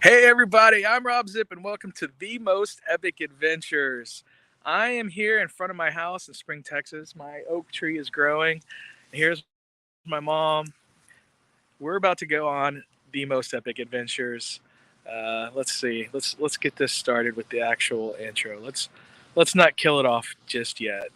Hey everybody, I'm Robb Zipp and welcome to the most epic adventures. I am here in front of my house in Spring, Texas. My oak tree is growing. Here's my mom. We're about to go on the most epic adventures. Let's see. Let's get this started with the actual intro. Let's not kill it off just yet.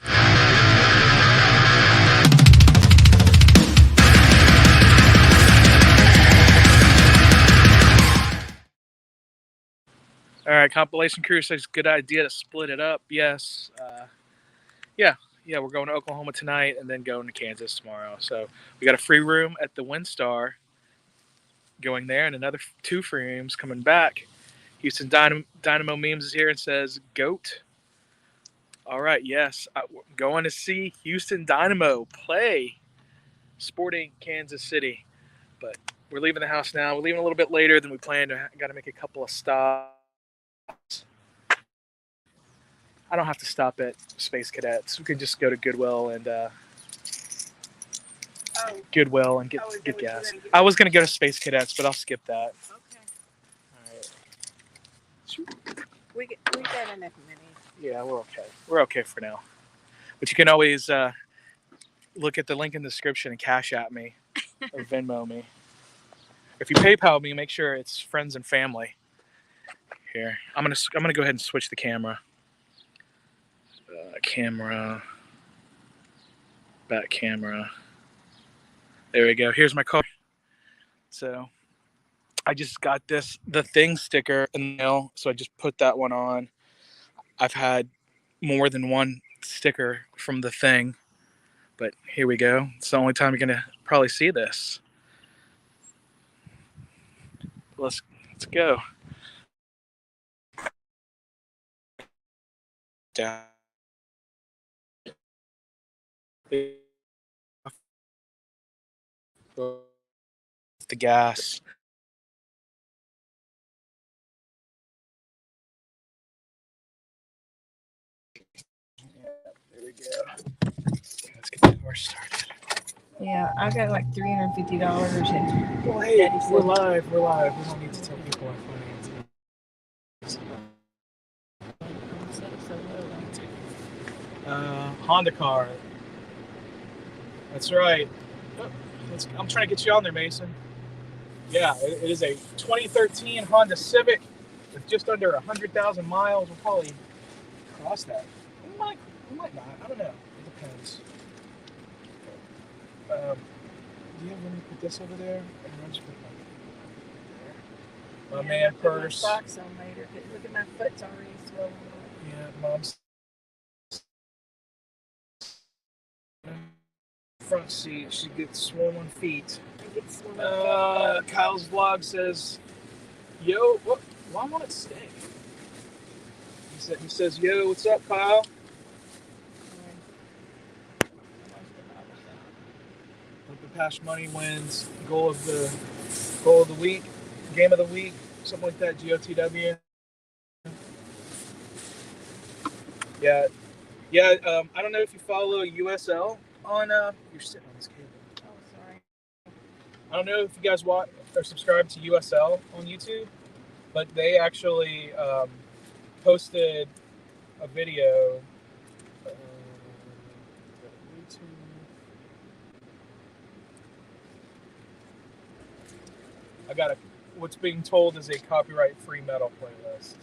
All right, compilation crew says good idea to split it up. Yes. Yeah, yeah, we're going to Oklahoma tonight and then going to Kansas tomorrow. So we got a free room at the WinStar going there, and another two free rooms coming back. Houston Dynamo Memes is here and says goat. All right, yes, I'm going to see Houston Dynamo play Sporting Kansas City, but we're leaving the house now. We're leaving a little bit later than we planned. Got to make a couple of stops. I don't have to stop at Space Cadets. We can just go to Goodwill and get gas. I was gonna go to Space Cadets, but I'll skip that. Okay. All right. We got enough money. Yeah, we're okay. We're okay for now. But you can always look at the link in the description and cash at me or Venmo me. If you PayPal me, make sure it's friends and family. Here, I'm gonna go ahead and switch the camera. Camera. Back camera. There we go. Here's my car. So I just got the thing sticker in the mail, so I just put that one on. I've had more than one sticker from the thing, but here we go. It's the only time you're gonna probably see this. Let's go. Down the gas. There we go. Let's get the car started. Yeah, I got like $350 and Well, hey, we're live. We're live. We don't need to tell people our finances. Honda car. That's right. I'm trying to get you on there, Mason. Yeah, it is a 2013 Honda Civic with just under 100,000 miles. We'll probably cross that. We might not. I don't know. It depends. Do you have room to put this over there? I'll just put it there. My man purse. My socks on later. Look at my foot's already swollen. Yeah, mom's front seat. She gets swollen feet. Kyle's vlog says, "Yo, what? Why won't it stay?" He says, "Yo, what's up, Kyle?" Hope the Pash Money wins goal of the week, game of the week, something like that. GOTW. Yeah. I don't know if you follow USL on. You're sitting on this cable. Oh, sorry. I don't know if you guys watch or subscribe to USL on YouTube, but they actually posted a video. I got what's being told is a copyright-free metal playlist.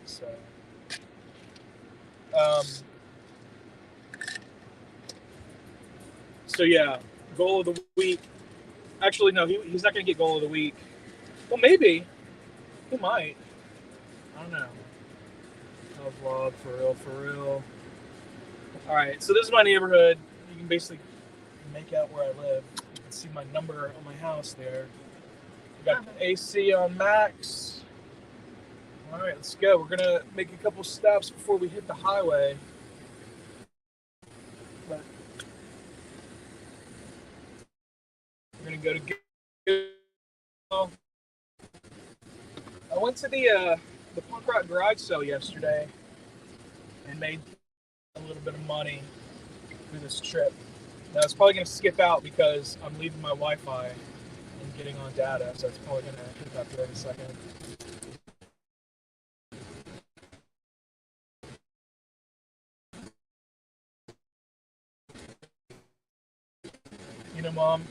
So yeah, goal of the week. Actually, no, he's not going to get goal of the week. Well, maybe. He might. I don't know. Oh, vlog, for real. All right, so this is my neighborhood. You can basically make out where I live. You can see my number on my house there. We got the AC on max. All right, let's go. We're going to make a couple stops before we hit the highway. But we're going to go to I went to the punk rock garage sale yesterday and made a little bit of money through this trip. Now it's probably going to skip out because I'm leaving my Wi-Fi and getting on data, so it's probably going to hit up here in a second. Mom.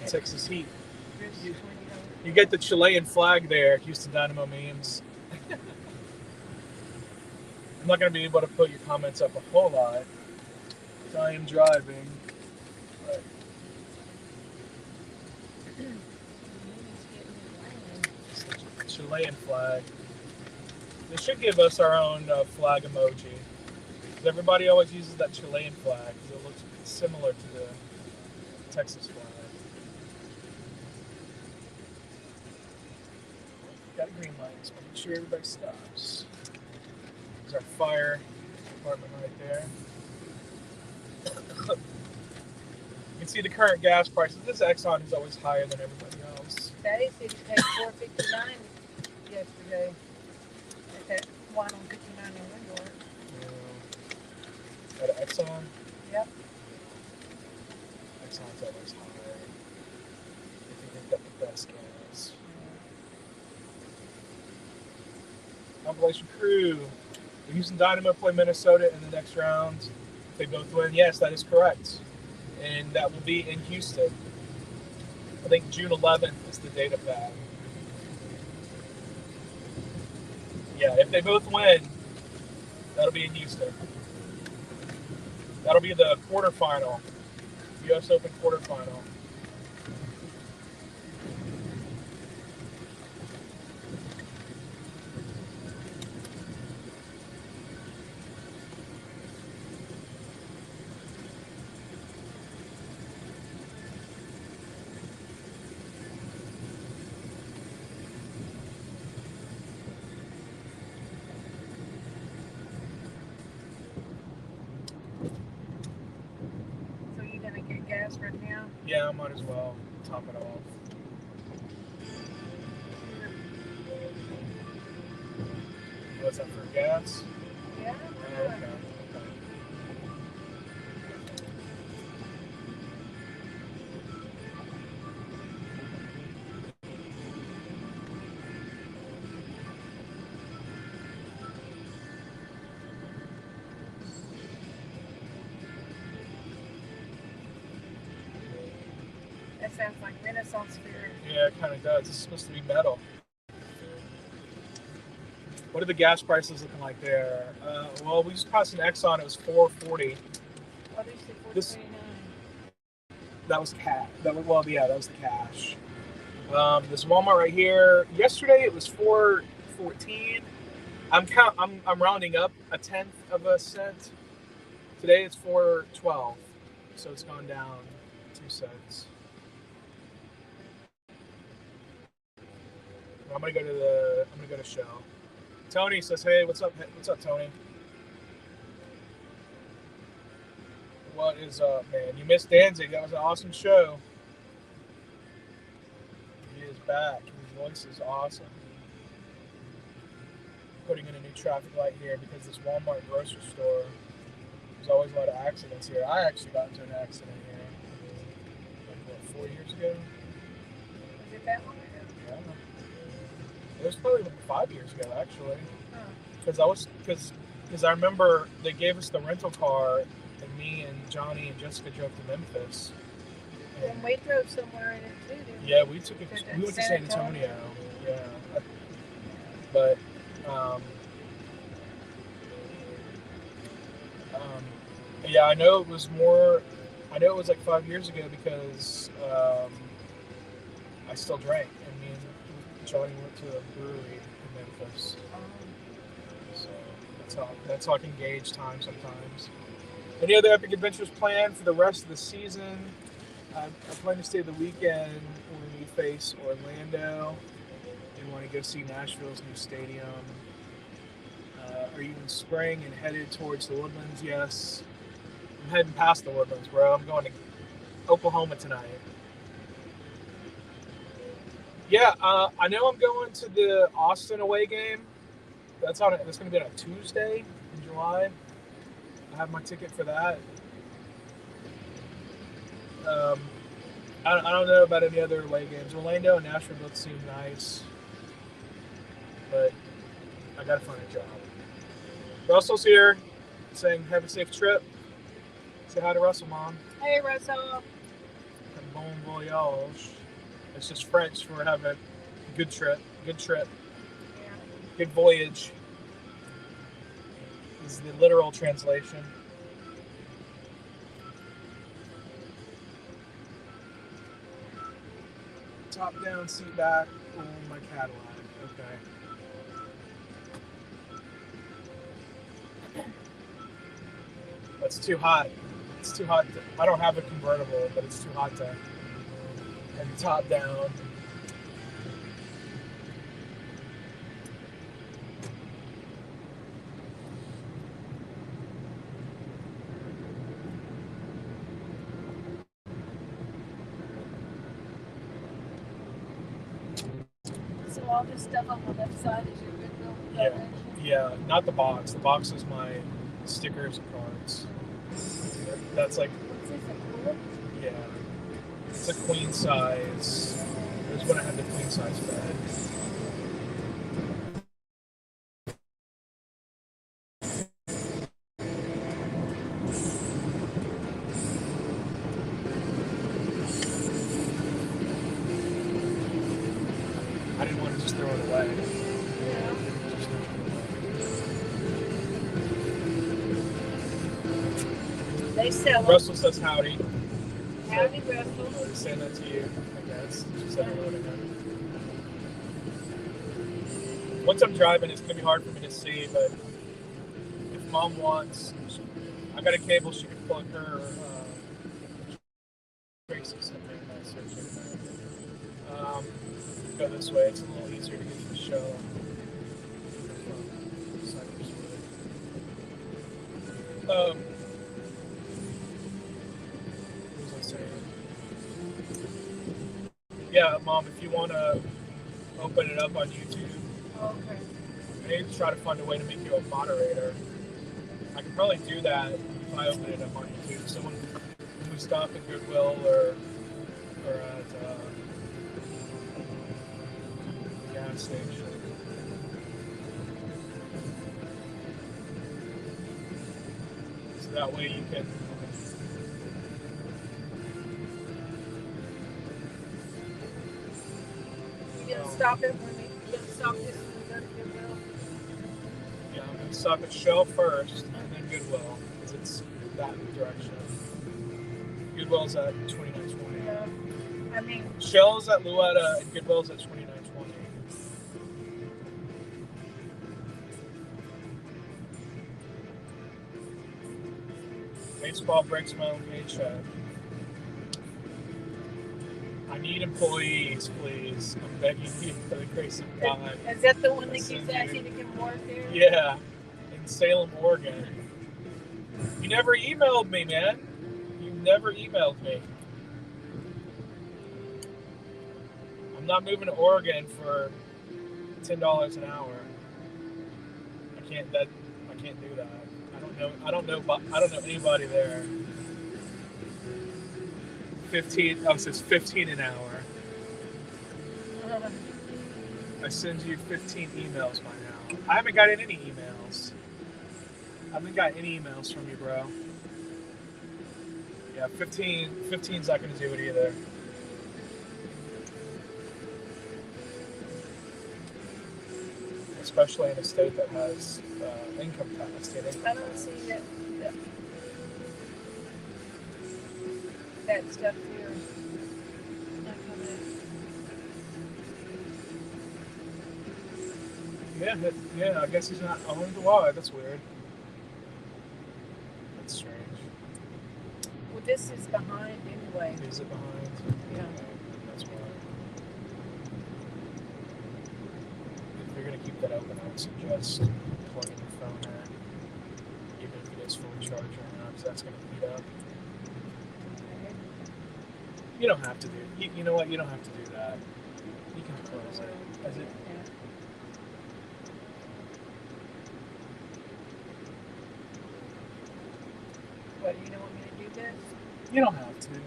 Texas Heat. You get the Chilean flag there, Houston Dynamo memes. I'm not going to be able to put your comments up a whole lot. I am driving. But it's the Chilean flag. They should give us our own flag emoji. Because everybody always uses that Chilean flag because it looks similar to the Texas flag. Got a green light, so make sure everybody stops. There's our fire department right there. You can see the current gas prices. This Exxon is always higher than everybody else. Daddy said he paid $4.59 yesterday at that one on 59 in Windor. At an Exxon? Yep. Exxon's always higher. If you think that's the best gas. Compilation crew. The Houston Dynamo play Minnesota in the next round. If they both win, yes, that is correct. And that will be in Houston. I think June 11th is the date of that. Yeah, if they both win, that'll be in Houston. That'll be the quarterfinal, U.S. Open quarterfinal. Gas right now? Yeah, I might as well top it off. What's that for gas? Yeah. Oh, okay. That sounds like Renaissance fair. Yeah, it kind of does. It's supposed to be metal. What are the gas prices looking like there? Well, we just passed an Exxon. It was $4.40. Oh, they said $4.29. That was cash. That was the cash. This Walmart right here. Yesterday it was $4.14. I'm rounding up a tenth of a cent. Today it's $4.12. So it's gone down 2 cents. I'm gonna go to Shell. Tony says, "Hey, what's up? What's up, Tony? What is up, man? You missed Danzig. That was an awesome show. He is back. His voice is awesome. Putting in a new traffic light here because this Walmart grocery store. There's always a lot of accidents here. I actually got into an accident here, like 4 years ago. Was it that long ago? Yeah. It was probably like 5 years ago, actually. Because I remember they gave us the rental car, and me and Johnny and Jessica drove to Memphis. And we drove somewhere in it too, didn't we? Yeah, we went to San Antonio. Yeah. But yeah, I know it was like 5 years ago because I still drank. And me and Johnny went to a brewery in Memphis. So that's how I can gauge time sometimes. Any other epic adventures planned for the rest of the season? I plan to stay the weekend when we face Orlando. We want to go see Nashville's new stadium. Are you in spring and headed towards the Woodlands? Yes. I'm heading past the Woodlands, bro. I'm going to Oklahoma tonight. Yeah, I know I'm going to the Austin away game. That's going to be on a Tuesday in July. I have my ticket for that. Um, I don't know about any other away games. Orlando and Nashville both seem nice, but I got to find a job. Russell's here, saying have a safe trip. Say hi to Russell, Mom. Hey, Russell. And bon voyage. It's just French for have a good trip. Good trip. Yeah. Good voyage is the literal translation. Top down, seat back. Oh, my Cadillac. Okay. That's too hot. It's too hot. I don't have a convertible, but it's too hot to. And top down. So all this stuff on the left side is your Goodwill donation? Yeah, not the box. The box is my stickers and cards. That's like. What's this, a pool? Yeah. It's a queen size. It was when I had the queen size bed. I didn't want to just throw it away. Yeah. They sell them. Russell says howdy. Howdy, Russell. I'm saying that to you, I guess. She said hello to him. Once I'm driving, it's going to be hard for me to see, but if Mom wants, I got a cable she can plug her Tracy sent me a message. Go this way. It's a little easier to get to the show. What was I saying? Yeah, Mom, if you want to open it up on YouTube, Okay. I need to try to find a way to make you a moderator. I can probably do that if I open it up on YouTube. So when we stop at Goodwill or at the gas station. So that way you can. You gonna stop it when you gonna stop this when we go to Goodwill? Yeah, I'm going to stop at Shell first and then Goodwill because it's that direction. Goodwill's at 2920. Yeah. I mean, Shell's at Luetta and Goodwill's at 2920. Baseball breaks my own paycheck. I need employees, please. I'm begging you for the grace of God. is that the one that keeps asking to come work there? Yeah, in Salem, Oregon. You never emailed me, man. You never emailed me. I'm not moving to Oregon for $10 an hour. I can't do that. I don't know anybody there. 15. Oh, it says 15 an hour. I send you 15 emails by now. I haven't got any emails. I haven't got any emails from you, bro. Yeah, 15's not going to do it either. Especially in a state that has income tax, state income I don't tax. see that stuff here. Not coming Yeah, I guess he's not. I wonder why. That's weird. That's strange. in. Well, this is behind anyway. Is it behind? Yeah. That's why. If you're gonna keep that open, I would suggest plugging your phone in, even if it is fully charged right now, because that's gonna heat up. You don't have to do. You know what? You don't have to do that. You can close it. Is it? Yeah. What, you don't want me to do this? You don't have to. Okay.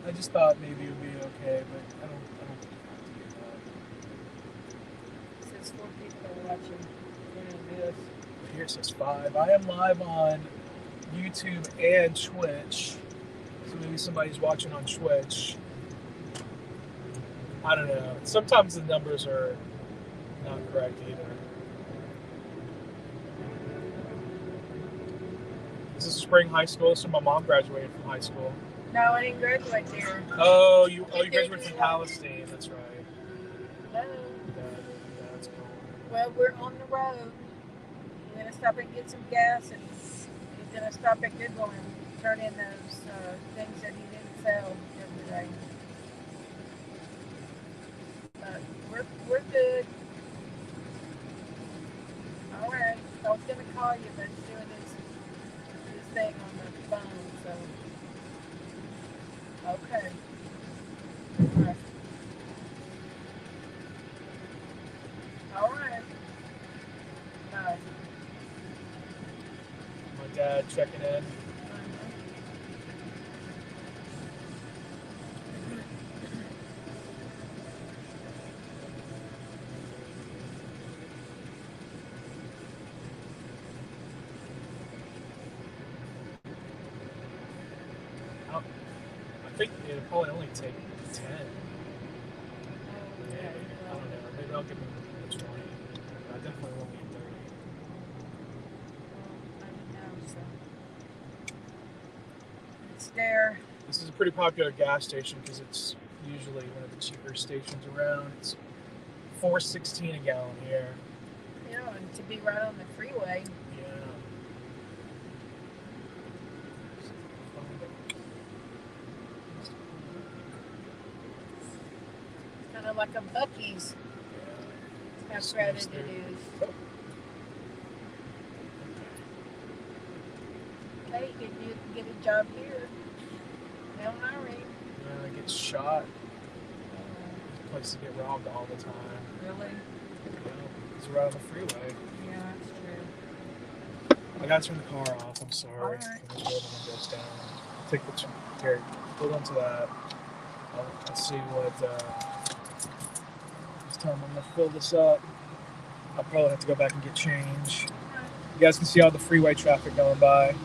I just thought maybe it would be okay, but I don't think you have to do that. It says 4 people are watching. Doing this. Here it says 5. I am live on YouTube and Twitch. So maybe somebody's watching on Twitch. I don't know. Sometimes the numbers are not correct either. This is Spring High School, so my mom graduated from high school. No, I didn't graduate there. Oh, you graduated from Palestine. That's right. No. That's cool. Well, we're on the road. We're going to stop and get some gas, and he's going to stop at Goodwill and turn in those things that he didn't sell yesterday. But we're good. All right. I was going to call you, but he's doing this thing on the phone, so. Okay. All right. All right. Bye. My dad checking in. I think it'll probably only take 10. Maybe. I don't know. Maybe I'll give him a 20. I definitely won't be 30. I didn't know, so. It's there. This is a pretty popular gas station because it's usually one of the cheaper stations around. It's $4.16 a gallon here. Yeah, and to be right on the freeway. Yeah. Kind of like a Buc-ee's. How crowded it is. Hey, did you get a job here? No, Irene. I get shot. Places get robbed all the time. Really? It's right on the freeway. Yeah, that's true. I got to turn the car off. I'm sorry. All right. I'm just rolling the windows down. Take the here. Hold on to that. Let's see what. This time I'm gonna fill this up. I'll probably have to go back and get change. You guys can see all the freeway traffic going by.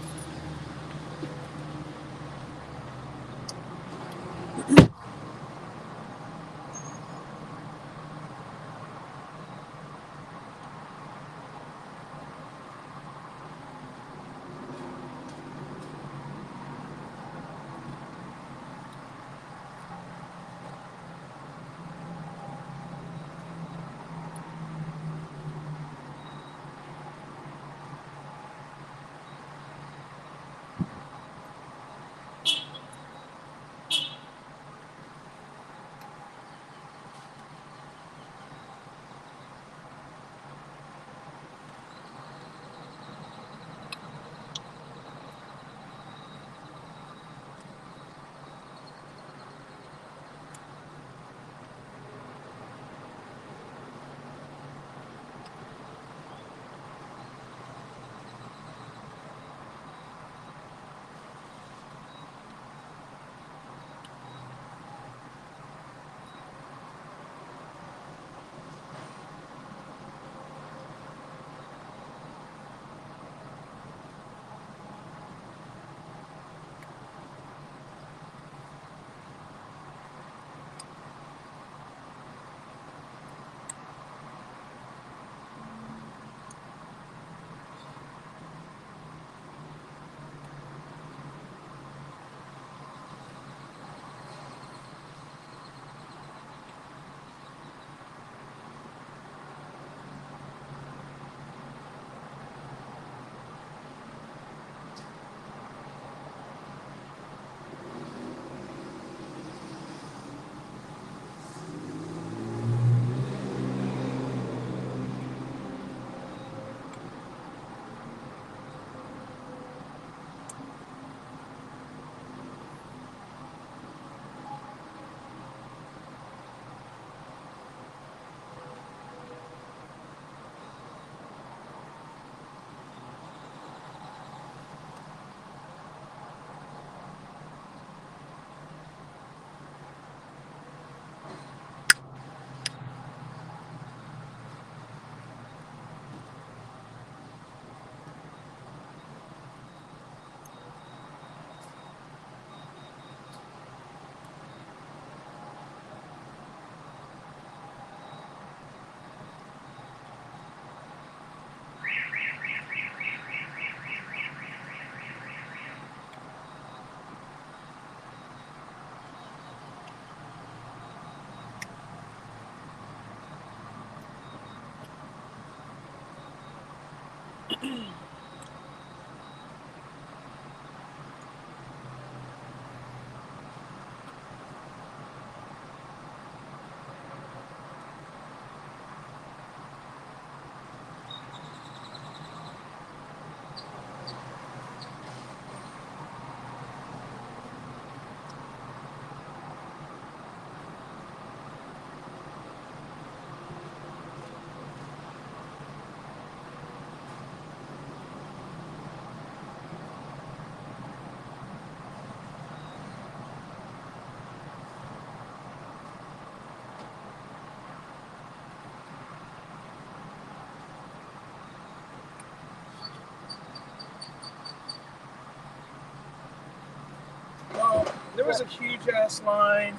There was a huge ass line,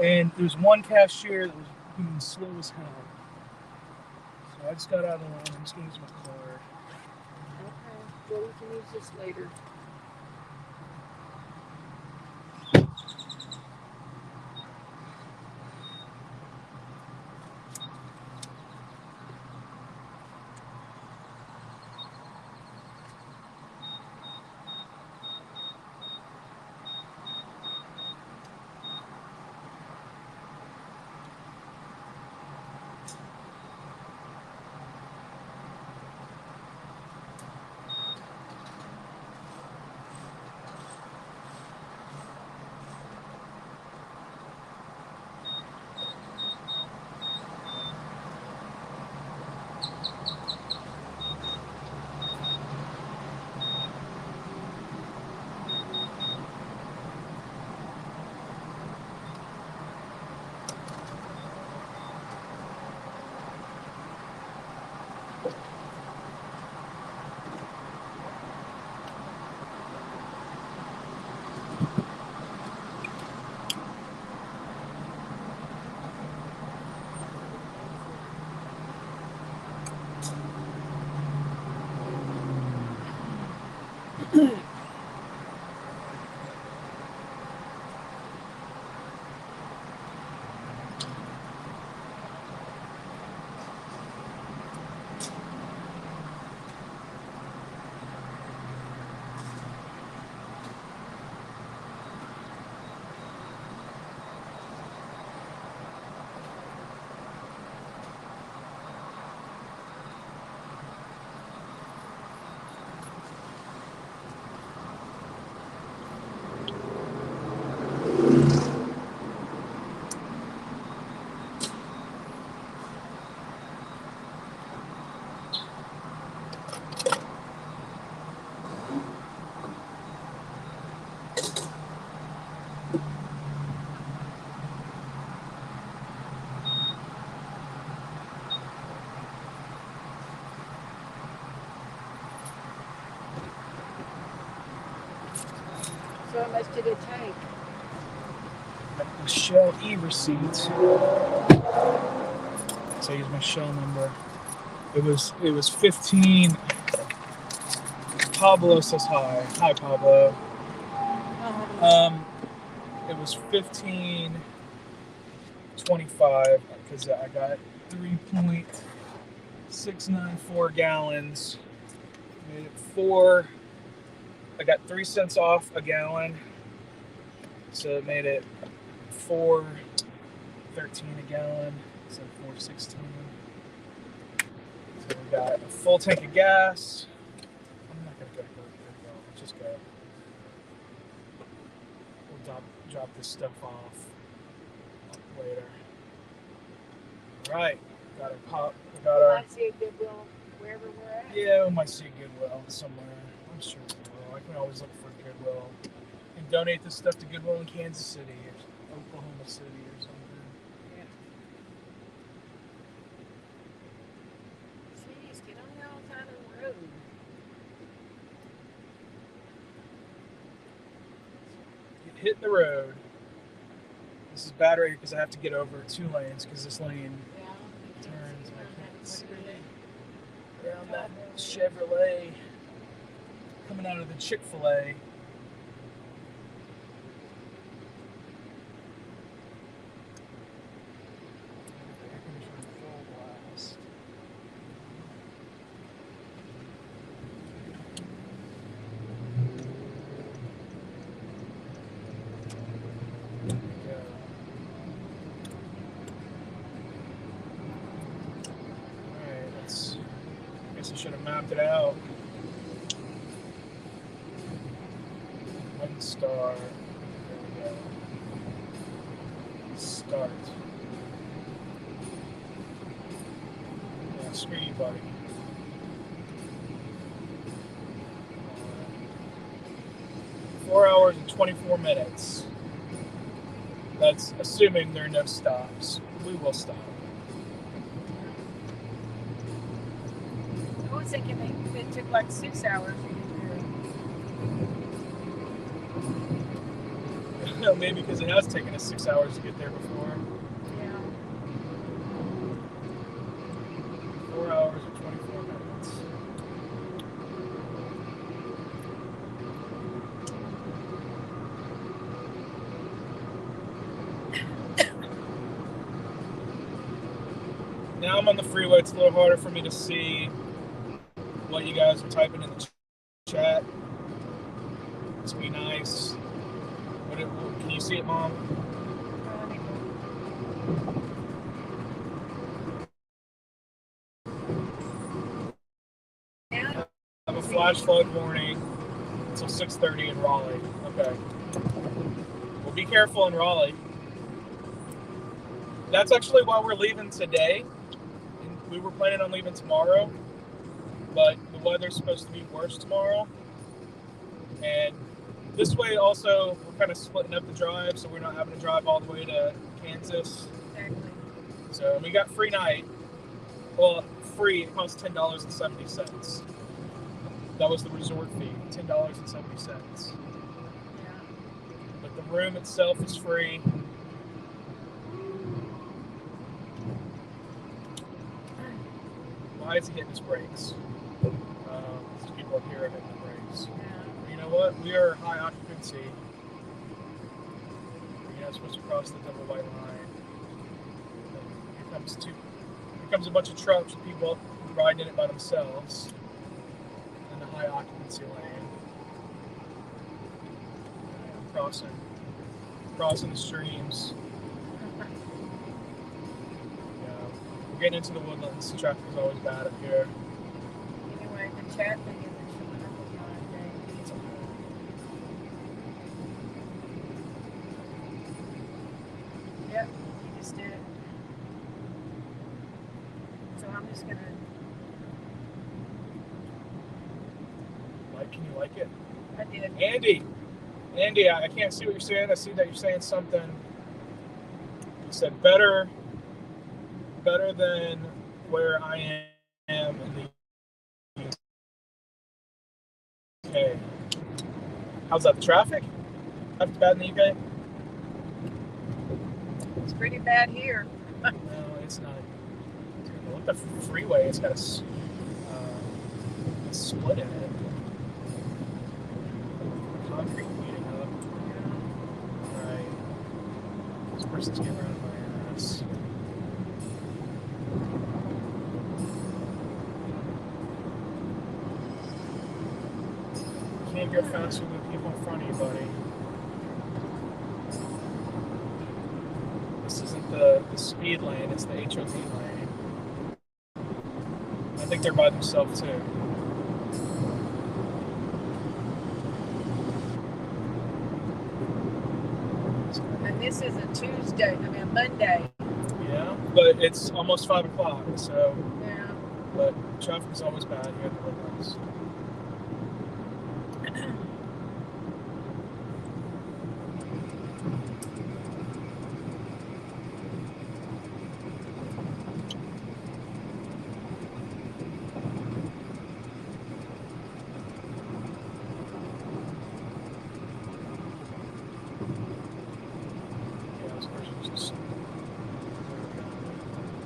and there was one cashier that was being slow as hell. So I just got out of the line. I'm just gonna use my card. Okay. Well, we can use this later. So how much did it take? The Shell e-receipt. So I use my Shell number. It was 15. Pablo says hi. Hi, Pablo. It was 15.25 because I got 3.694 gallons. Made it 4. I got 3 cents off a gallon, so it made it 4.13 a gallon instead of 4.16. So we got a full tank of gas. I'm not gonna go. Let's just go. We'll drop this stuff off later. All right, got our pop. We got our. Might see a Goodwill wherever we're at. Yeah, we might see Goodwill somewhere. I'm sure we will. I can always look for Goodwill and donate this stuff to Goodwill in Kansas City or Oklahoma City or something. Yeah. Jeez, get on the other side of the road. Hit the road. This is bad right here because I have to get over 2 lanes because this lane turns. I can't see around that Chevrolet coming out of the Chick-fil-A. should have mapped it out. 1 star. There we go. Start. Yeah, screw you, buddy. 4 hours and 24 minutes. That's assuming there are no stops. We will stop. I was thinking it took like 6 hours to get there. Maybe because it has taken us 6 hours to get there before. Yeah. 4 hours and 24 minutes. Now I'm on the freeway. It's a little harder for me to see what you guys are typing in the chat. Let's be nice. Can you see it, Mom? I have a flash flood warning until 6:30 in Raleigh. Okay. Well, be careful in Raleigh. That's actually why we're leaving today. We were planning on leaving tomorrow, but the weather's supposed to be worse tomorrow. And this way also, we're kind of splitting up the drive, so we're not having to drive all the way to Kansas. Exactly. So we got free night. Well, free, it costs $10.70. That was the resort fee, $10.70. Yeah. But the room itself is free. Why is he hitting his brakes? These people up here are hitting the brakes. Yeah. You know what? We are high occupancy. You're not supposed to cross the double white line. Here comes a bunch of trucks with people riding in it by themselves in the high occupancy lane. Crossing the streams. We're getting into the woodlands. The traffic is always bad up here. Anyway, the chat thing isn't showing up on my thing. Yep, you just did it. So I'm just gonna. Can you like it? I did. Andy, I can't see what you're saying. I see that you're saying something. You said better than where I am in the UK. How's that? The traffic? Traffic's bad in the UK? It's pretty bad here. No, it's not. Look at the freeway. It's got a split in it. Concrete beating up. Alright. This person's getting around my ass. You can't go faster than people in front of you, buddy. This isn't the speed lane, it's the HOV lane. I think they're by themselves too. And this is a Tuesday, a Monday. Yeah, but it's almost 5 o'clock, so. Yeah. But traffic is always bad here at the woodlands.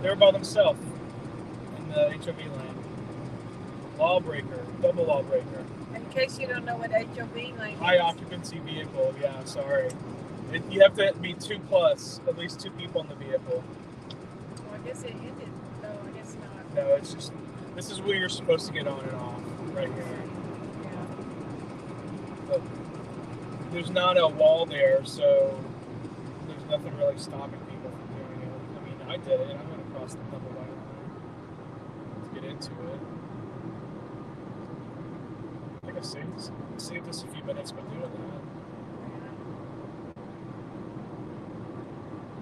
They're by themselves in the HOV lane. Lawbreaker, double lawbreaker. In case you don't know what HOV lane is. High occupancy vehicle, yeah, sorry. You have to be 2+, at least 2 people in the vehicle. Well, I guess it ended. No, I guess not. No, it's just, this is where you're supposed to get on and off, right here. Yeah. But there's not a wall there, so there's nothing really stopping people from doing it. I mean, I did it. I went across the double white line to get into it. It saved us a few minutes by doing that.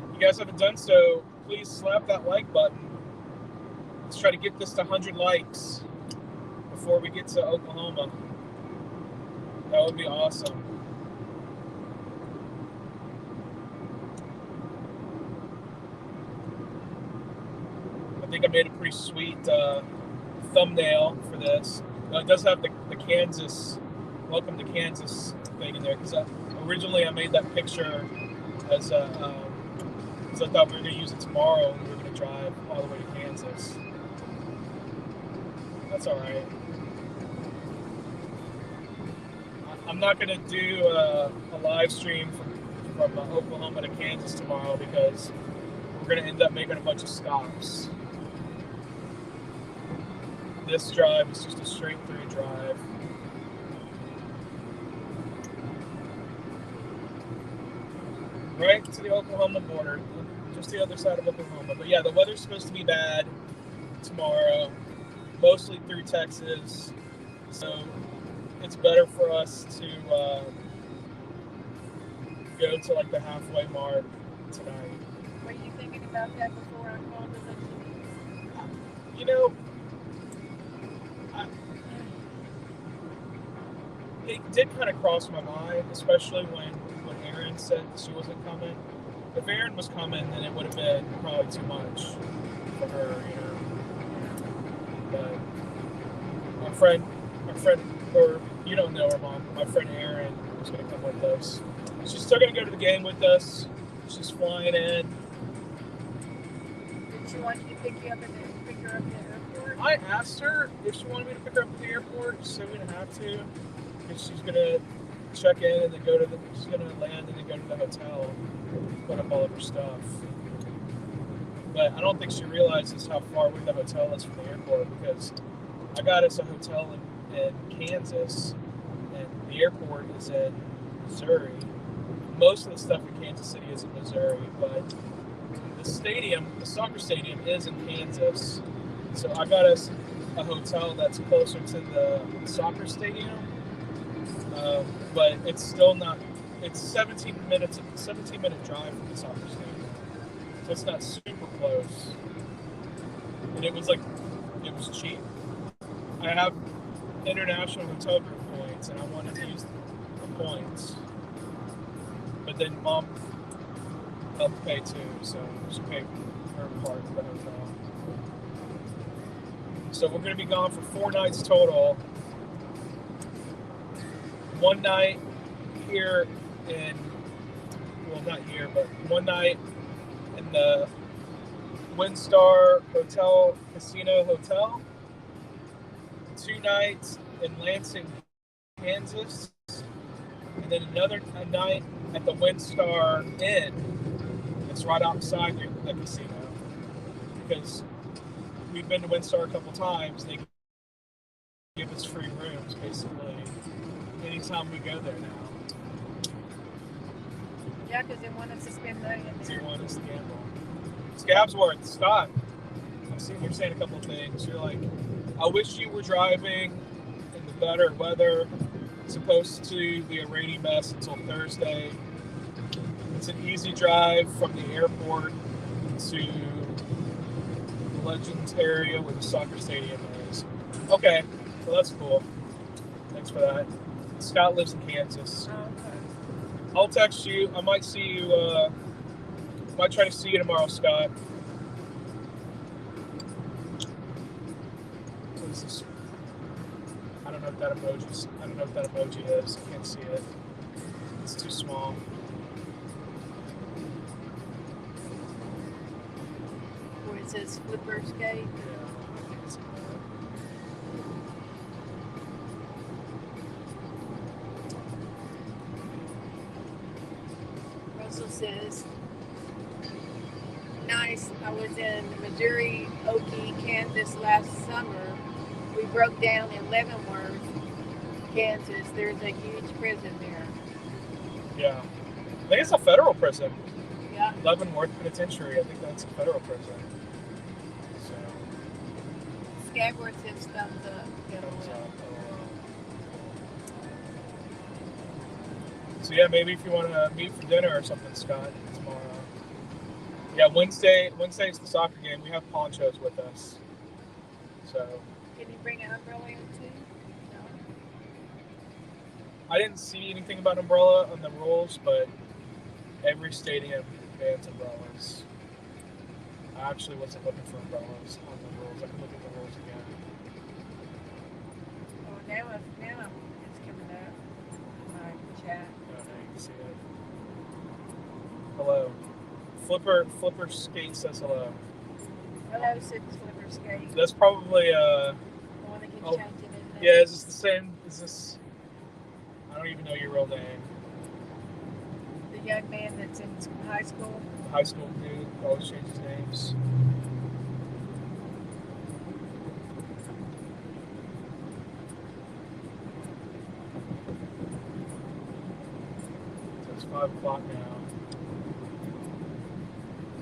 If you guys haven't done so, please slap that like button. Let's try to get this to 100 likes before we get to Oklahoma. That would be awesome. I think I made a pretty sweet thumbnail for this. It does have the Kansas, welcome to Kansas thing in there, because originally I made that picture as because I thought we were going to use it tomorrow and we were going to drive all the way to Kansas. That's all right. I'm not going to do a live stream from Oklahoma to Kansas tomorrow because we're going to end up making a bunch of stops. This drive is just a straight through drive. Right to the Oklahoma border, just the other side of Oklahoma. But yeah, the weather's supposed to be bad tomorrow, mostly through Texas. So it's better for us to go to like the halfway mark tonight. Were you thinking about that before I called the You know, it did kind of cross my mind, especially when Erin said she wasn't coming. If Erin was coming, then it would have been probably too much for her, you know. But my friend, or you don't know her mom, my friend Erin was going to come with us. She's still going to go to the game with us. She's flying in. Did she want you to pick her up at the airport? I asked her if she wanted me to pick her up at the airport. She said we didn't have to, because she's going to check in and then she's going to land and then go to the hotel, put up all of her stuff. But I don't think she realizes how far away the hotel is from the airport, because I got us a hotel in Kansas, and the airport is in Missouri. Most of the stuff in Kansas City is in Missouri, but the soccer stadium is in Kansas. So I got us a hotel that's closer to the soccer stadium, but it's still not. It's 17 minute drive from the soccer stadium, so it's not super close. And it was cheap. I have international hotel group points, and I wanted to use the points. But then Mom helped pay too, so she paid her part of the hotel. So we're going to be gone for 4 nights total. One night here not here, but one night in the WinStar Hotel Casino Hotel. 2 nights in Lansing, Kansas. And then another night at the WinStar Inn. It's right outside the casino. Because we've been to WinStar a couple times. They give us free rooms, basically, anytime we go there now. Yeah, because they want us to spend money in there. They want us to gamble. Scabsworth, Scott, I've seen you saying a couple things. You're like, I wish you were driving in the better weather. It's supposed to be a rainy mess until Thursday. It's an easy drive from the airport to the Legends area where the soccer stadium is. Okay, so that's cool. Thanks for that. Scott lives in Kansas. Oh, okay. I'll text you. I might see you. Might try to see you tomorrow, Scott. What is this? I don't know what that emoji is. I can't see it. It's too small. Where it says Flipper's Gate. Yeah, I can't see that. Russell says, nice. I was in Missouri, Okie, Kansas last summer. We broke down in Leavenworth, Kansas. There's a huge prison there. Yeah. I think it's a federal prison. Yeah. Leavenworth Penitentiary. I think that's a federal prison. So. Scabworth says thumbs up. Get away. So yeah, maybe if you want to meet for dinner or something, Scott, tomorrow. Yeah, Wednesday's the soccer game. We have ponchos with us. So. Can you bring an umbrella in too? No. I didn't see anything about umbrella on the rules, but every stadium bans umbrellas. I actually wasn't looking for umbrellas on the rules. I can look at the rules again. Oh, now it's coming up. My chat. Oh, now you can see it. Hello. Flipper Skate says hello. Hello, Flipper Skate. That's probably The one that keeps changing his name. Yeah, is this the same? Is this? I don't even know your real name. The young man that's in high school. The high school dude always changes names. So it's 5 o'clock now.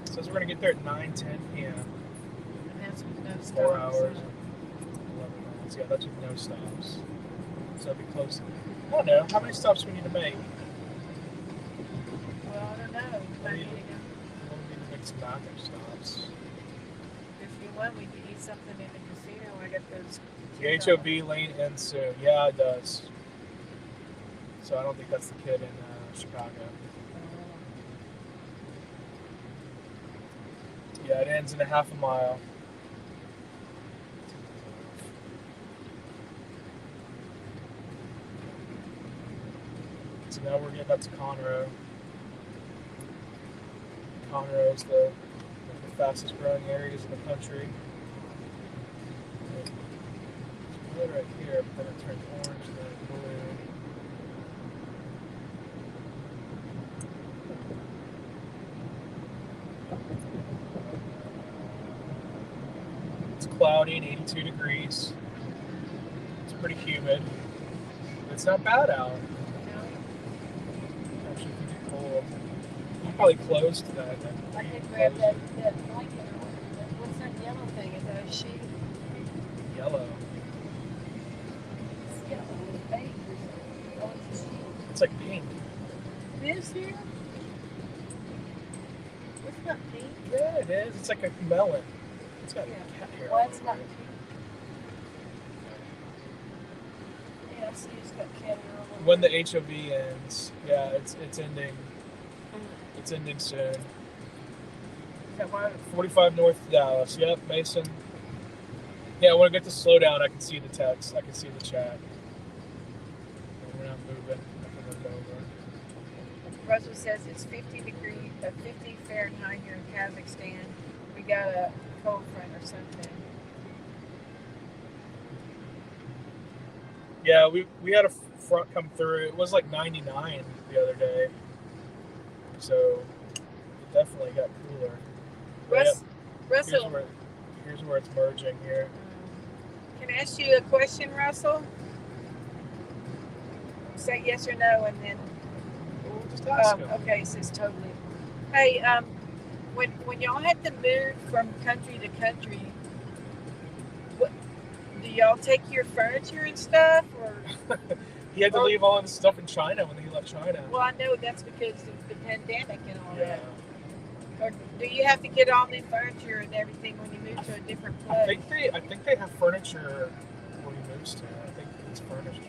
It says we're gonna get there at 9:10 p.m. And that's with no stops. 4 hours and 11 minutes. Yeah, that's with no stops. So it'll be close. I don't know. How many stops do we need to make? Well, I don't know. We need to make some bathroom stops. If you want, we can eat something in the casino. I got those. The HOV lane ends soon. Yeah, it does. So I don't think that's the kid in Chicago. Yeah, it ends in a half a mile. So now we're getting up to Conroe. Conroe is the fastest growing areas in the country. It's red right here, but then it turns orange and then blue. It's cloudy and 82 degrees. It's pretty humid. It's not bad out. Actually, it's pretty cold. I'm probably close to that. I could grab that blanket. What's that yellow thing? Is that a sheet? Yellow. It's yellow with pink. Oh, it's a sheet. It's like pink. This here? It's not pink. Yeah, it is. It's like a melon. It's got cat hair. Well, all it's over not it. pink. Yeah, I see it's got cat hair all over When the it. HOV ends, yeah, it's ending. It's ending soon. Is that why? 45 north of Dallas. Yep, Mason. Yeah, when I get to slow down, I can see the text. I can see the chat. We're not moving. I can move over. Russell says it's 50 Fahrenheit here in Kazakhstan. We got a cold front or something. Yeah, we had a front come through. It was like 99 the other day. So it definitely got cooler. Russell, Here's where it's merging here. can I ask you a question, Russell? Say yes or no, and then. We'll just ask him. Okay, it says totally. Hey, when y'all had to move from country to country, what do y'all take your furniture and stuff, or? He had to leave all his stuff in China when he left China. Well, I know that's because of the pandemic and all Yeah. that. Or do you have to get all new furniture and everything when you move to a different place? I think they have furniture where he moves to. I think it's furnished.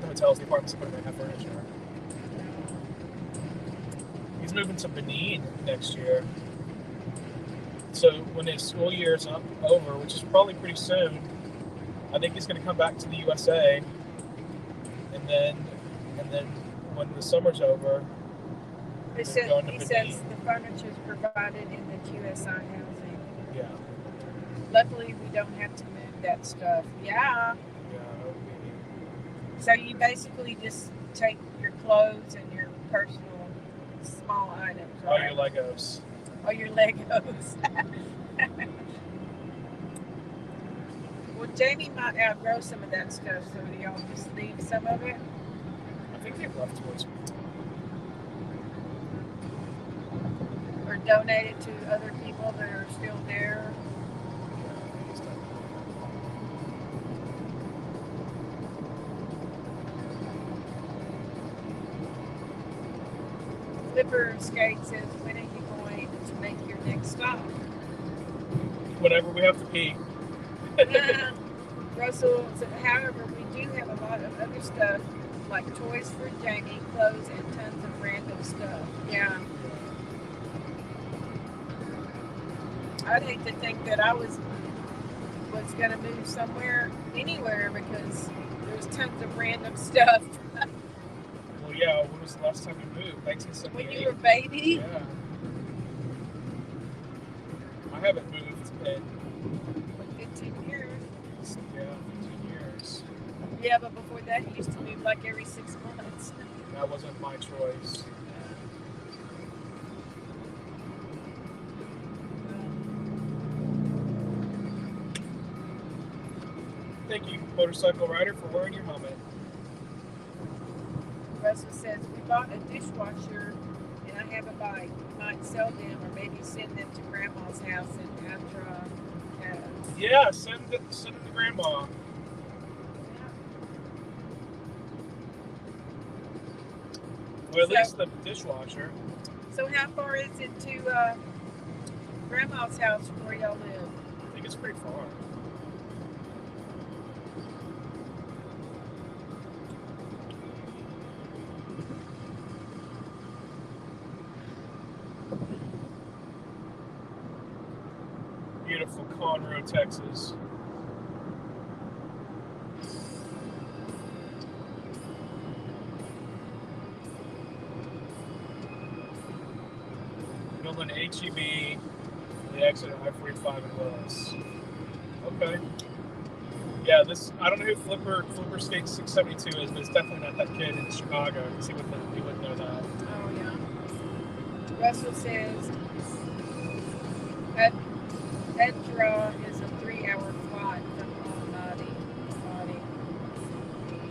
The hotels, the apartments, but they have furniture. He's moving to Benin next year. So when his school year is over, which is probably pretty soon, I think he's going to come back to the USA, and then when the summer's over, He says the furniture is provided in the QSI housing. yeah. Luckily, we don't have to move that stuff. Yeah. So you basically just take your clothes and your personal small items, All right? your Legos. All your Legos. Well, Jamie might outgrow some of that stuff, so do y'all just leave some of it? I think they've left toys. donate it to other people that are still there. Flipper Skate says, when are you going to make your next stop? Whenever we have to pee. Russell said, however, we do have a lot of other stuff like toys for Jamie, clothes, and tons of random stuff. Yeah. I'd hate to think that I was going to move somewhere, anywhere, because there's tons of random stuff. Well, yeah, when was the last time you moved? 1978. When you were a baby? Yeah. I haven't moved in like 15 years. Yeah, 15 years. Yeah, but before that, you used to move like every 6 months. That wasn't my choice. Thank you, motorcycle rider, for wearing your helmet. Russell says, we bought a dishwasher and I have a bike. We might sell them or maybe send them to Grandma's house in Andra. Yeah, send them to Grandma. Or at least the dishwasher. So how far is it to Grandma's house from where y'all live? I think it's pretty far. Beautiful Conroe, Texas. Building HEB, the exit of I-45 in Willis. Okay. Yeah, this, I don't know who Flipper Skate 672 is, but it's definitely not that kid in Chicago, because he wouldn't know that. Oh, yeah. Russell says, Edra is a 3-hour flight from Almaty.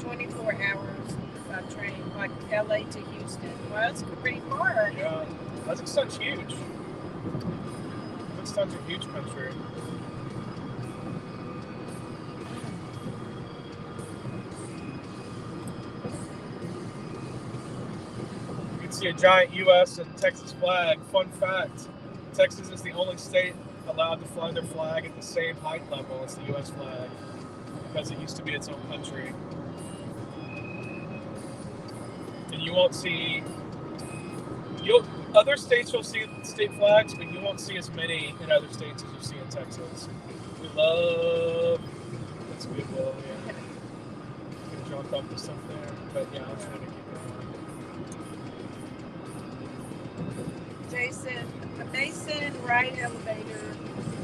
24 hours by train, like LA to Houston. Well, that's pretty far, right? Yeah, Kazakhstan's huge. Kazakhstan's a huge country. You can see a giant U.S. and Texas flag. Fun fact, Texas is the only state allowed to fly their flag at the same height level as the U.S. flag, because it used to be its own country. And you won't see, other states you'll see state flags, but you won't see as many in other states as you see in Texas. We love, that's good, Will, yeah. Gonna jump up to something, but yeah, I'm trying to keep going. Jason, a Mason ride elevator,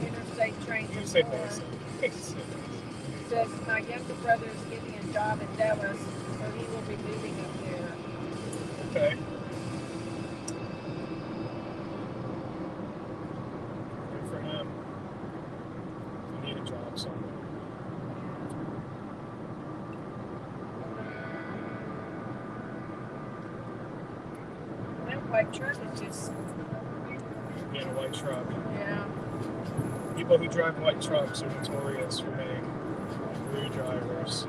interstate train. You say Mason. Says my younger brother is getting a job in Dallas, so he will be moving up there. Okay. Good for him. I need a job somewhere. That white truck is just... Yeah, a white truck. Yeah. People who drive white trucks are notorious for being rude drivers.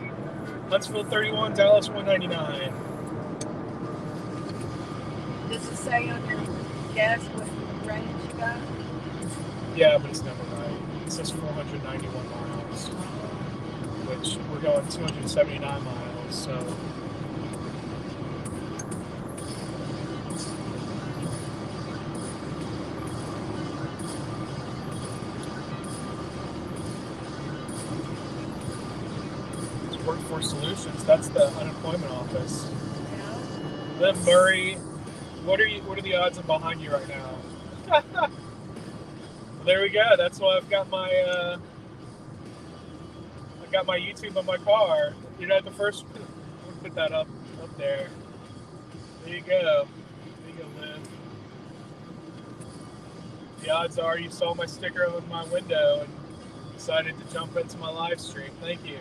Huntsville 31, Dallas 199. Does it say on your gas what range you got? Yeah, but it's never right. It says 491 miles, which we're going 279 miles, so... Workforce Solutions, that's the unemployment office. Yeah. Then Murray, what are the odds I'm behind you right now? Well, there we go. That's why I've got my YouTube on my car. You know, the first, I'll put that up there. There you go. There you go, Liv. The odds are you saw my sticker on my window and decided to jump into my live stream. Thank you.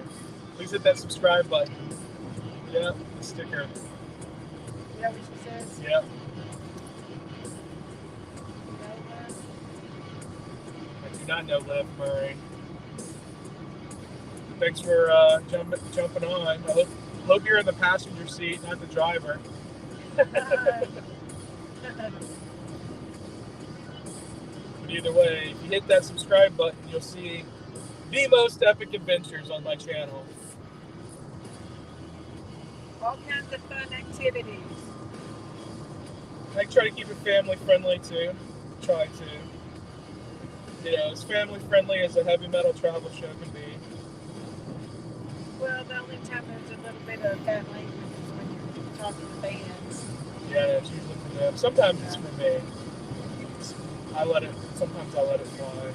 Please hit that subscribe button. Yep, the sticker. Yeah, what she says? Yep. not know Liv Murray. Thanks for jumping on. I hope you're in the passenger seat, not the driver. But either way, if you hit that subscribe button, you'll see the most epic adventures on my channel. All kinds of fun activities. I try to keep it family friendly too. Try to. You know, as family friendly as a heavy metal travel show can be. Well, the only time there's a little bit of that language is when you're talking to bands. Yeah, it's usually for them. Sometimes it's for me. Sometimes I let it fly.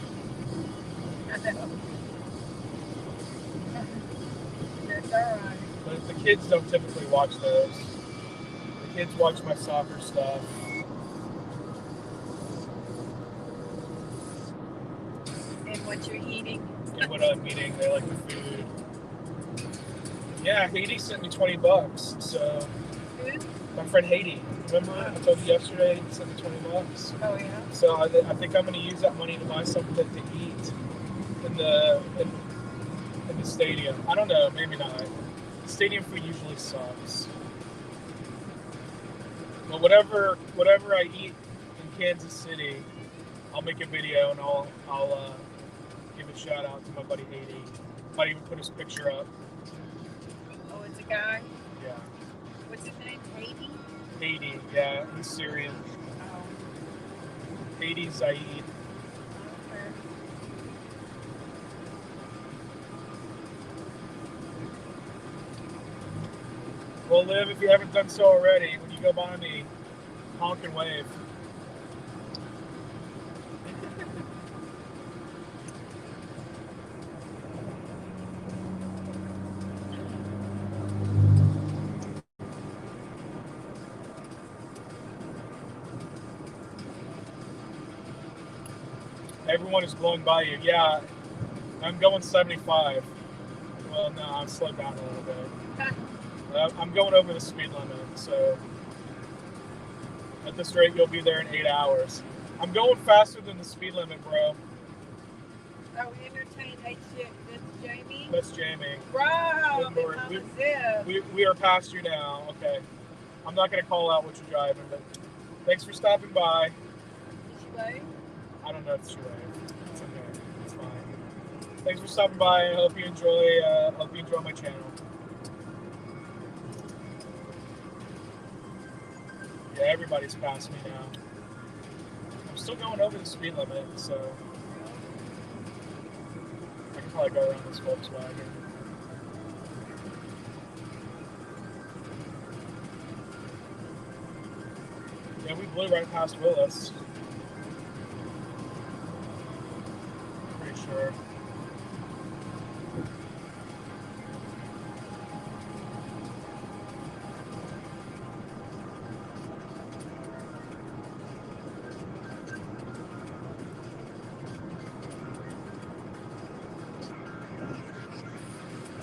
That's alright. But the kids don't typically watch those. The kids watch my soccer stuff. And what you're eating. And what I'm eating, they like the food. Yeah, Haiti sent me $20. So Who? my friend Haiti. Remember I told you yesterday he sent me $20. Oh yeah. So I think I'm going to use that money to buy something to eat in the stadium. I don't know, maybe not. The stadium food usually sucks. But whatever I eat in Kansas City, I'll make a video and I'll give a shout out to my buddy Haiti. Might even put his picture up. Oh, it's a guy? Yeah. What's his name? Haiti? Haiti, yeah, he's Syrian. Oh. Haiti Zaid. Okay. Well, Liv, if you haven't done so already, when you go by me, honk and wave. Everyone is blowing by you. Yeah, I'm going 75. Well, no, I'll slow down a little bit. I'm going over the speed limit, so at this rate, you'll be there in 8 hours. I'm going faster than the speed limit, bro. Oh, entertain HJ. That's Jamie? That's Jamie. Robb, Zipp. We are past you now. Okay. I'm not going to call out what you're driving, but thanks for stopping by. Did you wave? I don't know if it's your way. It's okay. It's fine. Thanks for stopping by. I hope you enjoy my channel. Yeah, everybody's past me now. I'm still going over the speed limit, so I can probably go around this Volkswagen. Yeah, we blew right past Willis. Pretty sure.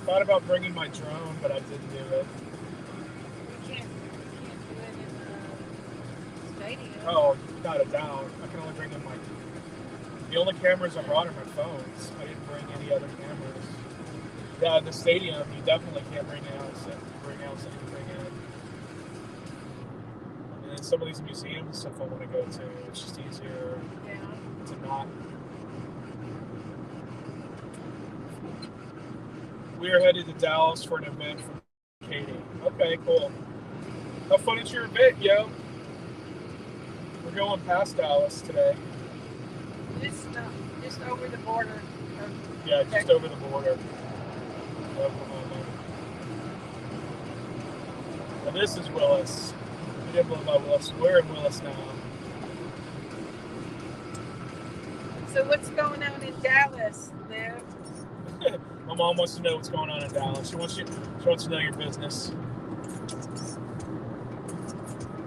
Thought about bringing my drone, but I didn't do it. You can't do it in the stadium. Oh, got it down. I can only bring in the only cameras I brought are my phones. I didn't bring any other cameras. Yeah, the stadium, you definitely can't bring else anything in. And then some of these museums stuff I want to go to, it's just easier to not. We are headed to Dallas for an event for Katie. Okay, cool. Have fun at your event, yo. We're going past Dallas today. Just over the border. Yeah, just over the border. Oklahoma. And this is Willis. We didn't blow by Willis. We're in Willis now. So what's going on in Dallas, Liv? My mom wants to know what's going on in Dallas. She wants to know your business.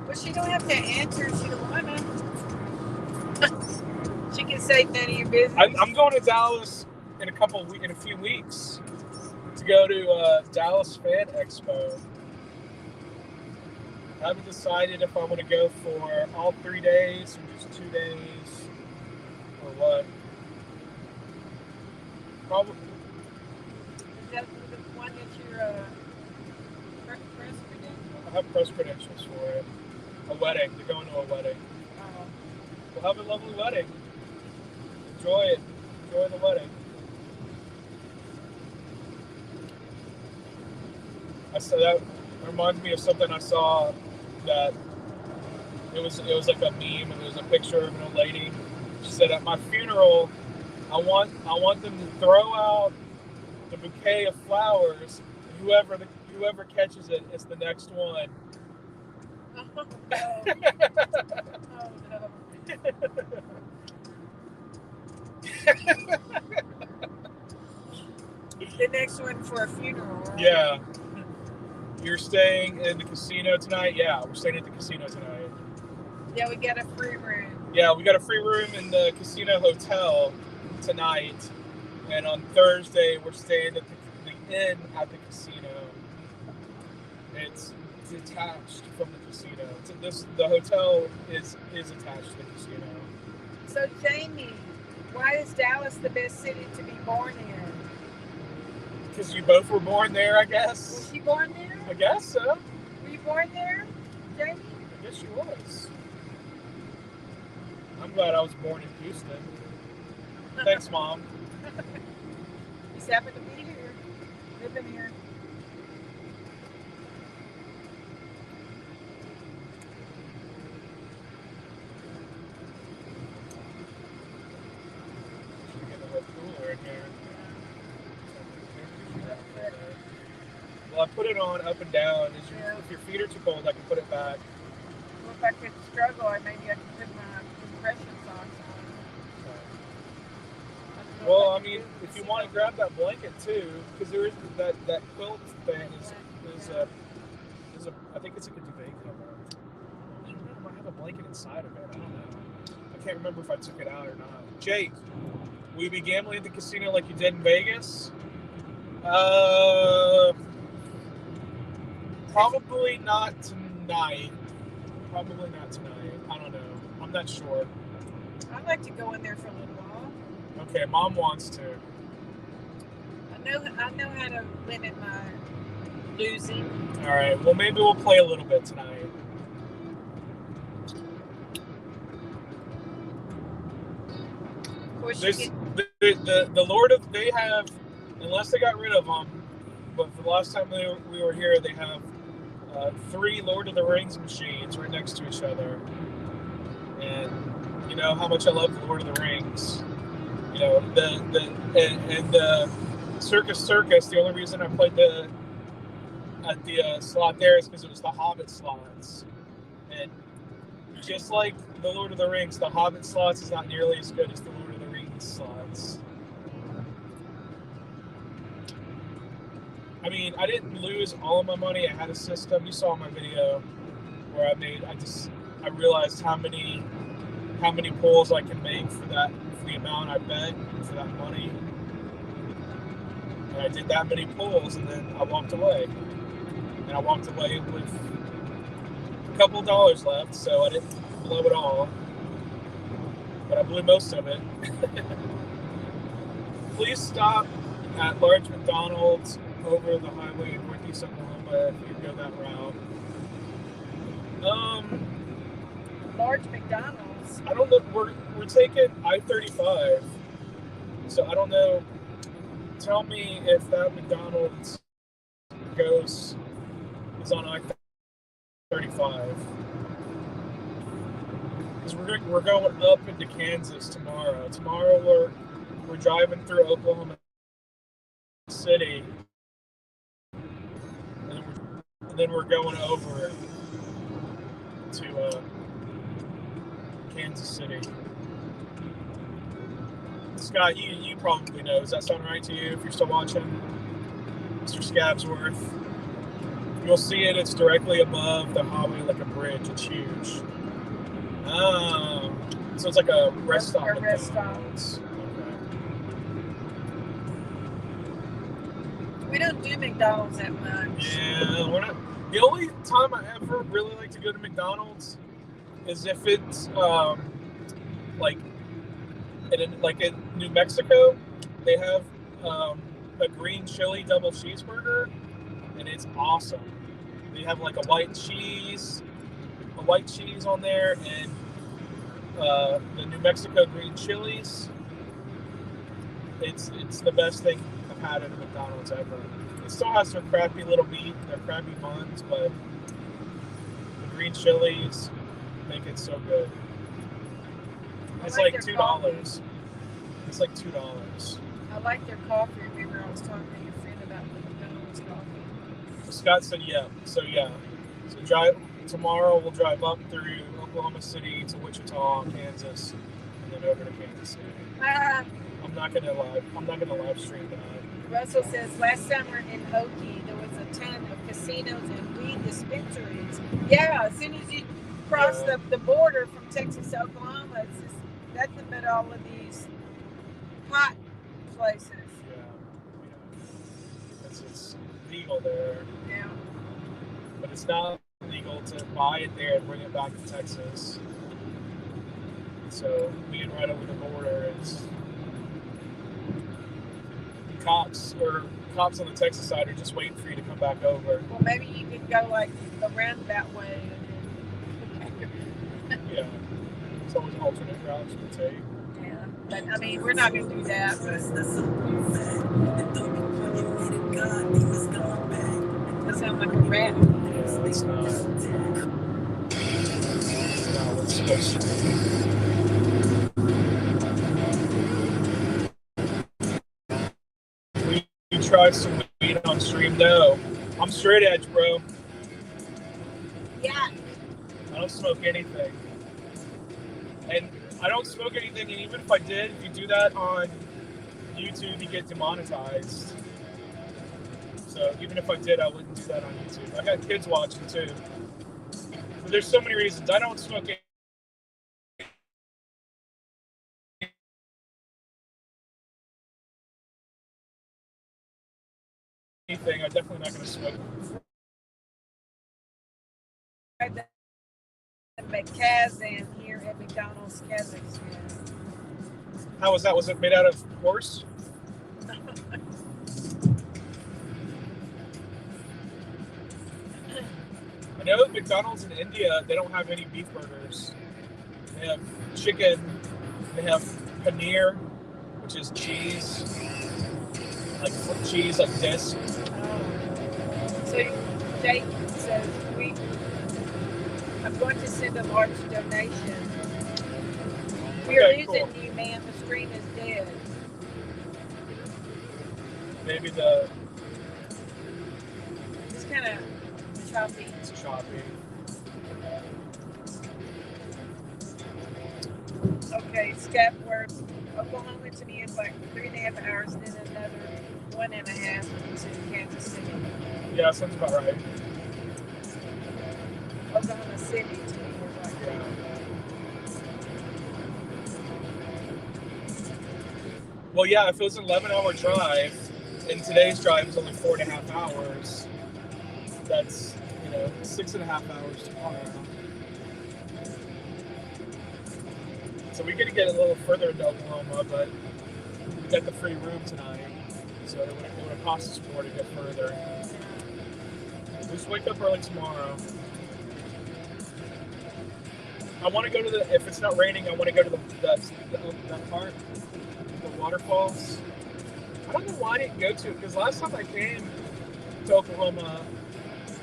Well, she don't have to answer if she don't want to. She can say none of your business. I'm going to Dallas in a few weeks to go to Dallas Fan Expo. I haven't decided if I want to go for all 3 days or just 2 days or what. Probably. Is that the one that you're press credential? I have press credentials for it. A wedding. They're going to a wedding. Oh. We'll have a lovely wedding. Enjoy it. Enjoy the wedding. I said that reminds me of something I saw that it was like a meme, and it was a picture of an old lady. She said, at my funeral, I want them to throw out the bouquet of flowers. And whoever catches it is the next one. Oh, no. Oh, no. The next one for a funeral, right? Yeah. You're staying in the casino tonight? Yeah, we're staying at the casino tonight. Yeah, we got a free room. Yeah, we got a free room in the casino hotel tonight. And on Thursday, we're staying at the inn at the casino. It's detached from the casino. The hotel is attached to the casino. So, Jamie, why is Dallas the best city to be born in? Because you both were born there, I guess. Was she born there? I guess so. Were you born there, Jamie? I guess she was. I'm glad I was born in Houston. Thanks, Mom. You just happen to be here, living here. Should get a little cooler in here. Well, I put it on up and down. If your feet are too cold, I can put it back. Well, if I could struggle, maybe I could put my compression socks on. Well, I mean, if you want to grab that blanket too, because there is that quilt thing is I think it's like a duvet cover. I don't know, it might have a blanket inside of it. I don't know. I can't remember if I took it out or not. Jake, will you be gambling at the casino like you did in Vegas? Probably not tonight. Probably not tonight. I don't know. I'm not sure. I'd like to go in there for a little while. Okay, Mom wants to. I know how to limit my losing. All right. Well, maybe we'll play a little bit tonight. Of course, the Lord of they have, unless they got rid of them, but for the last time we were here, they have 3 Lord of the Rings machines right next to each other. And you know how much I love the Lord of the Rings. You know the Circus. The only reason I played at the slot there is because it was the Hobbit slots. And just like the Lord of the Rings, the Hobbit slots is not nearly as good as the Lord of the Rings slots. I mean, I didn't lose all of my money. I had a system. You saw my video where I realized how many pulls I can make for the amount I bet for that money. And I did that many pulls, and then I walked away. And I walked away with a couple of dollars left, so I didn't blow it all. But I blew most of it. Please stop at large McDonald's over the highway in Northeast Oklahoma if you go that route. Large McDonald's. I don't know. We're taking I-35, so I don't know. Tell me if that McDonald's is on I-35, because we're going up into Kansas tomorrow. Tomorrow we're driving through Oklahoma City, and then we're going over to Kansas City. Scott, you probably know. Does that sound right to you if you're still watching? Mr. Scabsworth. You'll see it. It's directly above the highway like a bridge. It's huge. Oh. So it's like a rest stop. A rest stop. Okay. We don't do McDonald's that much. Yeah, we're not. The only time I ever really like to go to McDonald's is if it's like in New Mexico, they have a green chili double cheeseburger, and it's awesome. They have like a white cheese on there, and the New Mexico green chilies. It's the best thing I've had at a McDonald's ever. It still has their crappy little meat, their crappy buns, but the green chilies make it so good. It's like $2. It's like $2. I like their coffee. Remember, I was talking to your friend about the McDonald's coffee. Scott said, yeah. So tomorrow we'll drive up through Oklahoma City to Wichita, Kansas, and then over to Kansas City. I'm not gonna live stream that. Russell says last summer in Hokie there was a ton of casinos and weed dispensaries. Yeah, as soon as you cross the border from Texas to Oklahoma, it's just nothing but all of these hot places. Yeah. It's legal there. Yeah. But it's not legal to buy it there and bring it back to Texas. So being right over the border is cops on the Texas side are just waiting for you to come back over. Well, maybe you could go like around that way. Yeah. There's always alternate routes to take. Yeah. But I mean, we're not going to do that. That sounds like a rat. Yeah, it's not. It's not what's supposed to be. Try some weed on stream. No, I'm straight edge, bro. Yeah. I don't smoke anything, and I don't smoke anything. And even if I did, if you do that on YouTube, you get demonetized. So even if I did, I wouldn't do that on YouTube. I got kids watching too. So there's so many reasons I don't smoke anything. I'm definitely not going to smoke. The Kazan here at McDonald's, Kazakhstan. How was that? Was it made out of horse? I know at McDonald's in India, they don't have any beef burgers. They have chicken. They have paneer, which is cheese, like disc. So Jake says I'm going to send a large donation. We are losing you, man. The screen is dead. Maybe it's kind of choppy. It's choppy. Okay, Scapworth, Oklahoma to me is like 3.5 hours, then another 1.5 to Kansas City. Yeah, sounds about right. Oklahoma City to me is like that. Well, yeah, if it was an 11-hour drive, and today's drive is only 4.5 hours, that's, 6.5 hours tomorrow. So we get to get a little further into Oklahoma, but we got the free room tonight, so it would cost us more to get further. We just wake up early tomorrow. I want to go to if it's not raining, I want to go to that park, the waterfalls. I don't know why I didn't go to it, because last time I came to Oklahoma,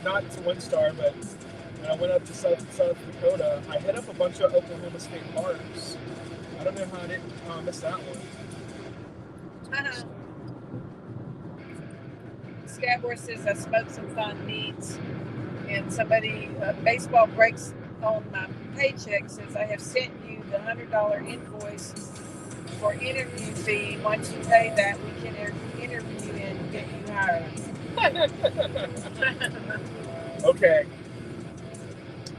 not to Windstar, but when I went up to South Dakota, I hit up a bunch of Oklahoma State parks. I don't know how I missed that one. Scabor says I smoked some fun meats, and somebody, baseball breaks on my paycheck, says I have sent you the $100 invoice for interview fee. Once you pay that, we can interview and get you hired. Okay.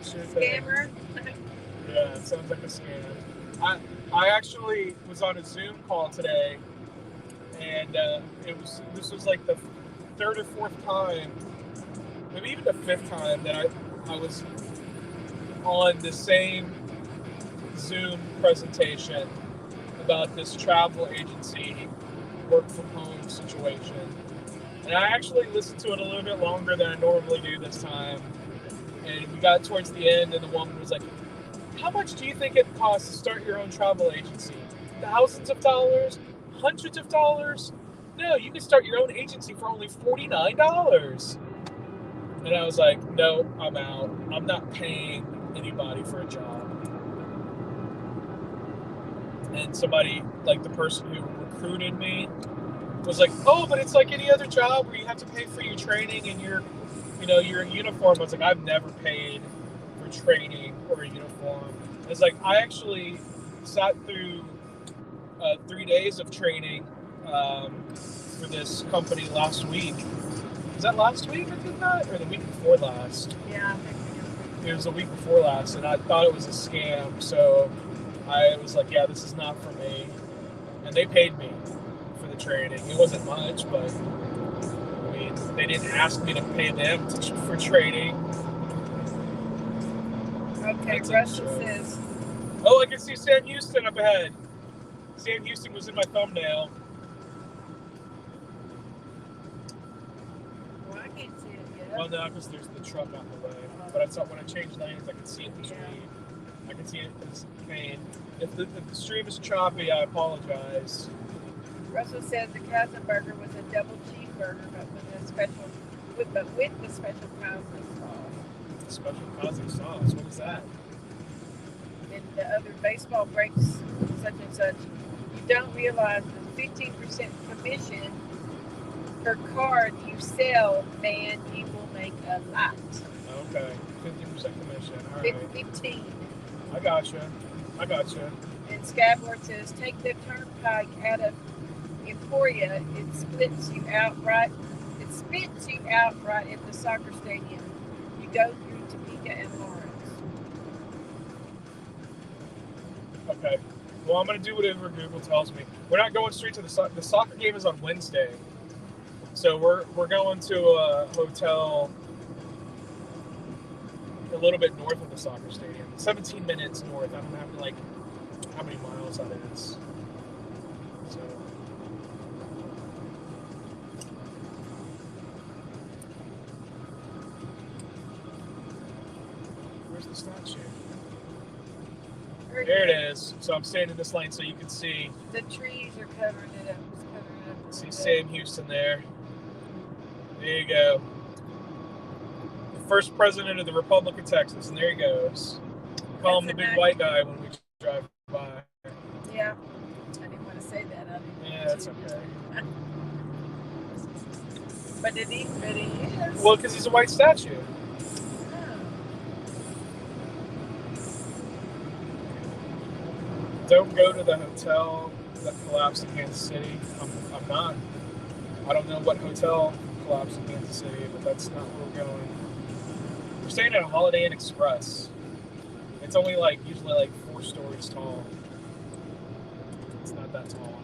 Scammer. Yeah, it sounds like a scam. I actually was on a Zoom call today, and this was like the third or fourth time, maybe even the fifth time that I was on the same Zoom presentation about this travel agency work from home situation. And I actually listened to it a little bit longer than I normally do this time. And we got towards the end, and the woman was like, how much do you think it costs to start your own travel agency? Thousands of dollars? Hundreds of dollars? No, you can start your own agency for only $49. And I was like, no, I'm out. I'm not paying anybody for a job. And somebody, like the person who recruited me, was like, oh, but it's like any other job where you have to pay for your training and your uniform. I was like, I've never paid for training or a uniform. It's like, I actually sat through 3 days of training for this company last week. Was that last week I did that? Or the week before last? Yeah, I think it was the week before last, and I thought it was a scam, so I was like, yeah, this is not for me. And they paid me for the training. It wasn't much, but I mean, they didn't ask me to pay them for training. Okay, Russell says... Oh, I can see Sam Houston up ahead. Sam Houston was in my thumbnail. Well, I can't see it yet. Well, no, because there's the truck out the way. But I saw when I changed lanes, I can see it this way. I can see it this pane. If the stream is choppy, I apologize. Russell says the Katzenberger was a double cheeseburger, but with the special cosmic sauce. Special cosmic sauce. What is that? And the other baseball breaks, such and such. You don't realize the 15% commission per card you sell, man, you will make a lot. Okay, 50% commission. All right. 15. I gotcha. And Scabler says, take the turnpike out of Emporia. It spits you out right at the soccer stadium. You go through Topeka and Lawrence. Okay. Well, I'm going to do whatever Google tells me. We're not going straight to the soccer game is on Wednesday. So we're going to a hotel a little bit north of the soccer stadium. 17 minutes north. I don't have like how many miles that is. So where's the statue? There it is. So I'm staying in this lane so you can see. The trees are covering it up. See Sam Houston there. There you go. The first president of the Republic of Texas, and there he goes. Call him the big white guy when we drive by. Yeah. I didn't want to say that. Yeah, that's okay. But it is. Well, because he's a white statue. Don't go to the hotel that collapsed in Kansas City. I'm not. I don't know what hotel collapsed in Kansas City, but that's not where we're going. We're staying at a Holiday Inn Express. It's only usually 4 stories tall. It's not that tall.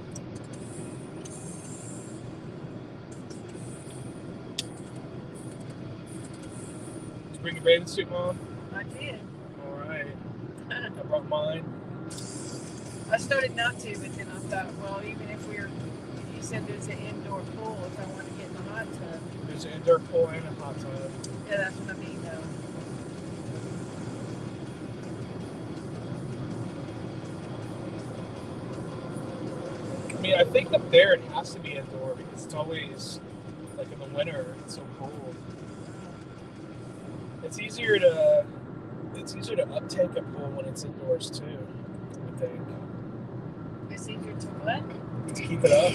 Did you bring your bathing suit, Mom? I did. All right. I brought mine. I started not to, but then I thought, well, even if you said there's an indoor pool, if I want to get in the hot tub. There's an indoor pool and a hot tub. Yeah, that's what I mean, though. I mean, I think up there it has to be indoor because it's always, like in the winter, it's so cold. It's easier to uptake a pool when it's indoors too, I think. It's easier to what? To keep it up.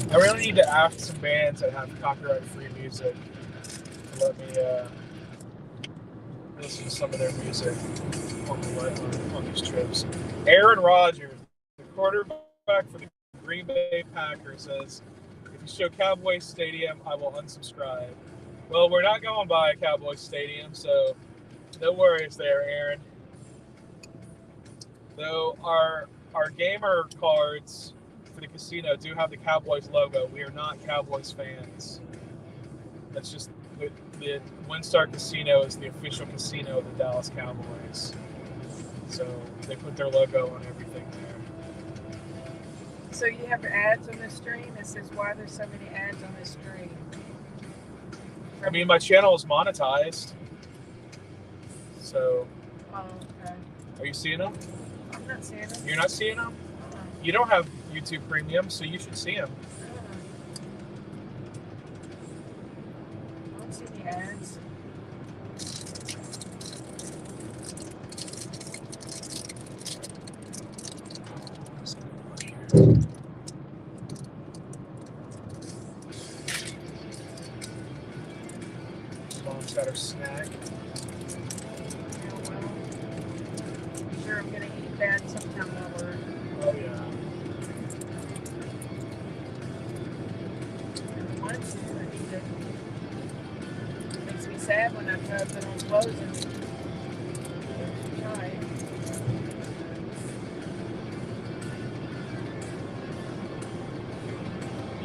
I really need to ask some bands that have copyright-free music to let me listen to some of their music on these trips. Aaron Rodgers, the quarterback for the Green Bay Packers says, if you show Cowboy Stadium, I will unsubscribe. Well, we're not going by Cowboy Stadium, so no worries there, Aaron. Though our gamer cards for the casino do have the Cowboys logo. We are not Cowboys fans. That's just the WinStar Casino is the official casino of the Dallas Cowboys. So they put their logo on everything there. So you have ads on this stream? It says, why there's so many ads on this stream? I mean, my channel is monetized. So. Oh, okay. Are you seeing them? I'm not seeing them. You're not seeing them? You don't have YouTube Premium, so you should see them. I don't see the ads. Mom's got her snack. Oh, well. I'm sure I'm going to eat that sometime over. Oh, yeah. Lunch, I need to. It makes me sad when I try to put on clothes and try.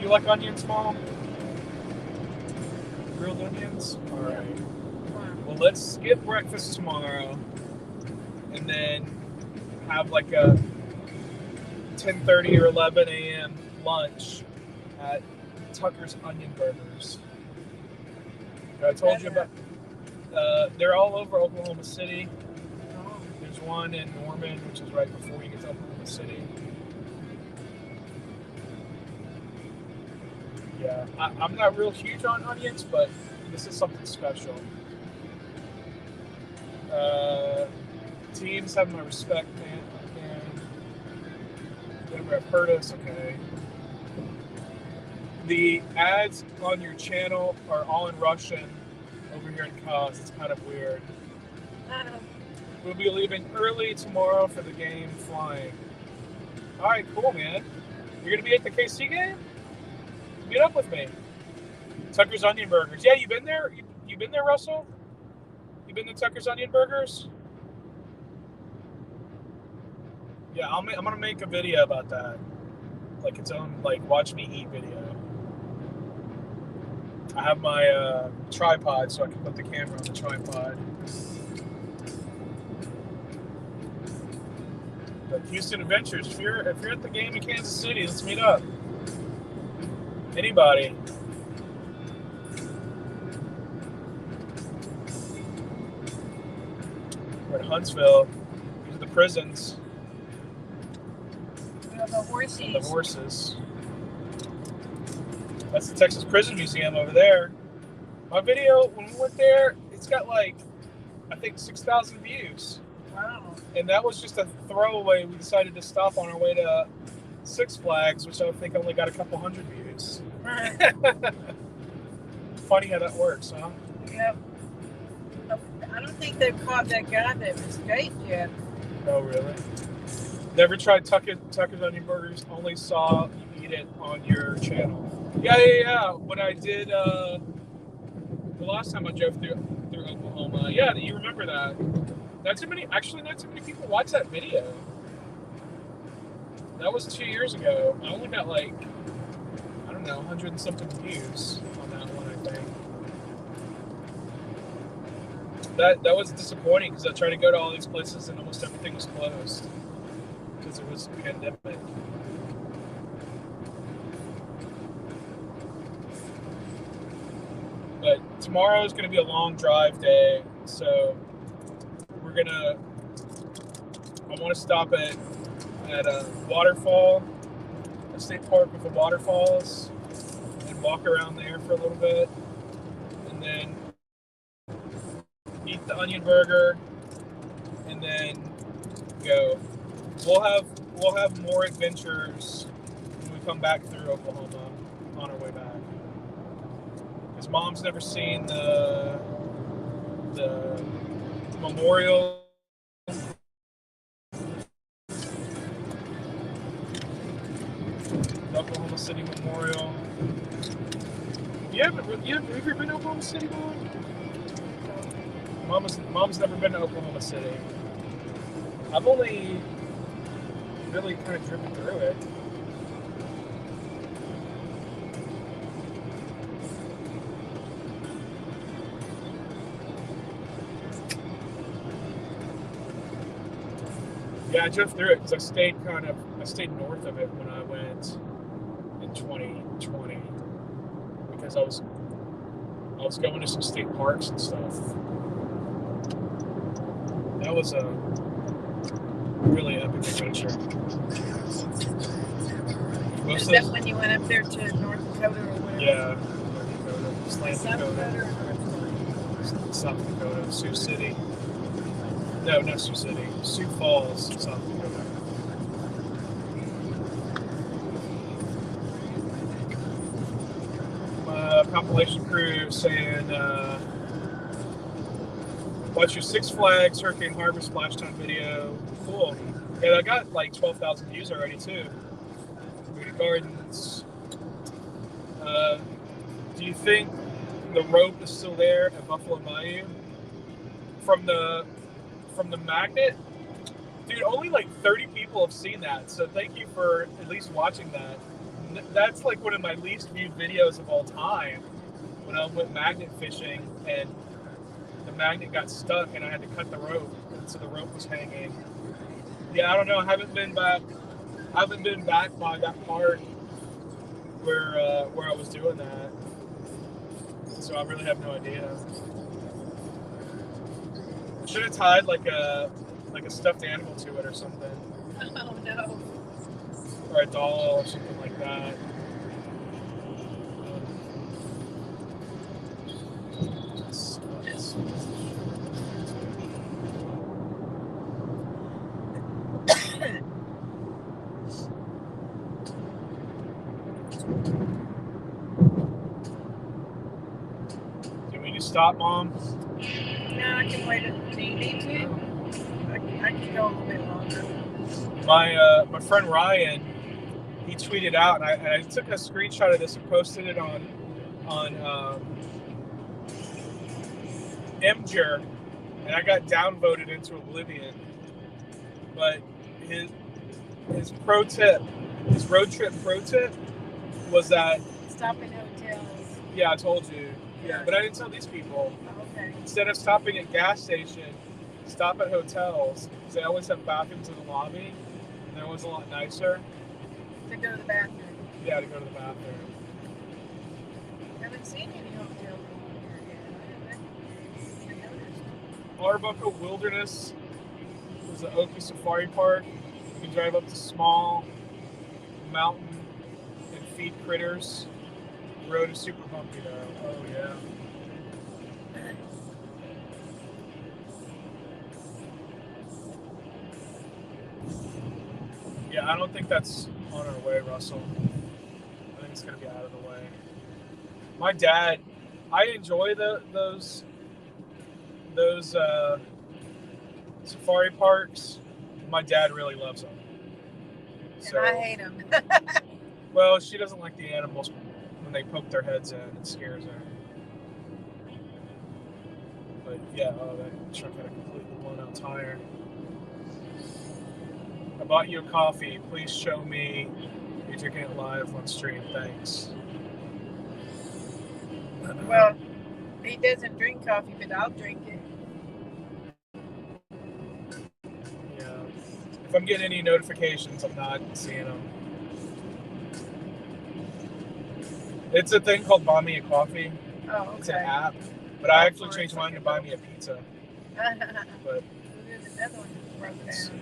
You like onions, Mom? Grilled onions? All right. Well, let's skip breakfast tomorrow and then have like a 10:30 or 11 a.m. lunch at Tucker's Onion Burgers. I told you about. They're all over Oklahoma City. There's one in Norman, which is right before you get to Oklahoma City. Yeah, I'm not real huge on onions, but this is something special. Teams have my respect, man. Whatever, I've heard us, okay. The ads on your channel are all in Russian over here in Kaz. It's kind of weird. We'll be leaving early tomorrow for the game flying. All right, cool, man. You're going to be at the KC game? Meet up with me. Tucker's Onion Burgers. Yeah, you been there? You been there, Russell? You been to Tucker's Onion Burgers? Yeah, I'm gonna make a video about that, like its own watch me eat video. I have my tripod, so I can put the camera on the tripod. But Houston Adventures, if you're at the game in Kansas City, let's meet up. Anybody. We're in Huntsville. These are the prisons. The horses. And the horses. That's the Texas Prison Museum over there. My video, when we went there, it's got I think 6,000 views. Wow. And that was just a throwaway. We decided to stop on our way to Six Flags, which I think only got a couple hundred views. Funny how that works, huh? Yep. I don't think they've caught that guy that escaped yet. Oh, really? Never tried Tucker's Onion Burgers. Only saw you eat it on your channel. Yeah. When I did the last time I drove through Oklahoma. Yeah, you remember that? Not too many people watch that video. That was 2 years ago. I only got 100 and something views on that one, I think. That was disappointing because I tried to go to all these places and almost everything was closed because it was a pandemic. But tomorrow is going to be a long drive day, so I want to stop at a waterfall, a state park with the waterfalls, and walk around there for a little bit, and then eat the onion burger, and then go. We'll have more adventures when we come back through Oklahoma on our way back. Because Mom's never seen the memorial. City Memorial. You ever been to Oklahoma City, Mom? Mom's never been to Oklahoma City. I've only really kind of driven through it. Yeah, I drove through it because I stayed north of it when I went in 2020 because I was going to some state parks and stuff. That was a really epic adventure. Is that when you went up there to North Dakota or whatever? Yeah, North Dakota, South Dakota, Sioux City. No, not Sioux City. Sioux Falls, South Dakota. Compilation crew saying, watch your Six Flags Hurricane Harbor splash time video. Cool. Yeah, I got like 12,000 views already too. Moody Gardens. Do you think the rope is still there at Buffalo Bayou? From the magnet? Dude, only like 30 people have seen that, so thank you for at least watching that. That's like one of my least viewed videos of all time, when I went magnet fishing and the magnet got stuck and I had to cut the rope, and so the rope was hanging. Yeah, I don't know, I haven't been back by that part where I was doing that, so I really have no idea. I should have tied like a stuffed animal to it or something. Oh no. Or a doll or something like that. Do we need to stop, Mom? No, I can wait. Do you need to? I can go a little bit longer. My friend Ryan, he tweeted out, and I took a screenshot of this and posted it on Imgur, and I got downvoted into oblivion. But his pro tip, his road trip pro tip, was that stop in hotels. Yeah, I told you. Yeah, but I didn't tell these people. Okay. Instead of stopping at gas station, stop at hotels, because they always have bathrooms in the lobby, and they're always a lot nicer. To go to the bathroom. Yeah, to go to the bathroom. I haven't seen any hotels over here yet. I noticed. Arbuckle Wilderness is the Oki Safari Park. You can drive up to small mountain and feed critters. The road is super bumpy though. Oh yeah. Yeah, I don't think that's on our way, Russell. I think it's gonna be out of the way. My dad, I enjoy those safari parks. My dad really loves them. So, and I hate them. Well, she doesn't like the animals when they poke their heads in. It scares her. But yeah, that truck had a completely blown out tire. I bought you a coffee. Please show me you're drinking it live on stream. Thanks. Well, he doesn't drink coffee, but I'll drink it. Yeah. If I'm getting any notifications, I'm not seeing them. It's a thing called Buy Me a Coffee. Oh, okay. It's an app. But I actually changed mine to Buy Me a Pizza. But there's another one that broke down.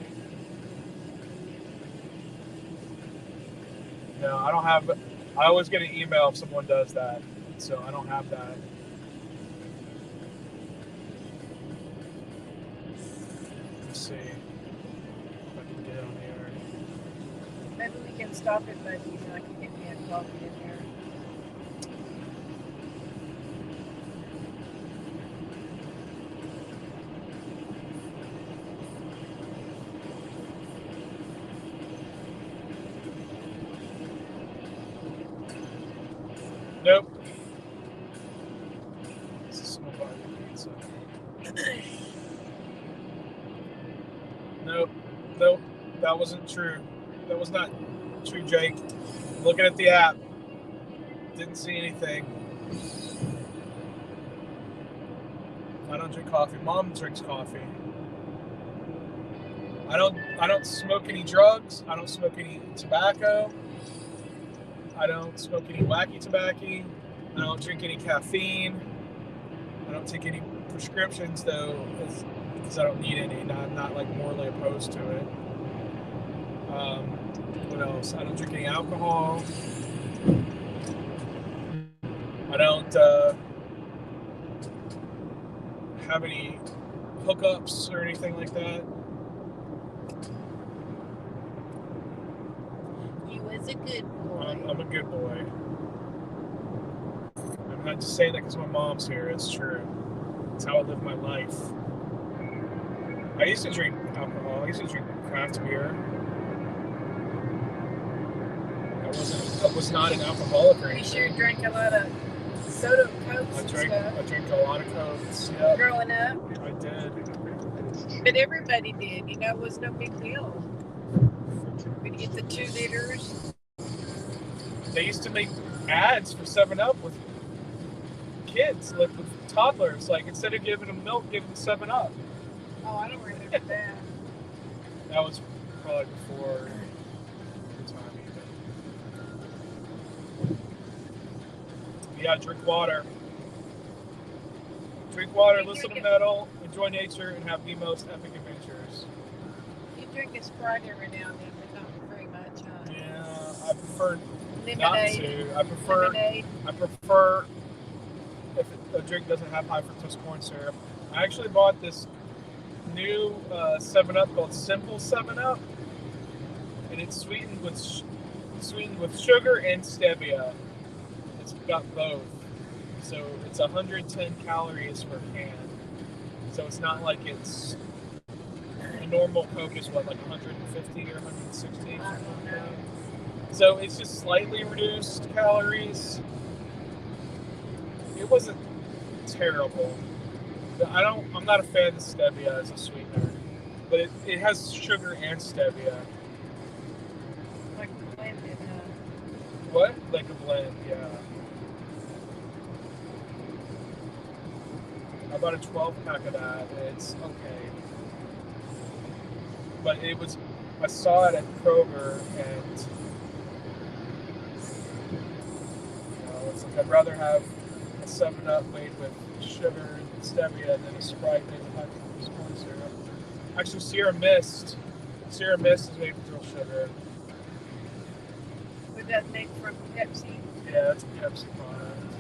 No, I don't have. I always get an email if someone does that, so I don't have that. Let's see if I can get on here. Maybe we can stop at Buddy's and I can get me a coffee in there. Nope. That wasn't true. That was not true, Jake. Looking at the app, didn't see anything. I don't drink coffee. Mom drinks coffee. I don't smoke any drugs. I don't smoke any tobacco. I don't smoke any wacky tobacco. I don't drink any caffeine. I don't take any prescriptions though, because I don't need any. I'm not like morally opposed to it. What else? I don't drink any alcohol. I don't have any hookups or anything like that. You was a good boy. I'm a good boy. I'm not just saying that because my mom's here. It's true. It's how I live my life. I used to drink alcohol. I used to drink craft beer. I was not an alcoholic or anything. You sure drank a lot of soda cokes and stuff. I drank a lot of cokes. Yep. Growing up. I did. But everybody did. You know, it was no big deal. We'd get the 2 liters. They used to make ads for 7-Up with kids, like with toddlers. Like instead of giving them milk, give them 7-Up. Oh, I don't remember that. That was probably before your time even. Yeah, drink water. Drink water, listen to metal, enjoy nature, and have the most epic adventures. You drink a Sprite every now and then, but not very much, huh? Yeah, I prefer Lemonade. not to. Lemonade. I prefer if a drink doesn't have high fructose corn syrup. I actually bought this new 7-Up called Simple 7-Up, and it's sweetened with sugar and stevia. It's got both, so it's 110 calories per can. So it's not like it's a normal Coke is what, like 150 or 160. I don't know. So it's just slightly reduced calories. It wasn't terrible. I'm not a fan of stevia as a sweetener, but it has sugar and stevia. Like blended, huh? What? Like a blend, yeah. I bought a 12-pack of that, and it's okay. But I saw it at Kroger, and it's like I'd rather have a 7-Up made with sugar and stevia than a Sprite made with high fructose corn syrup. Actually, Sierra Mist is made with real sugar. Was that made from Pepsi? Yeah, it's a Pepsi product.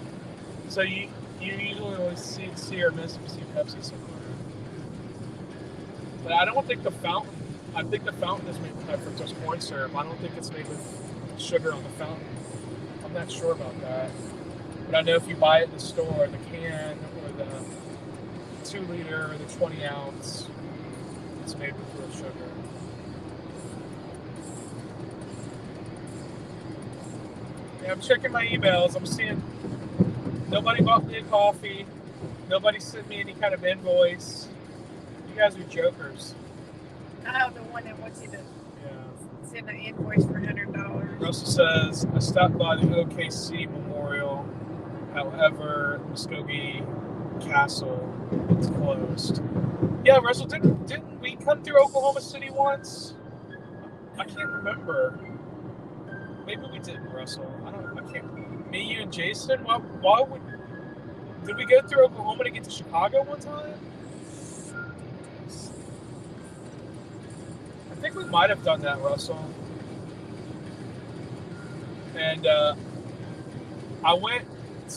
So you usually only see Sierra Mist if you see Pepsi somewhere. But I don't think the fountain. I think the fountain is made with high fructose corn syrup. I don't think it's made with sugar on the fountain. I'm not sure about that. But I know if you buy it in the store, the can or the 2 liter or the 20 ounce, it's made with real sugar. Yeah, I'm checking my emails. I'm seeing nobody bought me a coffee. Nobody sent me any kind of invoice. You guys are jokers. Oh, the one that wants you to send an invoice for $100. Russell says, I stopped by the OKC Memorial. However, Muskogee Castle is closed. Yeah, Russell, didn't we come through Oklahoma City once? I can't remember. Maybe we didn't, Russell. I can't. Me, you, and Jason. Why would? Did we go through Oklahoma to get to Chicago one time? I think we might have done that, Russell. And I went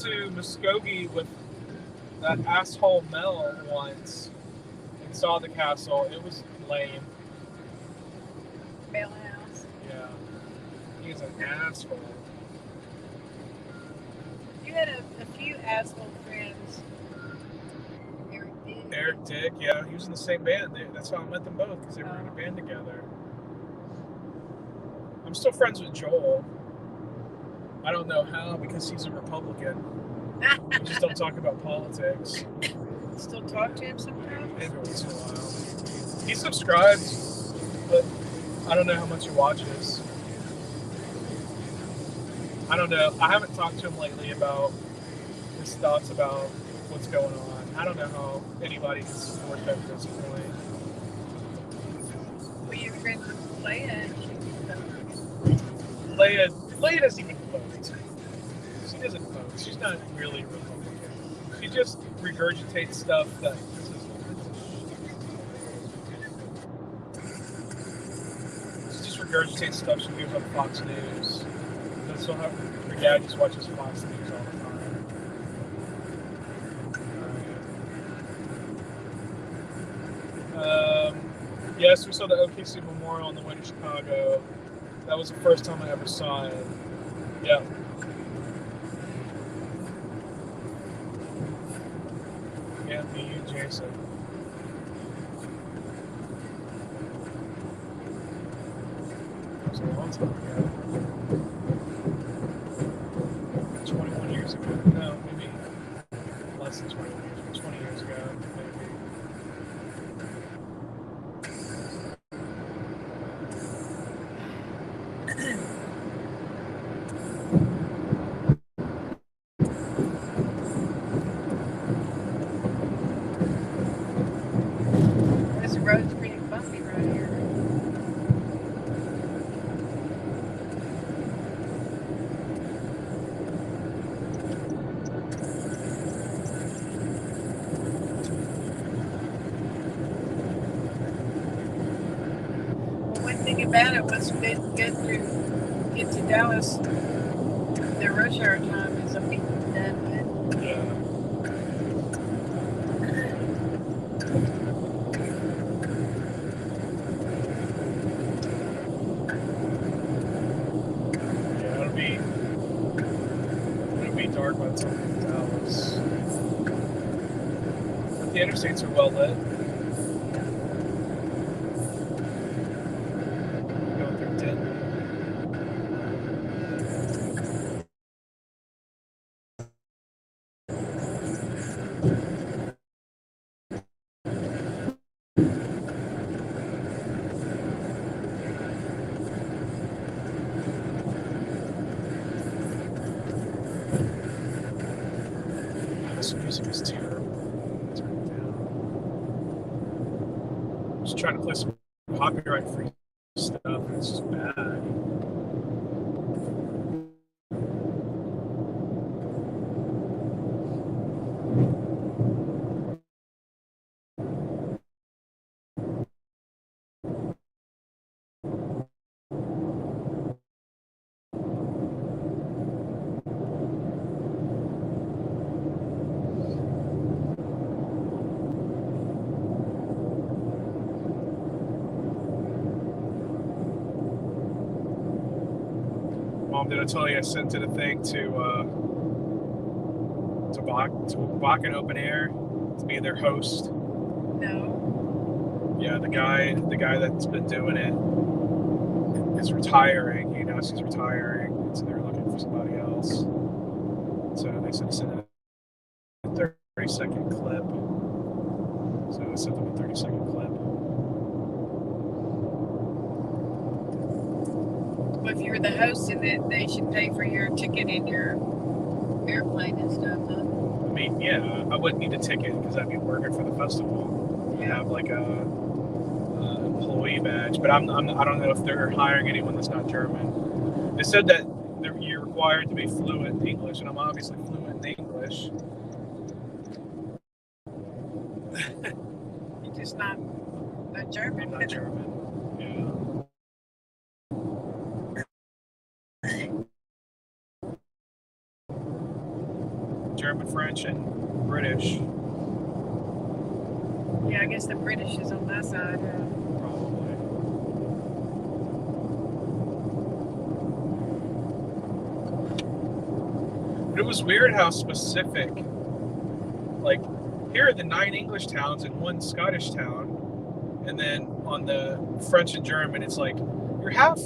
to Muskogee with that asshole Mel once and saw the castle. It was lame. Mel House. Yeah. He's an asshole. You had a few asshole friends. Eric Dick, yeah, he was in the same band. That's how I met them both, because they were in a band together. I'm still friends with Joel. I don't know how, because he's a Republican. We just don't talk about politics. Still talk to him sometimes? Every once in a while. He subscribes But I don't know how much he watches. I don't know. I haven't talked to him lately about his thoughts about what's going on. I don't know how anybody can support him at this point. Well, your friend Leia, Leia doesn't even vote. She doesn't vote. She's not really Republican. She just regurgitates stuff that she hears on Fox News. That's so her dad just watches Fox News all the time. Yes, we saw the OKC Memorial on the way to Chicago. That was the first time I ever saw it. Yeah. Yeah, me and Jason. That was a long time ago. 21 years ago. No, maybe less than 21 years ago. 20 years ago, maybe. this road's pretty bumpy right here. Well, one thing about it was good to get to Dallas. The rush hour time is a bit done with. Yeah. It'll be dark by the time we get to Dallas. But the interstates are well lit. Going through Denton. This music is terrible. Turn it down. I'm just trying to play some copyright-free stuff, and it's just bad. Mom, did I tell you I sent it a thing to Bach and Open Air to be their host? No. Yeah, the guy that's been doing it is retiring. He announced he's retiring, and so they're looking for somebody else. So they said send a 30-second clip. So I sent them a 30-second clip. Well, if you're the host, then they should pay for your ticket and your airplane and stuff, huh? I mean, yeah, I wouldn't need a ticket because I'd be working for the festival. You have like a employee badge, but I don't know if they're hiring anyone that's not German. They said that you're required to be fluent in English, and I'm obviously fluent in English. You're just not a German. I'm not German. Yeah. German, French, and British. Yeah, I guess the British is on my side. Probably. But it was weird how specific. Like, here are the 9 English towns and 1 Scottish town, and then on the French and German, it's like you're half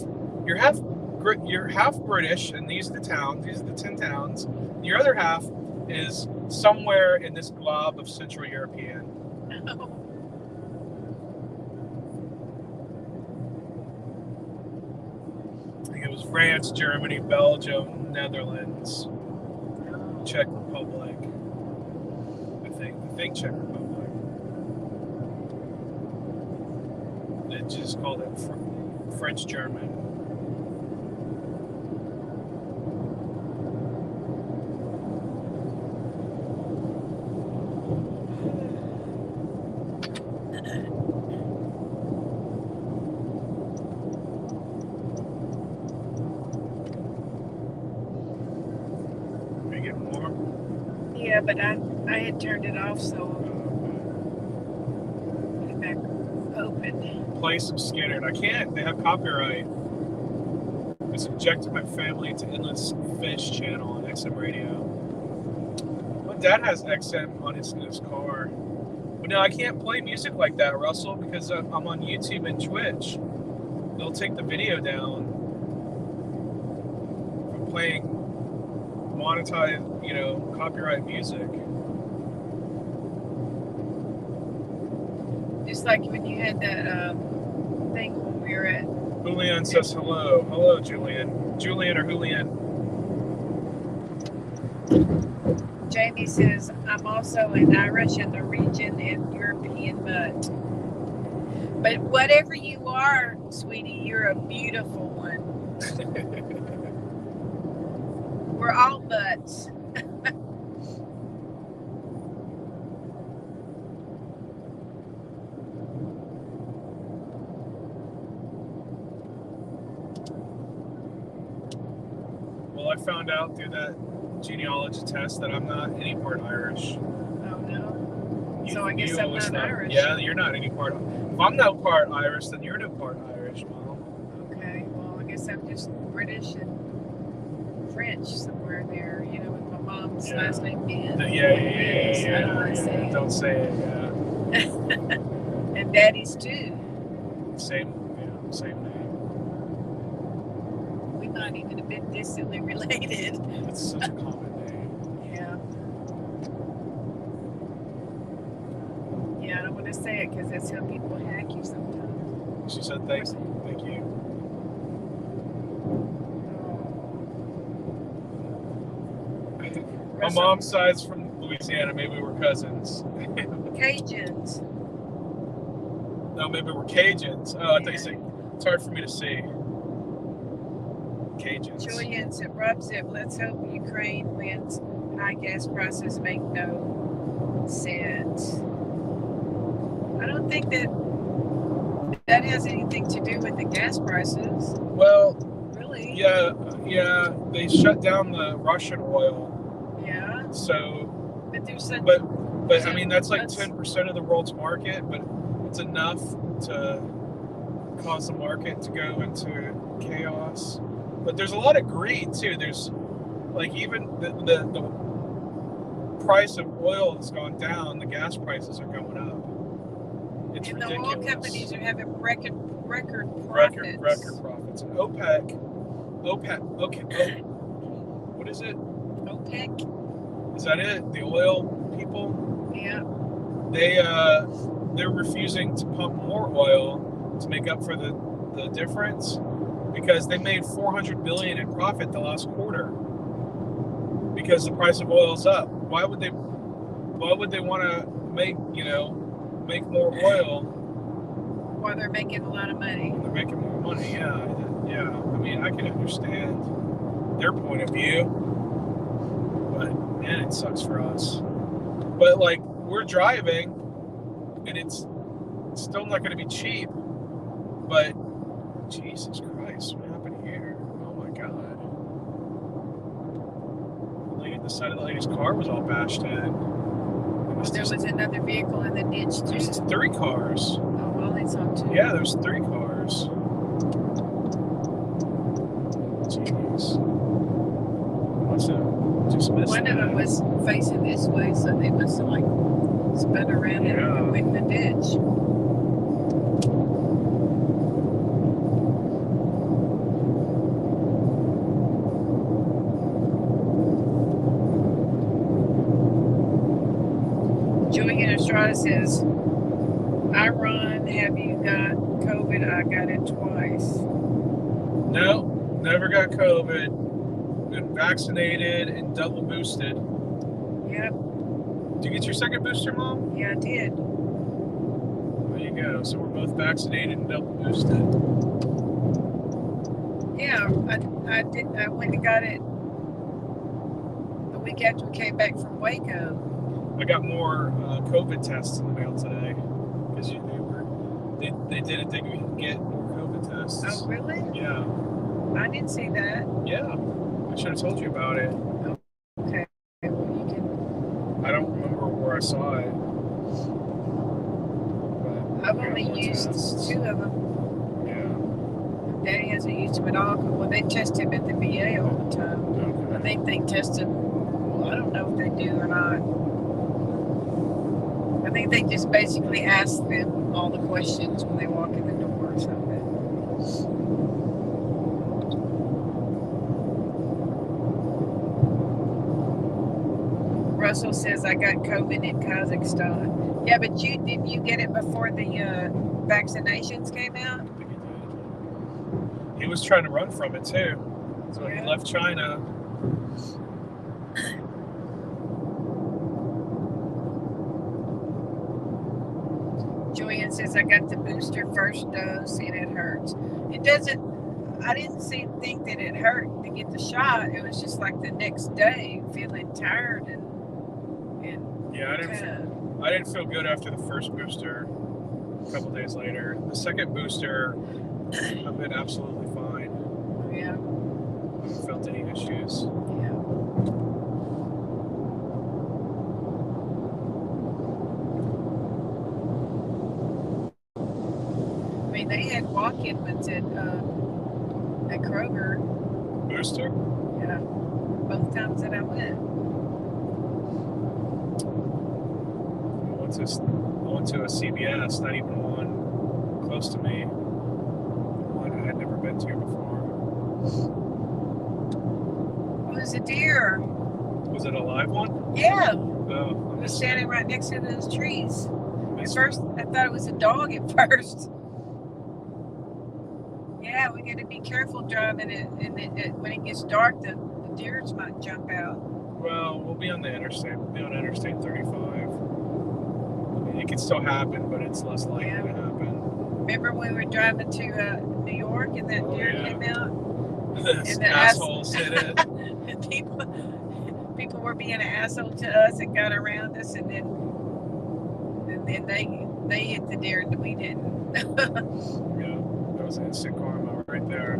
British, and these are the towns. These are the 10 towns. Your other half is somewhere in this glob of Central European. think it was France, Germany, Belgium, Netherlands, Czech Republic. I think Czech Republic. They just called it French German. Yeah, but I had turned it off, so put it back open. Play some Skinner. I can't. They have copyright. I subjected my family to Endless Fish channel on XM radio. My dad has XM on in his car. But no, I can't play music like that, Russell, because I'm on YouTube and Twitch. They'll take the video down from playing monetized, copyright music. Just like when you had that thing when we were at. Julian says hello. Hello, Julian. Julian or Julian? Jamie says, I'm also an Irish and Norwegian and European mutt. But whatever you are, sweetie, you're a beautiful one. We're all mutts. Well, I found out through that genealogy test that I'm not any part Irish. Oh, no? So I guess I'm not Irish. Yeah, you're not any part. If I'm no part Irish, then you're no part Irish, Mom. Okay, well, I guess I'm just British and French somewhere there, with my mom's last name being. Yeah. Don't say it, And daddy's too. Same name. We might even have been distantly related. It's such a common name. Yeah. Yeah, I don't want to say it because that's how people hack you sometimes. She said thank you. My mom's side's from Louisiana. Maybe we're cousins. Cajuns. No, maybe we're Cajuns. Oh, I thought you said it's hard for me to see. Cajuns. Julian said, Robb Zipp, let's hope Ukraine wins. High gas prices make no sense. I don't think that has anything to do with the gas prices. Well, really? Yeah. They shut down the Russian oil. Yeah. So. But there's such. But I mean that's like 10% of the world's market, but it's enough to cause the market to go into chaos. But there's a lot of greed too. There's like even the price of oil has gone down. The gas prices are going up. It's and ridiculous. The oil companies are having record profits. Record profits. And OPEC. Okay. What is it? OPEC. Is that it? The oil people? Yeah. They're refusing to pump more oil to make up for the difference because they made $400 billion in profit the last quarter because the price of oil is up. Why would they want to make more oil while they're making a lot of money? They're making more money. Yeah. I mean, I can understand their point of view, but man, it sucks for us. But like we're driving and it's still not going to be cheap, but Jesus Christ, what happened here? Oh my God. The side of the lady's car was all bashed in. There was another vehicle in the ditch too. There's 3 cars. Oh, well, they saw 2. Yeah, there's 3 cars. Jeez. Must have just missed One that. of them was facing this way, so they must have spun around and went in the ditch. Julian Estrada says, I run, have you got COVID? I got it twice. No, Never got COVID. Been vaccinated and double boosted. Yep. Did you get your second booster, Mom? Yeah, I did. There you go. So we're both vaccinated and double boosted. Yeah, I did. I went and got it the week after we came back from Waco. I got more COVID tests in the mail today because they did a thing we can get more COVID tests. Oh, really? Yeah. I didn't see that. Yeah. I should have told you about it. Okay. Well, you can. I don't remember where I saw it. But I've I got only more used tests. 2 of them. Yeah. Daddy hasn't used them at all. Well, they test him at the VA all the time. Okay. I think they test him. Well, I don't know if they do or not. I think they just basically ask them all the questions when they walk in the door or something. Russell says I got COVID in Kazakhstan. Yeah, but didn't you get it before the vaccinations came out? I think he did. He was trying to run from it too. So Yeah. he left China. Julian says I got the booster first dose and it hurts. It doesn't. I didn't think that it hurt to get the shot. It was just like the next day feeling tired and Yeah, I didn't feel good after the first booster. A couple days later, the second booster, I've been absolutely fine. yeah. I haven't felt any issues. Yeah. I mean, they had walk-in ones at Kroger. Booster? Yeah, both times that I went. I went to a CVS, not even one close to me. One I had never been to before. It was a deer. Was it a live one? Yeah, Oh, it was standing right next to those trees. At It's first, I thought it was a dog at first. Yeah, we got to be careful driving it, and when it gets dark, the deers might jump out. Well, we'll be on the interstate. We'll be on Interstate 35. I mean, it can still happen, but it's less likely Yeah. to happen. Remember when we were driving to New York and that deer came out? This And the assholes hit it. And people were being an asshole to us and got around us, and then they hit the deer and we didn't. Yeah, that was instant karma right there.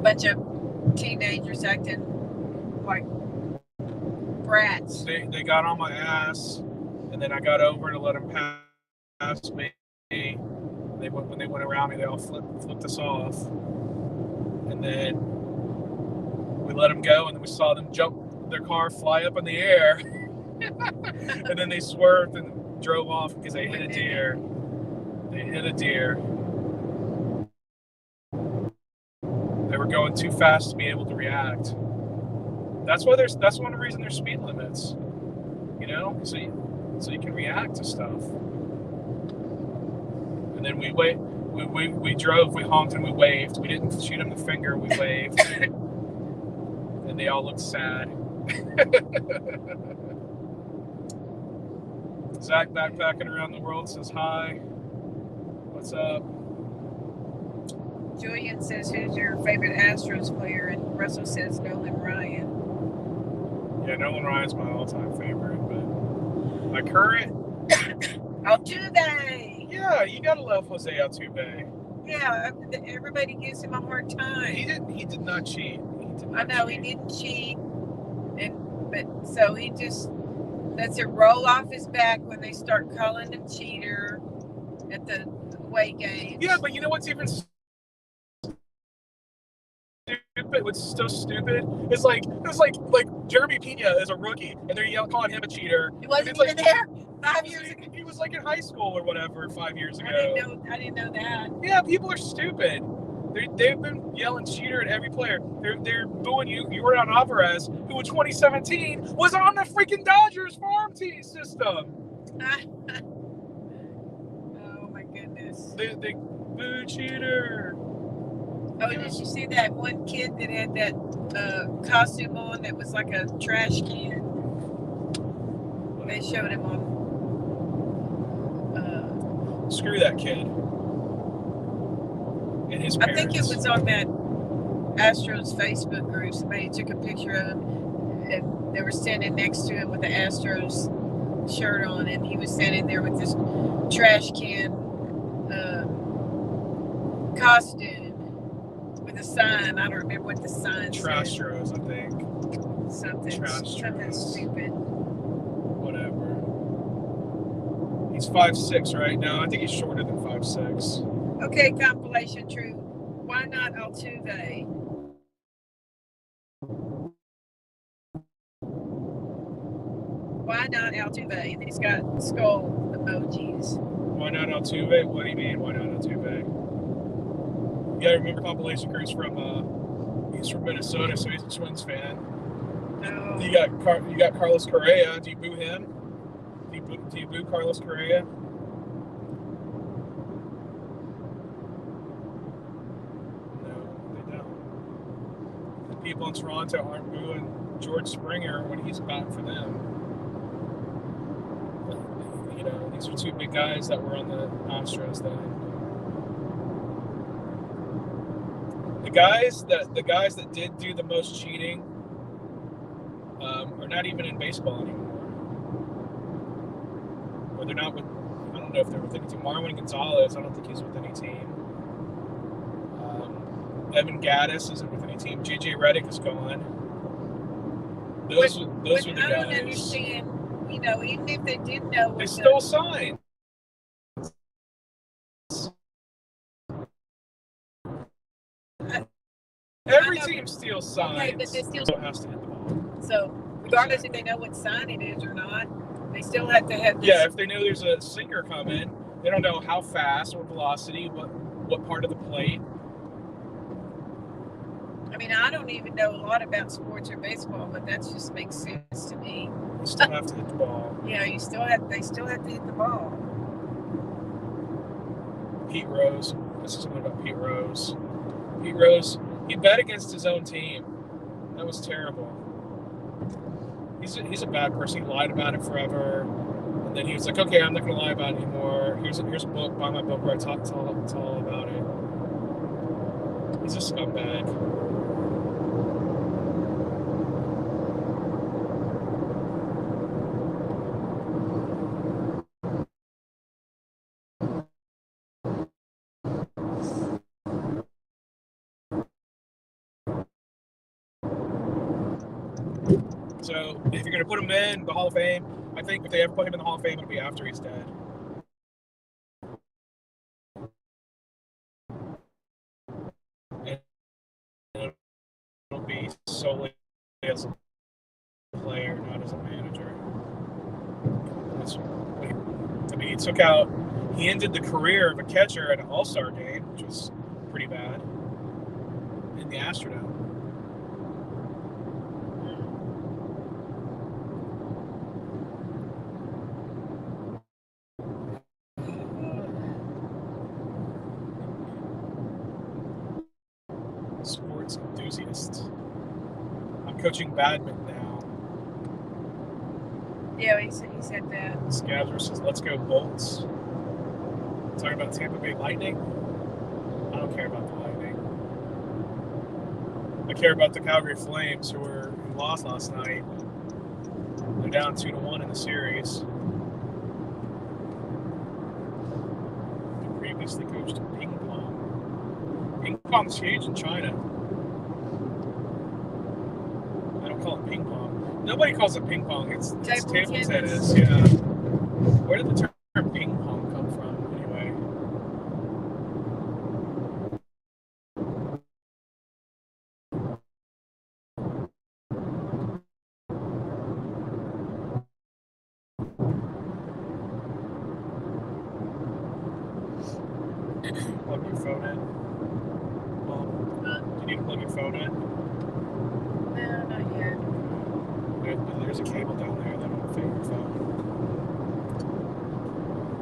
Bunch of teenagers acting like brats. They got on my ass, and then I got over to let them pass me. When they went around me, they all flipped us off, and then we let them go, and then we saw them jump their car, fly up in the air, and then they swerved and drove off because they hit a deer. They hit a deer. They were going too fast to be able to react. That's one of the reasons there's speed limits. You know, so you can react to stuff. And then we drove, we honked and we waved. We didn't shoot them the finger, we waved. And they all looked sad. Zach backpacking around the world says hi. What's up? Julian says, who's your favorite Astros player? And Russell says Nolan Ryan. Yeah, Nolan Ryan's my all-time favorite, but my current... Altuve! Yeah, you gotta love Jose Altuve. Yeah, everybody gives him a hard time. He did not cheat. I know he didn't cheat, but so he just lets it roll off his back when they start calling him cheater at the away games. Yeah, but you know what's even stupid? What's so stupid? It's like Jeremy Pena is a rookie, and they're calling him a cheater. He wasn't even there 5 years ago. He was like in high school or whatever 5 years ago. I didn't know that. Yeah, people are stupid. They've been yelling cheater at every player. They're booing you. You were on Alvarez, who in 2017 was on the freaking Dodgers farm team system. Oh my goodness. They boo cheater. Oh, did you see that one kid that had that costume on that was like a trash can? They showed him on. Screw that kid. And his I parents. think it was on that Astros Facebook group. Somebody took a picture of him, and they were standing next to him with the Astros shirt on, and he was standing there with this trash can costume with a sign. I don't remember what the sign said. Trastros, I think. Something stupid. Whatever. He's 5'6" right now. I think he's shorter than 5'6". Okay, compilation true. Why not Altuve? Why not Altuve? And he's got skull emojis. Why not Altuve? What do you mean, why not Altuve? You gotta remember compilation crew's he's from Minnesota, so he's a Twins fan. No. You got Carlos Correa. Do you boo him? Do you boo Carlos Correa? No, they don't. The people in Toronto aren't booing George Springer when he's back for them. You know, these are two big guys that were on the Astros then. The guys that did do the most cheating are not even in baseball anymore. Or they're not with, I don't know if they're with any team. Marwin Gonzalez, I don't think he's with any team. Evan Gaddis isn't with any team. JJ Redick is gone. Those are the guys. I don't understand, you know, even if they did know. They still signed. Every team still signs. Okay, but they still has to hit the ball. So, regardless if they know what sign it is or not, they still have to have this. Yeah, if they know there's a sinker coming, they don't know how fast or velocity, what part of the plate. I mean, I don't even know a lot about sports or baseball, but that just makes sense to me. You still have to hit the ball. Yeah, they still have to hit the ball. Pete Rose. This is something about Pete Rose. Pete Rose, he bet against his own team. That was terrible. He's a bad person. He lied about it forever, and then he was like, "Okay, I'm not going to lie about it anymore. Here's a book. Buy my book where I tell all about it." He's a scumbag. So if you're going to put him in the Hall of Fame, I think if they ever put him in the Hall of Fame, it'll be after he's dead. And it'll be solely as a player, not as a manager. I mean, he ended the career of a catcher at an All-Star game, which was pretty bad, in the Astrodome. Sports enthusiast. I'm coaching badminton now. Yeah, he said that. Scavser says, "Let's go Bolts." Talking about Tampa Bay Lightning. I don't care about the Lightning. I care about the Calgary Flames, who lost last night. They're down 2-1 in the series. They previously coached ping pong. Ping pong's huge in China. I don't call it ping pong. Nobody calls it ping pong. It's table tennis. Yeah. Where did the term ping pong come from, anyway? Plug your phone in. Mom, do you need to plug your phone in? No, not yet. There's a cable down there that will fit your phone.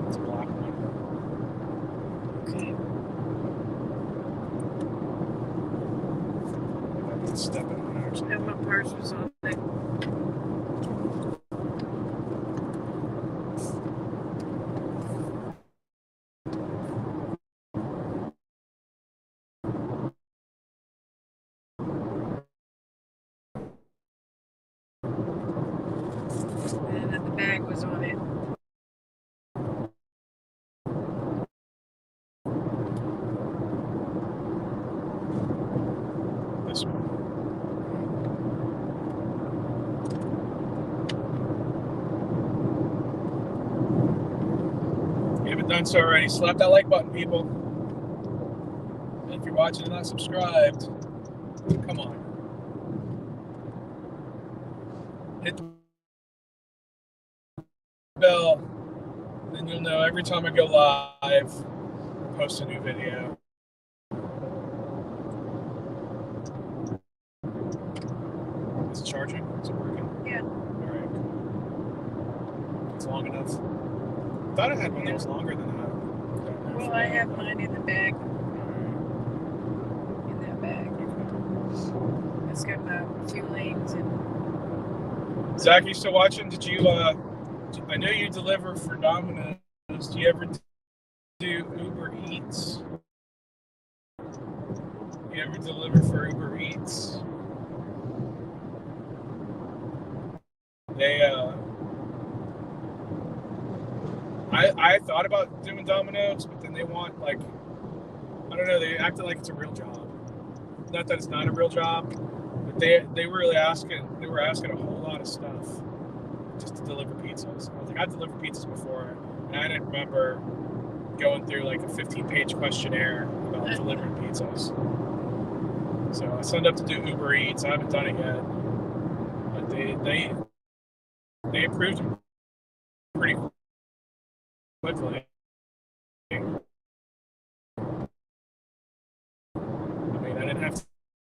It's a black one. Okay. stepping on it or something. And my purse was on it. And the bag was on it. This one. If you haven't done so already, slap that like button, people. And if you're watching and not subscribed, come on. Hit the bell, then you'll know every time I go live or post a new video. Is it charging? Is it working? Yeah. Alright, cool. It's long enough. I thought I had one that was longer than that. Well, I have mine in the bag. In that bag. It's got my Refuelings and. Zach, you still watching? Did you, I know you deliver for Domino's. Do you ever do Uber Eats? You ever deliver for Uber Eats? They, I thought about doing Domino's, but then they want, like, I don't know, they acted like it's a real job. Not that it's not a real job, but they were asking a whole lot of stuff just to deliver pizzas. I was like, I've delivered pizzas before, and I didn't remember going through like a 15-page questionnaire about delivering pizzas. So I signed up to do Uber Eats. I haven't done it yet, but they approved them pretty quickly. I mean, I didn't have to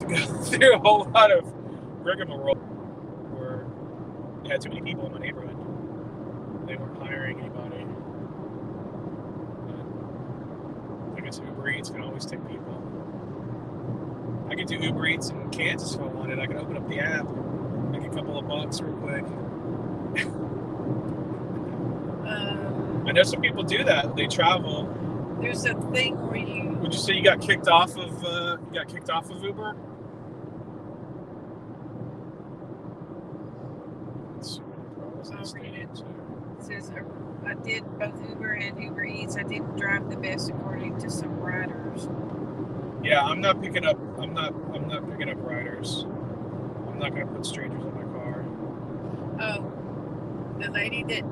go through a whole lot of rigmarole where they had too many people in my neighborhood. They weren't hiring anybody. But I guess Uber Eats can always take people. I could do Uber Eats in Kansas if I wanted. I could open up the app, make a couple of bucks real quick. I know some people do that. They travel. There's a thing where you. Would you say you got kicked off of Uber? I'll read it. It says I did both Uber and Uber Eats. I didn't drive the best according to some riders. Yeah, I'm not picking up riders. I'm not gonna put strangers in my car. Oh, the lady that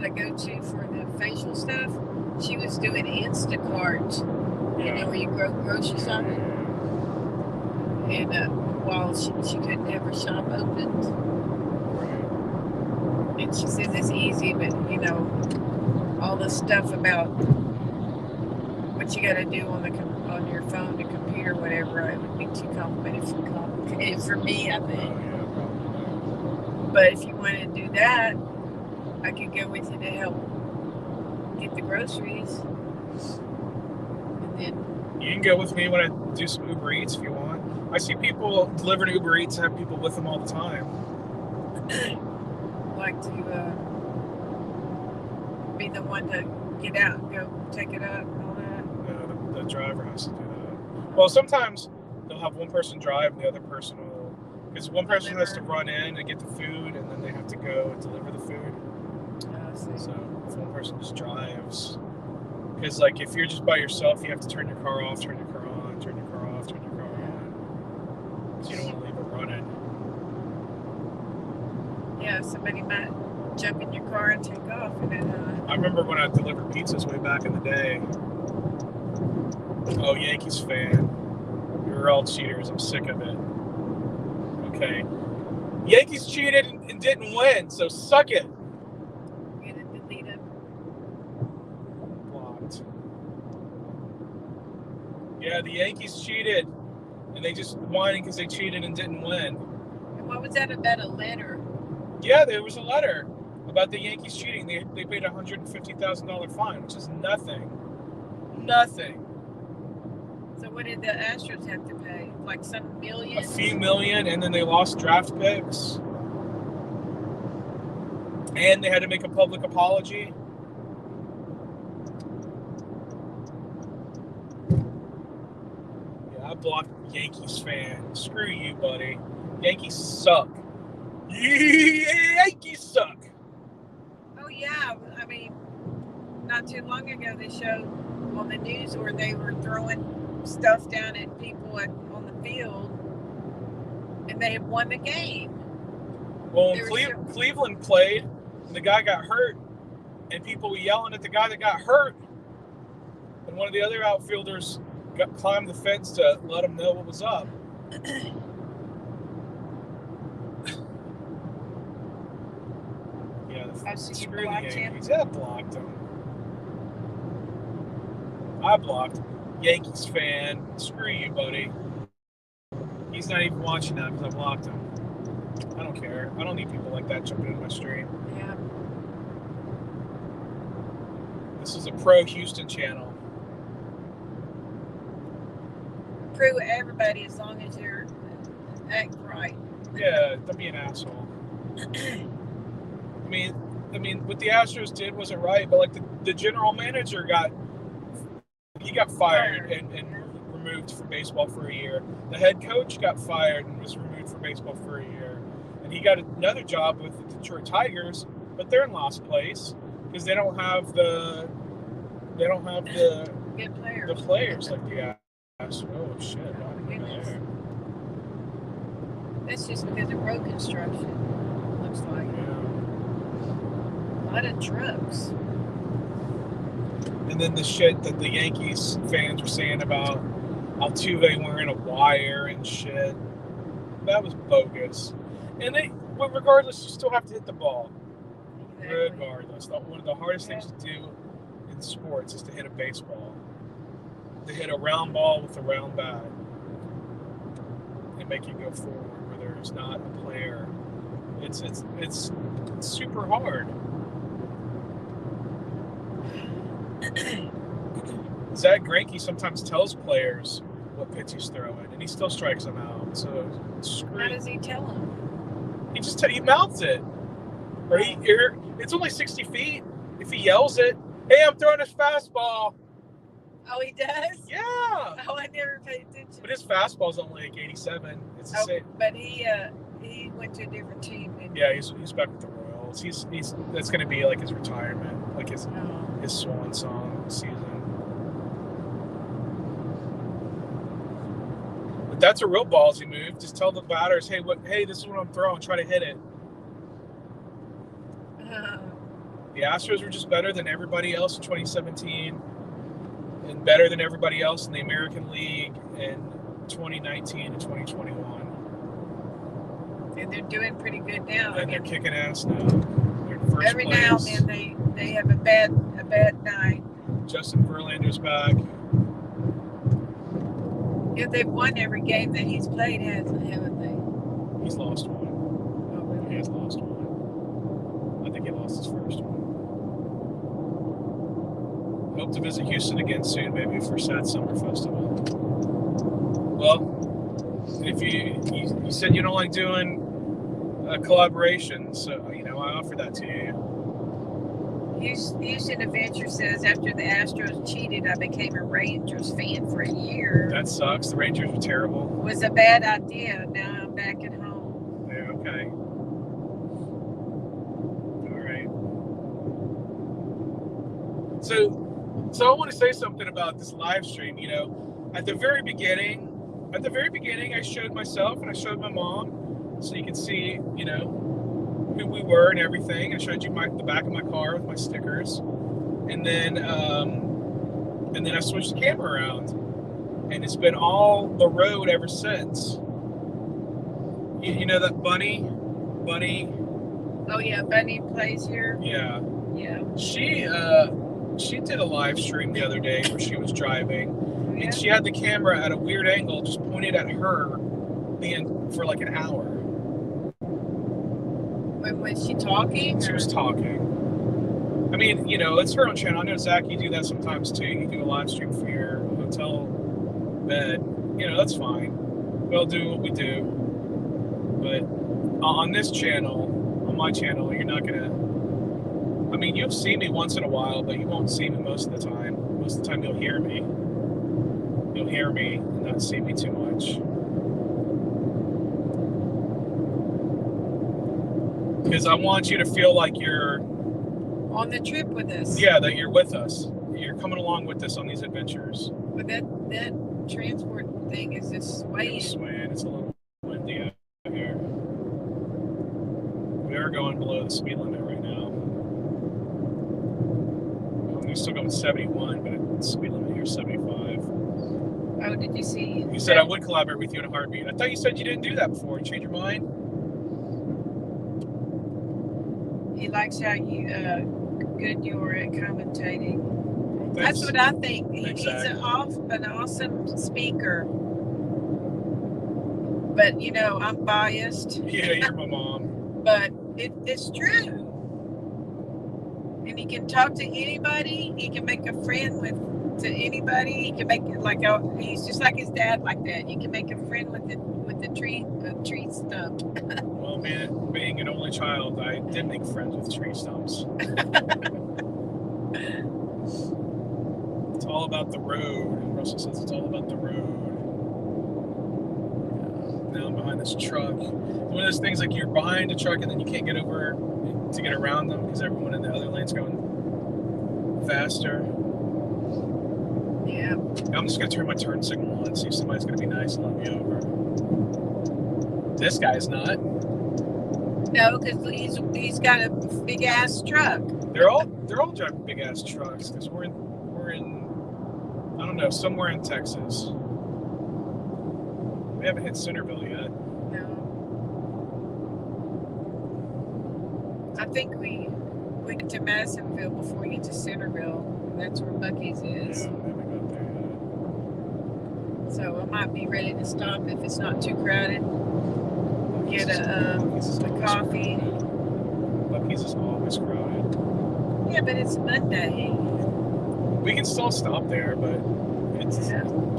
I go to for the facial stuff, she was doing Instacart. Yeah. You know where you grocery shopping, and while she couldn't have her shop opened. And she says it's easy, but you know, all the stuff about what you got to do on your phone, the computer, whatever, it would be too complicated for me, I think. But if you want to do that, I could go with you to help get the groceries. And then you can go with me when I do some Uber Eats if you want. I see people delivering Uber Eats and have people with them all the time. Like to be the one to get out and go take it up and all that. No, the driver has to do that. Well, sometimes they'll have one person drive and the other person will, because one person has to run in and get the food, and then they have to go and deliver the food. So if one person just drives, because like if you're just by yourself, you have to turn your car off, turn your car on, turn your car off, turn your car on, because you don't want to leave it running. Yeah, somebody might jump in your car and take off. And then, I remember when I delivered pizzas way back in the day. Oh, Yankees fan. You're all cheaters. I'm sick of it. Okay. Yankees cheated and didn't win, so suck it. You're going to delete it. Blocked. Yeah, the Yankees cheated, and they just whining because they cheated and didn't win. And what was that about, a letter? Yeah, there was a letter about the Yankees cheating. They paid a $150,000 fine, which is nothing. Nothing. So what did the Astros have to pay? Like some million? A few million, and then they lost draft picks. And they had to make a public apology. Yeah, I blocked Yankees fan. Screw you, buddy. Yankees suck. Yankees suck. Oh yeah, I mean, not too long ago they showed on the news where they were throwing stuff down at people on the field, and they had won the game. Well, when Cleveland played, and the guy got hurt, and people were yelling at the guy that got hurt, and one of the other outfielders climbed the fence to let him know what was up. Yeah, screw the Yankees. Yeah, I blocked him. I blocked Yankees fan. Screw you, buddy. He's not even watching that because I blocked him. I don't care. I don't need people like that jumping in my stream. Yeah. This is a pro Houston channel. Pro everybody as long as you're act right. Yeah, don't be an asshole. I mean, what the Astros did wasn't right, but like the general manager got fired and removed from baseball for a year. The head coach got fired and was removed from baseball for a year. And he got another job with the Detroit Tigers, but they're in last place because they don't have the good players. The players like the Astros. Oh shit! There. That's just because of road construction. Looks like. Yeah. A lot of trucks. And then the shit that the Yankees fans were saying about Altuve wearing a wire and shit. That was bogus. And but regardless, you still have to hit the ball. Exactly. Regardless. One of the hardest things to do in sports is to hit a baseball. To hit a round ball with a round bat. And make it go forward where there's not a player. It's super hard. Zach Greinke sometimes tells players what pitch he's throwing, and he still strikes them out. So screw. How does he tell them? He just he mouths it, or it's only 60 feet. If he yells it, "Hey, I'm throwing this fastball." Oh, he does? Yeah. Oh, I never paid attention. But his fastball's only like 87. It's the same. But he went to a different team. Yeah, he's back with the Royals. He's that's going to be like his retirement, like his swan song season. But that's a real ballsy move. Just tell the batters, hey, this is what I'm throwing. Try to hit it. The Astros were just better than everybody else in 2017, and better than everybody else in the American League in 2019 and 2021. And they're doing pretty good now. And they're kicking ass now. They're first every place. now and then they have a bad night. Justin Verlander's back. Yeah, they've won every game that he's played, haven't they? He's lost one. Oh, really? He has lost one. I think he lost his first one. Hope to visit Houston again soon, maybe for Sad Summer Festival. Well, if you said you don't like doing collaborations, so I offer that to you. Houston Adventure says after the Astros cheated, I became a Rangers fan for a year. That sucks. The Rangers were terrible. It was a bad idea. Now I'm back at home. Yeah. Okay. All right. So I want to say something about this live stream. At the very beginning, I showed myself and I showed my mom, so you could see, who we were and everything. I showed you the back of my car with my stickers, and then I switched the camera around, and it's been all the road ever since. You know that Bunny. Oh yeah, Bunny plays here. Yeah. Yeah. She did a live stream the other day where she was driving, Yeah. and she had the camera at a weird angle, just pointed at her, for like an hour. Was she talking? She was talking. I mean, it's her own channel. I know, Zach, you do that sometimes too. You do a live stream for your hotel bed. You know, that's fine. We'll do what we do. But on this channel, on my channel, you're not gonna. I mean, you'll see me once in a while, but you won't see me most of the time. Most of the time, you'll hear me. You'll hear me and not see me too much. Because I want you to feel like you're on the trip with us. Yeah, that you're with us. You're coming along with us on these adventures. But that transport thing is just swaying. It's swaying. It's a little windy out here. We are going below the speed limit right now. We're still going 71, but the speed limit here is 75. Oh, did you see? You said I would collaborate with you in a heartbeat. I thought you said you didn't do that before. You changed your mind? He likes how you good you are at commentating. Thanks. That's what I think. Thanks, He's Zach. an awesome speaker. But you know, I'm biased. Yeah, you're my mom. But it's true. And he can talk to anybody. He can make a friend to anybody. He can make it like he's just like his dad like that. You can make a friend with the tree stump. Well, man, being an only child, I did make friends with tree stumps. It's all about the road. Russell says it's all about the road. Now I'm behind this truck. One of those things like you're behind a truck and then you can't get over to get around them because everyone in the other lane's going faster. Yeah. I'm just going to turn my turn signal on and see if somebody's going to be nice and let me over. This guy's not. No, because he's got a big ass truck. They're all driving big ass trucks because we're in I don't know, somewhere in Texas. We haven't hit Centerville yet. No. I think we get to Madisonville before we get to Centerville. That's where Buc-ee's is. Yeah, we haven't got there yet. So I might be ready to stop if it's not too crowded. Get a coffee. Buc-ee's is always crowded. Yeah, but it's Monday. We can still stop there, but it's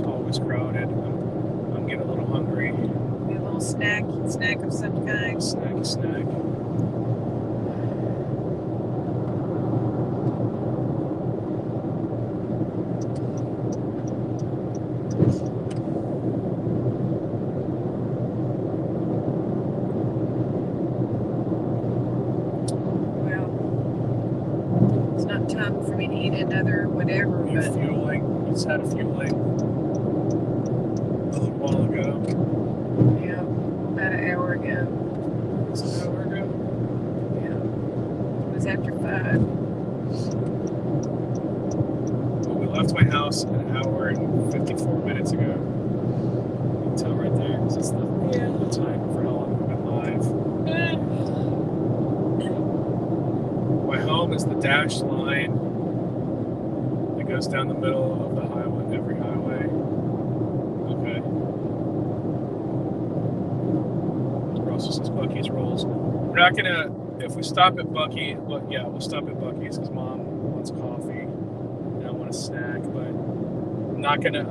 always crowded. I'm getting a little hungry. Get a little snack of some kind. Snack. Time for me to eat another whatever. Refueling. Just had a fueling a little while ago. Yeah, about an hour ago. Was it an hour ago? Yeah. It was after 5. Well, we left my house an hour and 54 minutes ago. You can tell right there because it's the time for how long we've been live. My home is the dashed line that goes down the middle of the highway, every highway. Okay. Russell says Buc-ee's rolls. We're not gonna, if we stop at Buc-ee, we'll stop at Buc-ee's because Mom wants coffee and I want a snack, but I'm not gonna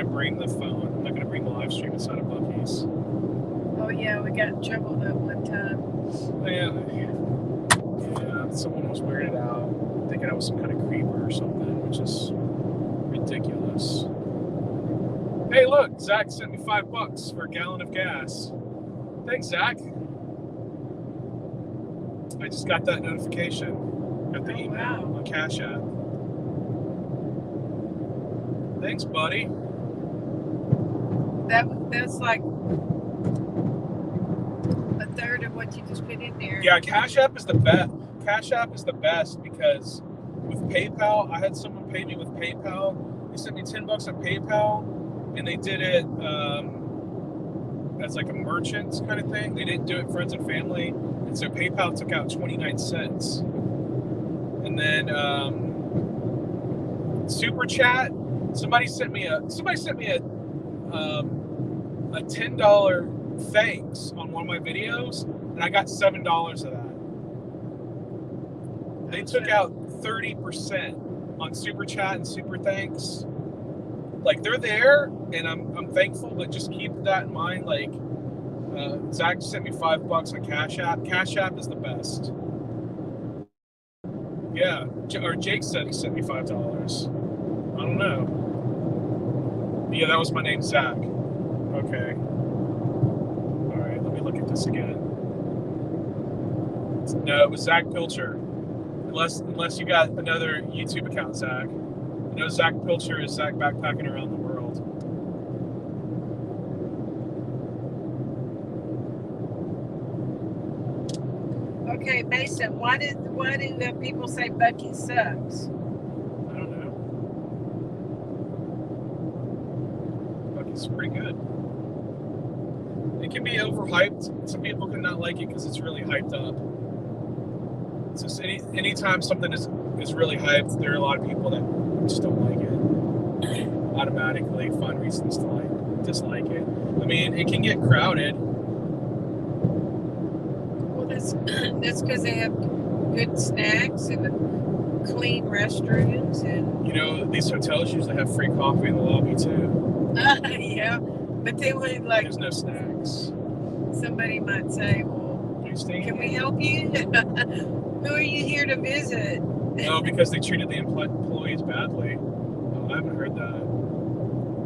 bring the phone. I'm not gonna bring the live stream inside of Buc-ee's. Oh yeah, we got in trouble that one time. Yeah, someone was weirded out, thinking I was some kind of creeper or something, which is ridiculous. Hey, look, Zach sent me $5 for a gallon of gas. Thanks, Zach. I just got that notification. Got the email on Cash App. Thanks, buddy. That's like a third of what you just put in there. Yeah, Cash App is the best. Cash App is the best because with PayPal, I had someone pay me with PayPal. They sent me $10 on PayPal, and they did it as like a merchant kind of thing. They didn't do it friends and family, and so PayPal took out 29 cents. And then Super Chat, somebody sent me a $10 thanks on one of my videos, and I got $7 of that. They took out 30% on Super Chat and Super Thanks. like they're there, and I'm thankful, but just keep that in mind. Like Zach sent me $5 on Cash App. Cash App is the best. Yeah, or Jake said he sent me $5. I don't know. Yeah, that was my name, Zach. Okay. All right, let me look at this again. No, it was Zach Pilcher. Unless you got another YouTube account, Zach. You know, Zach Pilcher is Zach backpacking around the world. Okay, Mason, why do the people say Bucky sucks? I don't know. Bucky's pretty good. It can be overhyped. Some people can not like it because it's really hyped up. It's just anytime something is really hyped, there are a lot of people that just don't like it. Automatically find reasons to dislike it. I mean, it can get crowded. Well, that's because they have good snacks and clean restrooms, and you know, these hotels usually have free coffee in the lobby too. Yeah, but they would like. There's no snacks. Somebody might say, "Well, can we help you? Who are you here to visit?" No, because they treated the employees badly. Oh, I haven't heard that.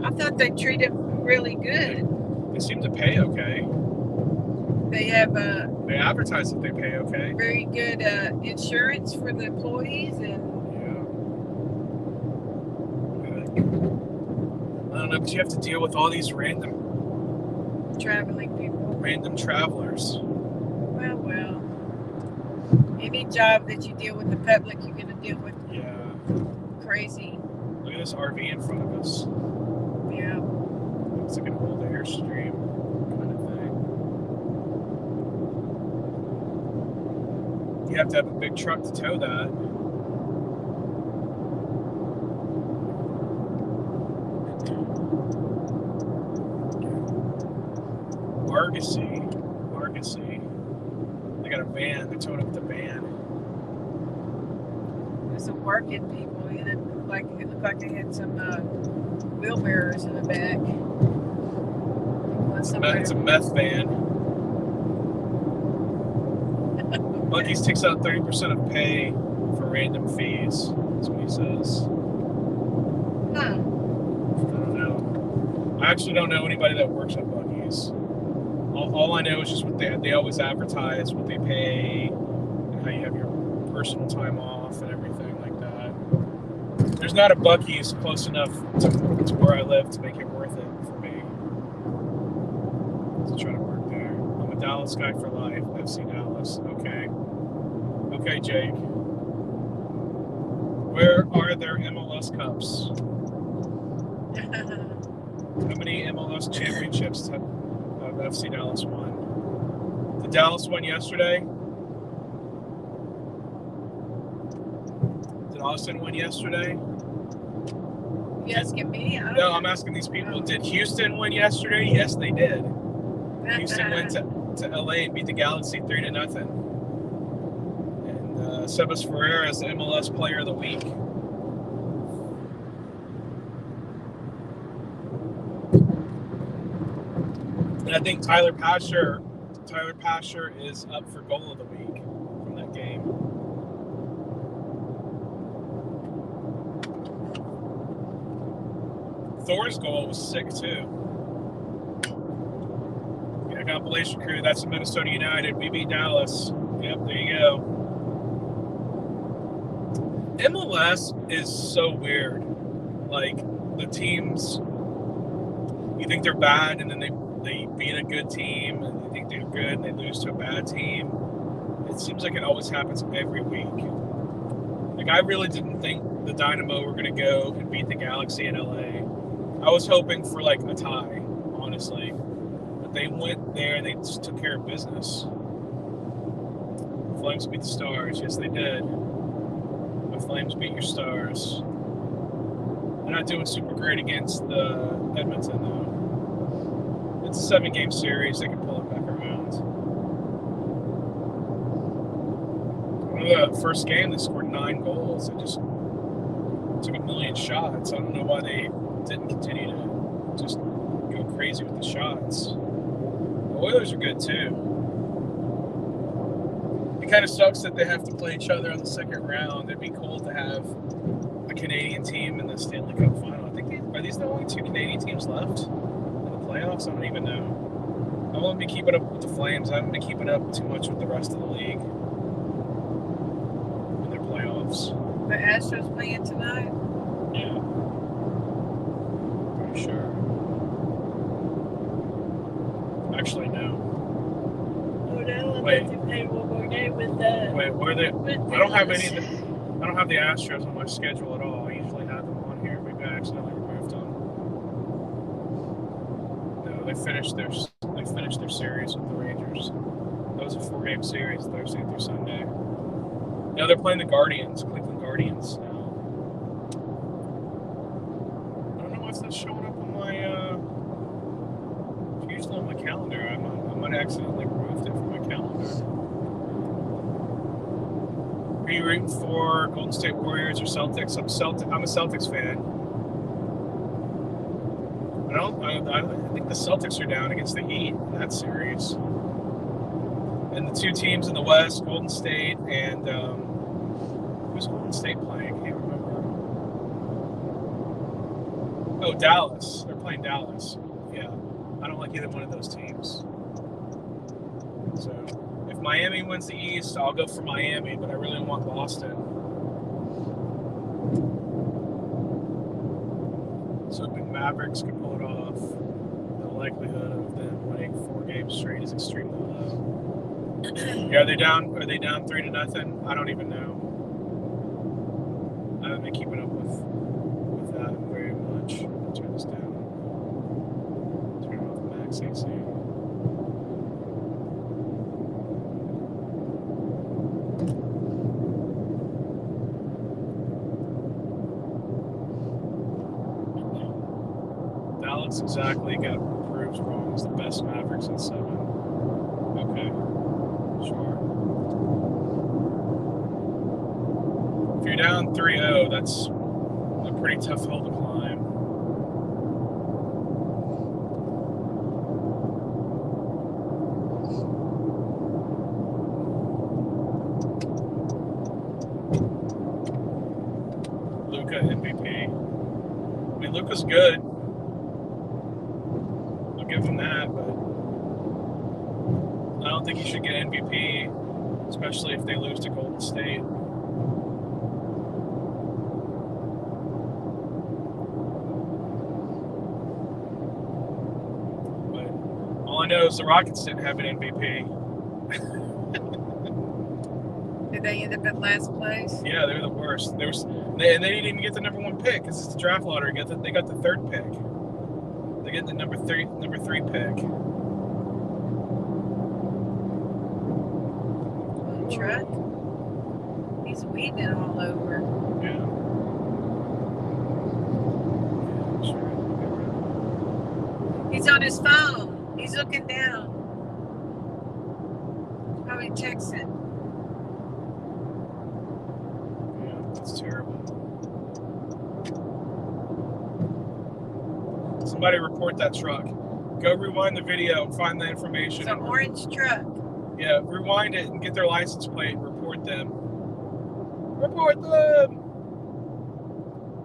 I thought they treated really good. They seem to pay okay. They have they advertise that they pay okay. Very good insurance for the employees, and I don't know, but you have to deal with all these random traveling people, random travelers. Well. Any job that you deal with the public, you're going to deal with crazy. Look at this RV in front of us. Yeah. It's like an old Airstream kind of thing. You have to have a big truck to tow that. Argosy. They got a van. They're towing up the van. There's some working people in it. Like it looked like they had some wheelbarrows in the back. It's a meth van. Buc-ee's takes out 30% of pay for random fees. That's what he says. Huh. I don't know. I actually don't know anybody that works at Buc-ee's. All I know is just what they always advertise, what they pay, and how you have your personal time off and everything like that. There's not a Buc-ee's close enough to where I live to make it worth it for me to try to work there. I'm a Dallas guy for life. FC Dallas. Okay, Jake. Where are their MLS Cups? How many MLS championships have FC Dallas won? The Dallas won yesterday? Did Austin win yesterday? You asking me? No, I'm asking these people. Did Houston win yesterday? Yes, they did. Houston went to LA and beat the Galaxy 3-0. And Sebas Ferreira is the MLS Player of the Week. And I think Tyler Pasher is up for Goal of the Week from that game. Thor's goal was sick too. Yeah, compilation crew. That's Minnesota United. We beat Dallas. Yep, there you go. MLS is so weird. Like the teams, you think they're bad, and then they beat a good team, and they think they're good, and they lose to a bad team. It seems like it always happens every week. Like, I really didn't think the Dynamo were going to go and beat the Galaxy in LA. I was hoping for, like, a tie, honestly. But they went there, and they just took care of business. Flames beat the Stars. Yes, they did. The Flames beat your Stars. They're not doing super great against the Edmonton, though. It's a 7-game series. They can pull it back around. The first game, they scored 9 goals. They just took 1 million shots. I don't know why they didn't continue to just go crazy with the shots. The Oilers are good too. It kind of sucks that they have to play each other on the second round. It'd be cool to have a Canadian team in the Stanley Cup final. I think are these the only 2 Canadian teams left in the playoffs? I don't even know. I won't be keeping up with the Flames. I haven't been keeping up too much with the rest of the league in their playoffs. The Astros playing tonight? Yeah. Pretty sure. Actually, no. Oh, no, Wait. they play one more game with the... Wait, where are they? I don't have any of the... I don't have the Astros on my schedule at all. I usually have them on here. Maybe I accidentally removed them. No, they finished their series with the Rangers. That was a 4-game series, Thursday through Sunday. Now they're playing the Guardians, Cleveland Guardians now. I don't know if that's showing up on my. It's usually on my calendar. I might have accidentally removed it from my calendar. Are you rooting for Golden State Warriors or Celtics? I'm a Celtics fan. I think the Celtics are down against the Heat in that series. And the 2 teams in the West, Golden State and who's Golden State playing? I can't remember. Oh, Dallas. They're playing Dallas. Yeah. I don't like either one of those teams. So if Miami wins the East, I'll go for Miami, but I really want Boston. So the Mavericks can pull it off. The likelihood of them winning 4 games straight is extremely low. Yeah, are they down 3-0? I don't even know. I haven't been keeping up with that very much. Turn this down. Turn off max AC. Dallas exactly got proved wrong as the best Mavericks in 7. Okay. Sure. If you're down 3-0, that's a pretty tough hill to climb. Luka MVP. I mean, Luka's good. I'll give him that, but I don't think he should get MVP, especially if they lose to Golden State. But all I know is the Rockets didn't have an MVP. Did they end up in last place? Yeah, they were the worst. They didn't even get the number 1 pick because it's the draft lottery. They got the 3rd pick. They get the number 3 pick. Truck. He's weeding all over. Yeah. Sure. He's on his phone. He's looking down. Probably texting. Yeah, that's terrible. Somebody report that truck. Go rewind the video and find the information. It's an orange truck. Yeah, rewind it and get their license plate and report them. Report them!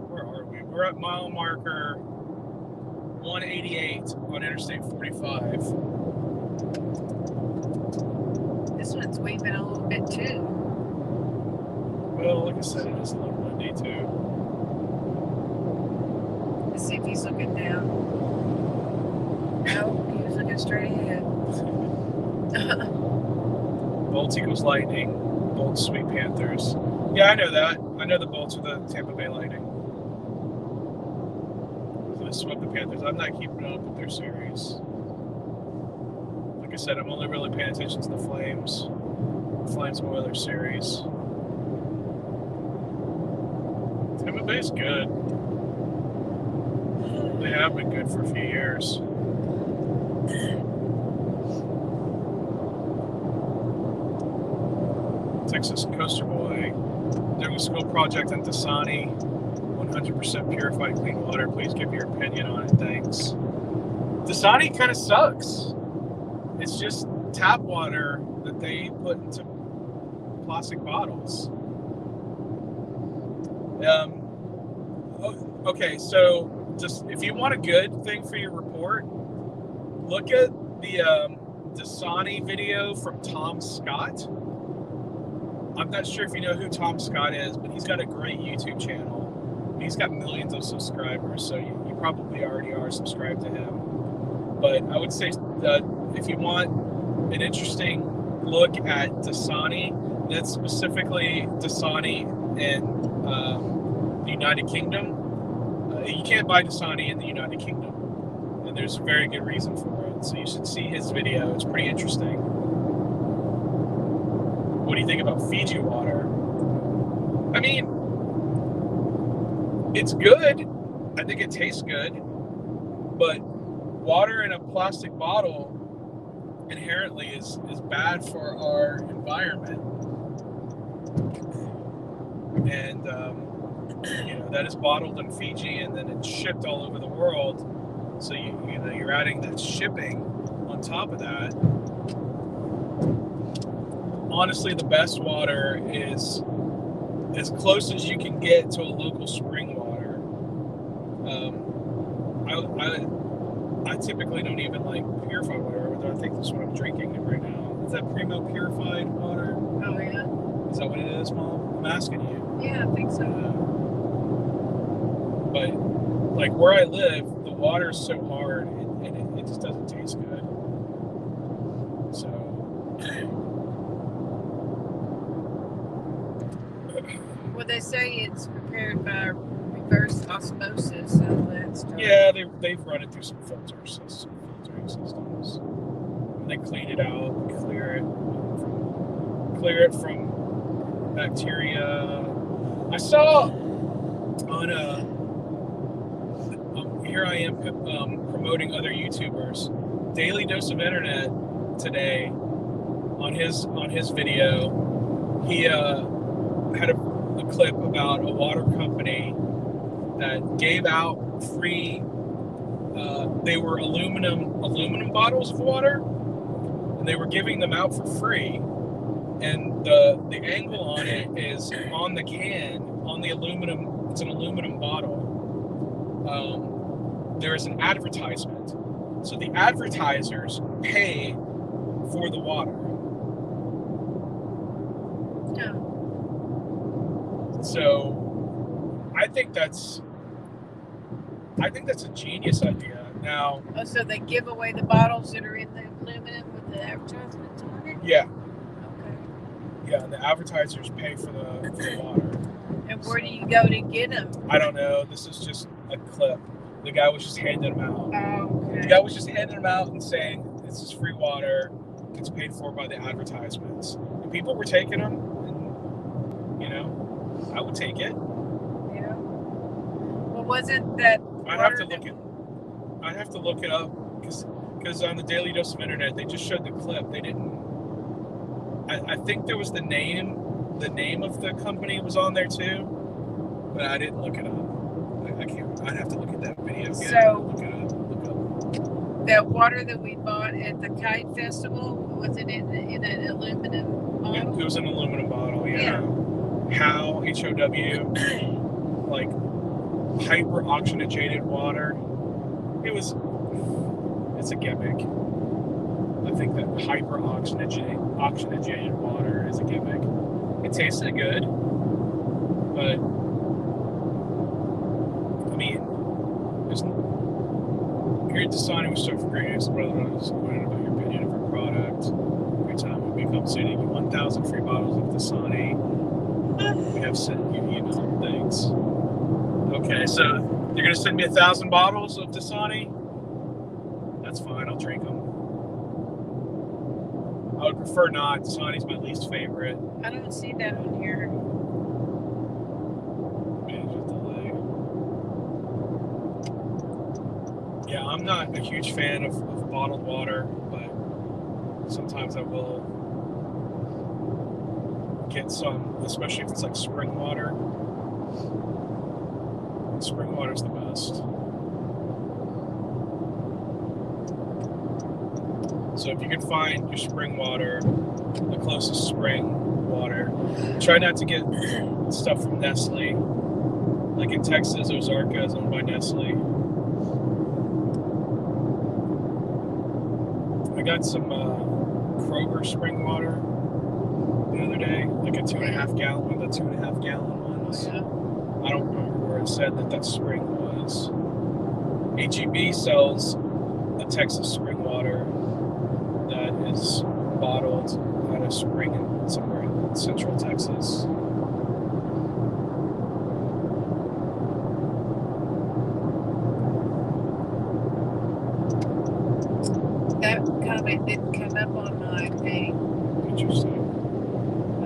Where are we? We're at mile marker 188 on Interstate 45. This one's weaving a little bit too. Well, like I said, it is a little windy too. Let's see if he's looking down. No, he was looking straight ahead. Bolts equals Lightning. Bolts sweep Panthers. Yeah, I know that. I know the Bolts are the Tampa Bay Lightning. So they swept the Panthers. I'm not keeping up with their series. Like I said, I'm only really paying attention to the Flames. The Flames Oilers series. Tampa Bay's good. They have been good for a few years. Texas Coaster Boy doing a school project in Dasani. 100% purified clean water. Please give your opinion on it. Thanks. Dasani kind of sucks. It's just tap water that they put into plastic bottles. Okay, so just if you want a good thing for your report, look at the Dasani video from Tom Scott. I'm not sure if you know who Tom Scott is, but he's got a great YouTube channel. He's got millions of subscribers, so you probably already are subscribed to him. But I would say that if you want an interesting look at Dasani, that's specifically Dasani in the United Kingdom. You can't buy Dasani in the United Kingdom, and there's a very good reason for it. So you should see his video. It's pretty interesting. What do you think about Fiji water? I mean, it's good. I think it tastes good, but water in a plastic bottle inherently is bad for our environment. And that is bottled in Fiji and then it's shipped all over the world. So you're adding that shipping on top of that. Honestly, the best water is as close as you can get to a local spring water. I typically don't even like purified water, but I think that's what I'm drinking right now. Is that Primo purified water? Oh, yeah. Is that what it is, Mom? I'm asking you. Yeah, I think so. But like where I live, the water is so hard, and it just doesn't taste good. So. Well, they say it's prepared by reverse osmosis, so that's true. Yeah, they've run it through some filters, some filtering systems. And they clean it out, clear it from bacteria. I saw on here I am promoting other YouTubers. Daily Dose of Internet today on his video, he had a clip about a water company that gave out free. They were aluminum bottles of water, and they were giving them out for free. And the angle on it is on the can, on the aluminum. It's an aluminum bottle. There is an advertisement, so the advertisers pay for the water. Yeah. So I think that's a genius idea. Now, so they give away the bottles that are in the aluminum with the advertisements on it? Yeah. Okay. Yeah, the advertisers pay for the water. And where do you go to get them? I don't know. This is just a clip. The guy was just handing them out. Oh, okay. The guy was just handing them out and saying, "This is free water. It's paid for by the advertisements." And people were taking them, and I would take it. Yeah. Well, wasn't that? I'd have to look it up because on the Daily Dose of Internet they just showed the clip. They didn't. I think there was the name of the company was on there too, but I didn't look it up. I can't. I'd have to look at that video again. So look up. That water that we bought at the Kite Festival, was it in an aluminum bottle? It was an aluminum bottle. Yeah. How HOW, like hyper oxygenated water. It's a gimmick. I think that hyper oxygenated water is a gimmick. It tasted good, but I mean, here at Dasani we start for greatness. Brother, I was wondering about your opinion of our product. Every time we become sending you 1,000 free bottles of Dasani, we have sent you things. Okay, so you're gonna send me 1,000 bottles of Dasani? That's fine. I'll drink them. I would prefer not. Dasani's my least favorite. I don't see that on here. Yeah, I'm not a huge fan of bottled water, but sometimes I will get some, especially if it's like spring water. Spring water's the best. So if you can find your spring water, the closest spring water, try not to get stuff from Nestle. Like in Texas, Ozarka is owned by Nestle. I got some Kroger spring water the other day, like a 2.5 gallon, one of the 2.5 gallon ones. Yeah. I don't remember where it said that spring was. HEB sells a Texas spring water that is bottled at a spring somewhere in central Texas. That comment didn't come up on my thing Interesting.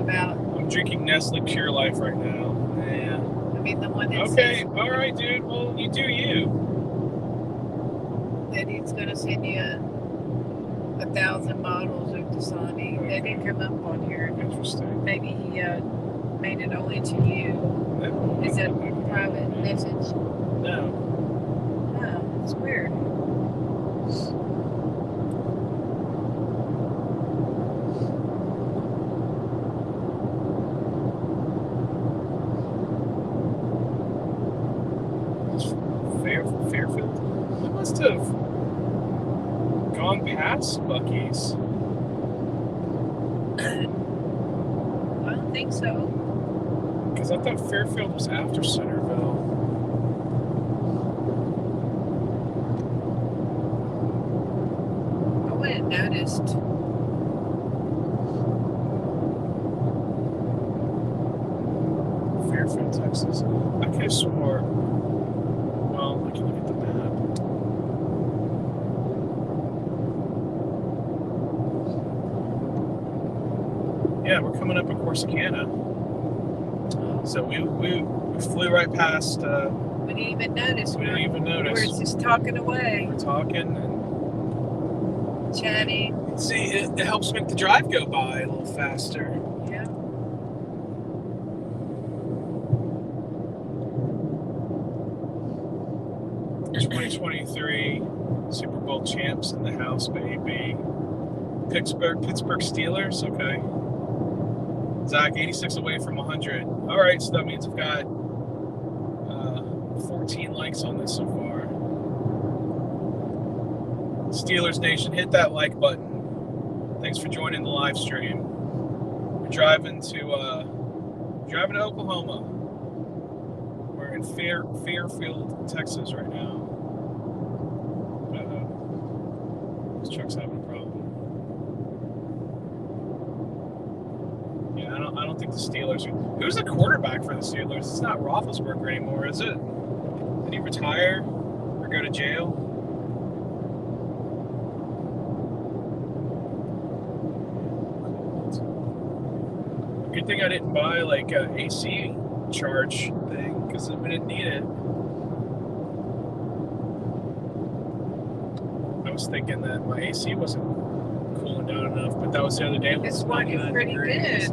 about. I'm drinking Nestle Pure Life right now. Yeah. I mean, the one that Okay, says all right, dude. Well, you do you. that he's going to send you 1,000 bottles of Dasani. That didn't come up on here. Interesting. Maybe he made it only to you. No. Is it a private message? No. No, it's weird. Fairfield? I must have gone past Buc-ee's. I don't think so. Because I thought Fairfield was after Centerville. I would have noticed. Fairfield, Texas. I could have swore. Well, I can look at the map. Yeah, we're coming up in Corsicana. So we flew right past. We didn't even notice. We didn't even notice. We're just talking away, We're talking and chatting. see, it helps make the drive go by a little faster. Yeah. There's 2023 Super Bowl champs in the house, baby. Pittsburgh Steelers, okay. Zach, 86 away from 100. All right, so that means I've got 14 likes on this so far. Steelers Nation, hit that like button. Thanks for joining the live stream. We're driving to Oklahoma. We're in Fairfield, Texas right now. This truck's having a problem. Yeah, I don't think the Steelers are. Who's the quarterback for the Steelers? It's not Roethlisberger anymore, is it? Did he retire or go to jail? Good thing I didn't buy like a AC charge thing because we didn't need it. I was thinking that my AC wasn't cooling down enough, but that was the other day. It's working pretty good.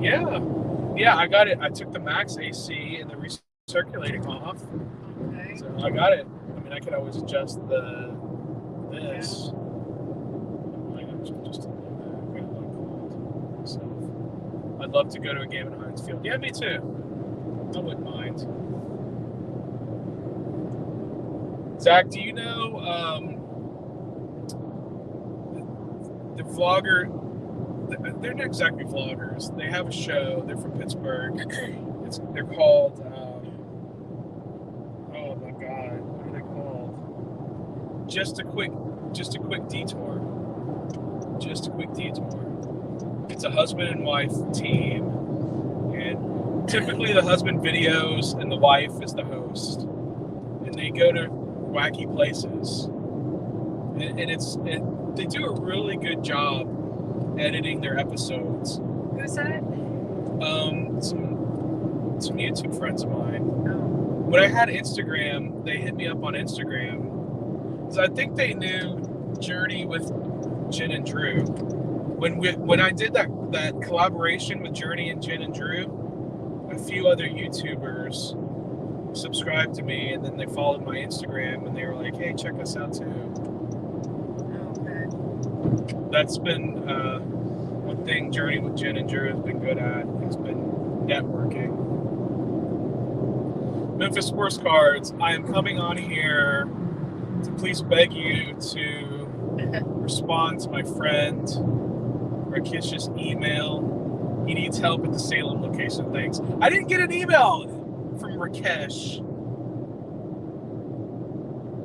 Yeah, I got it. I took the max AC and the recirculating off. Okay. So I got it. I mean, I could always adjust this. Just a little bit. Got a little cold. So I'd love to go to a game in Heinz Field. Yeah, me too. I wouldn't mind. Zach, do you know the vlogger? They're not exactly vloggers. They have a show. They're from Pittsburgh. They're called. Oh my God, what are they called? Just a quick detour. Just a quick detour. It's a husband and wife team, and typically the husband videos and the wife is the host, and they go to wacky places, and they do a really good job editing their episodes. Who's that? Some YouTube friends of mine. Oh. When I had Instagram, they hit me up on Instagram because I think they knew Journey with Jen and Drew. When I did that collaboration with Journey and Jen and Drew, a few other YouTubers subscribed to me, and then they followed my Instagram, and they were like, "Hey, check us out too." Okay. That's been one thing Journey with Jen and Drew has been good at. It's been networking. Memphis Sports Cards, I am coming on here to please beg you to respond to my friend Rakesh's email. He needs help at the Salem location. Thanks. I didn't get an email from Rakesh.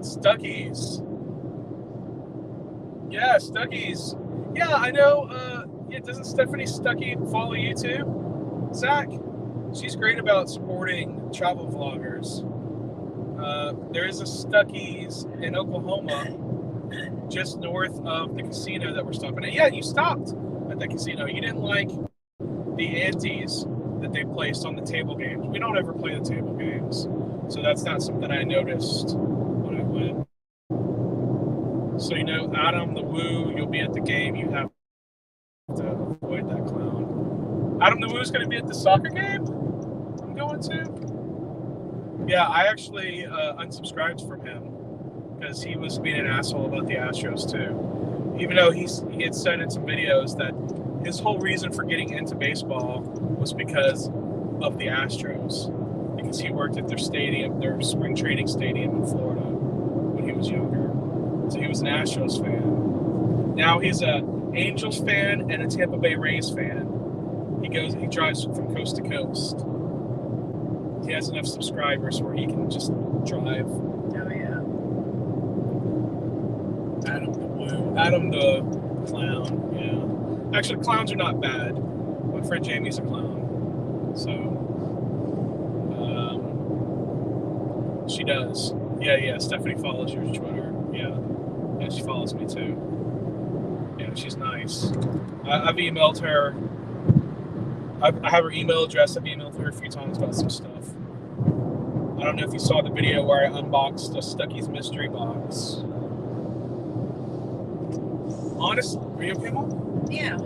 Stuckies. Yeah, Stuckies. Yeah, I know. Yeah, doesn't Stephanie Stuckey follow you too? Zach? She's great about supporting travel vloggers. There is a Stuckies in Oklahoma, just north of the casino that we're stopping at. Yeah, you stopped at that casino. You didn't like the antes that they placed on the table games. We don't ever play the table games, so that's not something I noticed when I went. So, you know, Adam the Woo, you'll be at the game. You have to avoid that clown. Adam the Woo's going to be at the soccer game I'm going to. Yeah, I actually unsubscribed from him because he was being an asshole about the Astros too. Even though he had said in some videos that his whole reason for getting into baseball was because of the Astros, because he worked at their stadium, their spring training stadium in Florida when he was younger. So he was an Astros fan. Now he's a Angels fan and a Tampa Bay Rays fan. He drives from coast to coast. He has enough subscribers where he can just drive. Oh yeah. Adam the clown. Yeah. Actually, clowns are not bad. My friend Jamie's a clown. So, she does. Yeah. Stephanie follows your Twitter. Yeah, she follows me too. Yeah, she's nice. I've emailed her. I have her email address. I've emailed her a few times about some stuff. I don't know if you saw the video where I unboxed a Stucky's mystery box. Honest, are you okay, Mom? Yeah.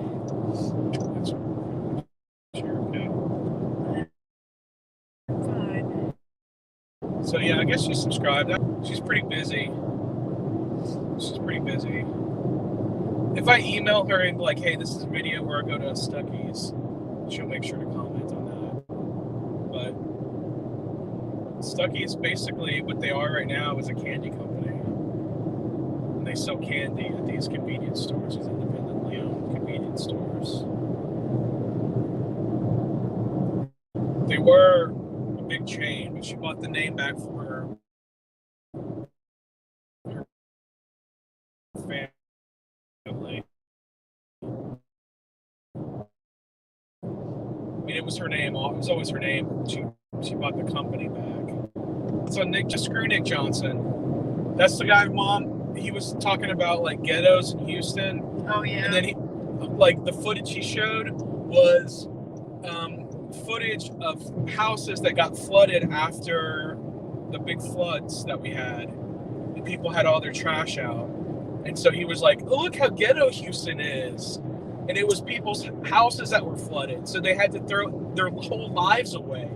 Sure, okay. Fine. So yeah, I guess she's subscribed. She's pretty busy. If I email her and be like, hey, this is a video where I go to Stucky's, she'll make sure to comment on that. But Stucky's basically what they are right now is a candy company. And they sell candy at these convenience stores, these independently owned convenience stores. They were a big chain, but she bought the name back for her family. I mean, it was her name. It was always her name. She bought the company back. So screw Nick Johnson. That's the guy, Mom. He was talking about like ghettos in Houston. Oh yeah. And then the footage he showed was footage of houses that got flooded after the big floods that we had. And people had all their trash out. And so he was like, oh, look how ghetto Houston is. And it was people's houses that were flooded. So they had to throw their whole lives away.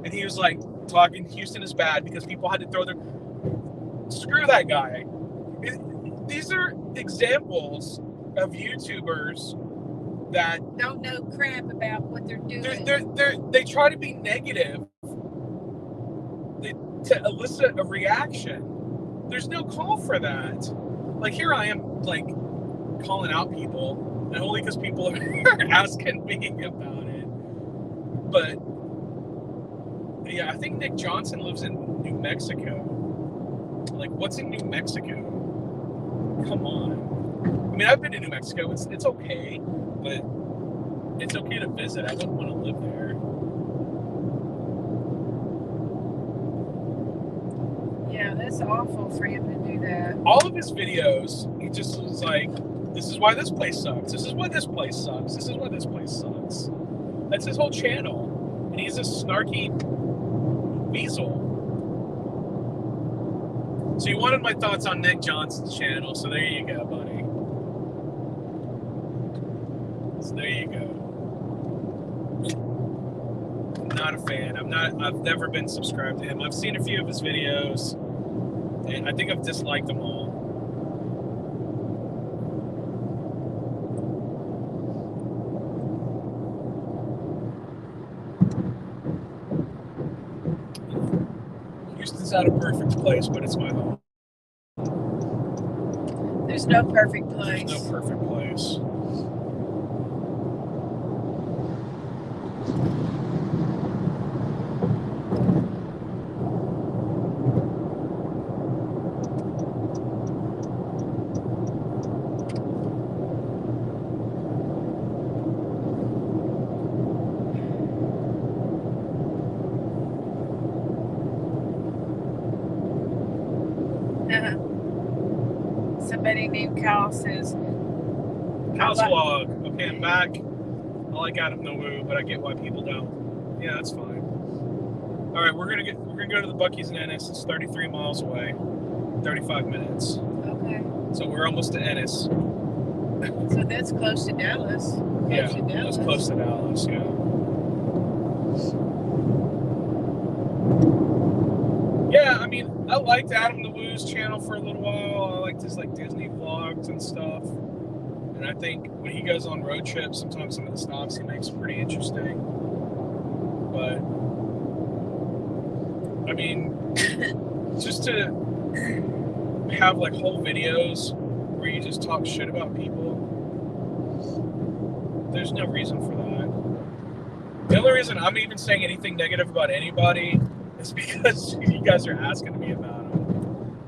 And he was like, talking Houston is bad because people had to throw their... Screw that guy. These are examples of YouTubers that... don't know crap about what they're doing. They try to be negative to elicit a reaction. There's no call for that. Like, here I am, like, calling out people. And only because people are asking me about it. But, yeah, I think Nick Johnson lives in New Mexico. Like, what's in New Mexico? Come on. I mean, I've been to New Mexico. It's okay, but it's okay to visit. I wouldn't want to live there. Yeah, that's awful for him to do that. All of his videos, he just was like, this is why this place sucks. This is why this place sucks. This is why this place sucks. That's his whole channel. And he's a snarky weasel. So you wanted my thoughts on Nick Johnson's channel, so there you go, buddy. So there you go. Not a fan. I've never been subscribed to him. I've seen a few of his videos, and I think I've disliked them all. Houston's not a perfect place, but it's my home. There's no perfect place. There's no perfect place. Somebody named Kyle says, House vlog. Okay, I'm back. I like Adam the Woo, but I get why people don't. Yeah, that's fine. All right, we're gonna go to the Buc-ee's in Ennis. It's 33 miles away, 35 minutes. Okay. So we're almost to Ennis. So that's close to Dallas. That's close to Dallas. Yeah. Yeah, I mean, I liked Adam the Woo's channel for a little while. I liked his like Disney vlogs and stuff. And I think when he goes on road trips, sometimes some of the stops he makes are pretty interesting. But I mean, just to have like whole videos where you just talk shit about people, there's no reason for that. The only reason I'm even saying anything negative about anybody is because you guys are asking me about them.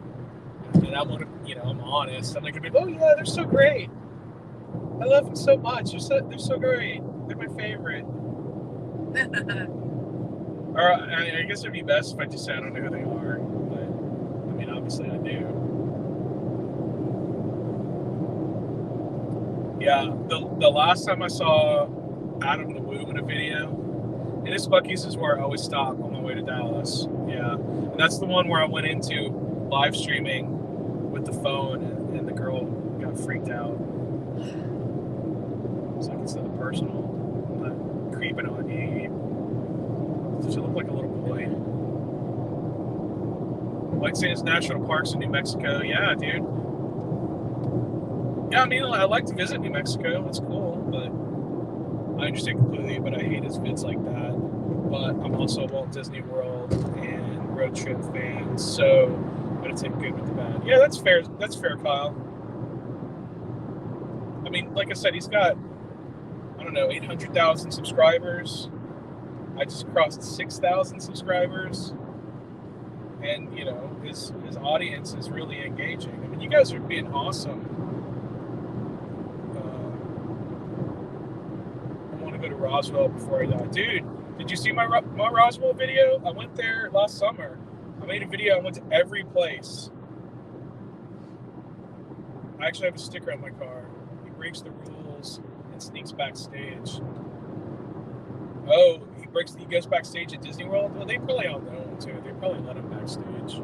And I want to, I'm honest. I'm not gonna be, oh yeah, they're so great. I love them so much. They're so great. They're my favorite. Or I guess it'd be best if I just say I don't know who they are. But I mean, obviously I do. Yeah, the last time I saw Adam the Woo in a video, and this Buc-ee's is where I always stop on my way to Dallas. Yeah, and that's the one where I went into live streaming with the phone, and the girl got freaked out. It's like it's nothing personal. I'm not creeping on you. Does it look like a little boy? White Sands National Parks in New Mexico. Yeah, dude. Yeah, I mean, I like to visit New Mexico. It's cool, but I understand completely. But I hate his vids like that. But I'm also a Walt Disney World and road trip fan, so I'm gonna take good with the bad. Yeah, that's fair. That's fair, Kyle. I mean, like I said, he's got, I don't know, 800,000 subscribers. I just crossed 6,000 subscribers. And, his audience is really engaging. I mean, you guys are being awesome. I want to go to Roswell before I die. Dude, did you see my Roswell video? I went there last summer. I made a video. I went to every place. I actually have a sticker on my car. He breaks the rules and sneaks backstage. Oh, he goes backstage at Disney World? Well, they probably all know him too. They probably let him backstage.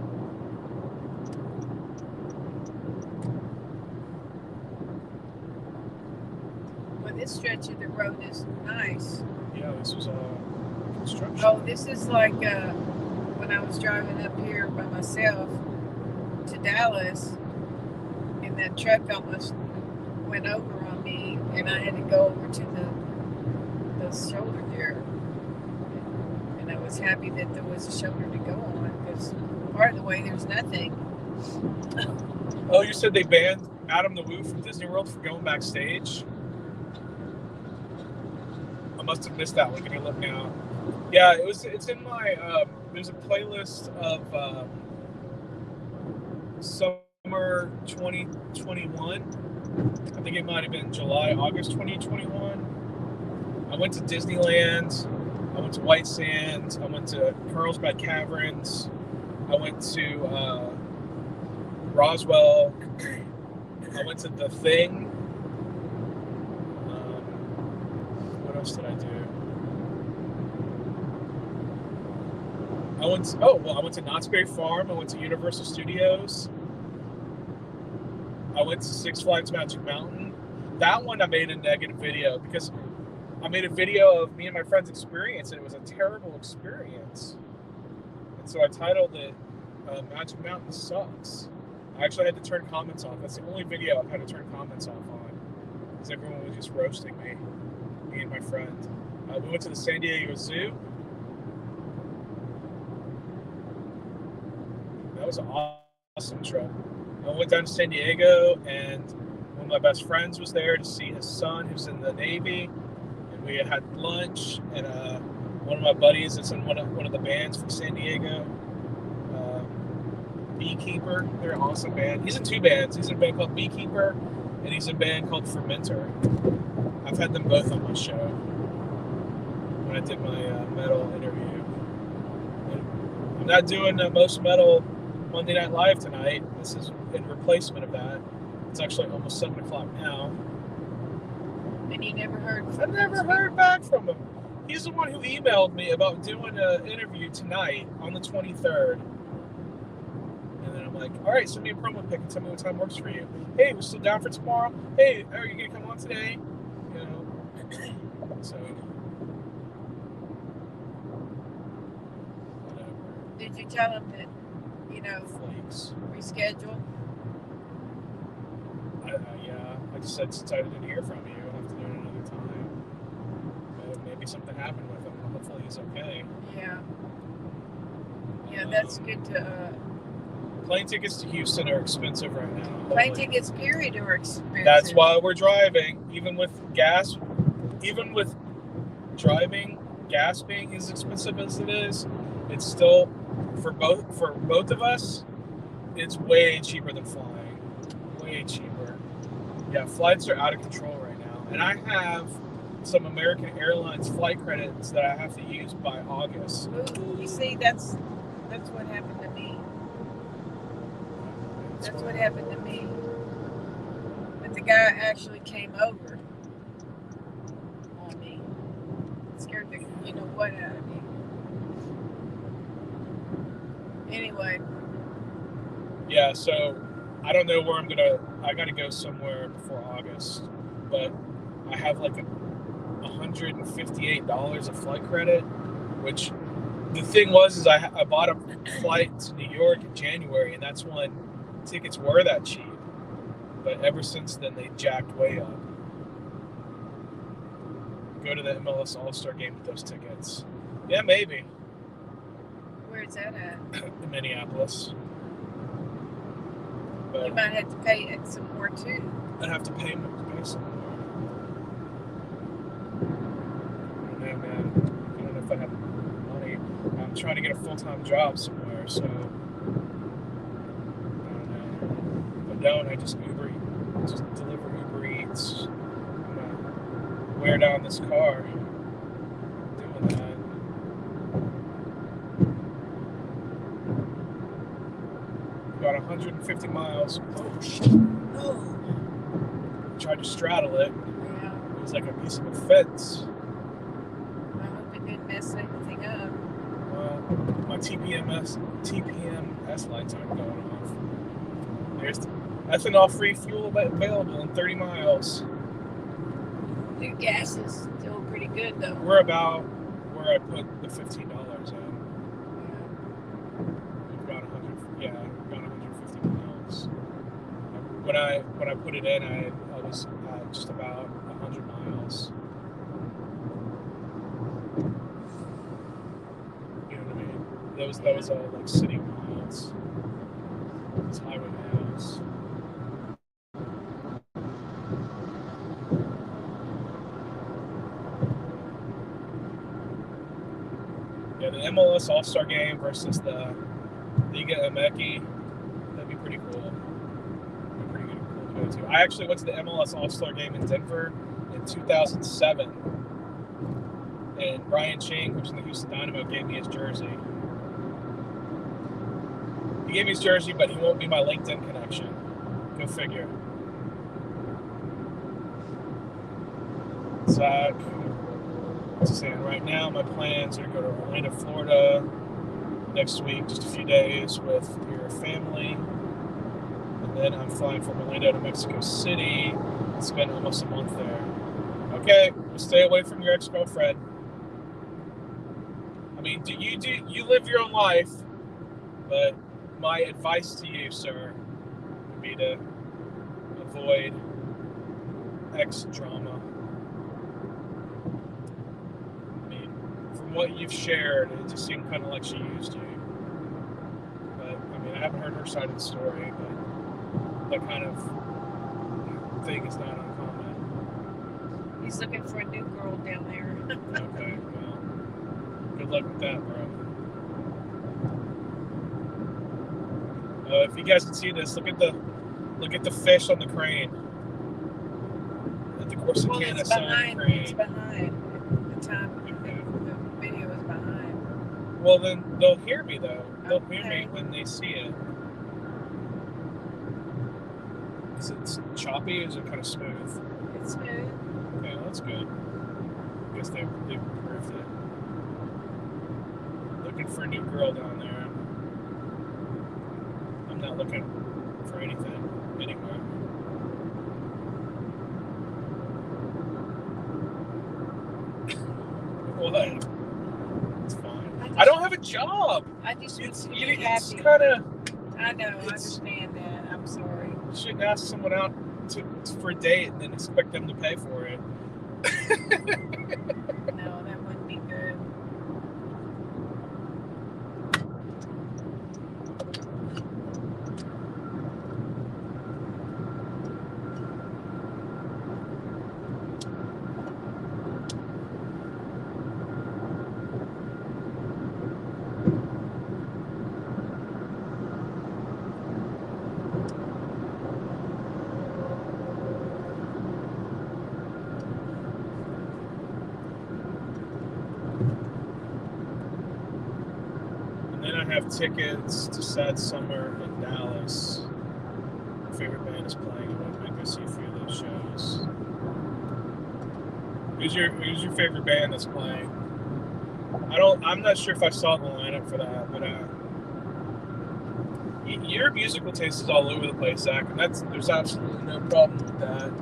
Well, this stretch of the road is nice. Yeah, this was construction. Oh, this is like when I was driving up here by myself to Dallas, and that truck almost went over on me, and I had to go over to the shoulder there. And I was happy that there was a shoulder to go on, because part of the way there's nothing. Oh, you said they banned Adam the Woo from Disney World for going backstage? I must have missed that one. Can you look now? Yeah, it's in my there's a playlist of summer 2021. I think it might have been July, August 2021. I went to Disneyland. I went to White Sands. I went to Carlsbad Caverns. I went to Roswell. I went to The Thing. What else did I do? I went to Knott's Berry Farm. I went to Universal Studios. I went to Six Flags Magic Mountain. That one I made a negative video because I made a video of me and my friend's experience, and it was a terrible experience. And so I titled it Magic Mountain Sucks. I actually had to turn comments off. That's the only video I've had to turn comments off on, because everyone was just roasting me and my friend. We went to the San Diego Zoo. That was an awesome trip. I went down to San Diego, and one of my best friends was there to see his son, who's in the Navy. And we had lunch, and one of my buddies is in one of the bands from San Diego, Beekeeper. They're an awesome band. He's in two bands. He's in a band called Beekeeper, and he's in a band called Fermenter. I've had them both on my show when I did my metal interview. I'm not doing Most Metal Monday Night Live tonight. This is in replacement of that. It's actually almost 7 o'clock now. And you never heard from him? I never heard back from him. He's the one who emailed me about doing an interview tonight on the 23rd. And then I'm like, all right, send me a promo pic and tell me what time works for you. Hey, we're still down for tomorrow. Hey, are you going to come on today? You know, so whatever. Did you tell him that, Flakes. reschedule? Yeah, I just said since I didn't hear from you, I'll have to do it another time. Maybe something happened with him. Hopefully he's okay. Yeah. Yeah, that's good to... Plane tickets to Houston are expensive right now. Plane tickets, period, are expensive. That's why we're driving. Even with gas, even with driving, gas being as expensive as it is, it's still, for both of us, it's way cheaper than flying. Way cheaper. Yeah, flights are out of control right now. And I have some American Airlines flight credits that I have to use by August. Ooh, you see, that's what happened to me. That's what happened to me. But the guy actually came over on me. It scared the what out of me. Anyway. Yeah, so I don't know where I gotta go somewhere before August, but I have like $158 of flight credit, which the thing is I bought a flight to New York in January, and that's when tickets were that cheap. But ever since then, they jacked way up. Go to the MLS All-Star game with those tickets. Yeah, maybe. Where's that at? In Minneapolis. But you might have to pay some more too. I'd have to pay some more. I don't know, man. I don't know if I have money. I'm trying to get a full-time job somewhere, so I don't know. If I don't, I just deliver Uber Eats. I'm gonna wear down this car doing that. About 150 miles. Oh shit! Oh. Tried to straddle it. Yeah. It was like a piece of a fence. I hope it didn't mess anything up. Well, my TPMS lights aren't going off. There's ethanol-free fuel available in 30 miles. The gas is still pretty good though. We're about where I put the $15 in. About 150 miles. When I put it in, I was just about 100 miles. You know what I mean? That was like city miles. It's highway miles. Yeah, the MLS All-Star Game versus the Liga MX, that'd be pretty cool. That'd be pretty cool to go to. I actually went to the MLS All-Star Game in Denver in 2007, and Brian Ching, who's in the Houston Dynamo, gave me his jersey. He gave me his jersey, but he won't be my LinkedIn connection. Go figure. Zach. Saying right now, my plans are to go to Orlando, Florida next week, just a few days with your family. And then I'm flying from Orlando to Mexico City and spend almost a month there. Okay. Stay away from your ex-girlfriend. I mean, you live your own life, but my advice to you, sir, would be to avoid ex drama. I mean, from what you've shared, it just seemed kind of like she used you. But I mean, I haven't heard her side of the story, but that kind of thing is not uncommon. He's looking for a new girl down there. Okay, well, good luck with that, bro. If you guys can see this, look at the fish on the crane. At the Corsicana side crane. It's behind. The time the video is behind. Well, then they'll hear me though. They'll hear me when they see it. Is it choppy or is it kind of smooth? It's smooth. Okay, well, that's good. I guess they've improved it. Looking for a new girl down there. I'm not looking for anything anywhere. What? It's fine. I don't have a job. I just want It's you to be happy. kind of. I know. I understand that. I'm sorry. You shouldn't ask someone out for a date and then expect them to pay for it. No, that wouldn't be good. Tickets to Sad Summer in Dallas. My favorite band is playing. I might go see a few of those shows. Who's your favorite band that's playing? I'm not sure if I saw the lineup for that, but your musical taste is all over the place, Zach, and there's absolutely no problem with that.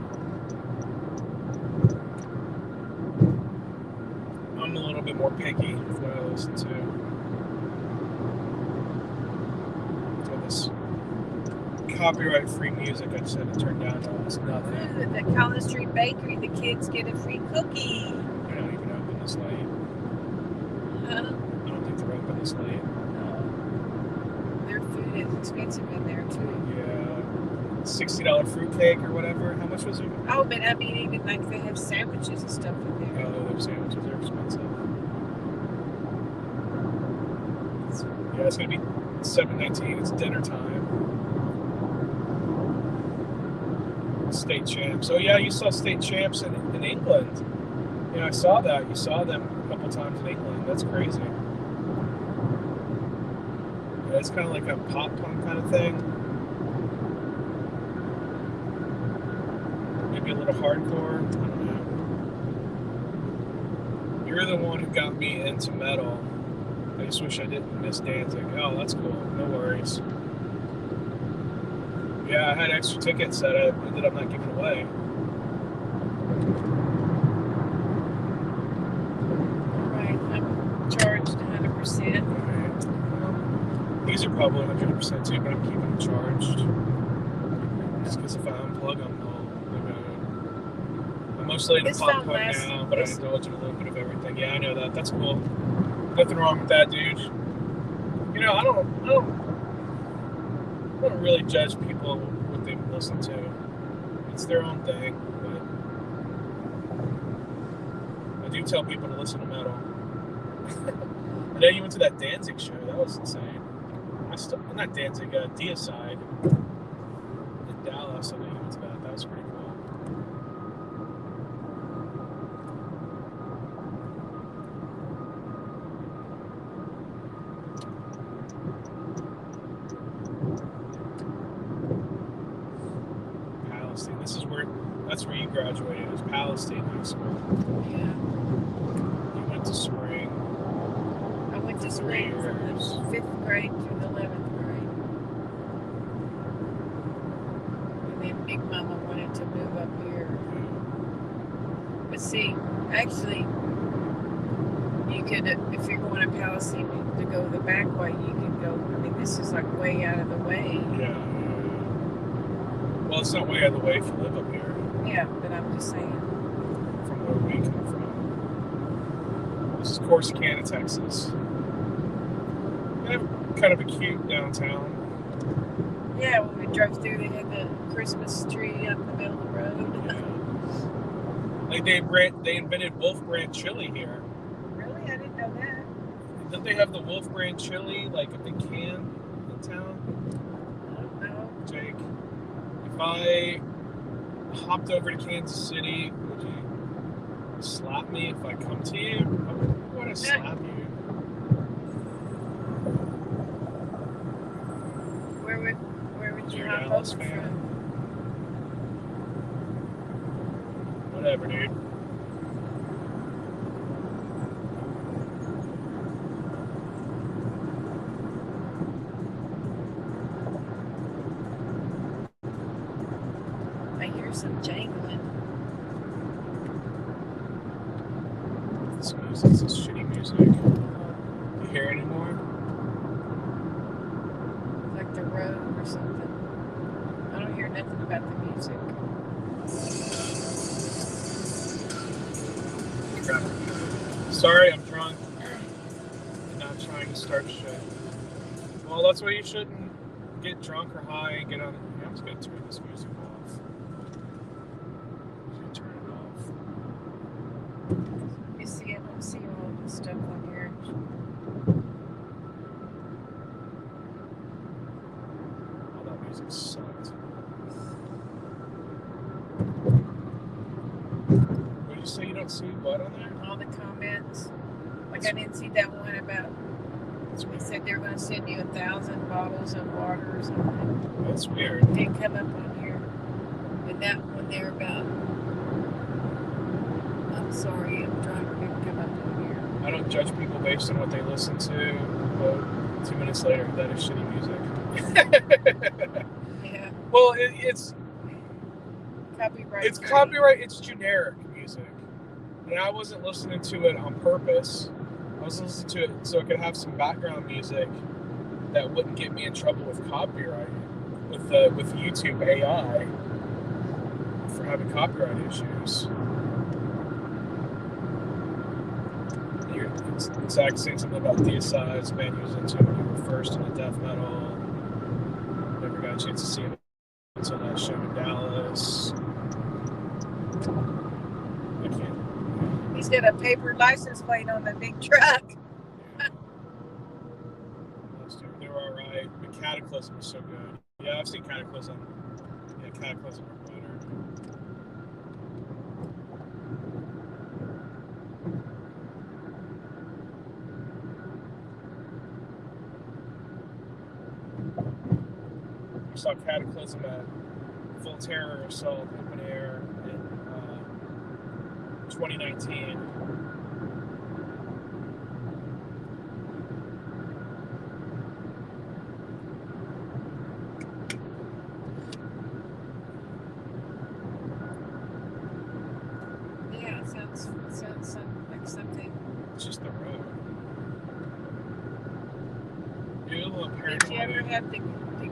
I'm a little bit more picky with what I listen to. This copyright-free music, I just had to turn down to almost nothing. Ooh, the College Street Bakery, the kids get a free cookie. They're not even open this late. Huh? I don't think they're open this late. No. Their food is expensive in there too. Yeah, $60 fruitcake or whatever. How much was it? Oh, but I mean, even like they have sandwiches and stuff in there. Oh, their sandwiches are expensive. Yeah, it's gonna be $7.19. It's dinner time. State champs. Oh yeah, you saw state champs in England. Yeah, I saw that. You saw them a couple times in England. That's crazy. Yeah, it's kind of like a pop punk kind of thing. Maybe a little hardcore. I don't know. You're the one who got me into metal. I just wish I didn't miss Danzig. Oh, that's cool. No worries. Yeah, I had extra tickets that I ended up not giving away. Right, I'm charged 100%. Right. These are probably 100% too, but I'm keeping them charged. Just because if I unplug them, I'm mostly in a pop punk now, but I indulge in a little bit of everything. Yeah, I know that. That's cool. Nothing wrong with that, dude. You know, I don't really judge people what they listen to. It's their own thing, but I do tell people to listen to metal. I know you went to that Danzig show. That was insane. Not Danzig, Deicide in Dallas. I know you went to that. That was pretty cool. That's where you graduated. It was Palestine High School. Yeah. You went to spring. I went to spring from the 5th grade through the 11th grade. And then Big Mama wanted to move up here. But see, actually, you could, if you're going to Palestine to go the back way, you can go. I mean, this is like way out of the way. Yeah. Well, it's not way out of the way if you live up here. Yeah, but I'm just saying. From where we come from. This is Corsicana, Texas. They have kind of a cute downtown. Yeah, when we drove through, they had the Christmas tree up the middle of the road. Yeah. Like they invented Wolf Brand chili here. Really? I didn't know that. Don't they have the Wolf Brand chili, like a big can in town? I don't know. Jake, if I hopped over to Kansas City, would you slap me if I come to you? I would want to slap you. Where would you You're a hop Dallas over fan? from? Whatever, dude. I hear some jangling. This music's this shitty music. You hear it anymore? Like the road or something. I don't hear nothing about the music. Crap. Sorry, I'm drunk. I'm not trying to start shit. Well, that's why you shouldn't get drunk or high and get on. I'm just gonna turn this music off. I'm just gonna turn it off. You see, I don't see all the stuff on here. Oh, that music sucked. What did you say? You don't see what on there? All the comments. Like I didn't see that one about. They said they were going to send you 1,000 bottles of water or something. That's weird. It didn't come up on here. And that one there about. I'm sorry, I'm drunk. It didn't come up on here. I don't judge people based on what they listen to, but 2 minutes later, that is shitty music. Yeah. Well, it's Copyright. it's copyright. It's generic music, and I wasn't listening to it on purpose. I was listening to it so it could have some background music that wouldn't get me in trouble with copyright with YouTube AI for having copyright issues. Zach saying something about Theosides, man he was into when you were first into death metal. Never got a chance to see him until that show in Dallas. I can't. He's got a paper license plate on the big truck. They were alright. But Cataclysm was so good. Yeah, I've seen Cataclysm. Yeah, Cataclysm were better. I saw Cataclysm at Full Terror Assault Open Air in 2019. Yeah, it sounds like something. It's just the road. You're a little Did paranoid. you ever have to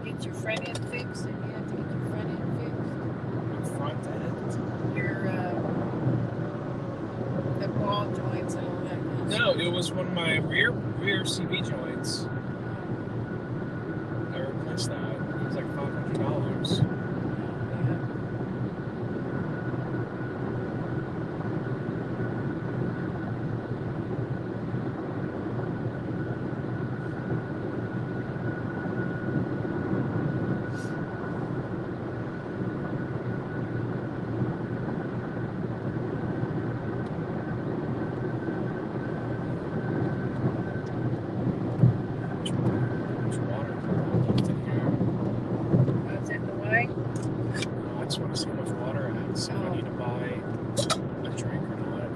get your front end fixed? Did you have to get your front end fixed? Front end? Your the ball joints and all that kind of No, it was one of my rear CV joints. I replaced that. It was like $500. stuff. There's water left in here. Oh, is that the way? I just want to see how much water I have. See if I need to buy a drink or not.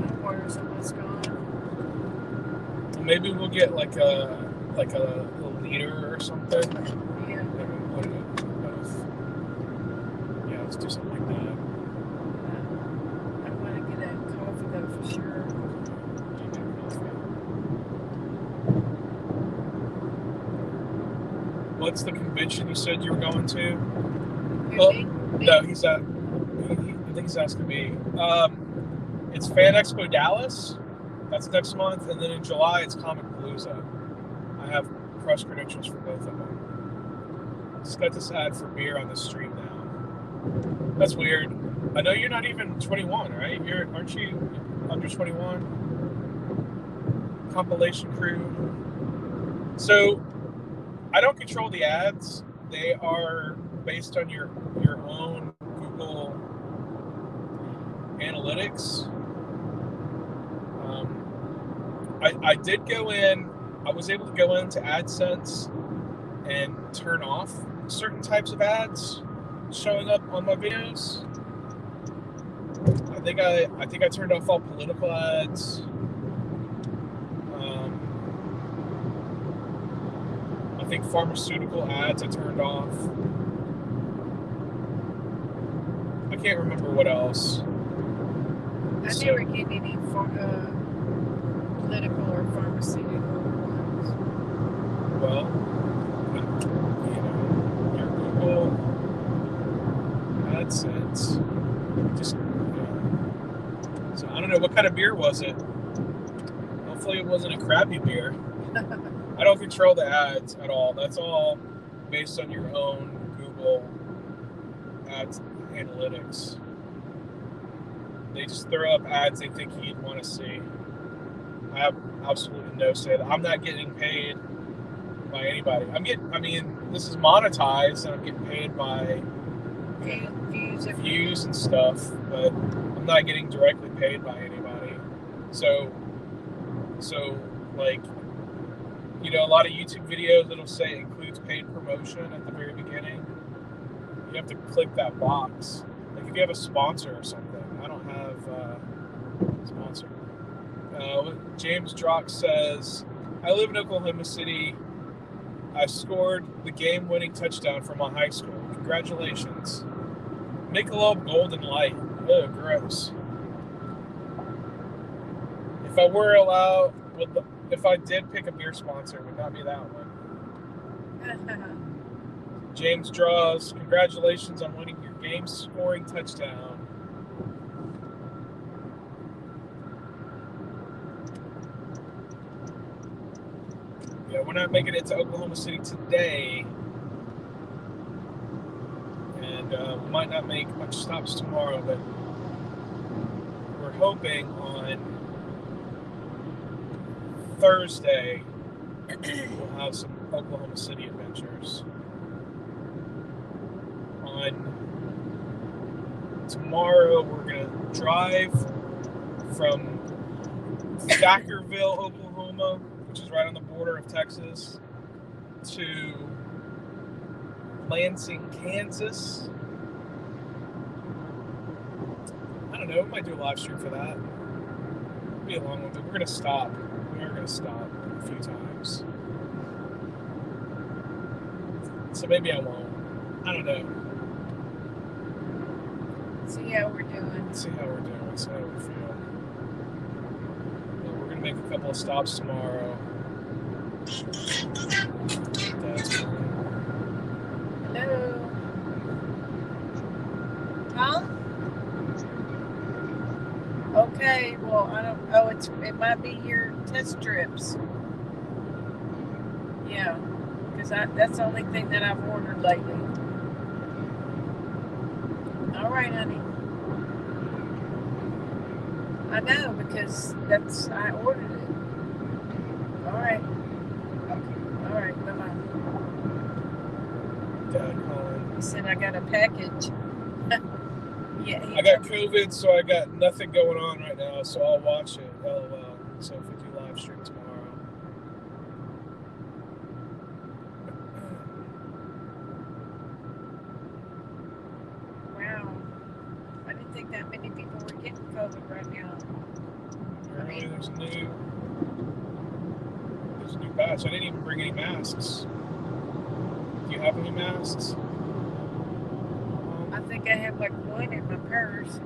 That water's almost gone. Well, maybe we'll get like a liter or something. Yeah. Maybe we'll put it in both. Yeah, What's the convention you said you were going to? Me? No, I think he's asking me. It's Fan Expo Dallas. That's next month, and then in July it's Comic Palooza. I have press credentials for both of them. Just got this ad for beer on the stream now. That's weird. I know you're not even 21, right? Aren't you under 21? Compilation crew. So I don't control the ads. They are based on your own Google Analytics. I did go in. I was able to go into AdSense and turn off certain types of ads showing up on my videos. I think I turned off all political ads. I think pharmaceutical ads I turned off. I can't remember what else. I never get any political or pharmaceutical ones. Well, your Google AdSense. Just, so I don't know, what kind of beer was it? Hopefully it wasn't a crappy beer. I don't control the ads at all. That's all based on your own Google Ads Analytics. They just throw up ads they think you'd want to see. I have absolutely no say. I'm not getting paid by anybody. This is monetized, and I'm getting paid by views and stuff, but I'm not getting directly paid by anybody. So like, a lot of YouTube videos, it'll say it includes paid promotion at the very beginning. You have to click that box. Like if you have a sponsor or something. I don't have a sponsor. James Drock says, I live in Oklahoma City. I scored the game-winning touchdown for my high school. Congratulations. Michelob Golden Light. Oh, gross. If I were allowed, if I did pick a beer sponsor, it would not be that one. James Draws, congratulations on winning your game-scoring touchdown. Yeah, we're not making it to Oklahoma City today. And we might not make much stops tomorrow, but we're hoping on Thursday we'll have some Oklahoma City adventures. On tomorrow, we're going to drive from Thackerville, Oklahoma, which is right on the border of Texas, to Lansing, Kansas. I don't know, we might do a live stream for that. It'll be a long one, but we're going to stop. We are going to stop a few times. So maybe I won't. I don't know. See how we're doing. See how we feel. We're going to make a couple of stops tomorrow. That's cool. Hello. Huh? Okay, well, I don't. Oh, it might be your test strips. Yeah, because that's the only thing that I've ordered lately. All right, honey. I know, because I ordered it. All right. Okay. All right. Bye-bye. Dad calling. He said I got a package. Yeah. I got COVID, so I got nothing going on right now, so I'll watch it. LOL. So if we do live stream tomorrow. Wow. I didn't think that many people were getting COVID right now. Apparently there's a new batch. I didn't even bring any masks. Do you have any masks? I think I have like one in my purse.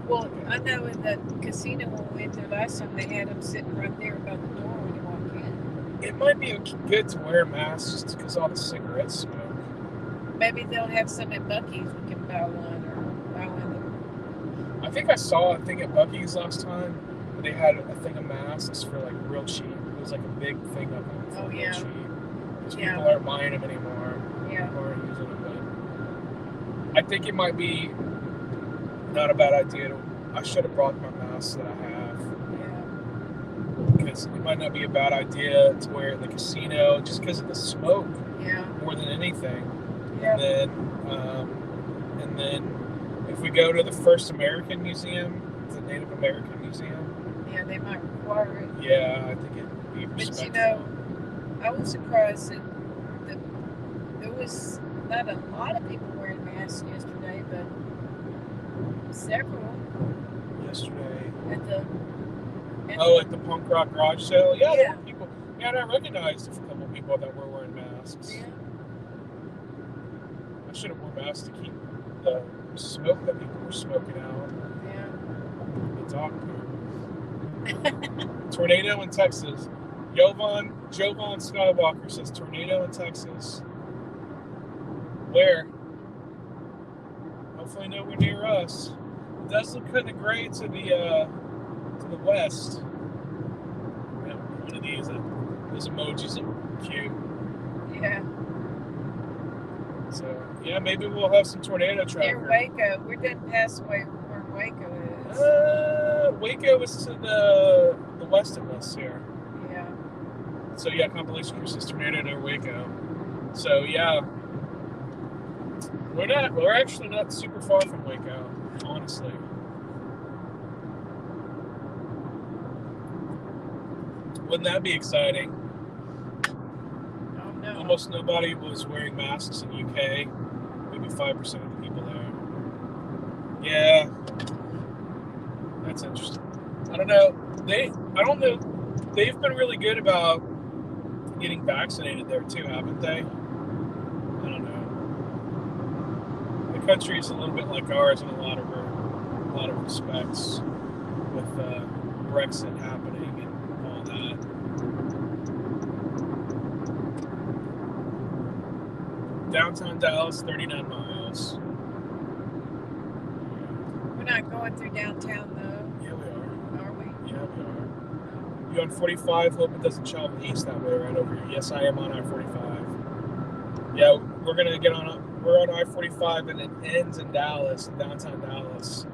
Well, I know in the casino when we went there last time, they had them sitting right there by the door when you walk in. it might be good to wear a mask just because all the cigarette smoke. Maybe they'll have some at Buc-ee's. We can buy one or buy one. I think I saw a thing at Buc-ee's last time. They had a thing of masks for like real cheap. It was like a big thing of them for real cheap. Because people aren't buying them anymore. Yeah. Or using them. But I think it might be not a bad idea. I should have brought my mask that I have. Yeah. Because it might not be a bad idea to wear it in the casino just because of the smoke. Yeah. More than anything. Yeah. And then if we go to the first American museum, the Native American Museum. Yeah, they might require it. Yeah, I think it'd be respectful. But I was surprised that there was not a lot of people wearing masks yesterday, but several. Yesterday. At the punk rock garage sale? Yeah, there Yeah. were people. Yeah, and I recognized a couple of people that were wearing masks. Yeah. I should have worn masks to keep the smoke that people were smoking out. Yeah. The dog poop. Tornado in Texas. Jovan Skywalker says tornado in Texas. Where? Hopefully nowhere near us. It does look kind of gray to the west. Yeah, one of these emojis are cute. Yeah. So yeah, maybe we'll have some tornado tracker. Near Waco. We're done past where Waco is. Waco is to the west of us here. Yeah. So yeah, compilation versus tornado near Waco. So yeah, we're actually not super far from Waco, honestly. Wouldn't that be exciting? Oh no. Almost nobody was wearing masks in UK. Maybe 5% of the people there. Yeah. That's interesting. I don't know. They've been really good about getting vaccinated there too, haven't they? I don't know. The country is a little bit like ours in a lot of respects, with Brexit happening and all that. Downtown Dallas, 39 miles. We're not going through downtown though. Yeah, we are. Are we? Yeah, we are. You on 45? Hope it doesn't travel east that way right over here. Yes, I am on I-45. Yeah, we're on I-45 and it ends in Dallas, in downtown Dallas.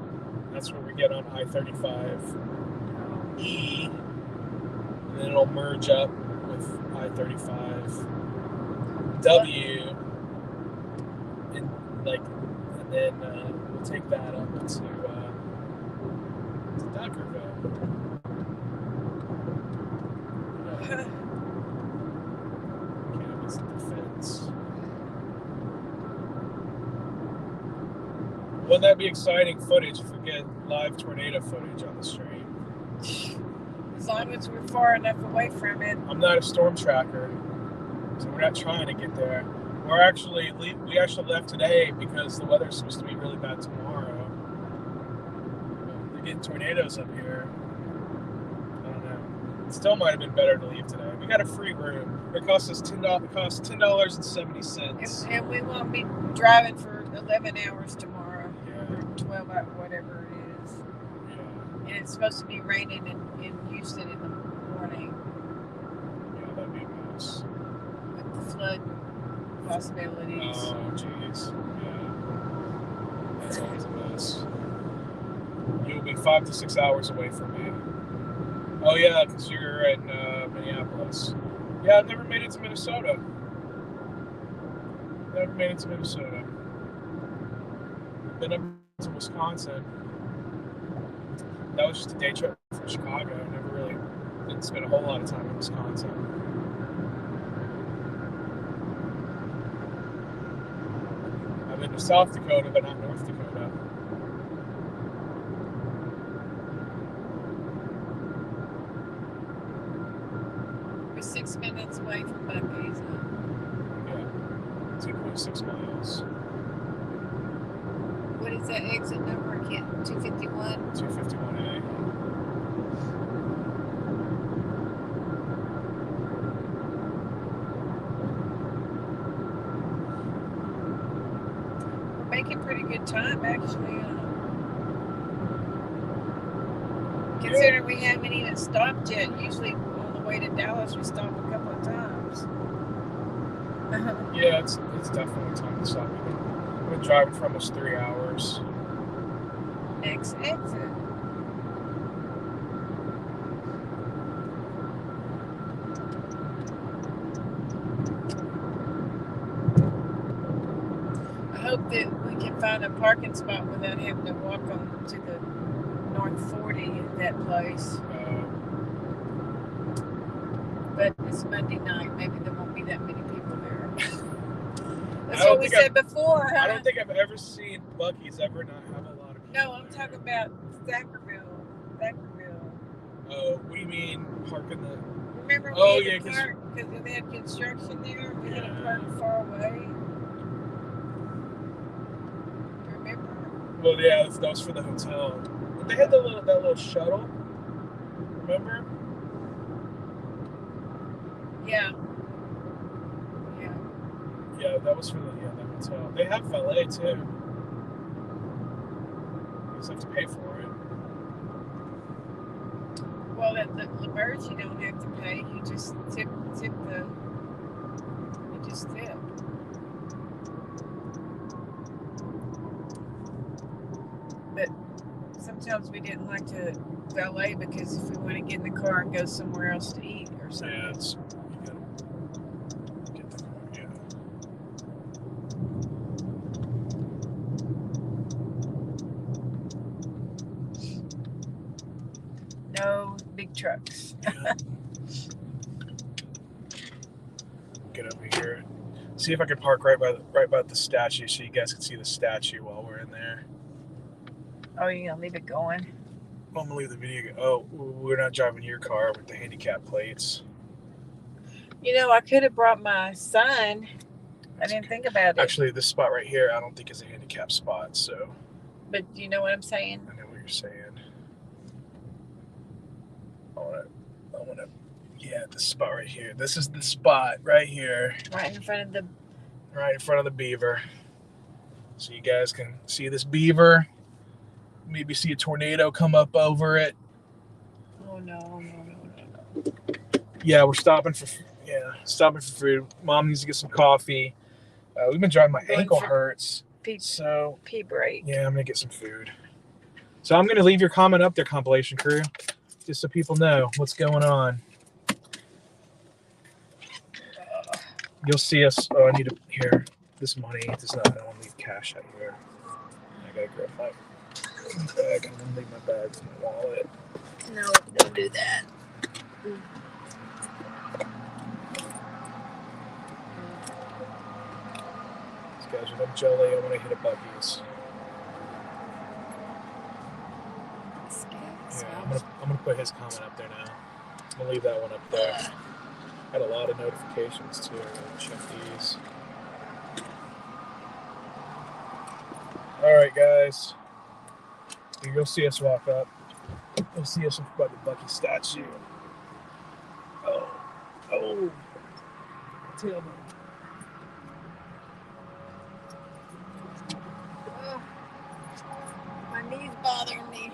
That's where we get on I-35E, and then it'll merge up with I-35W, and then we'll take that up to Deckerville. Can't the fence. Wouldn't that be exciting footage if we get live tornado footage on the stream? As long as we're far enough away from it. I'm not a storm tracker, so we're not trying to get there. We actually left today because the weather's supposed to be really bad tomorrow. They're getting tornadoes up here. I don't know. It still might have been better to leave today. We got a free room. It costs us $10.70. And we won't be driving for 11 hours tomorrow. Yeah. Or 12 hours, whatever it is. Yeah. And it's supposed to be raining in Houston in the morning. Yeah, that'd be a mess. With the flood possibilities. Oh, jeez. Yeah. That's always a mess. You'll be 5 to 6 hours away from me. Oh, yeah, because you're in Minneapolis. Yeah, I've never made it to Minnesota. Been up to Wisconsin. That was just a day trip from Chicago. Didn't spend a whole lot of time in Wisconsin. I've been to South Dakota, but not North Dakota. We're 6 minutes away from Buc-ee's. Yeah, 2.6 miles. What is that exit number again? 251? 251A. making pretty good time, actually. Considering we haven't even stopped yet. Usually on the way to Dallas, we stop a couple of times. Yeah, it's definitely time to stop. We've been driving for almost 3 hours. Next exit. I hope that we can find a parking spot without having to walk on to the North 40 at that place. But it's Monday night. Maybe there won't be that many people there. That's what we said before. Huh? I don't think I've ever seen Buc-ee's ever not have a lot of people. No, I'm talking about Thackerville. Oh, what do you mean parking the... Remember we had to park because they had construction there? We had to park far away. Remember? Well, yeah, that was for the hotel. But they had that little shuttle. Remember? Yeah. Yeah, that was for the hotel. They have valet too. You just have to pay for it. Well, at the Birds, you don't have to pay. You just tip the. You just tip. But sometimes we didn't like to valet because if we want to get in the car and go somewhere else to eat or something. Yeah, you gotta get the car. Yeah. No big trucks. Get over here. See if I can park right by the statue so you guys can see the statue while we're in there. Oh, you're gonna leave it going? Well, I'm gonna leave the video. Oh, we're not driving your car with the handicap plates. You know, I could have brought my son. I didn't think about it. Actually, this spot right here, I don't think is a handicap spot. So. But you know what I'm saying? I know what you're saying. I wanna. Yeah, this spot right here. This is the spot right here. Right in front of the beaver. So you guys can see this beaver. Maybe see a tornado come up over it. Oh no. Yeah, we're stopping for food. Mom needs to get some coffee. We've been driving. My ankle hurts. Pee break. Yeah, I'm gonna get some food. So I'm gonna leave your comment up there, compilation crew, just so people know what's going on. You'll see us. Oh, I need to hear this money. I don't want to leave cash out here. I gotta grab my bag. I'm gonna leave my bag in my wallet. No, don't do that. These guys are like jelly. I want to hit a Buc-ee's. Yeah, I'm gonna put his comment up there now. I'm gonna leave that one up there. Had a lot of notifications too. I'm gonna check these. All right, guys. You'll see us walk up. You'll see us by the Buc-ee statue. Oh. Tailbone. My knee's bothering me.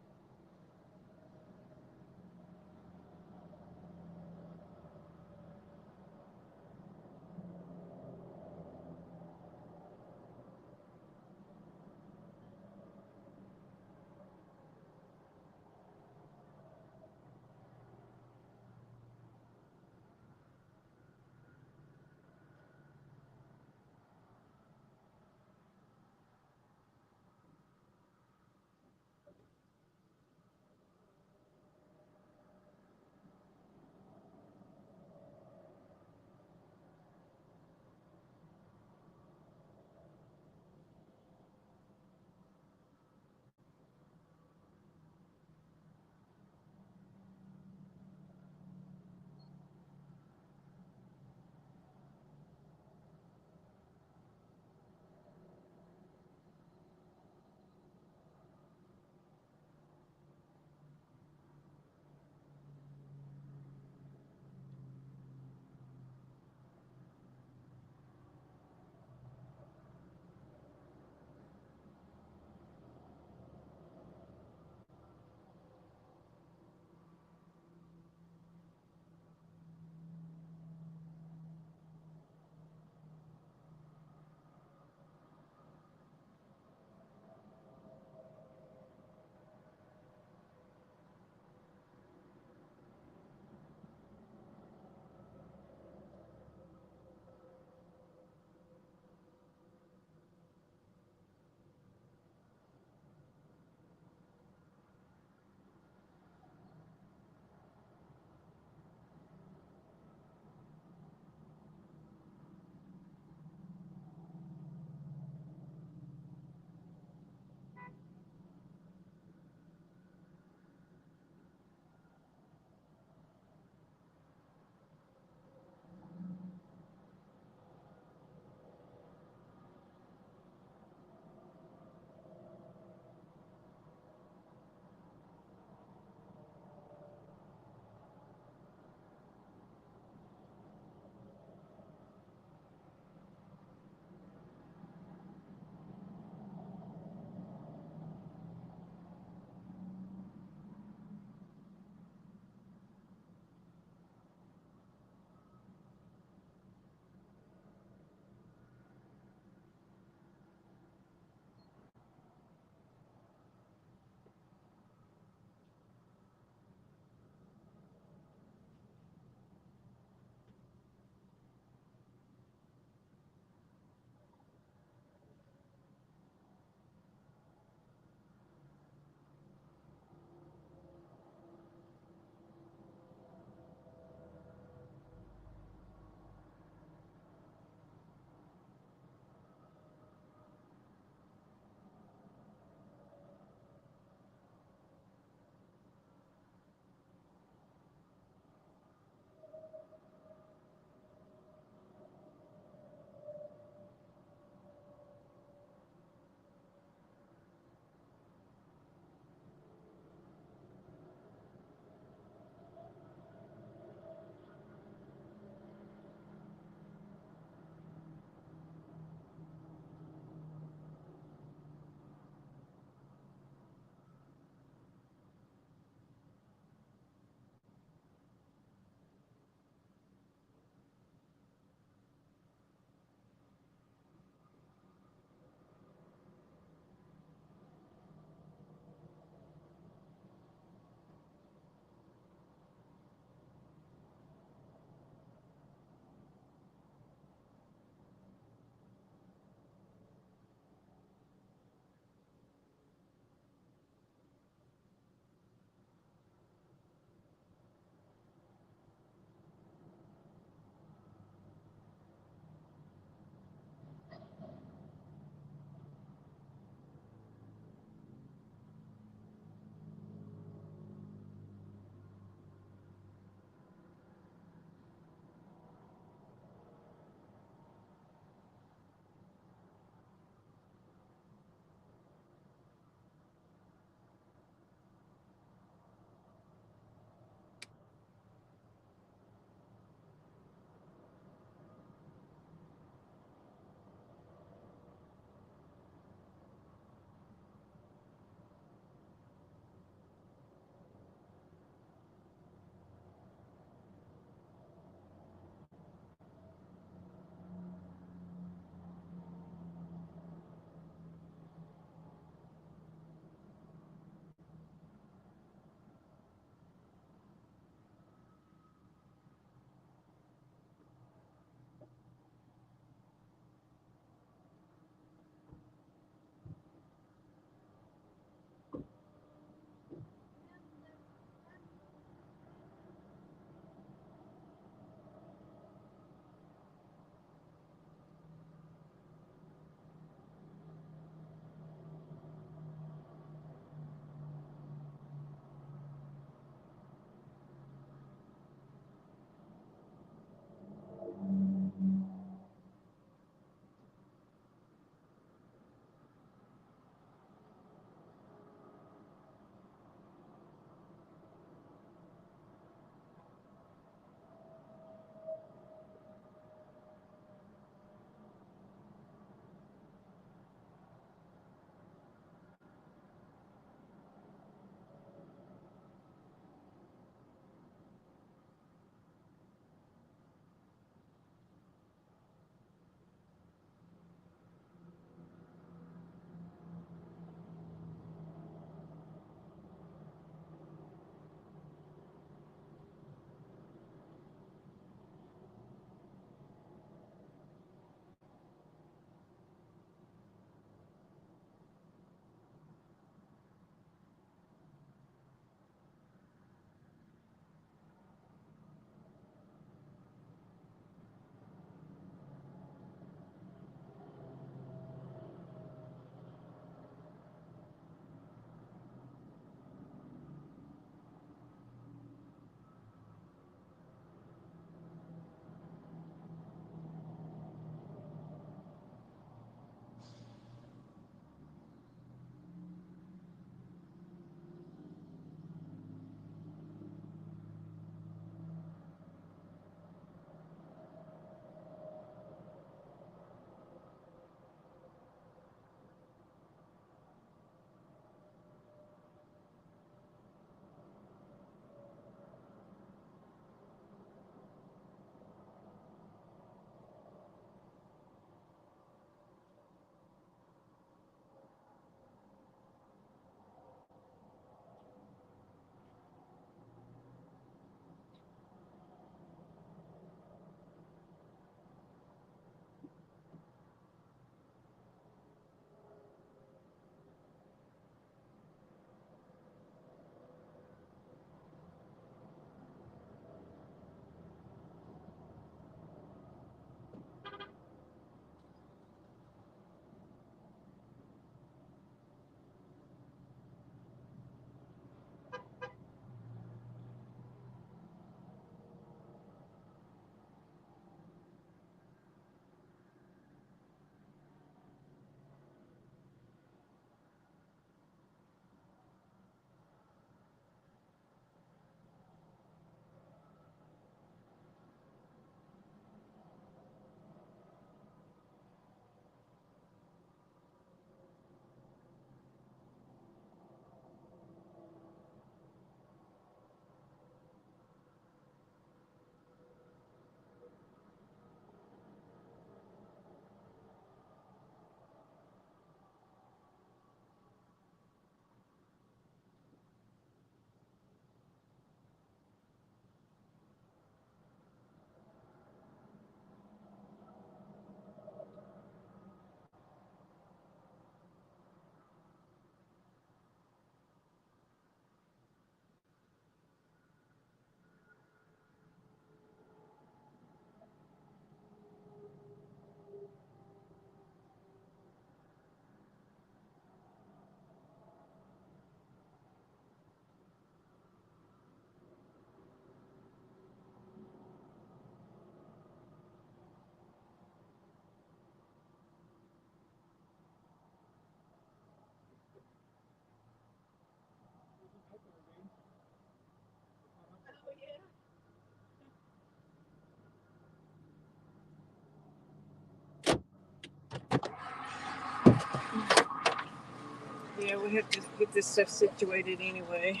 we have to get this stuff situated anyway.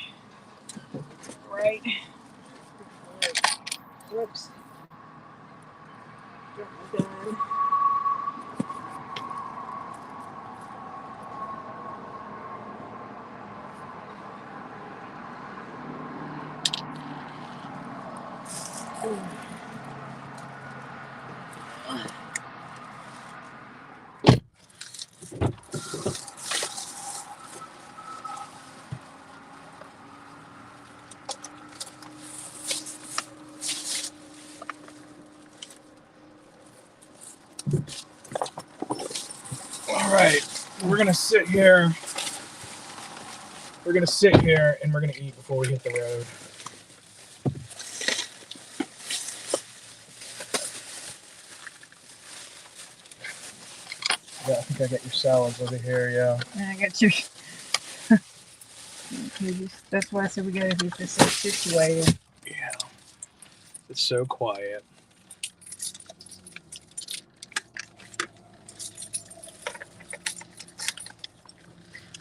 Right? Whoops. Done. All right, we're gonna sit here. We're gonna sit here and we're gonna eat before we hit the road. Yeah, I think I got your salads over here. Yeah. And I got your. That's why I said we gotta get this stuff situated. Yeah. It's so quiet.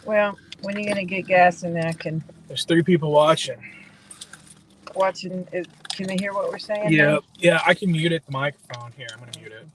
Well, when are you gonna get gas in there? I can There's 3 people watching. watching. Can they hear what we're saying? Yeah. Now? Yeah, I can mute it. The microphone here. I'm gonna mute it.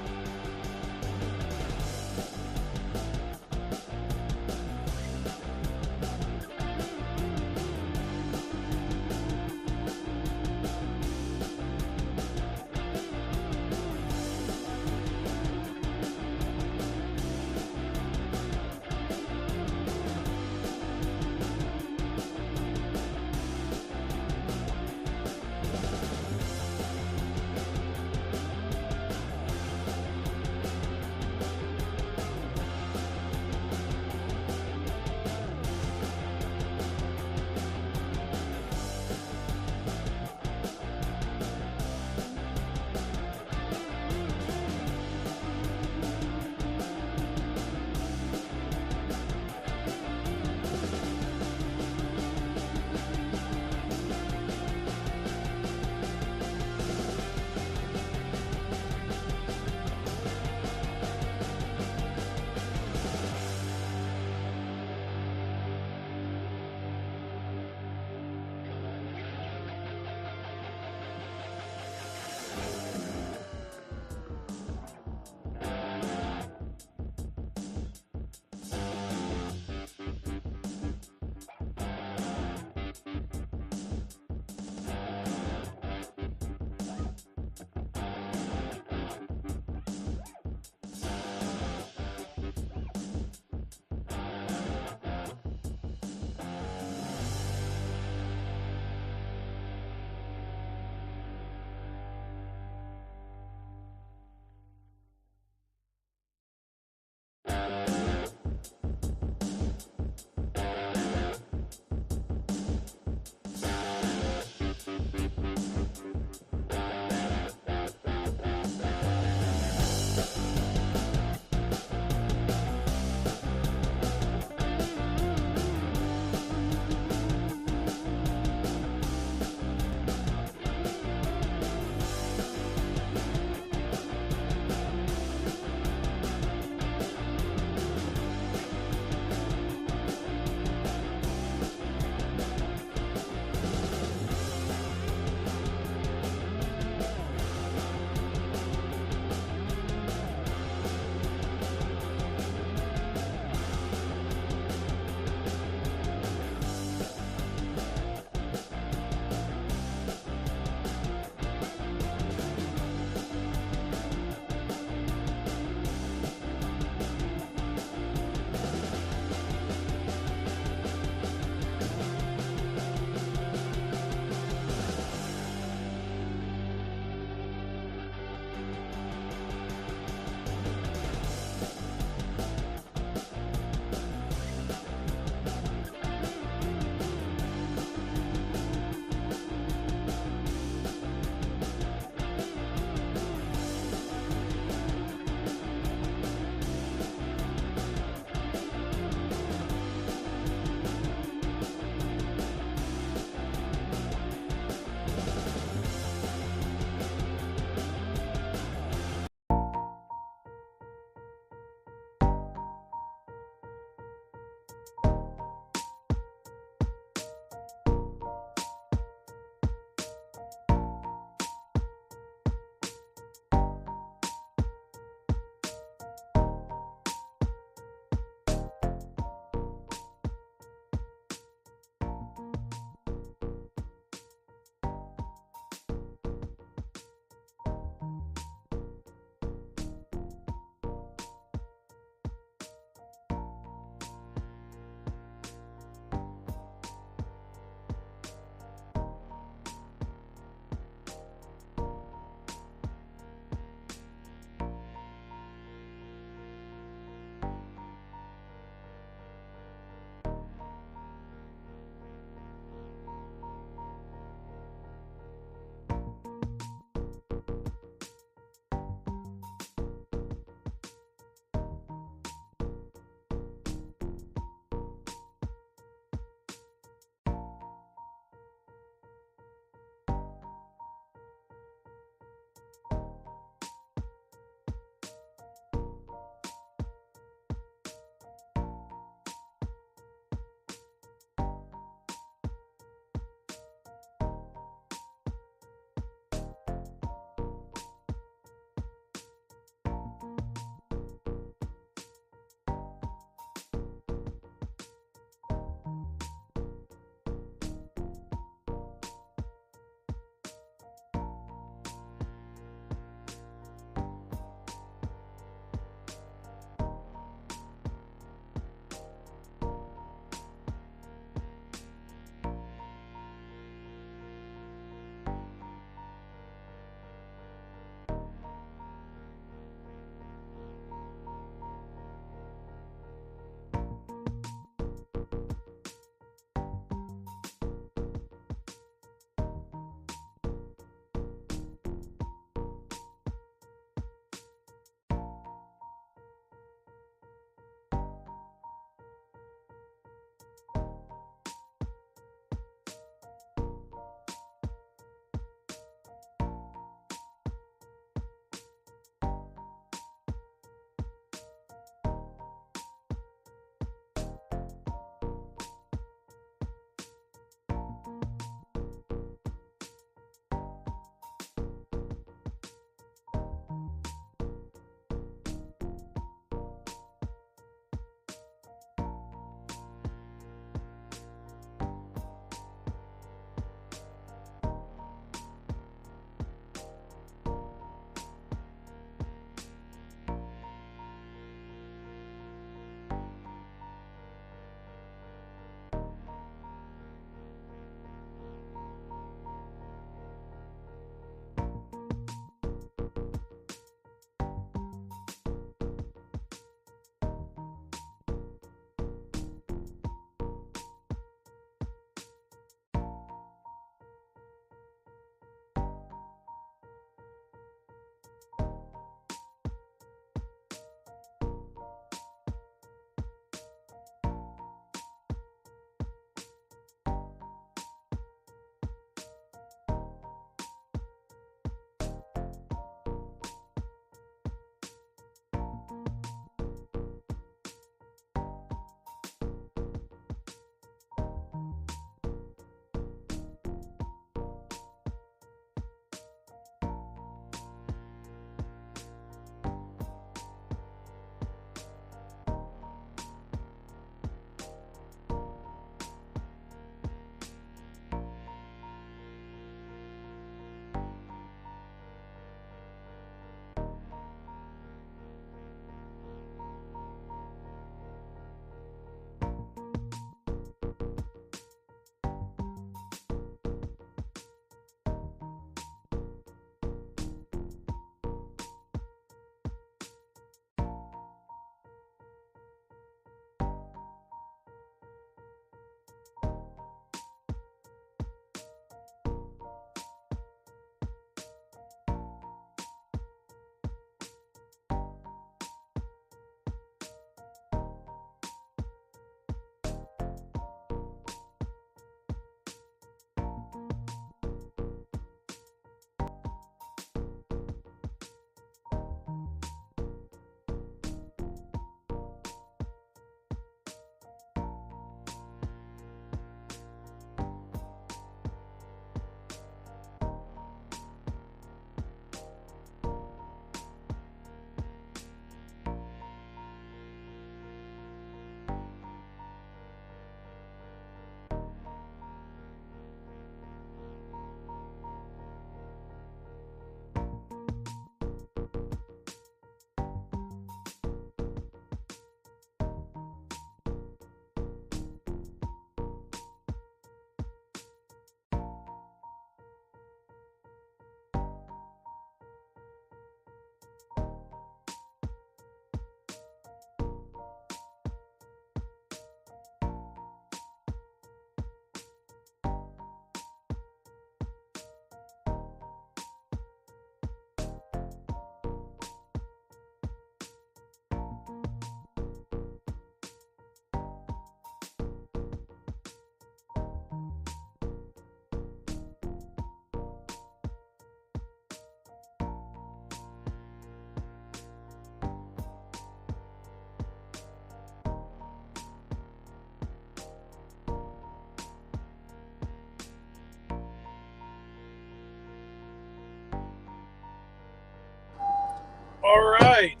All right.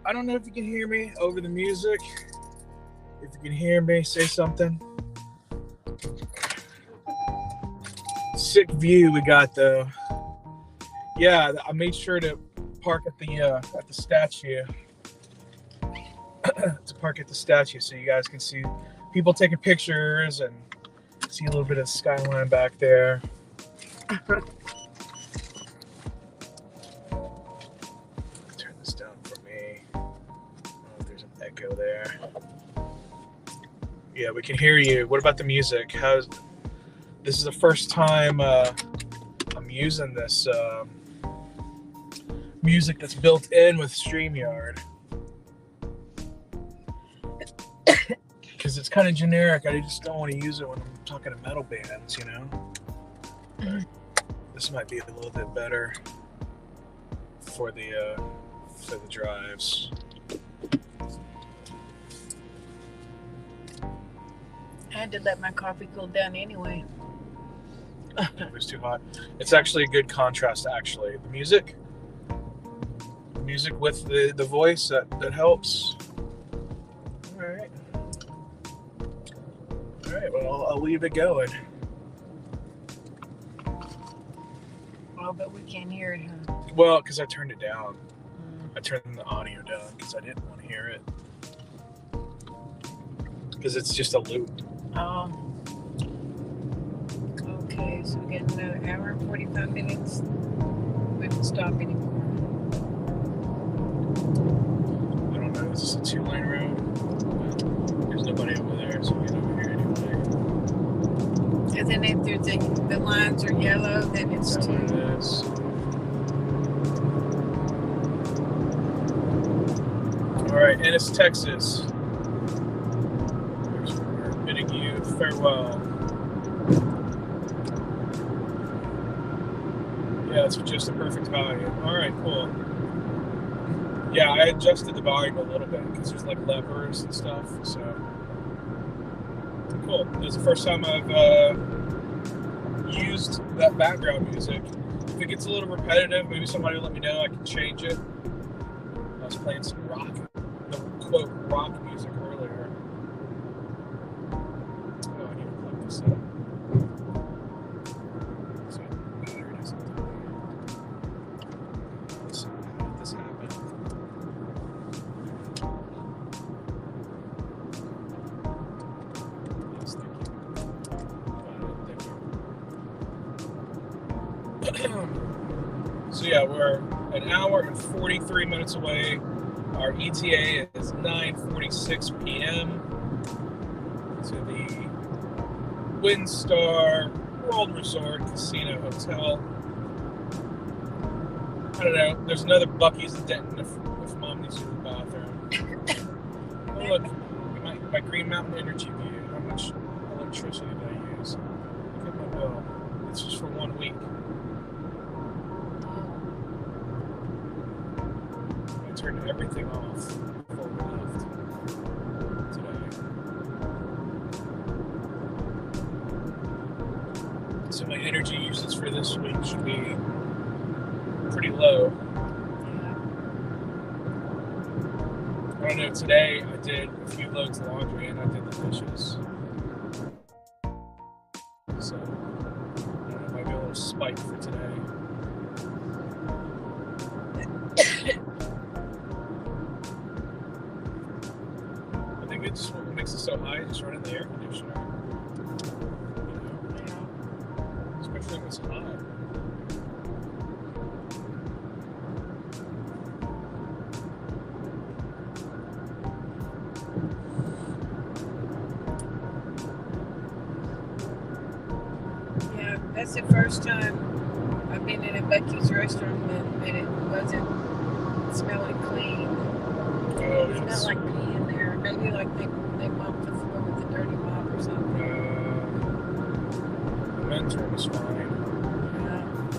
I don't know if you can hear me over the music. If you can hear me, say something. Sick view we got though. Yeah, I made sure to park at the statue. To park at the statue so you guys can see people taking pictures and see a little bit of skyline back there. Turn this down for me. Oh, there's an echo there. Yeah, we can hear you. What about the music? This is the first time I'm using this music that's built in with StreamYard. Because it's kind of generic. I just don't want to use it when I'm talking to metal bands, you know? But this might be a little bit better for the drives. I had to let my coffee cool down anyway. It was too hot. It's actually a good contrast, actually. The music with the voice, that helps. All right. All right, well, I'll leave it going. Oh, but we can't hear it, huh? Well, because I turned it down. I turned the audio down because I didn't want to hear it. Because it's just a loop. Oh. Okay, so we got another hour and 45 minutes. We don't stop anymore. I don't know. Is this a 2-lane road? There's nobody over there, so we get over here anyway. And then if the lines are yellow, then it's That's 2. what it is. All right, Ennis, Texas. We're bidding you farewell. Yeah, it's just the perfect volume. All right, cool. Yeah, I adjusted the volume a little bit because there's like levers and stuff. So cool. It was the first time I've used that background music. If it gets a little repetitive, maybe somebody will let me know. I can change it. I was playing some rock, the quote rock music earlier. Oh, I need to plug this up. So there it is. Let's let this happen. Yes, thank you. So yeah, we're an hour and 43 minutes away. Our ETA is 9:46 p.m. to the WinStar World Resort Casino Hotel. I don't know. There's another Buc-ee's in Denton if Mom needs to use the bathroom. Oh look, my Green Mountain Energy view. How much electricity did I use? Look at my bill. It's just for 1 week. I turned everything off before we left today. So my energy usage for this week should be pretty low. I don't know, today I did a few loads of laundry and I did the dishes. So, I don't know, it might be a little spike for today. I think it's what makes it so high, just running the air conditioner. You know? Especially when it's hot. That's the first time I've been in a Buc-ee's restroom and it wasn't smelling clean. Oh, It smelled like pee in there. Maybe like they mopped the floor with a dirty mop or something. The men's room is fine.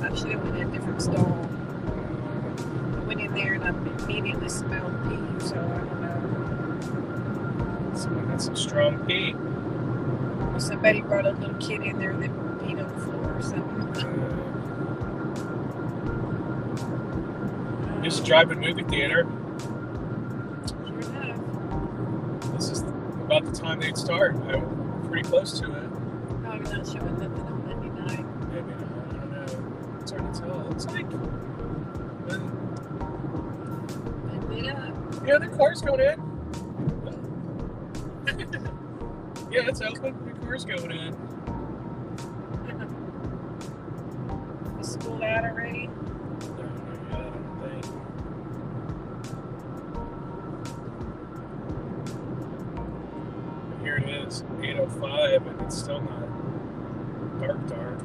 I should have went in a different stall. I went in there and I immediately smelled pee, so I don't know. Someone had some strong pee. Or somebody brought a little kid in there that peed on the floor or something. Just drive-in movie theater. Sure enough. This is about the time they'd start. I'm pretty close to it. Probably not showing nothing on Monday night. Maybe not. I don't know. It's hard to tell. It looks like. Lit up. Yeah, the car's going in. Yeah, it's open. The car's going in. Is school out already? No, I don't think. Here it is, 8:05, and it's still not dark.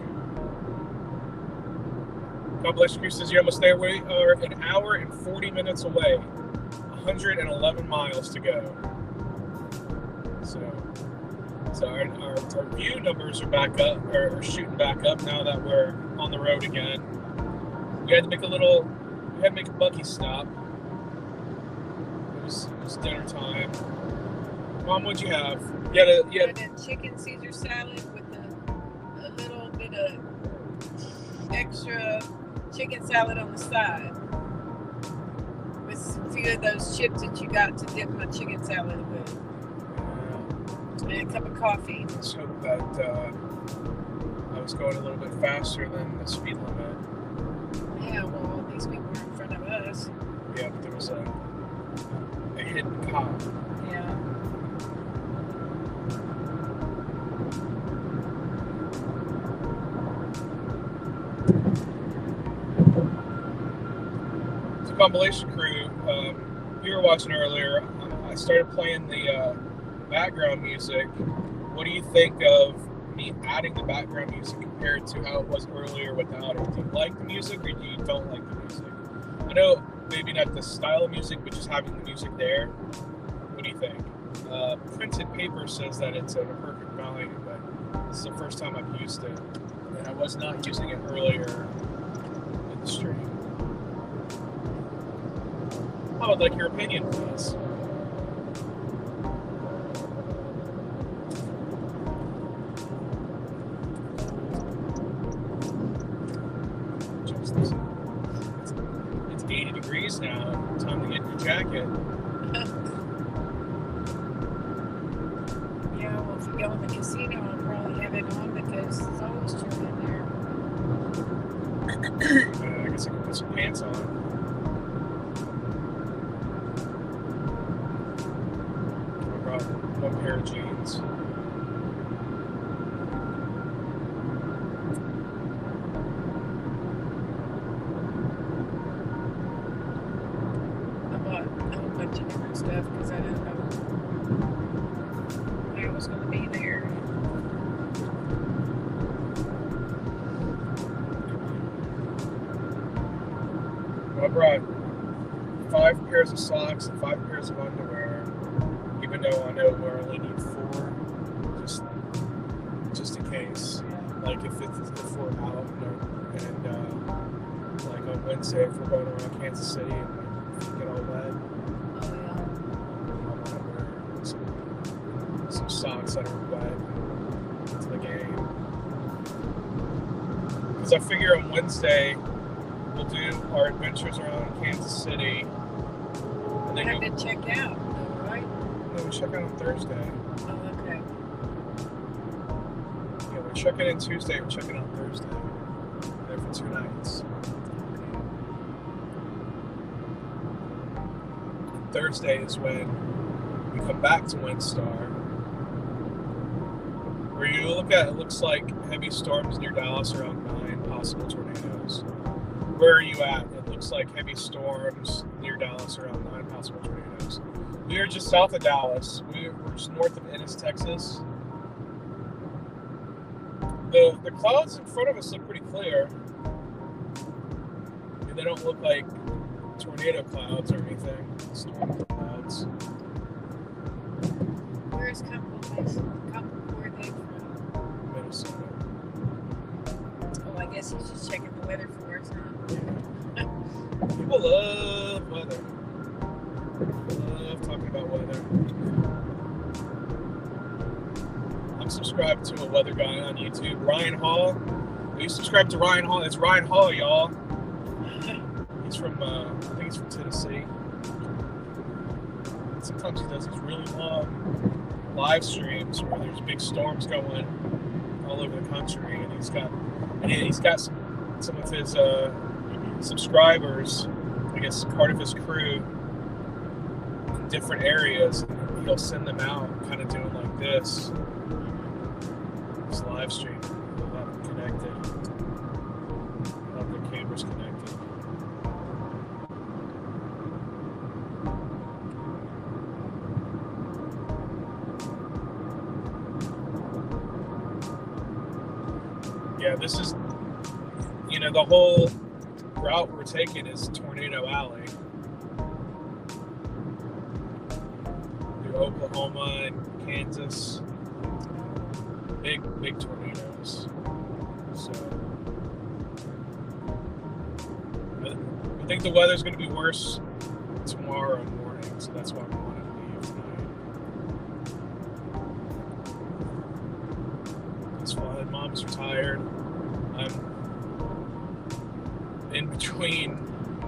Complex Crew says you're almost there. We are an hour and 40 minutes away. 111 miles to go. So our view numbers are back up, or shooting back up now that we're on the road again. We had to make a Bucky stop. It was dinner time. Mom, what'd you have? You had I had a chicken Caesar salad with a little bit of extra chicken salad on the side. With a few of those chips that you got to dip my chicken salad with. And a cup of coffee. Let's hope that I was going a little bit faster than the speed limit. Yeah, well, these people were in front of us. Yeah, but there was a hidden cop. Yeah. So, Compilation Crew, you were watching earlier. I started playing the background music. What do you think of me adding the background music compared to how it was earlier without it? Do you like the music or do you don't like the music? I know maybe not the style of music, but just having the music there. What do you think? Printed Paper says that it's a perfect value, but this is the first time I've used it, and I was not using it earlier in the stream. I would like your opinion, please. It's 80 degrees now. Time to get your jacket. Yeah, well, if you go in the casino, I'll probably have it on because it's always chilly in there. I guess I can put some pants on. I brought one pair of jeans. I bought a whole bunch of different stuff because I didn't know I was going to be there. I brought 5 pairs of socks and 5 pairs of underwear, even though I know we only need 4, just in case. Like if we're out and like on Wednesday if we're going around Kansas City and we get all wet, Oh, yeah. I want to wear some socks that are wet to the game. Because I figure on Wednesday we'll do our adventures around Kansas City. And I then have to check out, though, right? we check out on Thursday. Oh, okay. Yeah, we're checking in Tuesday, we're checking on Thursday. There for 2 nights. Thursday is when we come back to Windstar. Where you look at, it looks like heavy storms near Dallas, around 9 possible tornadoes. Where are you at? It looks like heavy storms near Dallas, around 9 possible tornadoes. We are just south of Dallas. We're just north of Ennis, Texas. The clouds in front of us look pretty clear. And they don't look like tornado clouds or anything. Storm clouds. Where is Concord from? Minnesota. Oh, I guess he's just checking the weather for us, huh? People love weather. Love talking about weather. I'm subscribed to a weather guy on YouTube, Ryan Hall. Are you subscribed to Ryan Hall? It's Ryan Hall, y'all. He's He's from, I think he's from Tennessee. And sometimes he does these really long live streams where there's big storms going all over the country, and he's got some of his subscribers, I guess part of his crew, in different areas. He'll send them out, kind of doing like this live stream. They'll have them connected. They'll have their cameras connected. Yeah, this is, the whole route we're taking is Tornado Alley through Oklahoma and Kansas. Big tornadoes. So I think the weather's going to be worse tomorrow morning, so that's why we wanted to leave tonight. It's fine. Mom's retired. I'm in between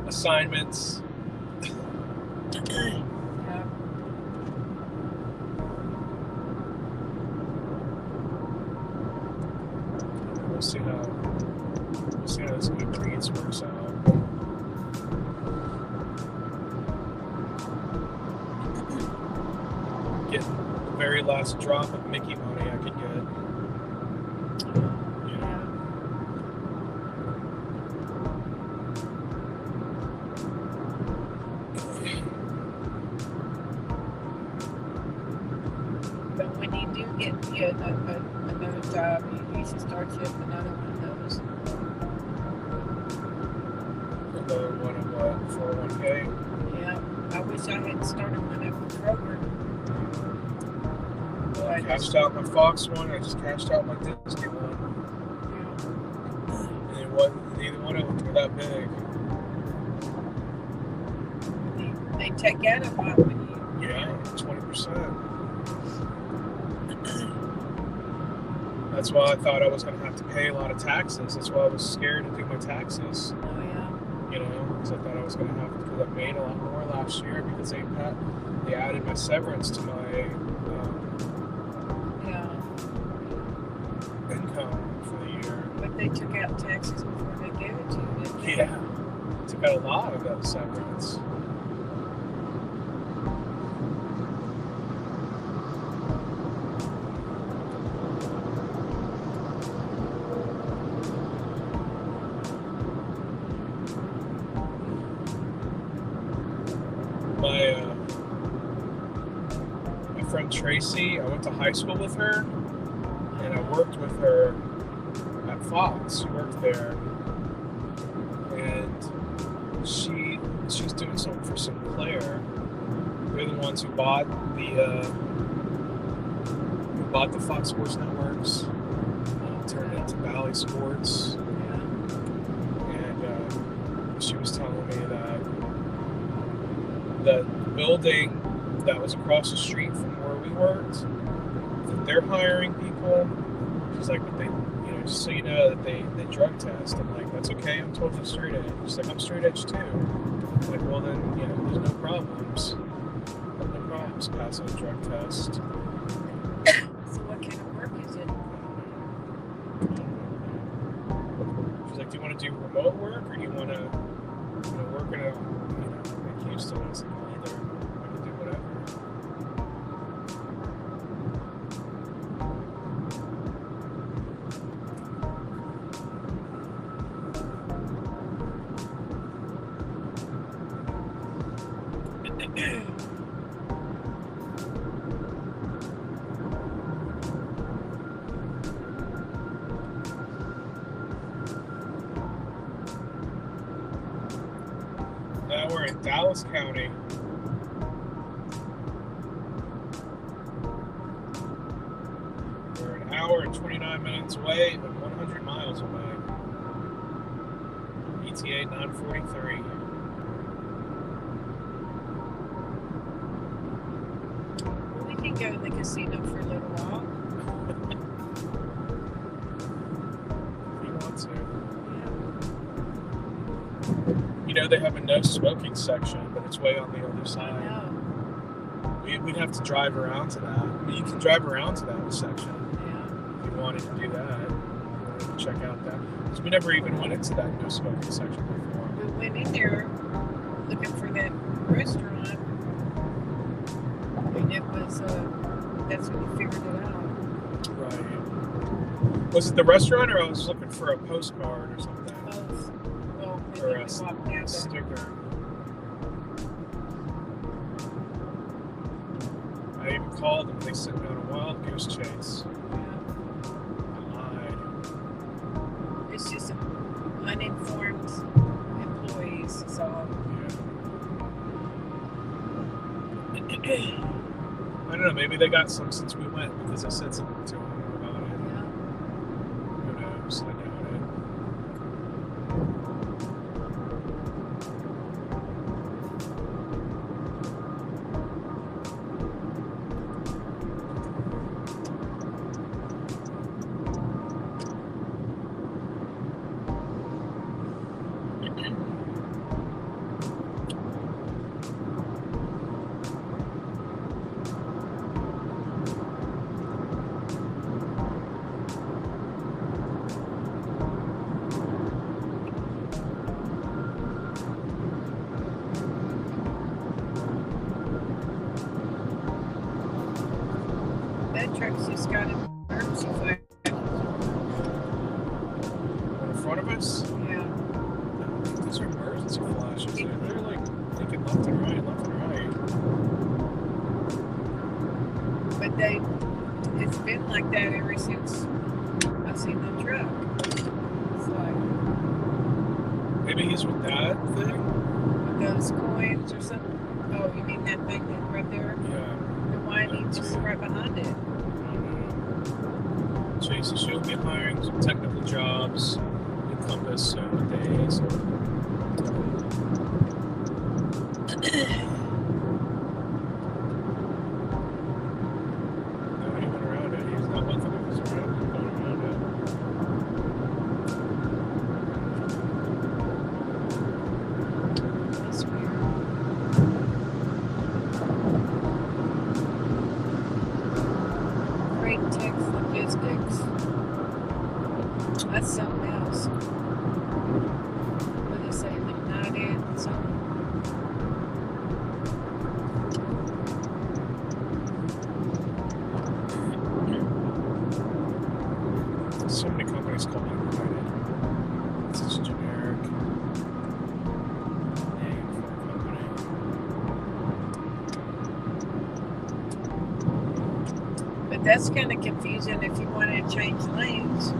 assignments. We'll see how this Uber Eats works out. Get the very last drop of Mickey money I could get. Another job, you should start you another one of those. Another one of what? 401k? Yeah, I wish I had started one up with Kroger. I cashed out my Fox one, I just cashed out my Disney one. Yeah. And neither one of them were that big. They take out a lot when you... Yeah, 20%. That's why I thought I was going to have to pay a lot of taxes. That's why I was scared to do my taxes. Oh, yeah. Because I thought I was going to have to, because I made a lot more last year because they added my severance to my income for the year. But they took out taxes before they gave it to you, didn't they? Yeah. Took out a lot of that severance. My friend Tracy, I went to high school with her, and I worked with her at Fox. She worked there, and she's doing something for Sinclair. They're the ones who bought the Fox Sports Networks, turned it into Valley Sports, and she was telling me that the building that was across the street from where we worked, that they're hiring people. She's like, but they, just so you know that they drug test. I'm like, that's okay, I'm totally straight edge. She's like, I'm straight edge too. I'm like, well then, there's no problems. No problems passing a drug test. So what kind of work is it? She's like, do you want to do remote work, or do you want to work in in Houston? I was like, either. I can do whatever. Now we're in Dallas County. We're an hour and 29 minutes away, but 100 miles away. ETA 943. We can go to the casino for a little while. If you want to. know they have a no smoking section, but it's way on the other I side. know. We'd have to drive around to that. I mean, you can drive around to that section Yeah. if you wanted to do that. Check out that. Because we never even went into that no smoking section before. We went in there looking for that restaurant, and it was, that's when we figured it out. Right. Was it the restaurant, or I was looking for a postcard or something? Both. Well, we Or didn't walk down a there. sticker. I even called them. They sent me on a wild goose chase. Yeah. I lied. It's just uninformed employees, so. Yeah. I don't know. Maybe they got some since we went because I said something to them about it. Yeah. Who knows? I doubt it. That truck's just got an emergency flag. In front of us? Yeah. These are emergency flashes. They're like thinking left and right, left and right. But it's been like that ever since I've seen the truck. It's like, Maybe he's with that thing? with those coins or something. Oh, you mean that thing that right there? Yeah. Then why ain't he just right behind it? Chase, she'll be hiring some technical jobs in Compass days. Nobody went around it. He's not with them. He's going around it. That's weird. Great text logistics. That's something else. What do they say? Like 90 and something. So many companies call me United. It's such a generic name for a company. But that's kind of confusing if you want to change lanes.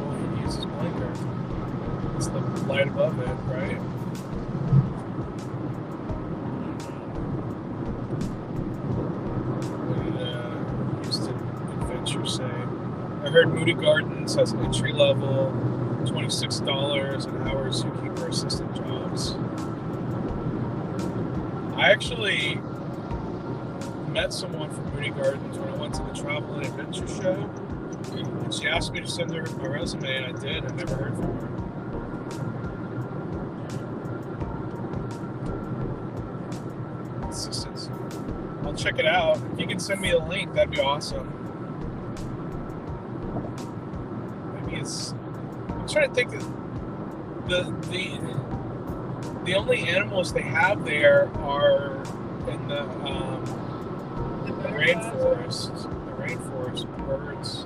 Well, he uses blinker. It's the light above it, right? What did Houston Adventure say? I heard Moody Gardens has entry level, $26 an hour zookeeper assistant jobs. I actually met someone from Moody Gardens when I went to the Travel and Adventure show. And she asked me to send her my resume, and I did. I never heard from her. Assistance. I'll check it out. If you can send me a link, that'd be awesome. Maybe it's. I'm trying to think of the only animals they have there are in the rainforest. The rainforest birds.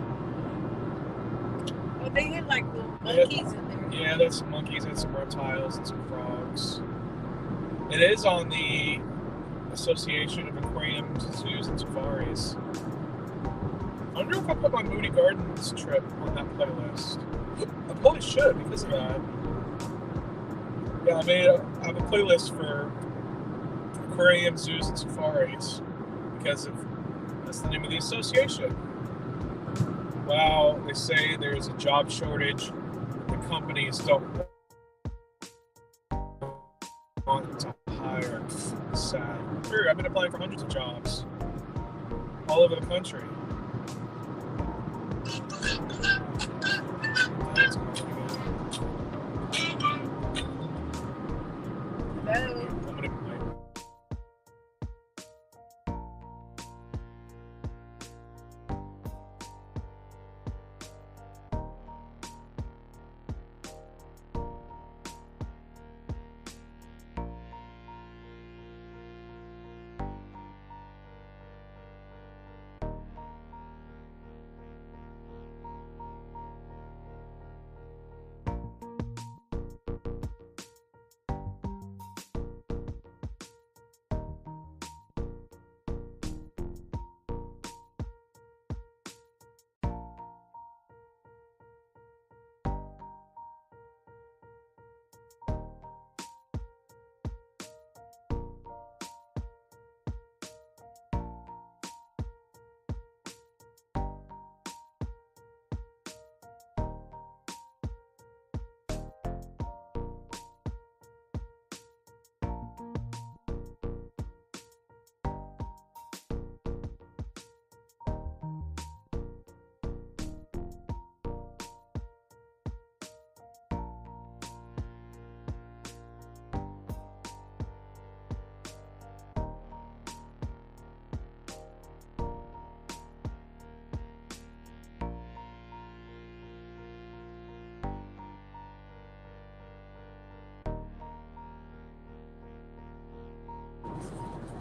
Oh, they had like little monkeys in there. Yeah, there's some monkeys and some reptiles and some frogs. It is on the Association of Aquariums, Zoos, and Safaris. I wonder if I put my Moody Gardens trip on that playlist. I probably should because of that. Yeah, I have a playlist for aquariums, zoos, and safaris because that's the name of the association. Wow, they say there's a job shortage. The companies don't want to hire. Sad. Sure, I've been applying for hundreds of jobs all over the country. That's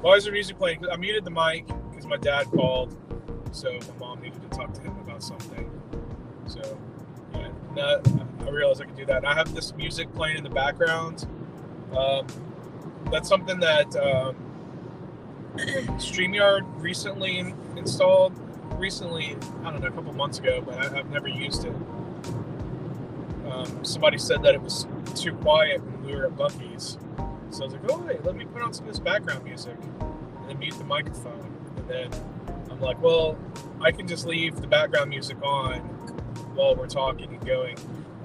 Why is there music playing? I muted the mic because my dad called, so my mom needed to talk to him about something. So, yeah, I realized I could do that. I have this music playing in the background. That's something that StreamYard recently installed. Recently, I don't know, a couple months ago, but I've never used it. Somebody said that it was too quiet when we were at Buc-ee's. So I was like, oh, wait, let me put on some of this background music and then mute the microphone. And then I'm like, well, I can just leave the background music on while we're talking and going.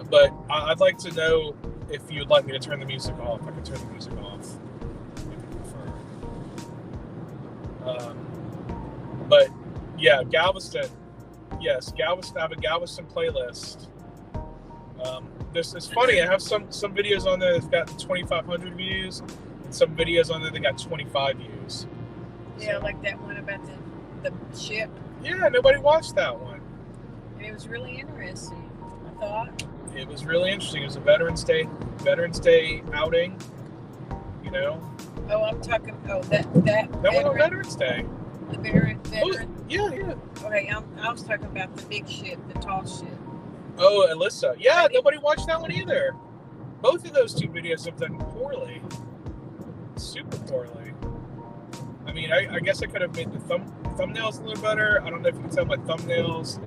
But I'd like to know if you'd like me to turn the music off. I can turn the music off if you prefer. But yeah, Galveston. Yes, Galveston. I have a Galveston playlist. It's funny. I have some videos on there that's got 2,500 views, and some videos on there that got 25 views. Yeah, so, like that one about the ship. Yeah, nobody watched that one. And it was really interesting. I thought it was really interesting. It was a Veterans Day outing. You know. Oh, I'm talking. Oh, that was on Veterans Day. The veteran. Oh, yeah. Okay, I was talking about the big ship, the tall ship. Oh, Alyssa. Yeah, nobody watched that one either. Both of those two videos have done poorly. Super poorly. I mean, I guess I could have made the thumbnails a little better. I don't know if you can tell my thumbnails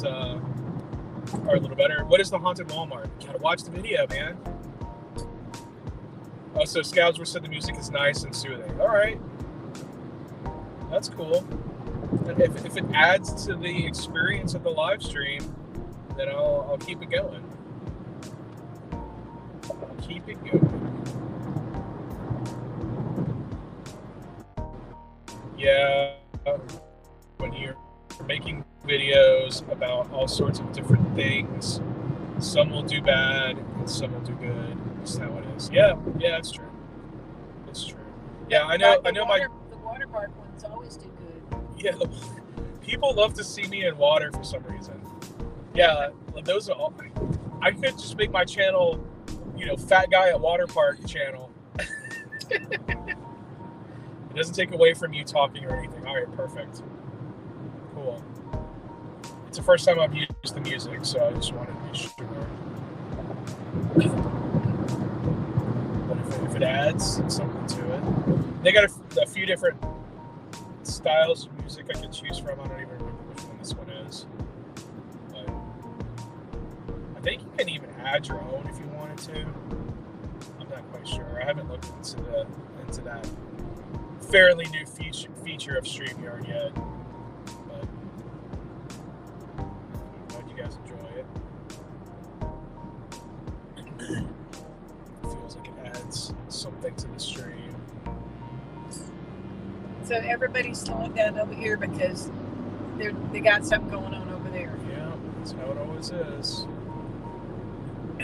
are a little better. What is the haunted Walmart? You gotta watch the video, man. Oh, so Scousworth said the music is nice and soothing. All right. That's cool. And if it adds to the experience of the live stream, then I'll keep it going. I'll keep it going. Yeah, when you're making videos about all sorts of different things, some will do bad and some will do good. That's how it is. Yeah, it's true. It's true. Yeah, I know. The water park ones always do good. Yeah, people love to see me in water for some reason. Yeah, those are all. I could just make my channel, fat guy at water park channel. It doesn't take away from you talking or anything. All right, perfect. Cool. It's the first time I've used the music, so I just wanted to be sure. But if it adds something to it, they got a few different styles of music I can choose from. I don't even remember which one this one is. I think you can even add your own if you wanted to. I'm not quite sure. I haven't looked into that fairly new feature of StreamYard yet. But I hope you guys enjoy it. It feels like it adds something to the stream. So everybody's slowing down over here because they got something going on over there. Yeah, that's how it always is.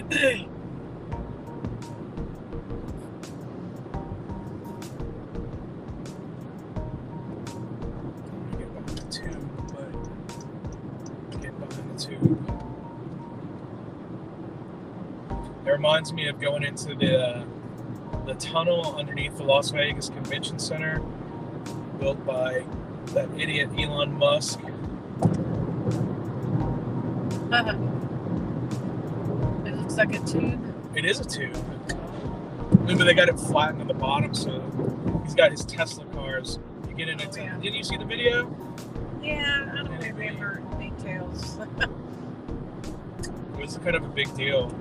It reminds me of going into the tunnel underneath the Las Vegas Convention Center, built by that idiot Elon Musk. It looks like a tube. It is a tube. But they got it flattened at the bottom, so he's got his Tesla cars. You get in it. Oh, yeah. Did you see the video? Yeah, I don't remember details. It was kind of a big deal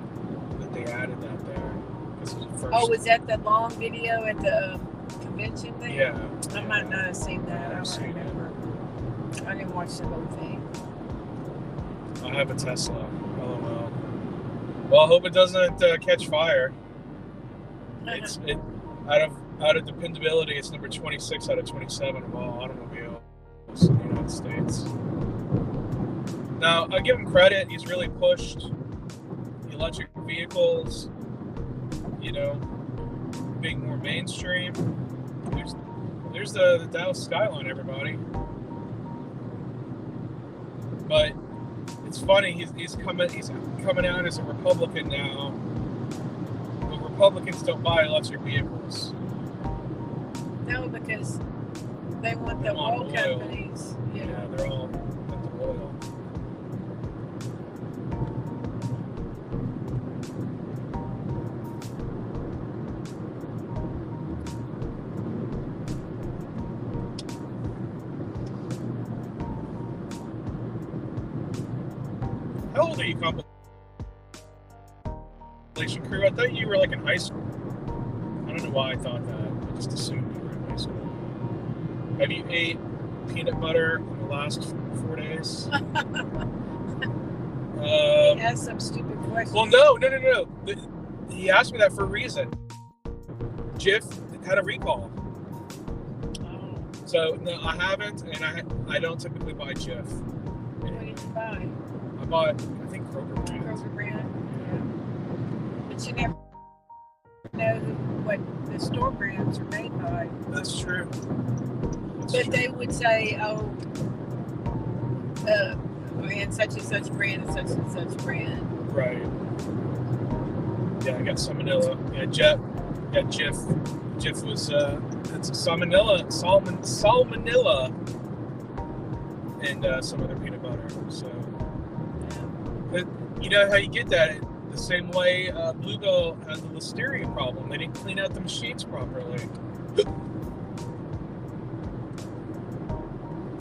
that they added that there. This was the first. Oh, was that the long video at the convention thing? Yeah. I might not have seen that. I don't remember. I didn't watch the whole thing. I have a Tesla. LOL. Well, I hope it doesn't catch fire. It's out of dependability. It's number 26 out of 27 of all automobiles in the United States. Now, I give him credit. He's really pushed electric vehicles, being more mainstream. There's the Dallas skyline, everybody. But it's funny. He's coming out as a Republican now. But Republicans don't buy electric vehicles. No, because because they want the oil companies. Yeah, they're all at the oil. How old are you, compilation crew? I thought you were like in high school. I don't know why I thought that. I just assumed you were in high school. Have you ate peanut butter in the last 4 days? He has some stupid questions. Well, no. He asked me that for a reason. Jif had a recall. Oh. So, no, I haven't, and I don't typically buy Jif. What did you buy? I bought, I think, Kroger brand. Kroger brand? Yeah. But you never know what the store brands are made by. That's true. But they would say, and such and such brand and such brand. Right. Yeah, I got salmonella. Yeah, Jif was it's salmonella, and some other peanut butter. So, but you know how you get that? The same way Bluebell had the listeria problem. They didn't clean out the machines properly.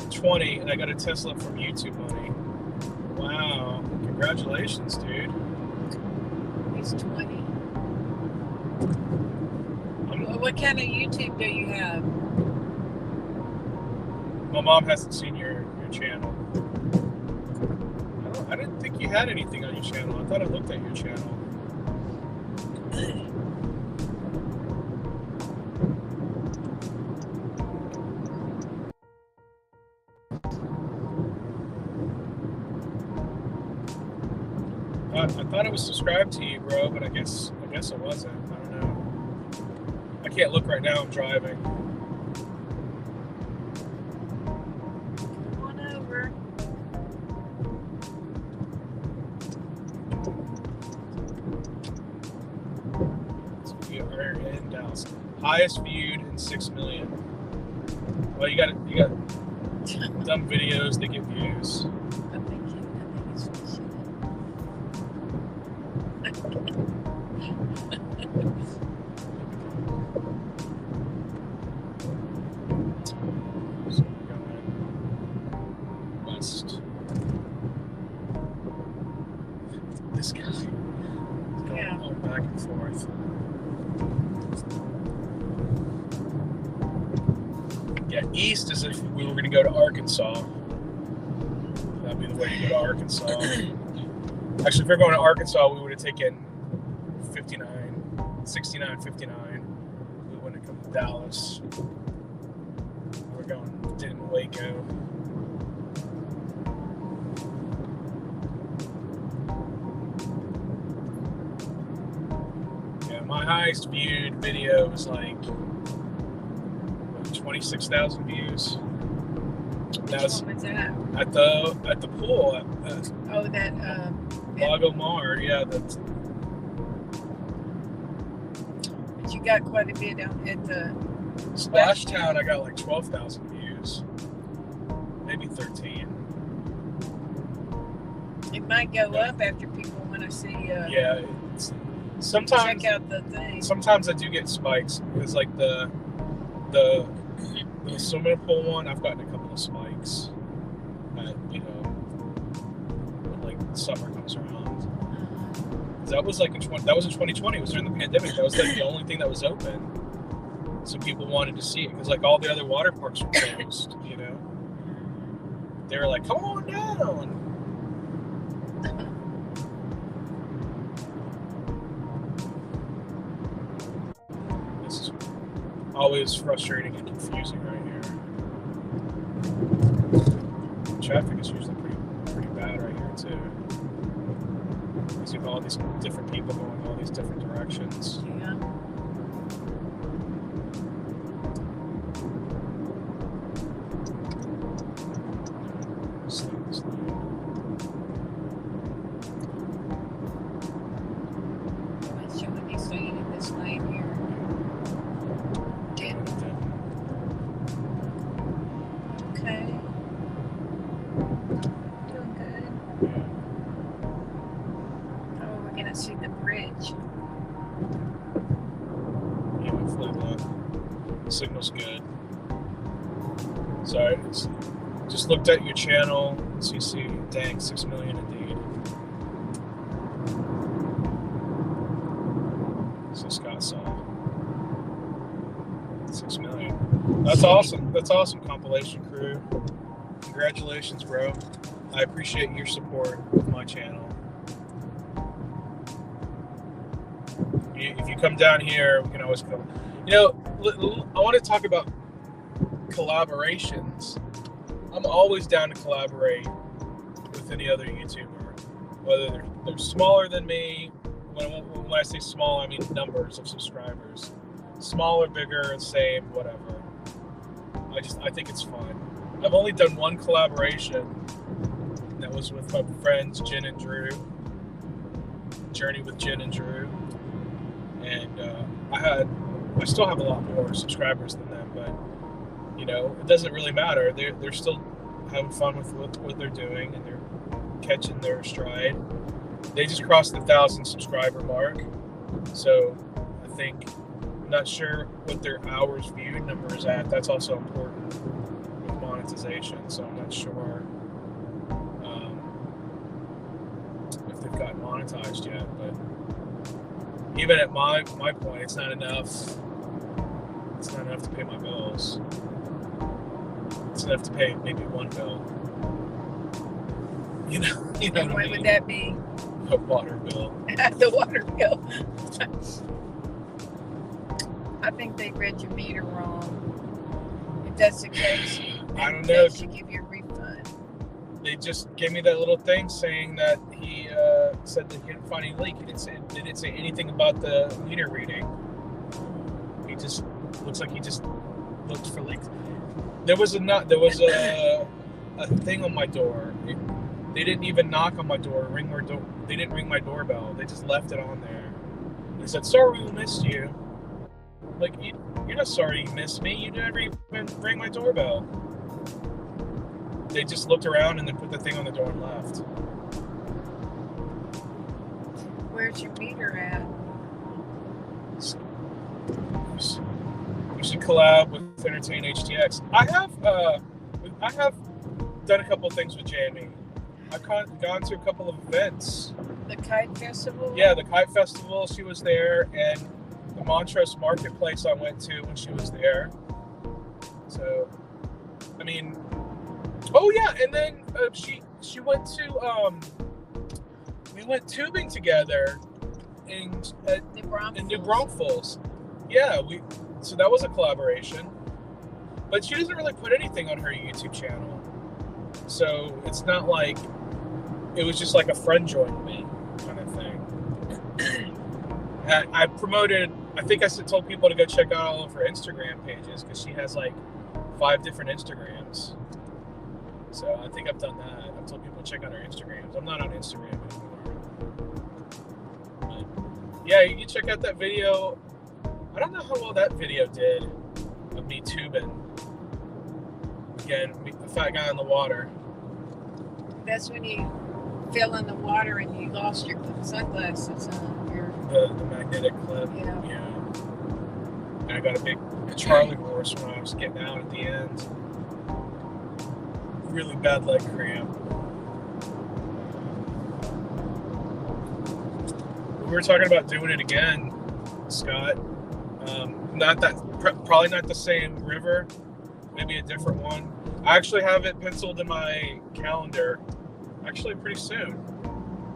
20, and I got a Tesla from YouTube money. Wow. Congratulations, dude. He's 20. What kind of YouTube do you have? My mom hasn't seen your channel. I didn't think you had anything on your channel. I thought I looked at your channel. I thought I was subscribed to you, bro, but I guess I wasn't. I don't know. I can't look right now. I'm driving. Come on over. So we are in Dallas. Highest viewed in 6 million. Well, you got dumb videos that get views. I think it's shit. So we're going west. This guy is going all back and forth. Yeah, east is if we were going to go to Arkansas. That'd be the way to go to Arkansas. Actually, if we're going to Arkansas, we would have taken 69, 59. We wouldn't have come to Dallas. We're going to Waco. Yeah, my highest viewed video was like 26,000 views. That was at the pool. That Lago Mar, yeah. That's. But you got quite a bit out at the Splash Town. I got like 12,000 views, maybe 13. It might go up after people want to see. Yeah, sometimes check out the thing. Sometimes I do get spikes. It's like the swimming pool one. I've gotten a couple of spikes. When like summer comes around. That was like in 2020. It was during the pandemic. That was like the only thing that was open. So people wanted to see it because like all the other water parks were closed. They were like, "Come on down." This is always frustrating and confusing right here. Traffic is usually pretty bad right here too. Because you have all these different people going all these different directions. Yeah. Doing good. Yeah. Oh, we're gonna see the bridge. Yeah, hopefully the signal's good. Sorry, just looked at your channel, so you see, dang, 6 million indeed. So Scott saw 6 million. That's awesome. That's awesome, compilation crew. Congratulations, bro. I appreciate your support with my channel. If you come down here, we can always come. You know, I want to talk about collaborations. I'm always down to collaborate with any other YouTuber, whether they're smaller than me. When I say small, I mean numbers of subscribers. Smaller, bigger, same, whatever. I think it's fun. I've only done one collaboration. That was with my friends Jen and Drew. Journey with Jen and Drew. And I still have a lot more subscribers than them, but you know, it doesn't really matter. They're still having fun with what they're doing, and they're catching their stride. They just crossed the 1,000 subscriber mark, so I think, I'm not sure what their hours viewed number is at. That's also important with monetization, so I'm not sure if they've gotten monetized yet, but even at my point, it's not enough. It's not enough to pay my bills. It's enough to pay maybe one bill. You know And what what I mean? would that be? A water bill. The water bill. I think they read your meter wrong. If that's the case, I don't know. They should give you a refund. They just gave me that little thing saying that he said that he didn't find any leak. They didn't say anything about the meter reading. He just looks like he just looked for leaks. There was a thing on my door. They didn't even knock on my door, They didn't ring my doorbell. They just left it on there. They said, "Sorry, we missed you." Like, you're not sorry you missed me. You never even rang my doorbell. They just looked around and then put the thing on the door and left. Where's your meter at? We should collab with Entertain HTX. I have done a couple of things with Jamie. I've gone to a couple of events. The Kite Festival? Yeah, the Kite Festival, she was there, and the Montrose Marketplace I went to when she was there. So, I mean, oh yeah, and then she went to we went tubing together in New Braunfels. Yeah, so that was a collaboration. But she doesn't really put anything on her YouTube channel. So it's not like it was just like a friend joined me kind of thing. I promoted, I think I told people to go check out all of her Instagram pages because she has like 5 different Instagrams. So I think I've done that. I've told people to check out her Instagrams. I'm not on Instagram anymore. But yeah, you can check out that video. I don't know how well that video did of me tubing. Again, a fat guy in the water. That's when you fell in the water and you lost your sunglasses on. The magnetic clip. Yeah. And I got a big Charlie horse when I was getting out at the end. Really bad leg cramp. We were talking about doing it again, Scott. Probably not the same river, maybe a different one. I actually have it penciled in my calendar, actually pretty soon.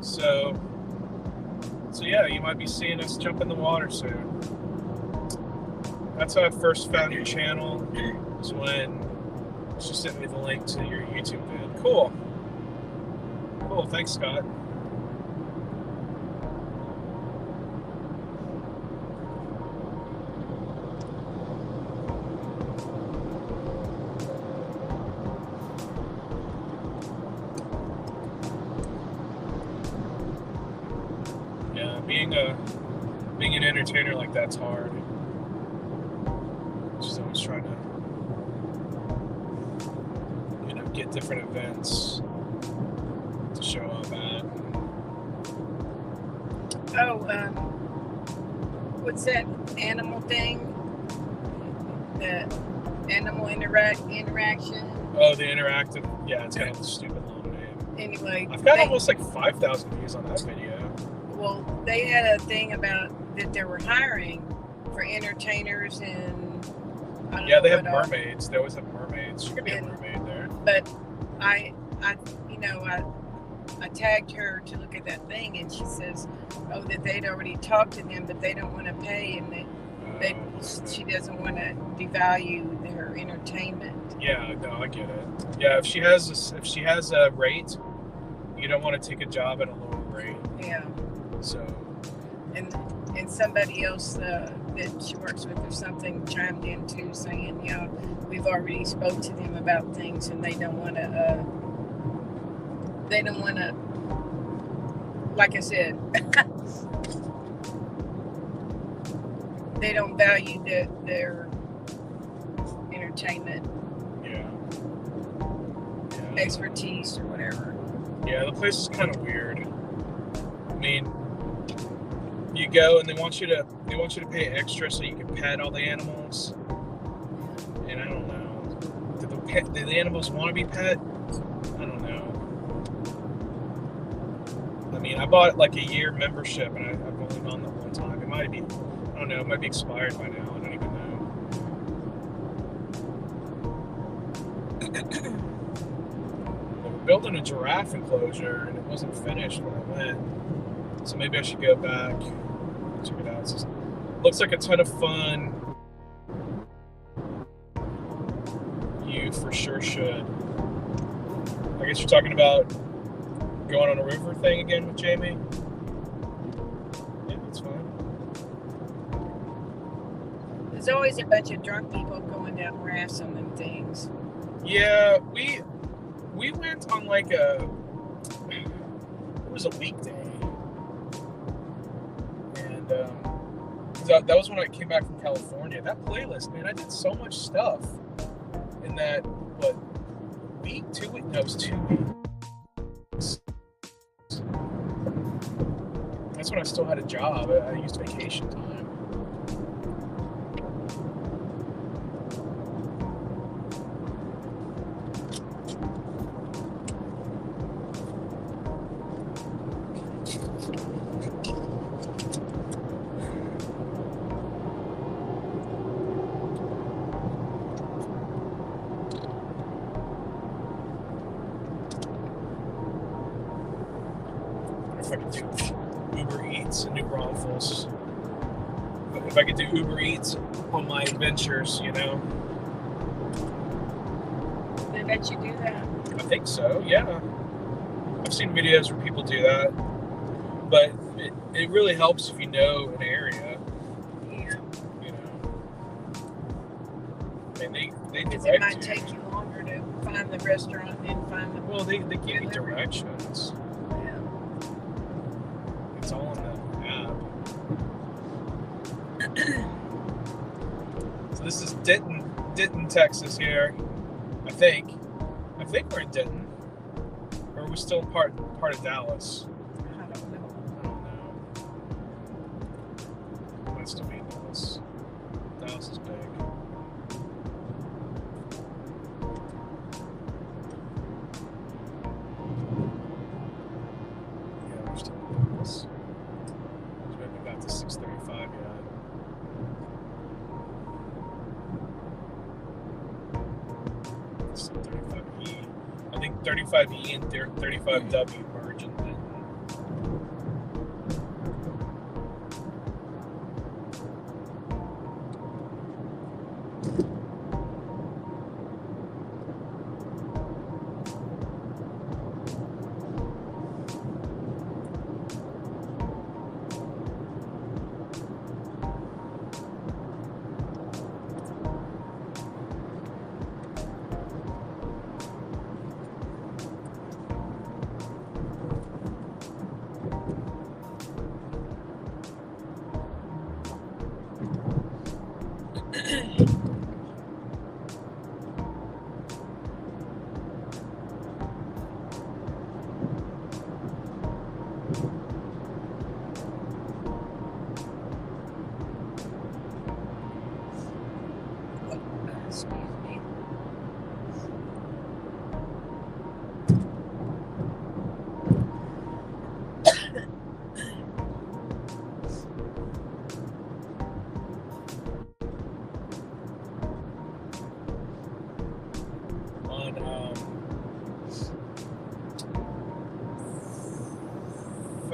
So yeah, you might be seeing us jump in the water soon. That's how I first found your channel, was when she sent me the link to your YouTube vid. Cool, thanks, Scott. Being an entertainer like that's hard. Just always trying to, get different events to show up at. Oh, what's that animal thing? The animal interaction. Oh, the interactive. Yeah, it's kind of a stupid long name. Anyway, I've got almost like 5,000 views on that video. Well, they had a thing about that they were hiring for entertainers and I don't know they have what mermaids. They always have mermaids. She could be a mermaid there. But I tagged her to look at that thing, and she says, "Oh, that they'd already talked to them, but they don't want to pay, and she doesn't want to devalue her entertainment." Yeah, no, I get it. Yeah, if she has a rate, you don't want to take a job at a lower rate. Yeah. So. And somebody else that she works with or something chimed in too, saying, "Yeah, we've already spoke to them about things, and they don't want to. Like I said, they don't value their entertainment, expertise or whatever." Yeah, the place is kind of weird. I mean, you go and they want you to pay extra so you can pet all the animals. And I don't know. Do the animals want to be pet? I don't know. I mean, I bought like a year membership and I've only gone that one time. It might be, I don't know, it might be expired by now. I don't even know. We're building a giraffe enclosure and it wasn't finished when I went. So maybe I should go back, check it out. Looks like a ton of fun. You for sure should. I guess you're talking about going on a river thing again with Jamie? Yeah, that's fine. There's always a bunch of drunk people going down rafts on them things. Yeah, we went on like it was a weekday. And that was when I came back from California. That playlist, man, I did so much stuff in that, week? 2 weeks? No, it was 2 weeks. That's when I still had a job. I used vacation time. If I could do Uber Eats and New Braunfels. If I could do Uber Eats on my adventures, you know. They let you do that? I think so, yeah. I've seen videos where people do that. But it really helps if you know an area. Yeah. You know. I mean, they Because direct it might take you longer to find the restaurant and find the... Well, they give you directions. Yeah. It's all in the app. So this is Denton, Texas here. I think we're in Denton. Or are we still part of Dallas? I don't know. Might still be in Dallas. Dallas is big. Yeah, we're still in Dallas. So we haven't got to 635 yet. It's 35E. I think 35E and 35W merge in Denton.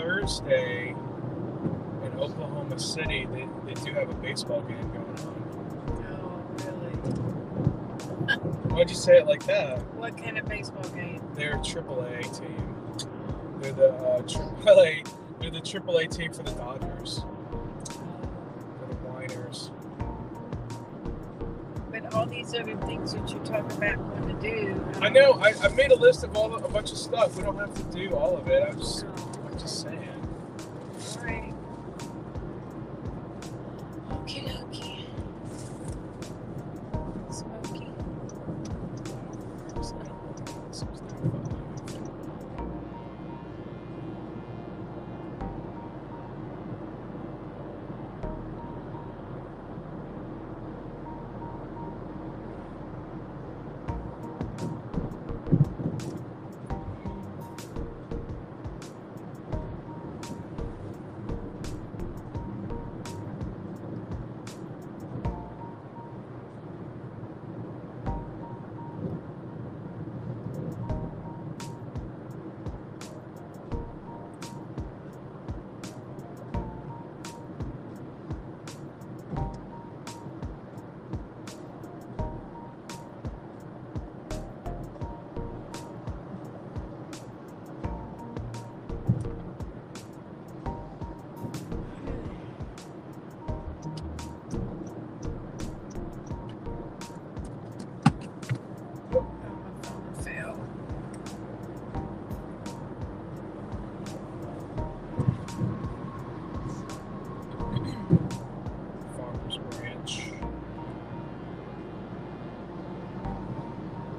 Thursday in Oklahoma City, they do have a baseball game going on. Oh, really? Why'd you say it like that? What kind of baseball game? They're a AAA team. They're the AAA. They're the AAA team for the Dodgers. For the Whiners. But all these other things that you're talking about wanting to do. I know. I made a list of a bunch of stuff. We don't have to do all of it. I'm just saying. All right. Okay. Smoky. Farmers Branch.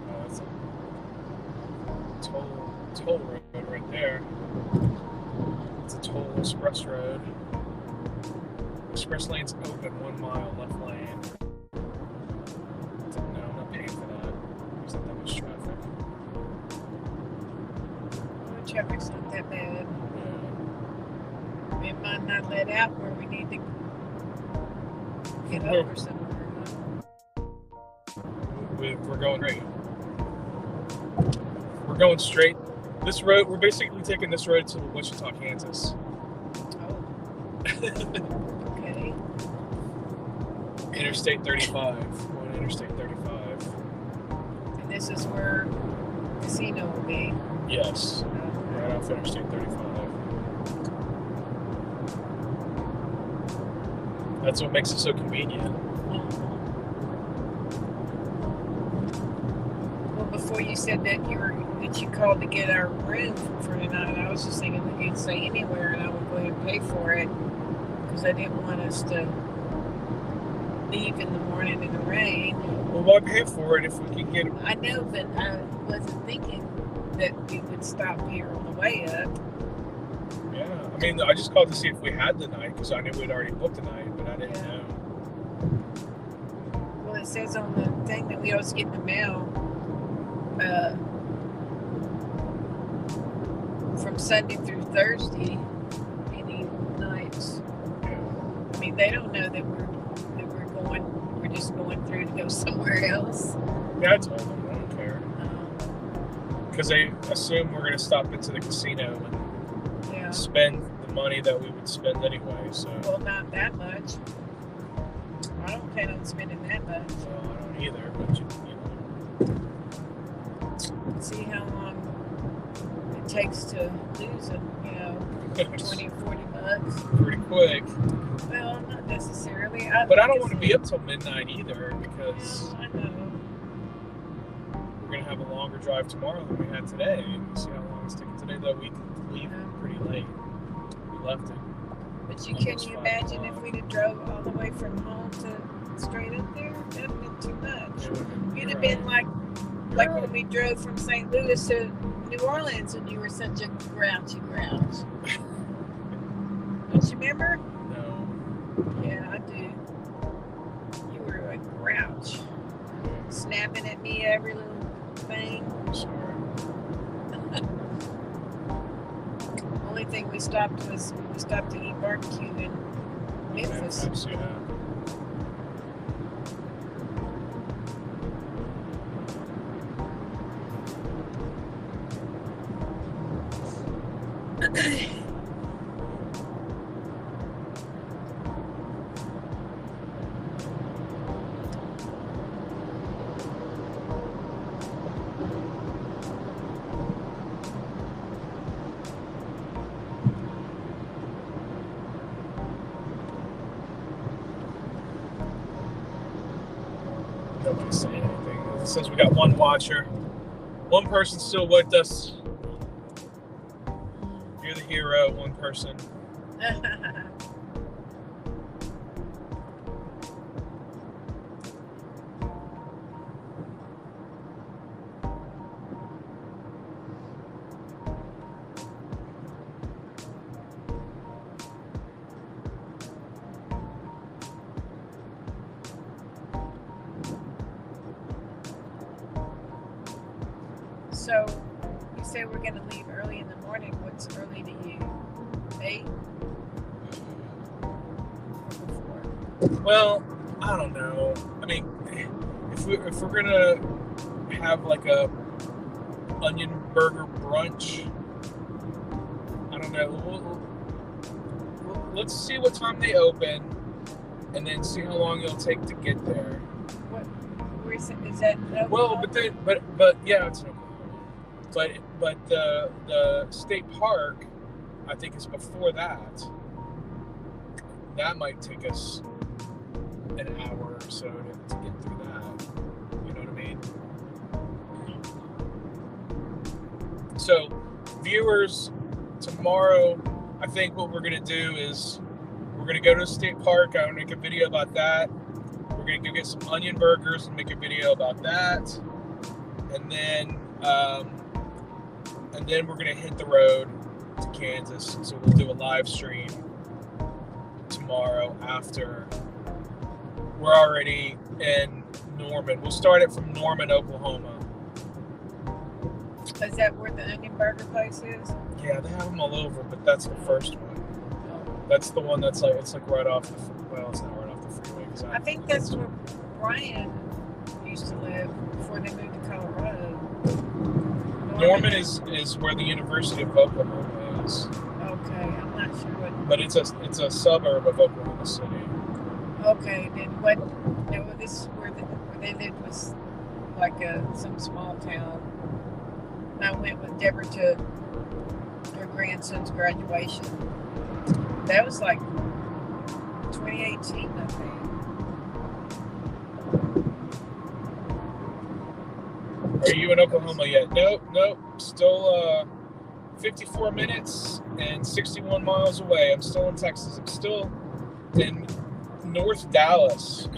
Oh, that's a toll road right there. It's a toll express road. Express lane's open, 1 mile left lane. No, I'm not paying for that. There's not that much traffic. The traffic's not that bad. It might not let out where we need to get over somewhere. We're going right. We're going straight. This road, we're basically taking this road to Wichita, Kansas. Oh. Okay. Interstate 35. Going Interstate 35. And this is where casino will be. Yes. Right off Interstate 35. That's what makes it so convenient. Well, before you said that you called to get our room for tonight, I was just thinking that you'd say anywhere, and I would go ahead and pay for it because I didn't want us to leave in the morning in the rain. Well, why pay for it if we can get it? I know, but I wasn't thinking that we would stop here on the way up. Yeah, I mean, I just called to see if we had the night because I knew we'd already booked the night, but I didn't know. Well, it says on the thing that we always get in the mail, from Sunday through Thursday, any nights. Yeah. I mean, they don't know that we're we're just going through to go somewhere else. Yeah, I told them. I don't care. Because they assume we're going to stop into the casino and spend the money that we would spend anyway. So. Well, not that much. I don't plan on spending that much. Well, I don't either, but you know. See how long it takes to lose it, 20 or 40 bucks. Pretty quick. Well, not necessarily. But I don't want to be up till midnight either because I know. we're going to have a longer drive tomorrow than we had today. See how long it's taking today, though. We leave pretty late. We left it. But can you imagine if we'd have drove all the way from home to straight up there? That'd have been too much. You'd have been like when we drove from St. Louis to New Orleans and you were such a grouchy grouch. Don't you remember? No. Yeah, I do. You were a grouch. Snapping at me every little thing. Sure. Only thing we stopped to eat barbecue in Memphis. Yeah. says we got one watcher. One person still with us. You're the hero, one person. So, you say we're going to leave early in the morning. What's early to you? 8? Or before? Well, I don't know. I mean, if we're gonna have like a onion burger brunch, I don't know. Let's see what time they open, and then see how long it'll take to get there. Where is that? Well, but yeah, it's no. But the state park, I think, is before that. That might take us an hour or so to get through that. You know what I mean? So, viewers, tomorrow, I think what we're gonna do is we're gonna go to the state park. I'm gonna make a video about that. We're gonna go get some onion burgers and make a video about that, and then we're gonna hit the road to Kansas. So we'll do a live stream tomorrow after we're already in Norman. We'll start it from Norman, Oklahoma. Is that where the onion burger place is? Yeah, they have them all over, but that's the first one. That's the one that's it's like right off the, well, it's not right off the freeway. I think that's where Brian used to live before they moved to Colorado. Norman is where the University of Oklahoma is. Okay, I'm not sure what. But it's a suburb of Oklahoma City. Okay, then what? No, this is where they lived was like some small town. I went with Deborah to her grandson's graduation. That was like 2018, I think. Are you in Oklahoma yet? Nope. Still 54 minutes and 61 miles away. I'm still in Texas. I'm still in North Dallas.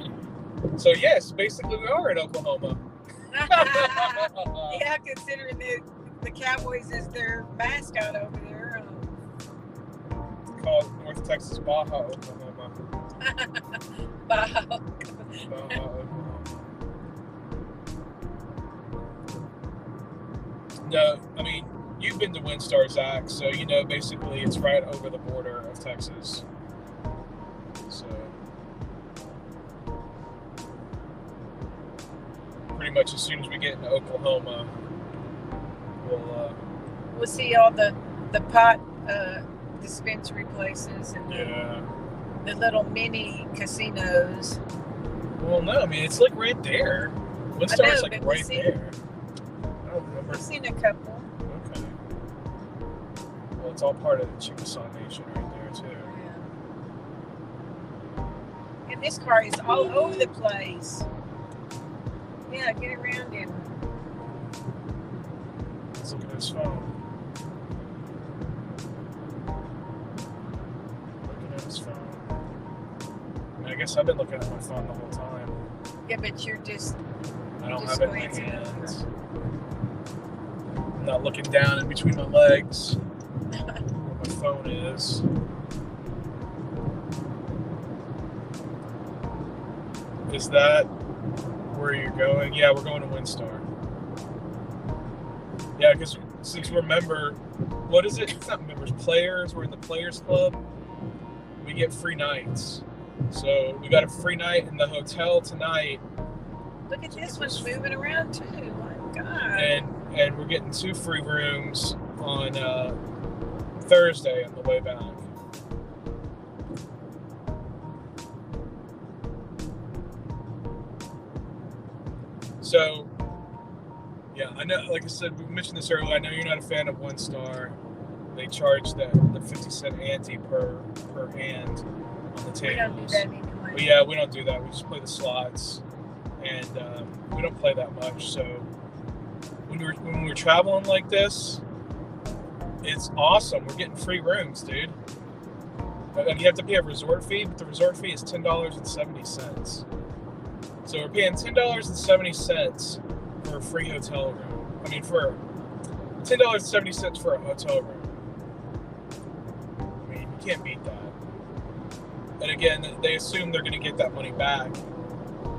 So yes, basically we are in Oklahoma. Yeah, considering the Cowboys is their mascot over there. It's called North Texas Baja, Oklahoma. Baja. Oklahoma. No, I mean, you've been to Windstar, Zach, so you know basically it's right over the border of Texas. So pretty much as soon as we get into Oklahoma, we'll see all the pot dispensary places and the little mini casinos. Well, no, I mean it's like right there. Windstar's like right there. I don't remember. I've seen a couple. Okay. Well, it's all part of the Chickasaw Nation right there too. Yeah. And this car is all over the place. Yeah, get around him. Let's look at his phone. Looking at his phone. I mean, I guess I've been looking at my phone the whole time. Yeah, but you're just. I don't have it in my hands. I'm not looking down in between my legs where my phone is. Is that where you're going? Yeah, we're going to Windstar. Yeah, because since we're what is it? It's not members, players. We're in the Players Club. We get free nights. So we got a free night in the hotel tonight. Look at this one's moving around too. My God. And we're getting 2 free rooms on Thursday on the way back. So, yeah, I know, like I said, we mentioned this earlier, I know you're not a fan of Windstar. They charge the 50-cent ante per hand on the tables. We don't do that anymore. But yeah, we don't do that. We just play the slots. and we don't play that much. So when we're traveling like this, it's awesome. We're getting free rooms, dude. And you have to pay a resort fee, but the resort fee is $10.70. So we're paying $10.70 for a free hotel room. I mean, for $10.70 for a hotel room. I mean, you can't beat that. And again, they assume they're going to get that money back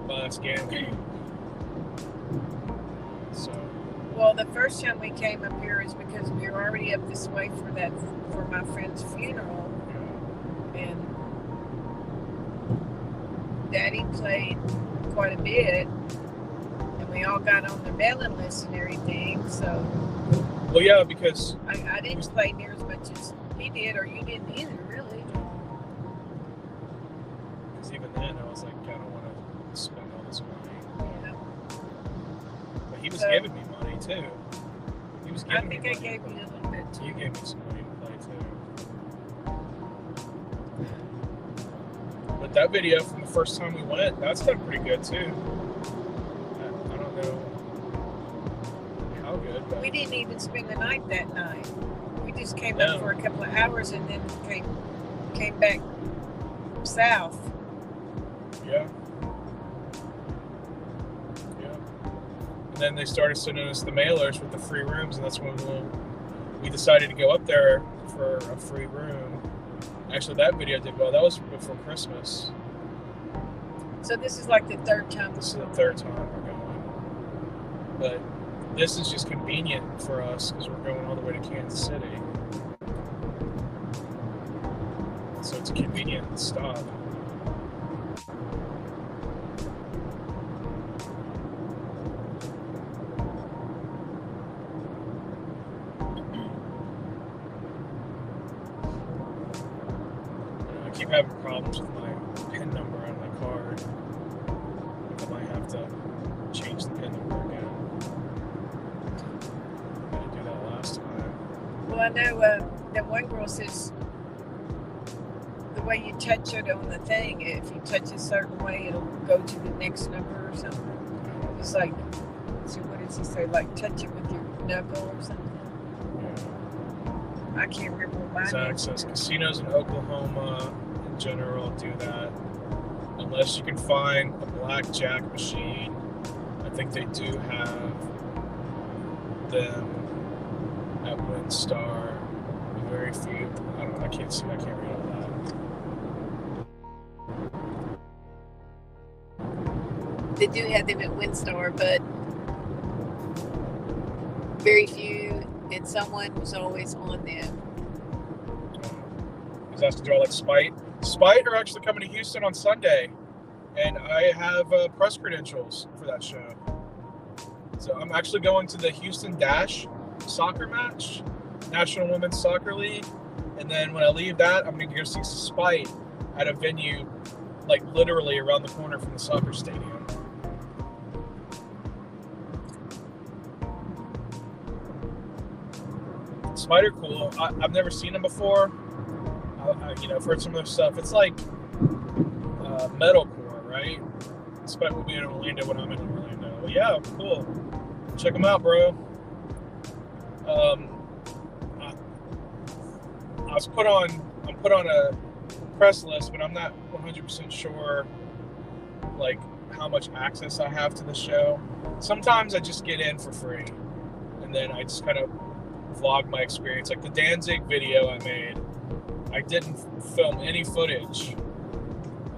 by us gambling. So. Well, the first time we came up here is because we were already up this way for my friend's funeral, and Daddy played quite a bit, and we all got on the mailing list and everything. So. Well, yeah, because I didn't play near as much as he did, or you didn't either, really. Because even then, I was like, I don't want to spend all this money. Yeah. But he was giving me money too. He was giving I think me I money, gave you a little bit too. You gave me some money to play too. But that video from the first time we went, that's done pretty good too. I don't know how good, but we didn't even spend the night that night. We just came up for a couple of hours and then came back south. Yeah. And then they started sending us the mailers with the free rooms, and that's when we decided to go up there for a free room. Actually, that video did well. That was before Christmas. So this is like the third time. This is the third time we're going. But this is just convenient for us because we're going all the way to Kansas City. So it's a convenient stop. I keep having problems with my PIN number on my card. I might have to change the PIN number again. I didn't do that last time. Well, I know that one girl says the way you touch it on the thing, if you touch a certain way, it'll go to the next number or something. It's like, so what does he say? Like touch it with your knuckle or something? I can't remember what mine Zach is. says casinos in Oklahoma in general do that. Unless you can find a blackjack machine, I think they do have them at WinStar. Very few. I don't know. I can't see. I can't read all that. They do have them at WinStar, but very few, and someone was always on them. He's asked to draw like Spite. Spite are actually coming to Houston on Sunday, and I have press credentials for that show. So I'm actually going to the Houston Dash soccer match, National Women's Soccer League, and then when I leave that, I'm going to go see Spite at a venue like literally around the corner from the soccer stadium. Spite are cool. I've never seen them before. I've heard some of their stuff. It's like metalcore, right? Spite will be in Orlando when I'm in Orlando. Well, yeah, cool. Check them out, bro. I'm put on a press list, but I'm not 100% sure like how much access I have to the show. Sometimes I just get in for free, and then I just kind of vlog my experience. Like the Danzig video I made, I didn't film any footage,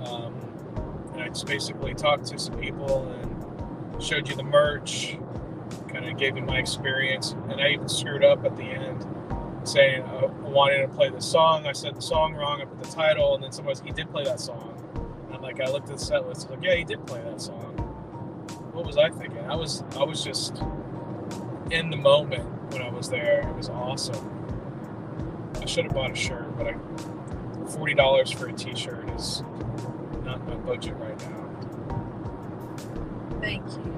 and I just basically talked to some people and showed you the merch, kind of gave you my experience, and I even screwed up at the end saying I wanted to play the song. I said the song wrong. I put the title, and then somebody said, he did play that song. And I'm like, I looked at the set list. I was like, yeah, he did play that song. What was I thinking? I was just in the moment when I was there. It was awesome. I should have bought a shirt, but $40 for a t-shirt is not my budget right now. Thank you.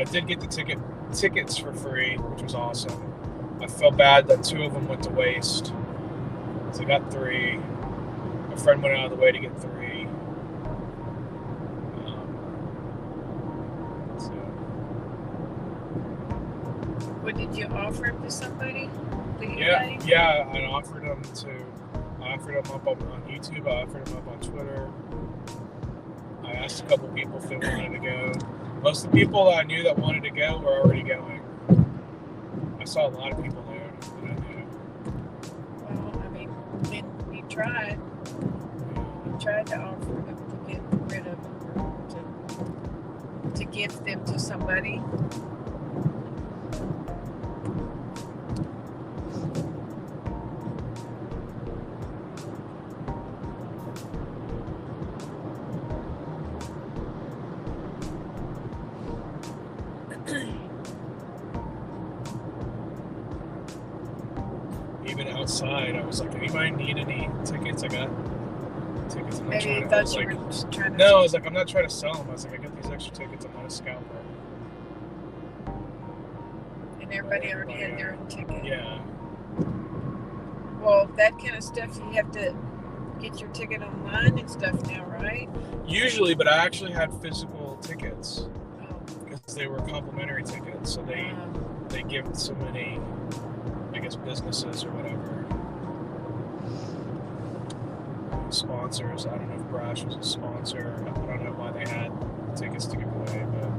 did get the tickets for free, which was awesome. I felt bad that 2 of them went to waste. So I got 3. My friend went out of the way to get 3. What did you offer them to somebody? Yeah. I offered them up on YouTube. I offered them up on Twitter. I asked a couple people if they wanted to go. Most of the people that I knew that wanted to go were already going. I saw a lot of people there that I knew. Well, I mean, you tried. You tried to offer them to get rid of them, to gift them to somebody. Even outside, I was like, anybody need any tickets? I got tickets. Maybe you thought you were just trying to... No, I was like, I'm not trying to sell them. I was like, I got these extra tickets. I'm not a scalper. And everybody already had their own ticket. Yeah. Well, that kind of stuff, you have to get your ticket online and stuff now, right? Usually, but I actually had physical tickets. Oh. Because they were complimentary tickets. So they give so many, I guess, businesses or whatever. Sponsors. I don't know if Brash was a sponsor. I don't know why they had tickets to give away, but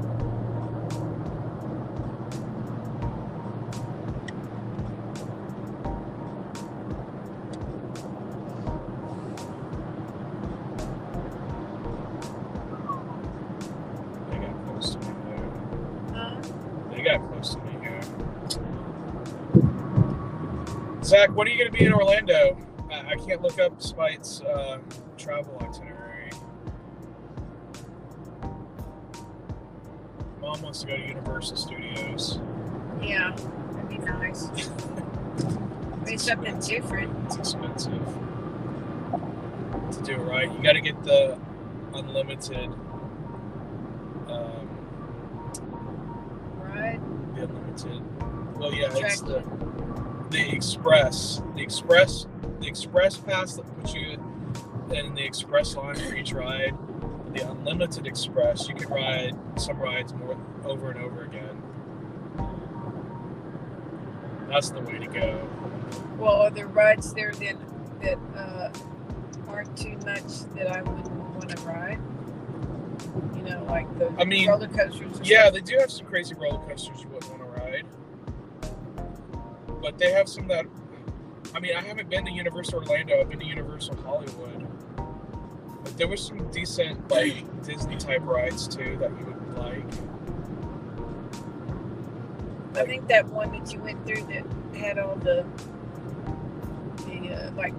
they got close to me there. They got close to me here. Zach, when are you going to be in Orlando? I can't look up Spite's travel itinerary. Mom wants to go to Universal Studios. Yeah, that'd be nice. Maybe something different. It's expensive to do it right. You got to get the unlimited. Right? The unlimited. Well, yeah, it's the express. The express pass that puts you in the express line for each ride. The unlimited express, you can ride some rides more over and over again. That's the way to go. Well, are there rides there that aren't too much that I wouldn't want to ride? You know, like the roller coasters. Yeah, they do have some crazy roller coasters you wouldn't want to ride. But they have some that... I mean, I haven't been to Universal Orlando. I've been to Universal Hollywood. But there was some decent, like, Disney-type rides, too, that you would like. I think that one that you went through that had all the like,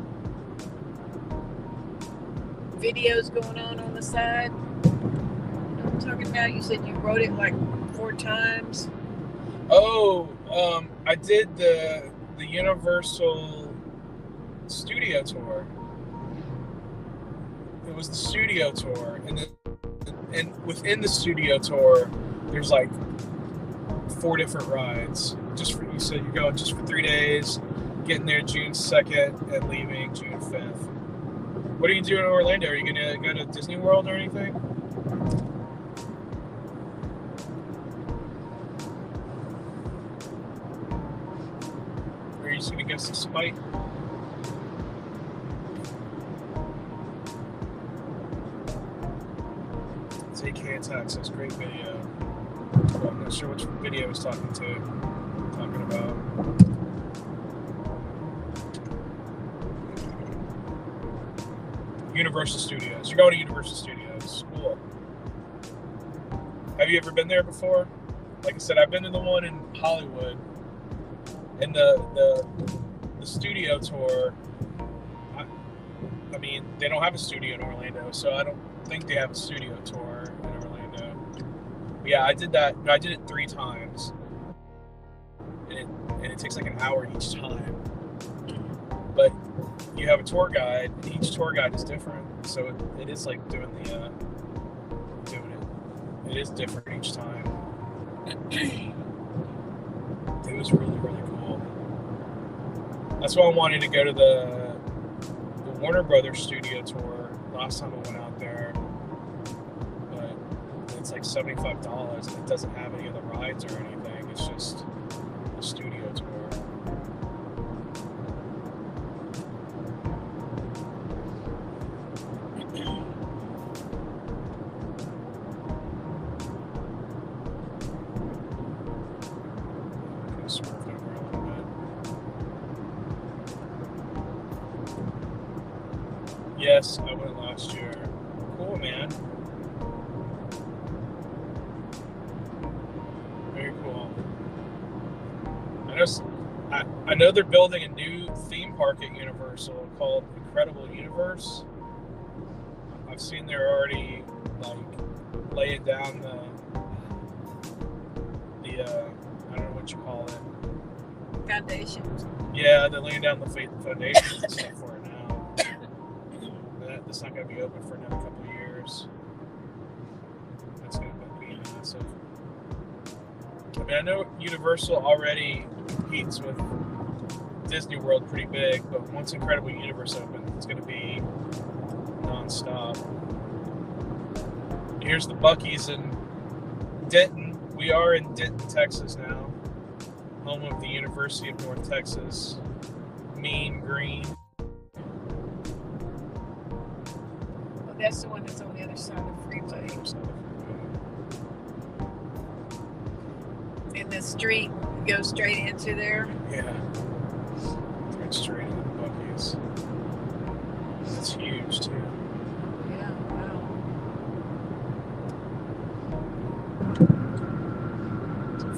videos going on the side. You know what I'm talking about? You said you rode it, like, 4 times. Oh, I did the Universal Studio Tour. It was the Studio Tour, and within the Studio Tour, there's like 4 different rides. You said you're going just for 3 days, getting there June 2nd and leaving June 5th. What are you doing in Orlando? Are you gonna go to Disney World or anything? Or are you just gonna go see Spite? ZK Attacks, that's a great video. Well, I'm not sure which video he's talking about. Universal Studios. You're going to Universal Studios. Cool. Have you ever been there before? Like I said, I've been to the one in Hollywood. And the studio tour, I mean, they don't have a studio in Orlando, so I don't think they have a studio tour in Orlando. But yeah, I did that. I did it 3 times. And it takes like an hour each time. But you have a tour guide, and each tour guide is different. So it is like doing it is different each time. It was really, really cool. That's why I wanted to go to the Warner Brothers studio tour last time I went out there. But it's like $75 and it doesn't have any other rides or anything. It's just a studio tour. Yes, I went last year. Cool, man. Very cool. I know they're building a new theme park at Universal called Incredible Universe. I've seen they're already laying down the I don't know what you call it. Foundations. Yeah, they're laying down the foundations and stuff for it now. That's not going to be open for another couple of years. That's going to be massive. I mean, I know Universal already competes with Disney World pretty big, but once Incredible Universe opens, it's going to be non-stop. Here's the Buc-ee's in Denton. We are in Denton, Texas now, home of the University of North Texas. Mean Green. That's the one that's on the other side of the freeway. And the street goes straight into there. Yeah. Right straight into the Buc-ee's. It's huge, too. Yeah, wow.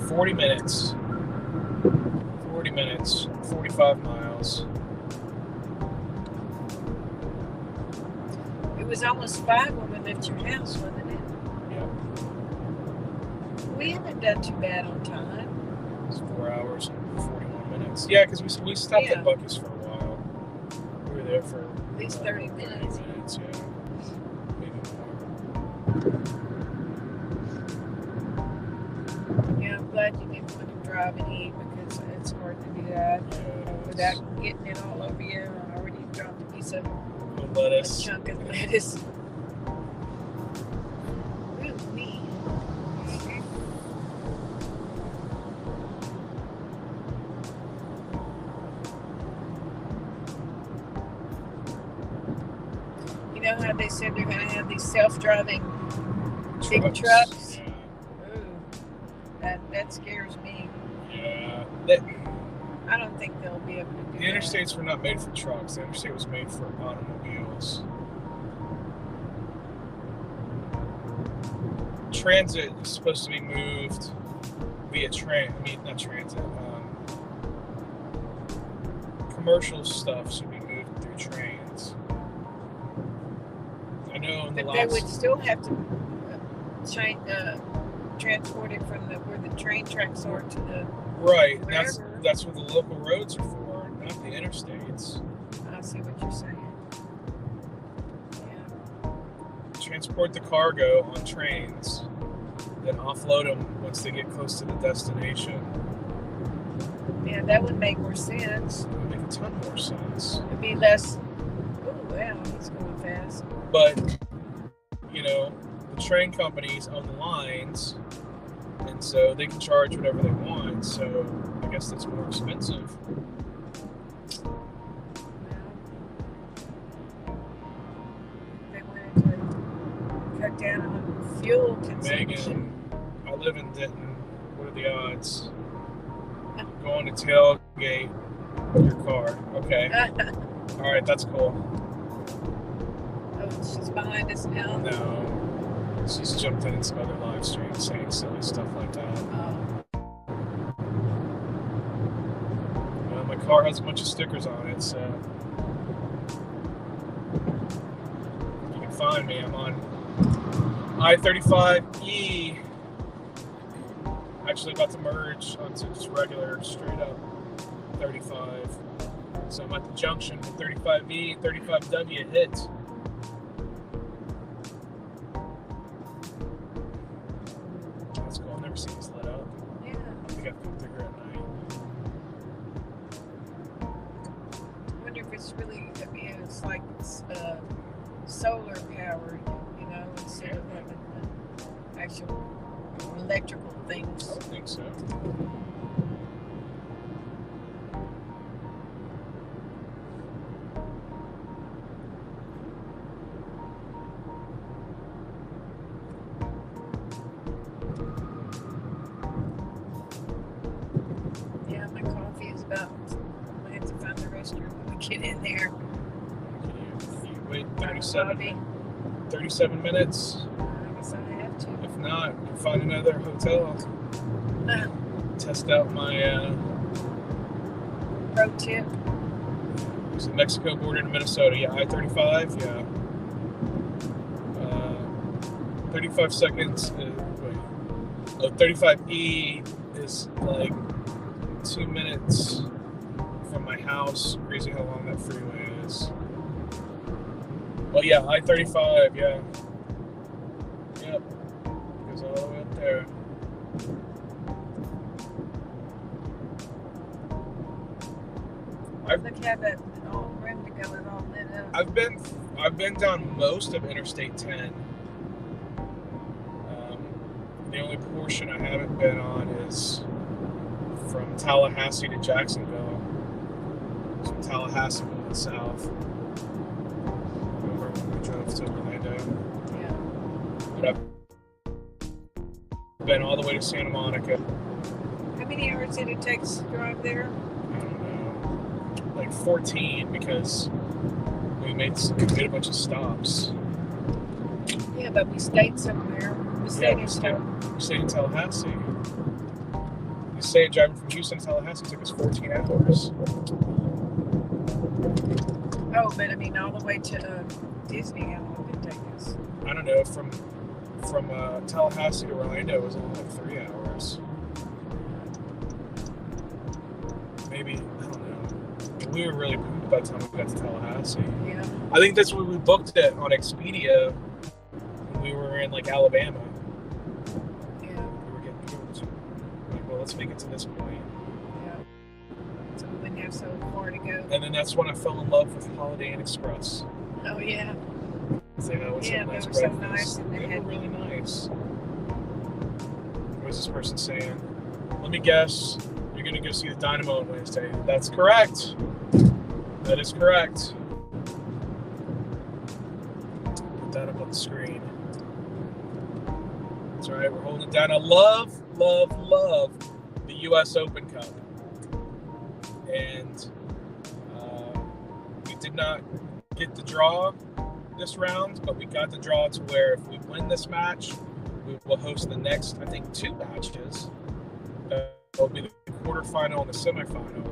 40 minutes. 40 minutes. 45 miles. It was almost 5 when we left your house, wasn't it? Yeah. We haven't done too bad on time. It's 4 hours and 41 minutes. Yeah, because we stopped at Buc-ee's for a while. We were there for at least 30 minutes. 30 minutes, yeah. Maybe more. Yeah, I'm glad you didn't want to drive and eat because it's hard to do that without getting it all over you. I already dropped a piece of lettuce. A chunk of lettuce. Ooh, me. You know how they said they're going to have these self-driving big trucks? Yeah. Ooh, that scares me. Yeah. I don't think they'll be able to do The interstates were not made for trucks. The interstate was made for automobiles. Transit is supposed to be moved via train. I mean, not transit. Commercial stuff should be moved through trains. I know in the But they would still have to transport it from where the train tracks are to the right. Wherever. That's what the local roads are for, not the interstates. I see what you're saying. Yeah. Transport the cargo on trains, then offload them once they get close to the destination. Yeah, that would make more sense. It would make a ton more sense. It'd be less. Oh wow, he's going fast. But the train companies own the lines, and so they can charge whatever they want. So I guess that's more expensive. They wanted to cut down on fuel consumption. Megan, I live in Denton. What are the odds? Going to tailgate your car. Okay. All right, that's cool. Oh, she's behind us now. No. She's jumped in some other live streams saying silly stuff like that. My car has a bunch of stickers on it, so you can find me. I'm on I-35E. Actually about to merge onto just regular, straight up 35. So I'm at the junction with 35E, 35W hit. That's cool. I've never seen this lit up. is solar powered, you know, instead of having actual electrical things. I don't think so. Yeah, my coffee is about. I have to find the restroom when we get in there. Can you wait Bobby. 37 minutes? I guess I have to. If not, we'll find another hotel. Test out my Pro tip. it's the Mexico border to Minnesota. Yeah, I-35. Yeah. 35 seconds. 35E is like 2 minutes from my house. Crazy how long that freeway is. Well, yeah, I-35. Yeah. Yep. Goes all the way up there. Look how that room to go is all lit up. I've been down most of Interstate 10. The only portion I haven't been on is from Tallahassee to Jacksonville. From Tallahassee going south. Remember when we drove to Orlando? Yeah. But I've been all the way to Santa Monica. How many hours did it take to drive there? I don't know, like 14 because we made a bunch of stops. Yeah, but we stayed somewhere. We stayed We stayed in Tallahassee. We stayed driving from Houston to Tallahassee. It took us 14 hours. Oh, but I mean, all the way to Disney, how long did it take us? I don't know. From Tallahassee to Orlando was only like 3 hours. Maybe, I don't know. We were really pooped by the time we got to Tallahassee. Yeah. I think that's when we booked it on Expedia. We were in like Alabama. Yeah. We were getting to like, well, let's make it to this point. Yeah. So we wouldn't have so far to go. And then that's when I fell in love with Holiday Inn Express. Oh yeah. So, they were so breakfast. nice, and They were really nice. What was this person saying? Let me guess. You're gonna go see the Dynamo on Wednesday. That's correct. That is correct. Put that up on the screen. That's right, we're holding it down. I love the U.S. Open Cup. And we did not get the draw this round, but we got the draw to where if we win this match, we will host the next, I think, 2 matches. That will be the quarterfinal and the semifinal.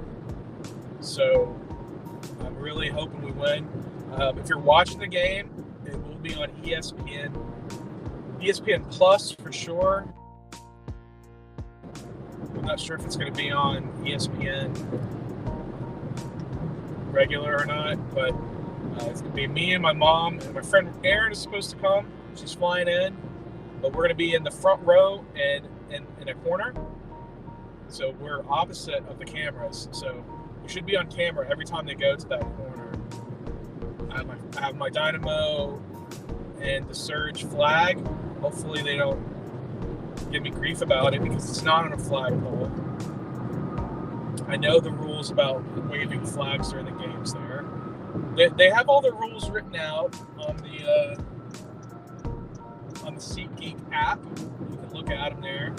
So I'm really hoping we win. If you're watching the game, it will be on ESPN Plus for sure. I'm not sure if it's going to be on ESPN regular or not, but it's going to be me and my mom, and my friend Erin is supposed to come. She's flying in, but we're going to be in the front row and in a corner. So we're opposite of the cameras. So we should be on camera every time they go to that corner. I have my Dynamo and the Surge flag. Hopefully they don't give me grief about it because it's not on a flagpole. I know the rules about waving flags during the games there. They have all the rules written out on the SeatGeek app. You can look at them there.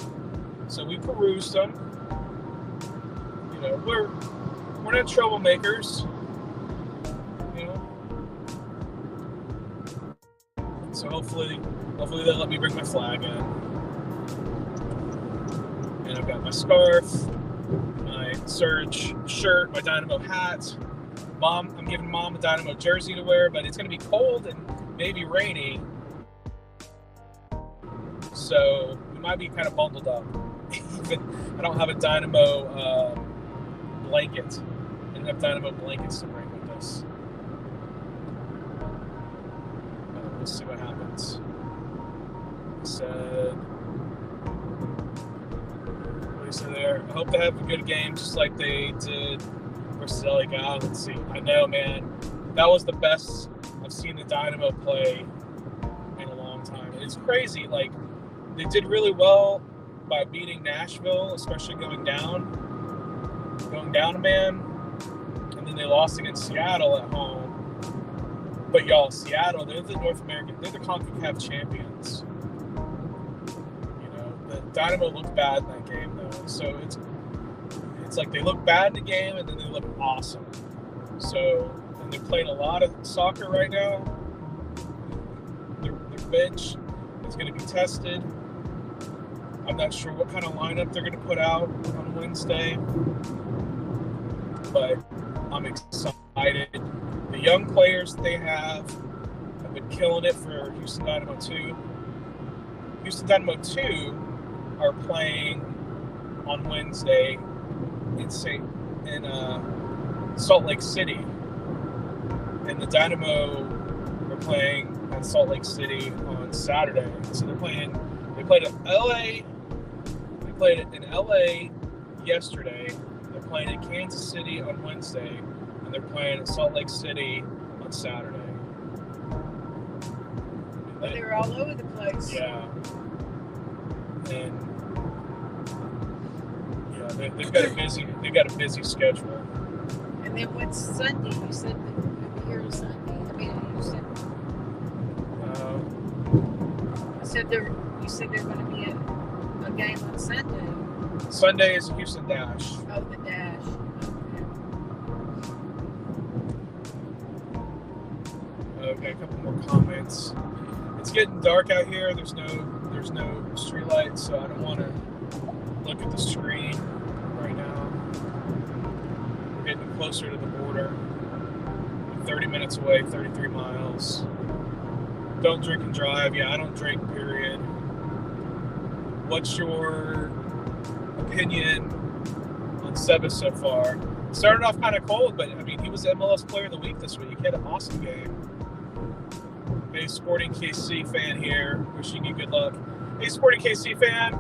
So we perused them. You know, we're not troublemakers. You know. So hopefully they'll let me bring my flag in. And I've got my scarf, my Surge shirt, my Dynamo hat. I'm giving Mom a Dynamo jersey to wear, but it's going to be cold and maybe rainy. So we might be kind of bundled up. I don't have a Dynamo blanket. I didn't have Dynamo blankets to bring with us. We'll see what happens. He said there. I hope they have a good game just like they did versus LA. Let's see. I know, man. That was the best I've haven't seen the Dynamo play in a long time. And it's crazy. Like, they did really well by beating Nashville, especially going down a man. And then they lost against Seattle at home. But y'all, Seattle, they're the they're the CONCACAF champions. You know, the Dynamo looked bad in that game, though. So it's like they look bad in the game and then they look awesome. So, and they're playing a lot of soccer right now. Their bench is going to be tested. I'm not sure what kind of lineup they're going to put out on Wednesday, but I'm excited. The young players they have been killing it for Houston Dynamo 2. Houston Dynamo 2 are playing on Wednesday in Salt Lake City, and the Dynamo are playing at Salt Lake City on Saturday. So they played at LA. They played in LA yesterday. They're playing in Kansas City on Wednesday, and they're playing at Salt Lake City on Saturday. But they're all over the place. Yeah. And yeah, they've got a busy schedule. And then what's Sunday? You said that here is Sunday. I mean, you said you said there's going to be a game on Sunday. Sunday is Houston Dash. Oh, the Dash. Okay, a couple more comments. It's getting dark out here. There's no street lights, so I don't want to look at the screen right now. We're getting closer to the border. 30 minutes away, 33 miles. Don't drink and drive. Yeah, I don't drink, period. What's your opinion on Seba so far? Started off kind of cold, but I mean, he was MLS Player of the Week this week. He had an awesome game. Hey, Sporting KC fan here, wishing you good luck. Hey, Sporting KC fan,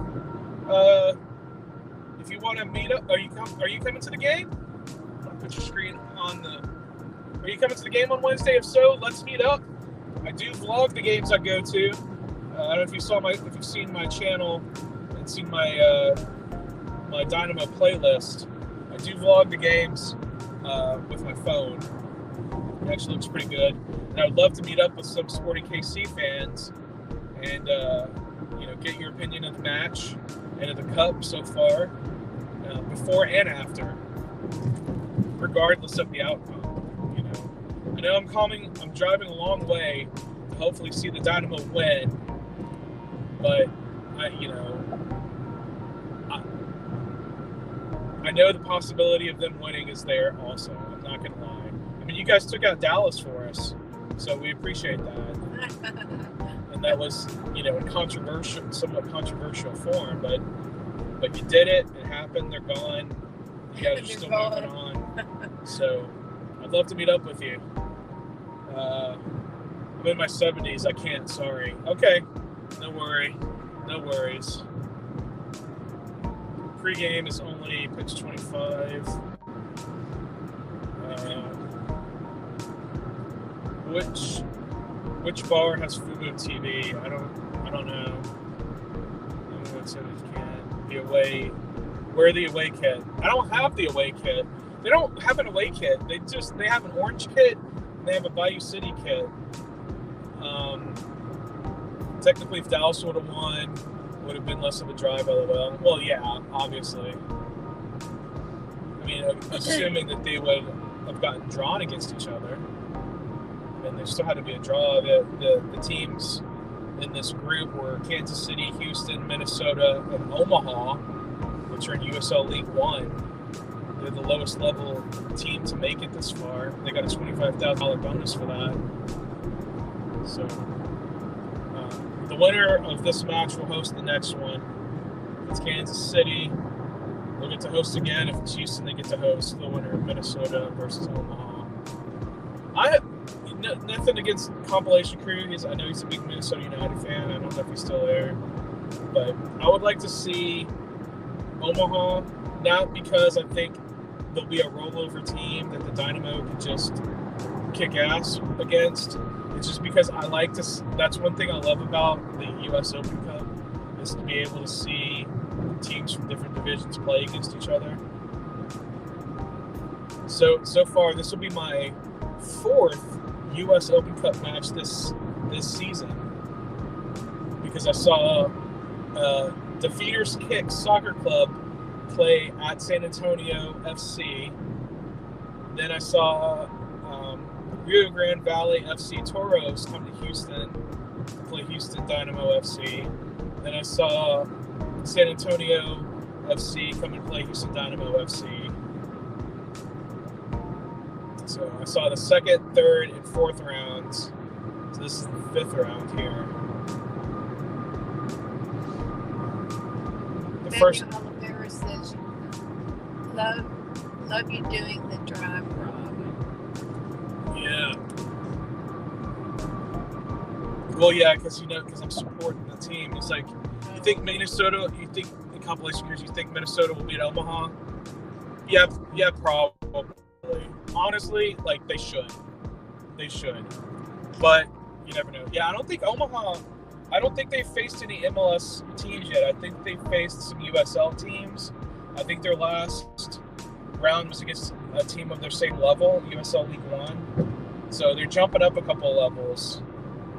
if you want to meet up, are you coming to the game? I'll put your screen on the. Are you coming to the game on Wednesday? If so, let's meet up. I do vlog the games I go to. I don't know if you've seen my channel and seen my my Dynamo playlist. I do vlog the games with my phone. It actually looks pretty good. And I would love to meet up with some Sporting KC fans and get your opinion of the match and of the cup so far, before and after, regardless of the outcome. I know I'm driving a long way to hopefully see the Dynamo win, but I know the possibility of them winning is there also. I'm not going to lie. I mean, you guys took out Dallas for us, so we appreciate that. And that was, in somewhat controversial form, but you did it. It happened. They're gone. You guys are still moving on. So I'd love to meet up with you. I'm in my 70s. I can't. Sorry. Okay. No worries. Pre-game is only pitch 25. Which bar has Fubo TV? I don't know. Everyone said it can. The away. Where the away kit? I don't have the away kit. They don't have an away kit. They have an orange kit and they have a Bayou City kit. Technically, if Dallas would have won, it would have been less of a drive, LOL. Well, yeah, obviously. I mean, assuming that they would have gotten drawn against each other, and there still had to be a draw. The teams in this group were Kansas City, Houston, Minnesota, and Omaha, which are in USL League One. They're the lowest level team to make it this far. They got a $25,000 bonus for that. So the winner of this match will host the next one. If it's Kansas City, they'll get to host again. If it's Houston, they get to host the winner of Minnesota versus Omaha. I have nothing against Compilation Crew. I know he's a big Minnesota United fan. I don't know if he's still there. But I would like to see Omaha, not because I think there'll be a rollover team that the Dynamo can just kick ass against, It's just because I like to. That's one thing I love about the U.S. Open Cup is to be able to see teams from different divisions play against each other. So far, this will be my 4th U.S. Open Cup match this season because I saw Defeaters Kick Soccer Club play at San Antonio FC. Then I saw Rio Grande Valley FC Toros come to Houston to play Houston Dynamo FC. Then I saw San Antonio FC come and play Houston Dynamo FC. So I saw the 2nd, 3rd, and 4th rounds. So this is the 5th round here. The first. Oliveira says, love you doing the drive, Rob. Yeah. Well, yeah, because I'm supporting the team. It's like, you think the compilation years, you think Minnesota will beat Omaha? Yeah, probably. Honestly, like, they should. But you never know. Yeah, I don't think they've faced any MLS teams yet. I think they faced some USL teams. I think their last round was against a team of their same level, USL League One. So they're jumping up a couple of levels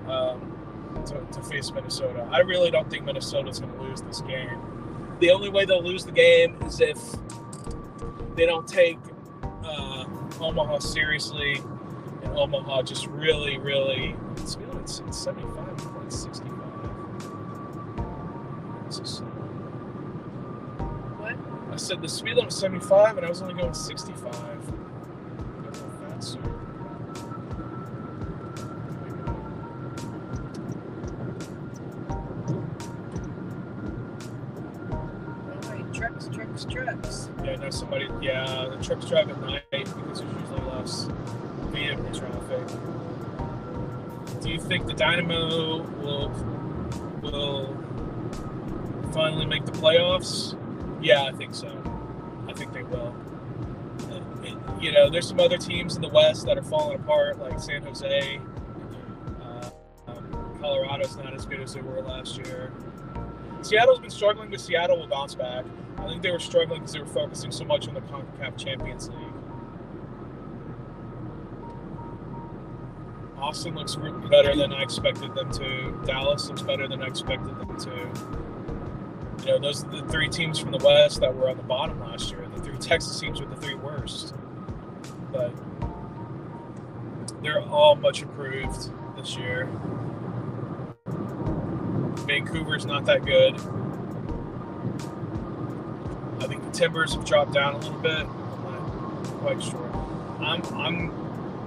to face Minnesota. I really don't think Minnesota's going to lose this game. The only way they'll lose the game is if they don't take Omaha seriously, and Omaha just really, really. It's 75, it's 65. What? I said the speed limit was 75, and I was only going 65. Faster. Trucks. Yeah, I know somebody. Yeah, the trucks drive at night because there's usually less vehicle traffic. Do you think the Dynamo will finally make the playoffs? Yeah, I think so. I think they will. There's some other teams in the West that are falling apart, like San Jose. Colorado's not as good as they were last year. Seattle's been struggling, but Seattle will bounce back. I think they were struggling because they were focusing so much on the CONCACAF Champions League. Austin looks better than I expected them to. Dallas looks better than I expected them to. Those are the 3 teams from the West that were on the bottom last year. The 3 Texas teams were the 3 worst. But they're all much improved this year. Vancouver's not that good. I think the Timbers have dropped down a little bit. I'm not quite sure. I'm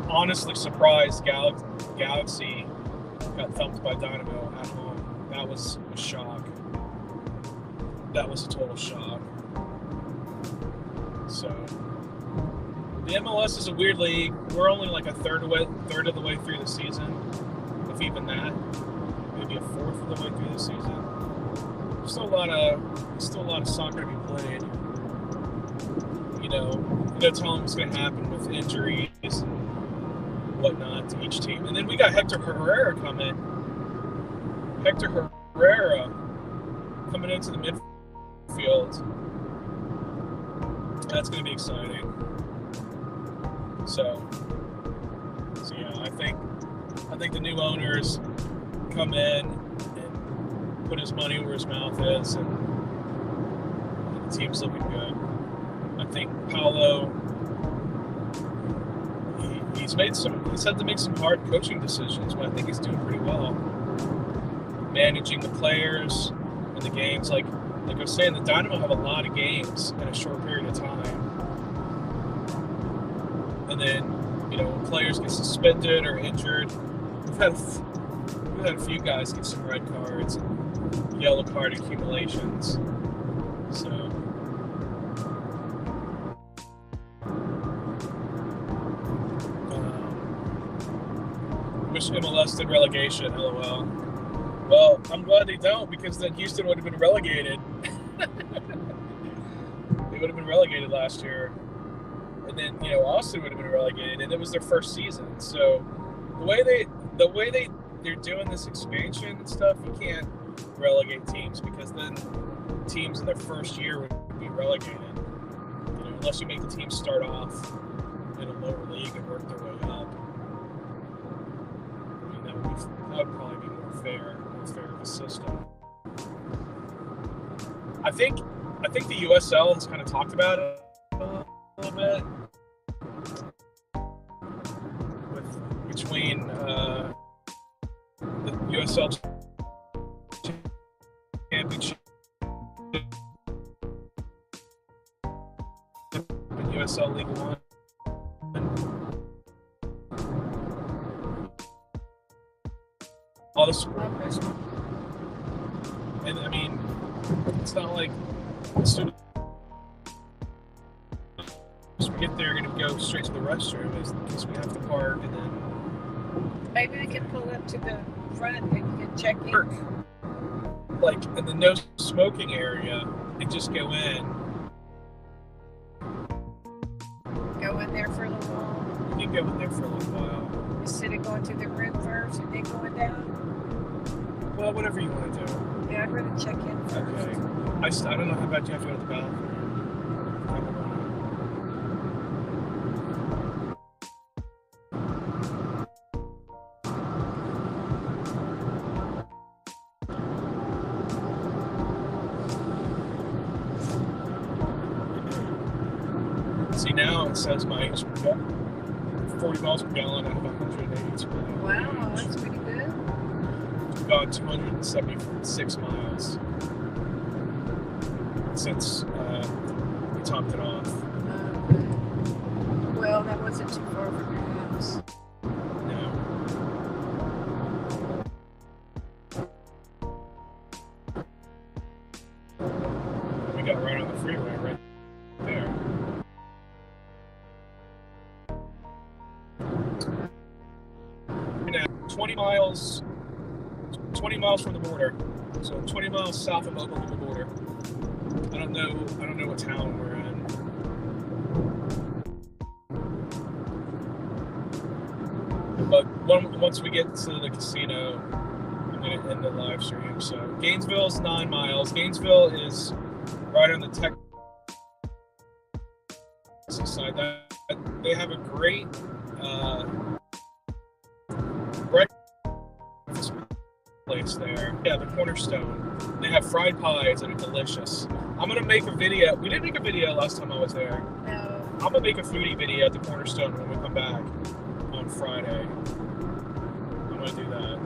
honestly surprised Galaxy got thumped by Dynamo at home. That was a shock. That was a total shock. So the MLS is a weird league. We're only like a third of the way through the season, if even that. Maybe a fourth of the way through the season. There's still a lot of soccer to be played. No telling what's going to happen with injuries and whatnot to each team. And then we got Hector Herrera coming. Hector Herrera coming into the midfield. That's going to be exciting. So yeah, I think the new owners come in and put his money where his mouth is, and the team's looking good. I think Paulo, he's had to make some hard coaching decisions, but I think he's doing pretty well. Managing the players and the games, like I was saying, the Dynamo have a lot of games in a short period of time. And then, when players get suspended or injured, we've had a few guys get some red cards and yellow card accumulations. So wish MLS did relegation, LOL. Well, I'm glad they don't, because then Houston would have been relegated. They would have been relegated last year. And then, Austin would have been relegated, and it was their first season. So the way the way they're doing this expansion and stuff, you can't relegate teams because then teams in their first year would be relegated. Unless you make the teams start off in a lower league and work their way up. I mean, that would probably be more fair of a system. I think the USL has kind of talked about it a little bit between the USL Championship and USL League One. All this, and I mean, it's not like as soon as we get there, we're going to go straight to the restroom because we have to park and then. Maybe we can pull up to the front and you can check in. Like in the no smoking area and just go in. Go in there for a little while. You can go in there for a little while. Instead of going to the room first and then going down. Well, whatever you want to do. Yeah, I'd rather check in first. Okay. I don't know how bad you have to go to the bathroom. I don't know. See, now it says miles per gallon. 40 miles per gallon out of 182 miles. Wow, that's pretty good. We've gone 276 miles since we topped it off. Well, that wasn't too far from your house. No. We got right on the freeway right there. 20 miles from the border. So 20 miles south of Oklahoma border. I don't know what town we're in. But once we get to the casino, I'm going to end the live stream. So Gainesville is 9 miles. Gainesville is right on the Texas side. They have a great breakfast place there. Yeah, the Cornerstone. They have fried pies that are delicious. I'm going to make a video. We didn't make a video last time I was there. No. I'm going to make a foodie video at the Cornerstone when we come back on Friday. I'm going to do that.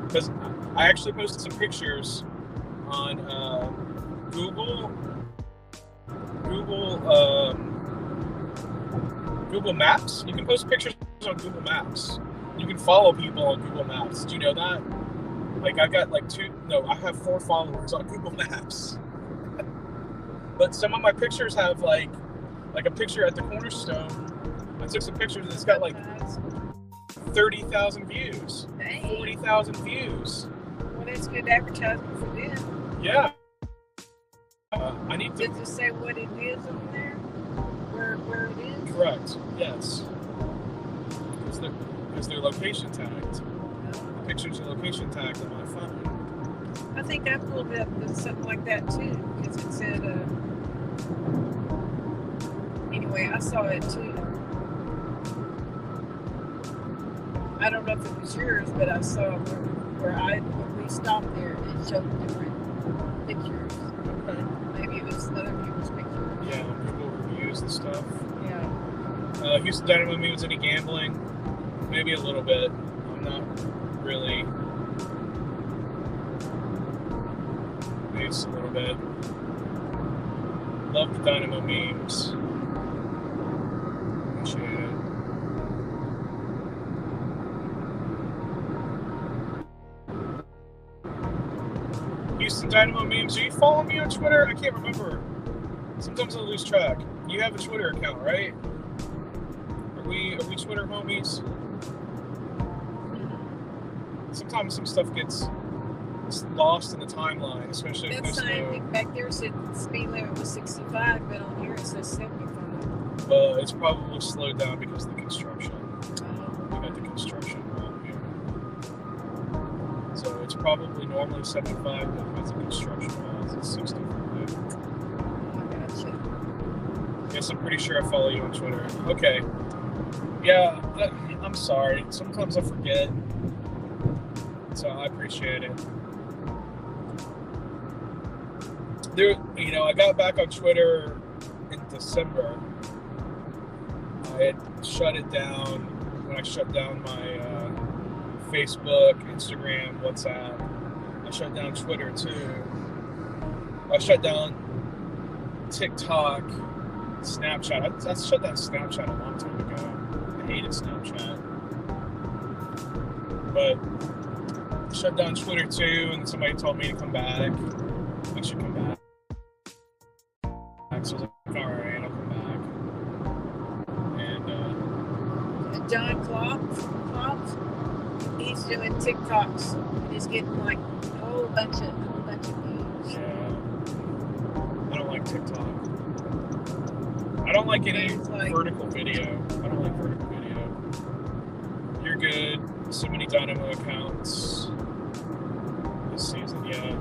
Because I actually posted some pictures on Google Maps. You can post pictures on Google Maps. You can follow people on Google Maps. Do you know that? Like I got I have 4 followers on Google Maps. But some of my pictures have like a picture at the Cornerstone. I took some pictures and it's got like 30,000 views, 40,000 views. Well, that's good advertisement for them. Yeah. I need to. Does it say what it is on there? Where it is? Correct. Yes. Because they're location tagged. The pictures are location tagged on my phone. I think I pulled up something like that too, because it said. Anyway, I saw it too. I don't know if it was yours, but I saw when we stopped there, it showed different pictures. Okay. Maybe it was other people's pictures. Yeah, people reviews and stuff. Yeah. Houston Dynamo means any gambling? Maybe a little bit. I'm not really. Maybe just a little bit. Love the Dynamo memes. Appreciate it. Houston Dynamo memes. Are you following me on Twitter? I can't remember. Sometimes I lose track. You have a Twitter account, right? Are we Twitter homies? Sometimes some stuff gets lost in the timeline, especially if That there's sign back there said speed limit was 65, but on here it says 75. It's probably slowed down because of the construction. We got the construction around here. So it's probably normally 75, but because of construction miles, it's 65. Gotcha. Yes, I'm pretty sure I follow you on Twitter. Okay. Yeah, I'm sorry. Sometimes I forget. So I appreciate it. I got back on Twitter in December. I had shut it down when I shut down my Facebook, Instagram, WhatsApp. I shut down Twitter too. I shut down TikTok, Snapchat. I shut down Snapchat a long time ago. I hated Snapchat. But I shut down Twitter too, and somebody told me to come back. I should come back. So I was like, alright, I'll come back. And John Klopp, he's doing TikToks. He's getting like a whole bunch of views. yeah, I don't like TikTok. I don't like any vertical video. I don't like vertical video. You're good. So many Dynamo accounts this season, yeah.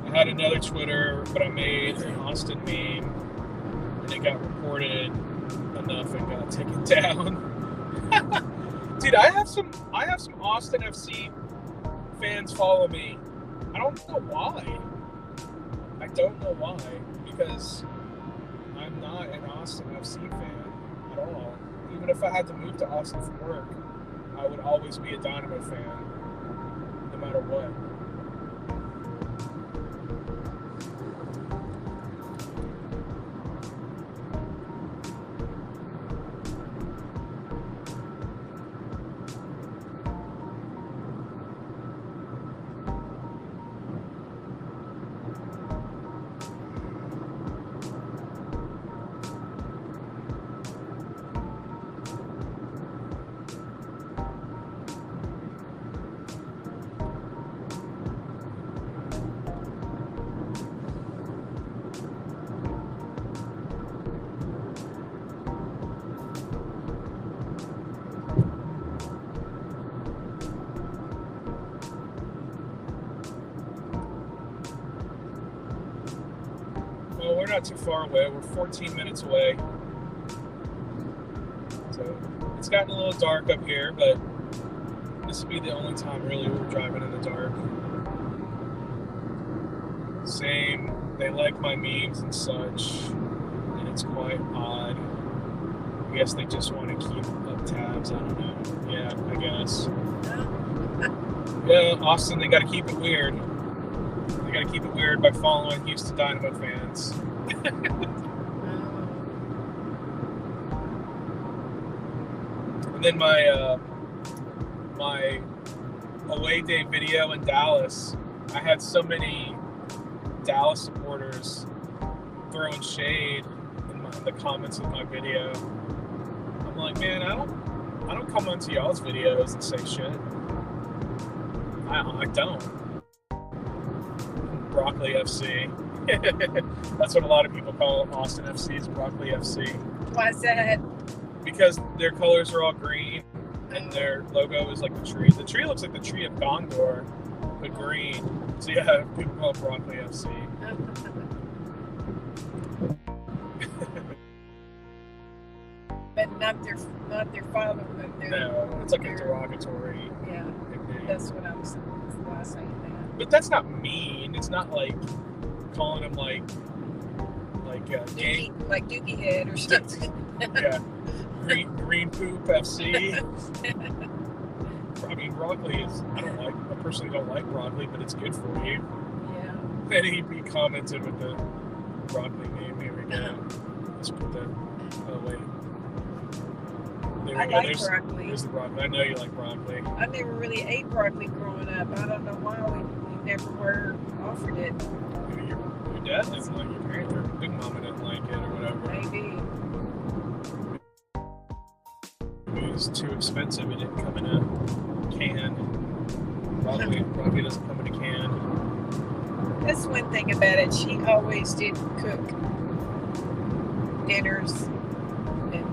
I had another Twitter, but I made an Austin meme, and it got reported enough and got taken down. Dude, I have some Austin FC fans follow me. I don't know why. Because I'm not an Austin FC fan at all. Even if I had to move to Austin for work, I would always be a Dynamo fan, no matter what. Well, we're not too far away. We're 14 minutes away. So it's gotten a little dark up here, but this will be the only time really we're driving in the dark. Same, they like my memes and such, and it's quite odd. I guess they just want to keep up tabs. I don't know. Yeah, I guess. Yeah, Austin, they got to keep it weird. They got to keep it weird by following Houston Dynamo fans. And then my away day video in Dallas, I had so many Dallas supporters throwing shade in the comments of my video. I'm like, man, I don't come onto y'all's videos and say shit. I don't. Broccoli FC. That's what a lot of people call Austin FC, is Broccoli FC. Why is that? Because their colors are all green and their logo is like the tree. The tree looks like the tree of Gondor, but green. So yeah, people call it Broccoli FC. But not their father, but their... No, it's like a derogatory. Yeah, nickname. that's what I was saying that. But that's not mean. It's not like calling them like gang. Like Dookie Head or something. Yeah. Green Poop FC. I mean, broccoli is, I personally don't like broccoli, but it's good for you. Yeah. And he commented with the broccoli name. Here we go. Let's put that. Oh, wait. There we I go. like broccoli. There's the broccoli. I know you like broccoli. I never really ate broccoli growing up. I don't know why we never were offered it. Maybe your dad didn't like it. Your parents or big mama didn't like it or whatever. Maybe. It was too expensive. It didn't come in a can. Broccoli doesn't come in a can. That's one thing about it. She always did cook dinners, and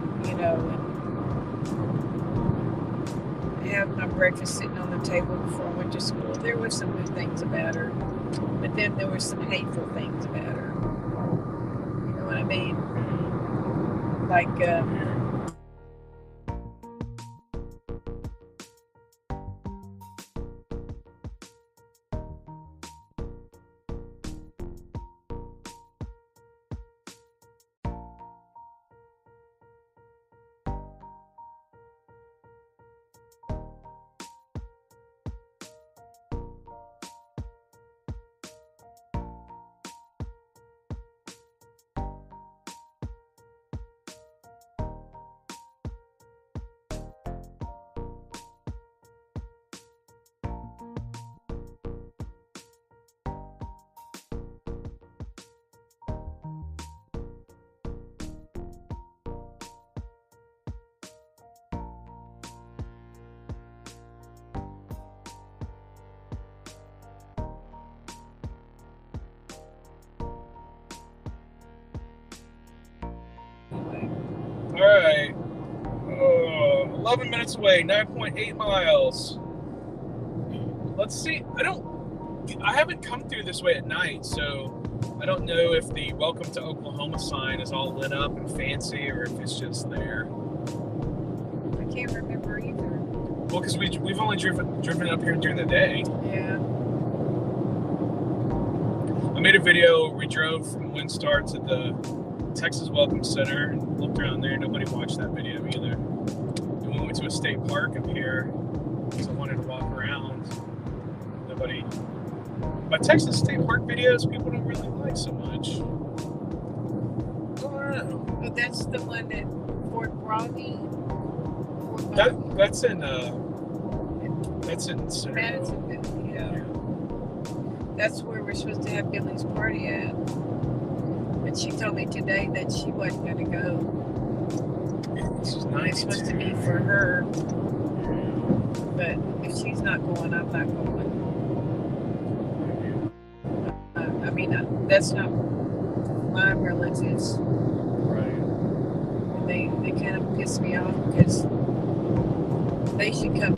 have my breakfast sitting on the table before I went to school. There were some good things about her, but then there were some hateful things about her. You know what I mean? Like, All right. 11 minutes away, 9.8 miles. Let's see. I haven't come through this way at night, so I don't know if the welcome to Oklahoma sign is all lit up and fancy or if it's just there. I can't remember either. Well, because we've only driven up here during the day. Yeah. I made a video. We drove from Windstar to the Texas Welcome Center and looked around there. Nobody watched that video either. And we went to a state park up here because I wanted to walk around. Nobody. My Texas state park videos, people don't really like so much. I don't know. But that's the one that Fort Bragg. That's in Center. Madison, yeah. That's where we're supposed to have Billy's party at. But she told me today that she wasn't going to go. It's It's supposed to be for her. But if she's not going, I'm not going. I mean, that's not my relatives. Right. They kind of piss me off because they should come.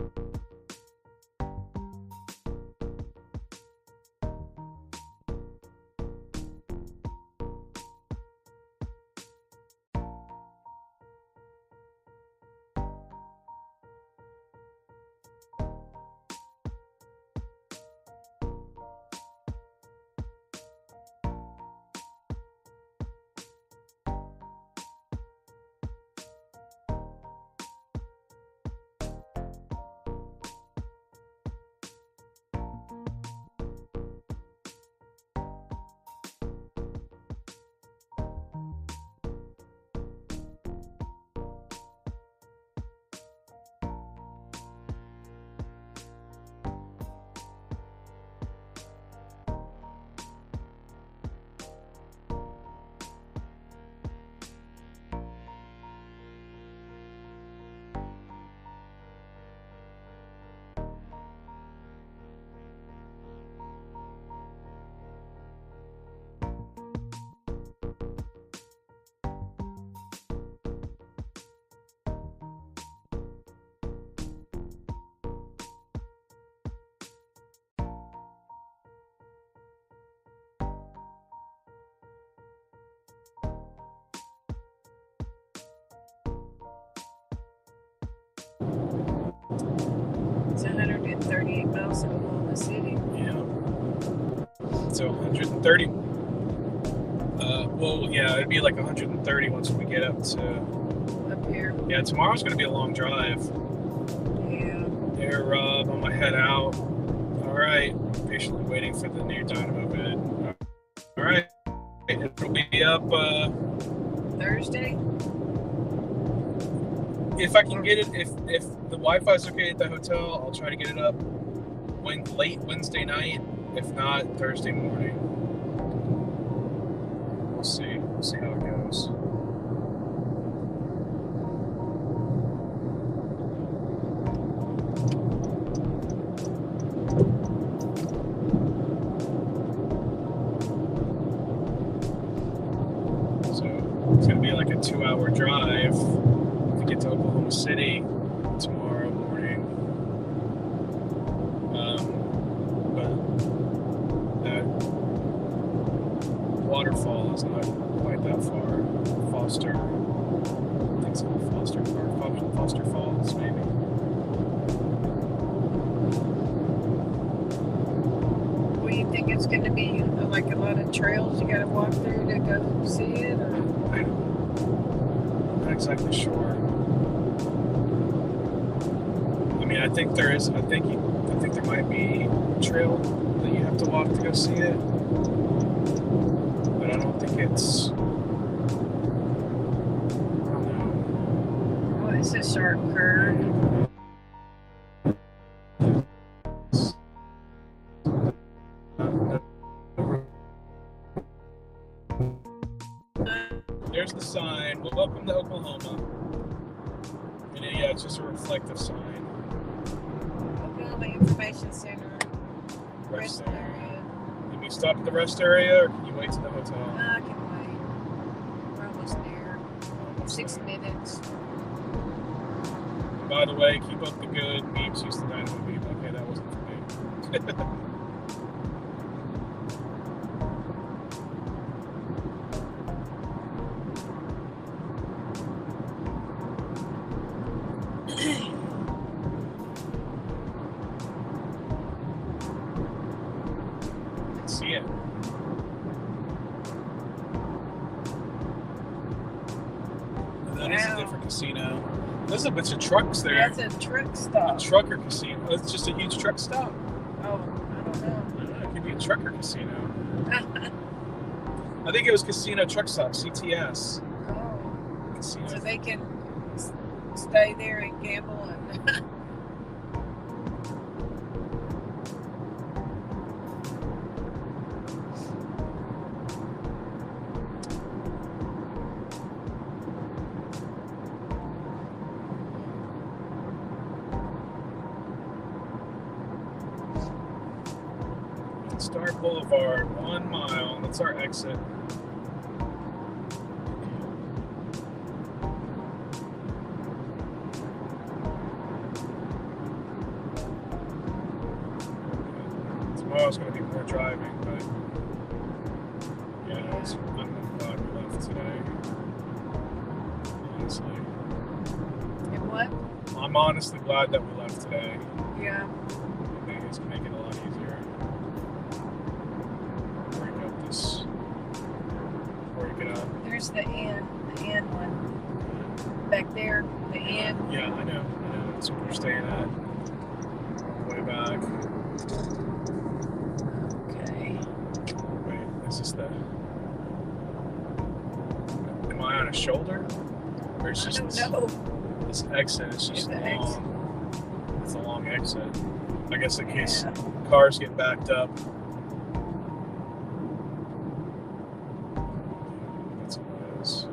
It's 138 miles to Oklahoma City. Yeah. So 130. Well, yeah, it'd be like 130 once we get up here. Yeah, tomorrow's going to be a long drive. Yeah. There, Robb, on my head out. All right. Patiently waiting for the new dynamo vid. All right. It'll be up Thursday? If I can get it, if the Wi-Fi's okay at the hotel, I'll try to get it up late Wednesday night. If not, Thursday morning. We'll see. We'll see how it goes. So it's going to be like a 2-hour drive to get to Oklahoma City tomorrow morning. waterfall is not quite that far. Foster. I think it's called Foster Falls, maybe. Well, you think it's going to be like a lot of trails you got to walk through to go see it? Or? I'm not exactly sure. I mean, I think there is. I think there might be a trail that you have to walk to go see it, but I don't think it's. I don't know. Well, it's a sharp curve. There's the sign. Welcome to Oklahoma. And yeah, it's just a reflective sign. Oklahoma Information Center. Rest Rest area. Can you stop at the rest area, or can you wait to the hotel? I can wait. We're almost there. 6 minutes. And by the way, keep up the good. Beeps used to dynamo beep. Okay, that wasn't for me. See it. That is a different casino. There's a bunch of trucks there. That's a truck stop. A trucker casino. Oh, it's just a huge truck stop. Oh, I don't know. I don't know, it could be a trucker casino. I think it was Casino Truck Stop, CTS. Oh, Casino. so they can stay there and gamble and. Star Boulevard, 1 mile. That's our exit. Tomorrow's going to be more driving, but yeah, I'm glad we left today. Honestly. And what? I'm honestly glad that we left today. Yeah. I think it's going to make it a lot easier. There's the end one. Back there, the end. Yeah, I know. That's what we're staying at. Way back. Okay. Wait, is this the... Am I on a shoulder? Or it's just I don't know. This exit is just Yeah, long. It's a long exit. I guess in case cars get backed up. That's what it is.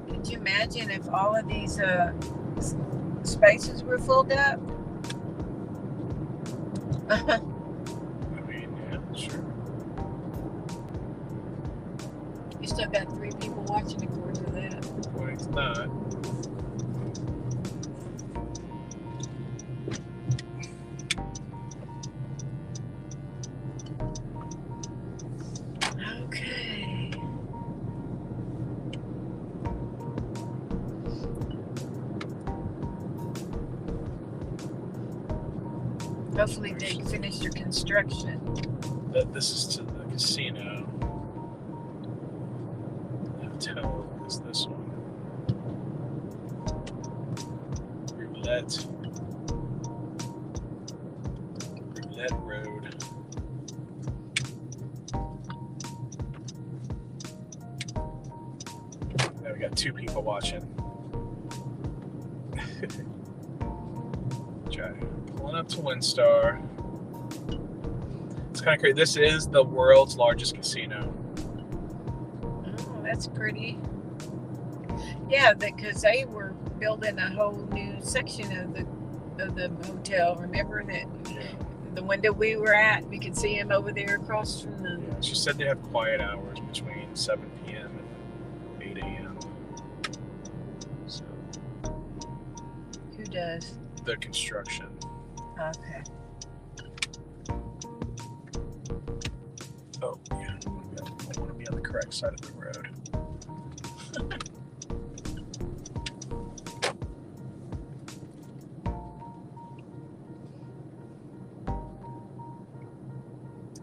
Could you imagine if all of these spaces were filled up? I mean, yeah, sure. You still got 3 people watching according to that. According to that. Okay. Hopefully they finished their construction. This is to the casino. The hotel is this one. Roulette Road. Now we got 2 people watching. Try pulling up to WinStar. It's kind of crazy. This is the world's largest casino. Oh, that's pretty. Yeah, because they were building a whole new section of the the hotel. Remember that Yeah. the window we were at, we could see him over there across from the. Yeah, she said they have quiet hours between 7 p.m. and 8 a.m. So Who does? the construction. Okay. Oh, yeah. I want to be on the correct side of the road.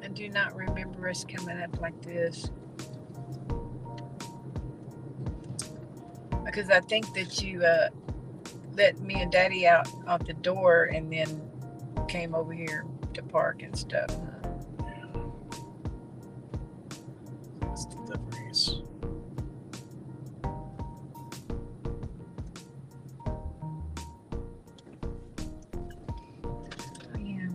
I do not remember us coming up like this. Because I think that you let me and Daddy out the door and then came over here to park and stuff. Yeah. It's deliveries. Yeah.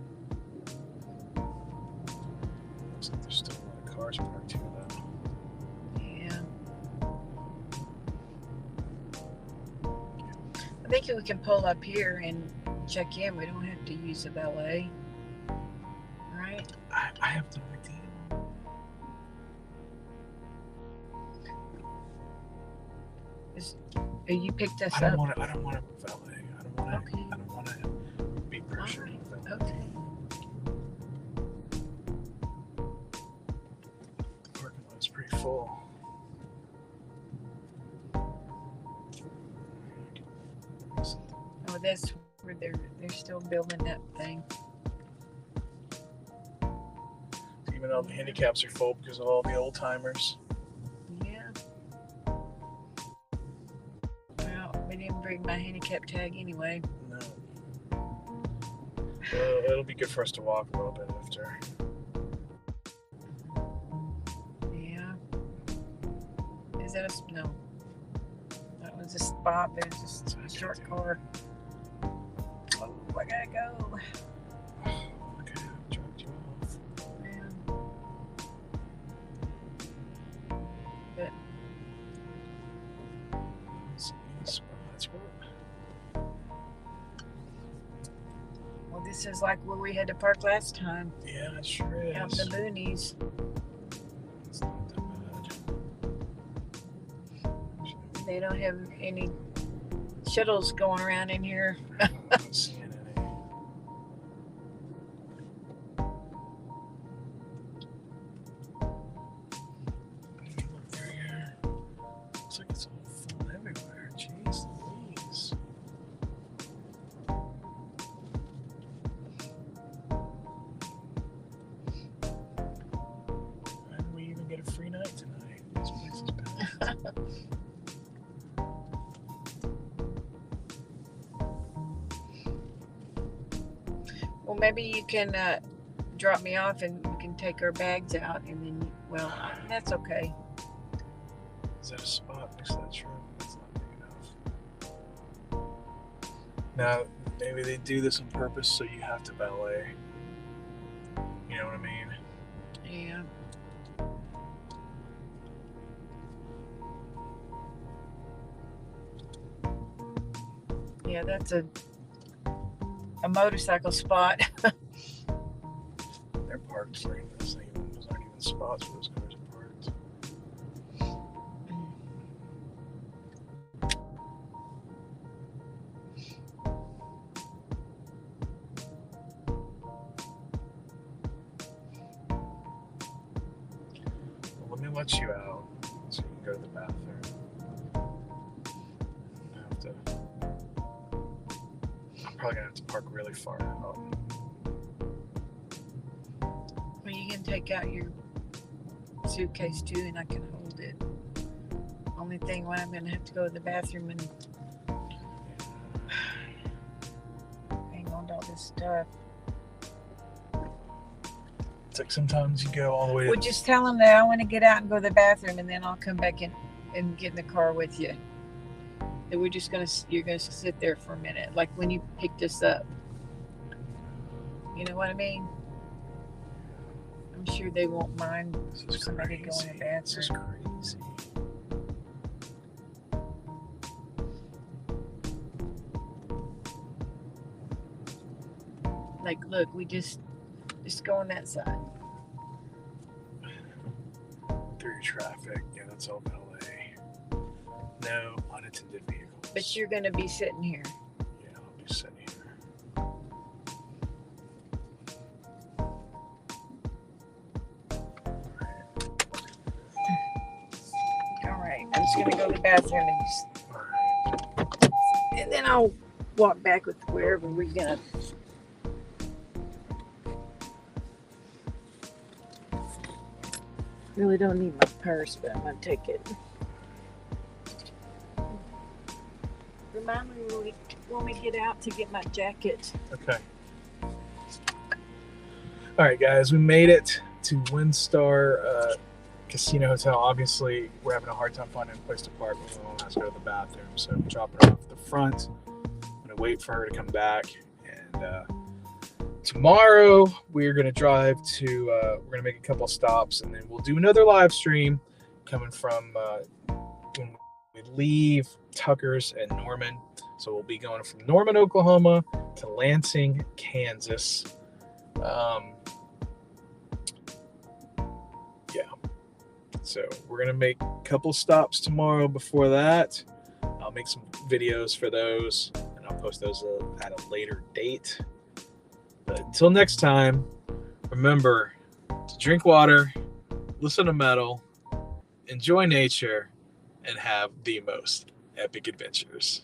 Looks like there's still a lot of cars parked here, though. Yeah. I think we can pull up here and check in. We don't have to use the valet. Right? I have no idea. You picked us I up. don't want to valet. Okay. I don't want to be pressured. Alright, okay. The parking lot's pretty full. Oh, that's where they're still building that thing. Even though the handicaps are full because of all the old timers. Yeah. Well, we didn't bring my handicap tag anyway. No. Well, it'll be good for us to walk a little bit after. Yeah. Is that a no? That was a spot. There's just a short car. Oh, I gotta go. Okay, I dropped you off. Man. But well, this is like where we had to park last time. Yeah, it sure is. Out in the boonies. It's not that bad. They don't have any shuttles going around in here. I'm not seeing any. Look through here. Looks like it's all full everywhere. Jeez Louise. How did we even get a free night tonight? This place is packed. Well, maybe you can drop me off and we can take our bags out and then, well, that's okay. Is that a spot next to that truck? That's not big enough. Now, maybe they do this on purpose so you have to valet. You know what I mean? Yeah. Yeah, that's a motorcycle spot. They're parked right in this thing. There's not even spots where those cars are parked. Well, let me let you out so you can go to the bathroom. I'm probably gonna have to park really far out. Well, you can take out your suitcase too and I can hold it. Only thing when I'm going to have to go to the bathroom and hang on to all this stuff. It's like sometimes you go all the way to Well, just tell them that I want to get out and go to the bathroom and then I'll come back in and get in the car with you. That we're just you're gonna sit there for a minute, like when you picked us up. You know what I mean? I'm sure they won't mind somebody going to the bathroom. This is crazy. Like, look, we just go on that side. Through traffic. Yeah, that's all LA. No unattended vehicles. But you're going to be sitting here. Yeah, I'll be sitting here. All right. I'm just going to go to the bathroom and then I'll walk back with wherever we're going to. Really don't need my purse, but I'm going to take it. Remind me when we get out to get my jacket. Okay. All right, guys, we made it to WinStar Casino Hotel. Obviously, we're having a hard time finding a place to park when my mom has to go to the bathroom, so I'm dropping her off at the front. I'm going to wait for her to come back. And tomorrow, we're going to drive to, we're going to make a couple stops, and then we'll do another live stream coming from when we leave Tucker's and Norman. So we'll be going from Norman, Oklahoma to Lansing, Kansas. Yeah. So we're going to make a couple stops tomorrow before that. I'll make some videos for those, and I'll post those at a later date. But until next time, remember to drink water, listen to metal, enjoy nature, and have the most epic adventures.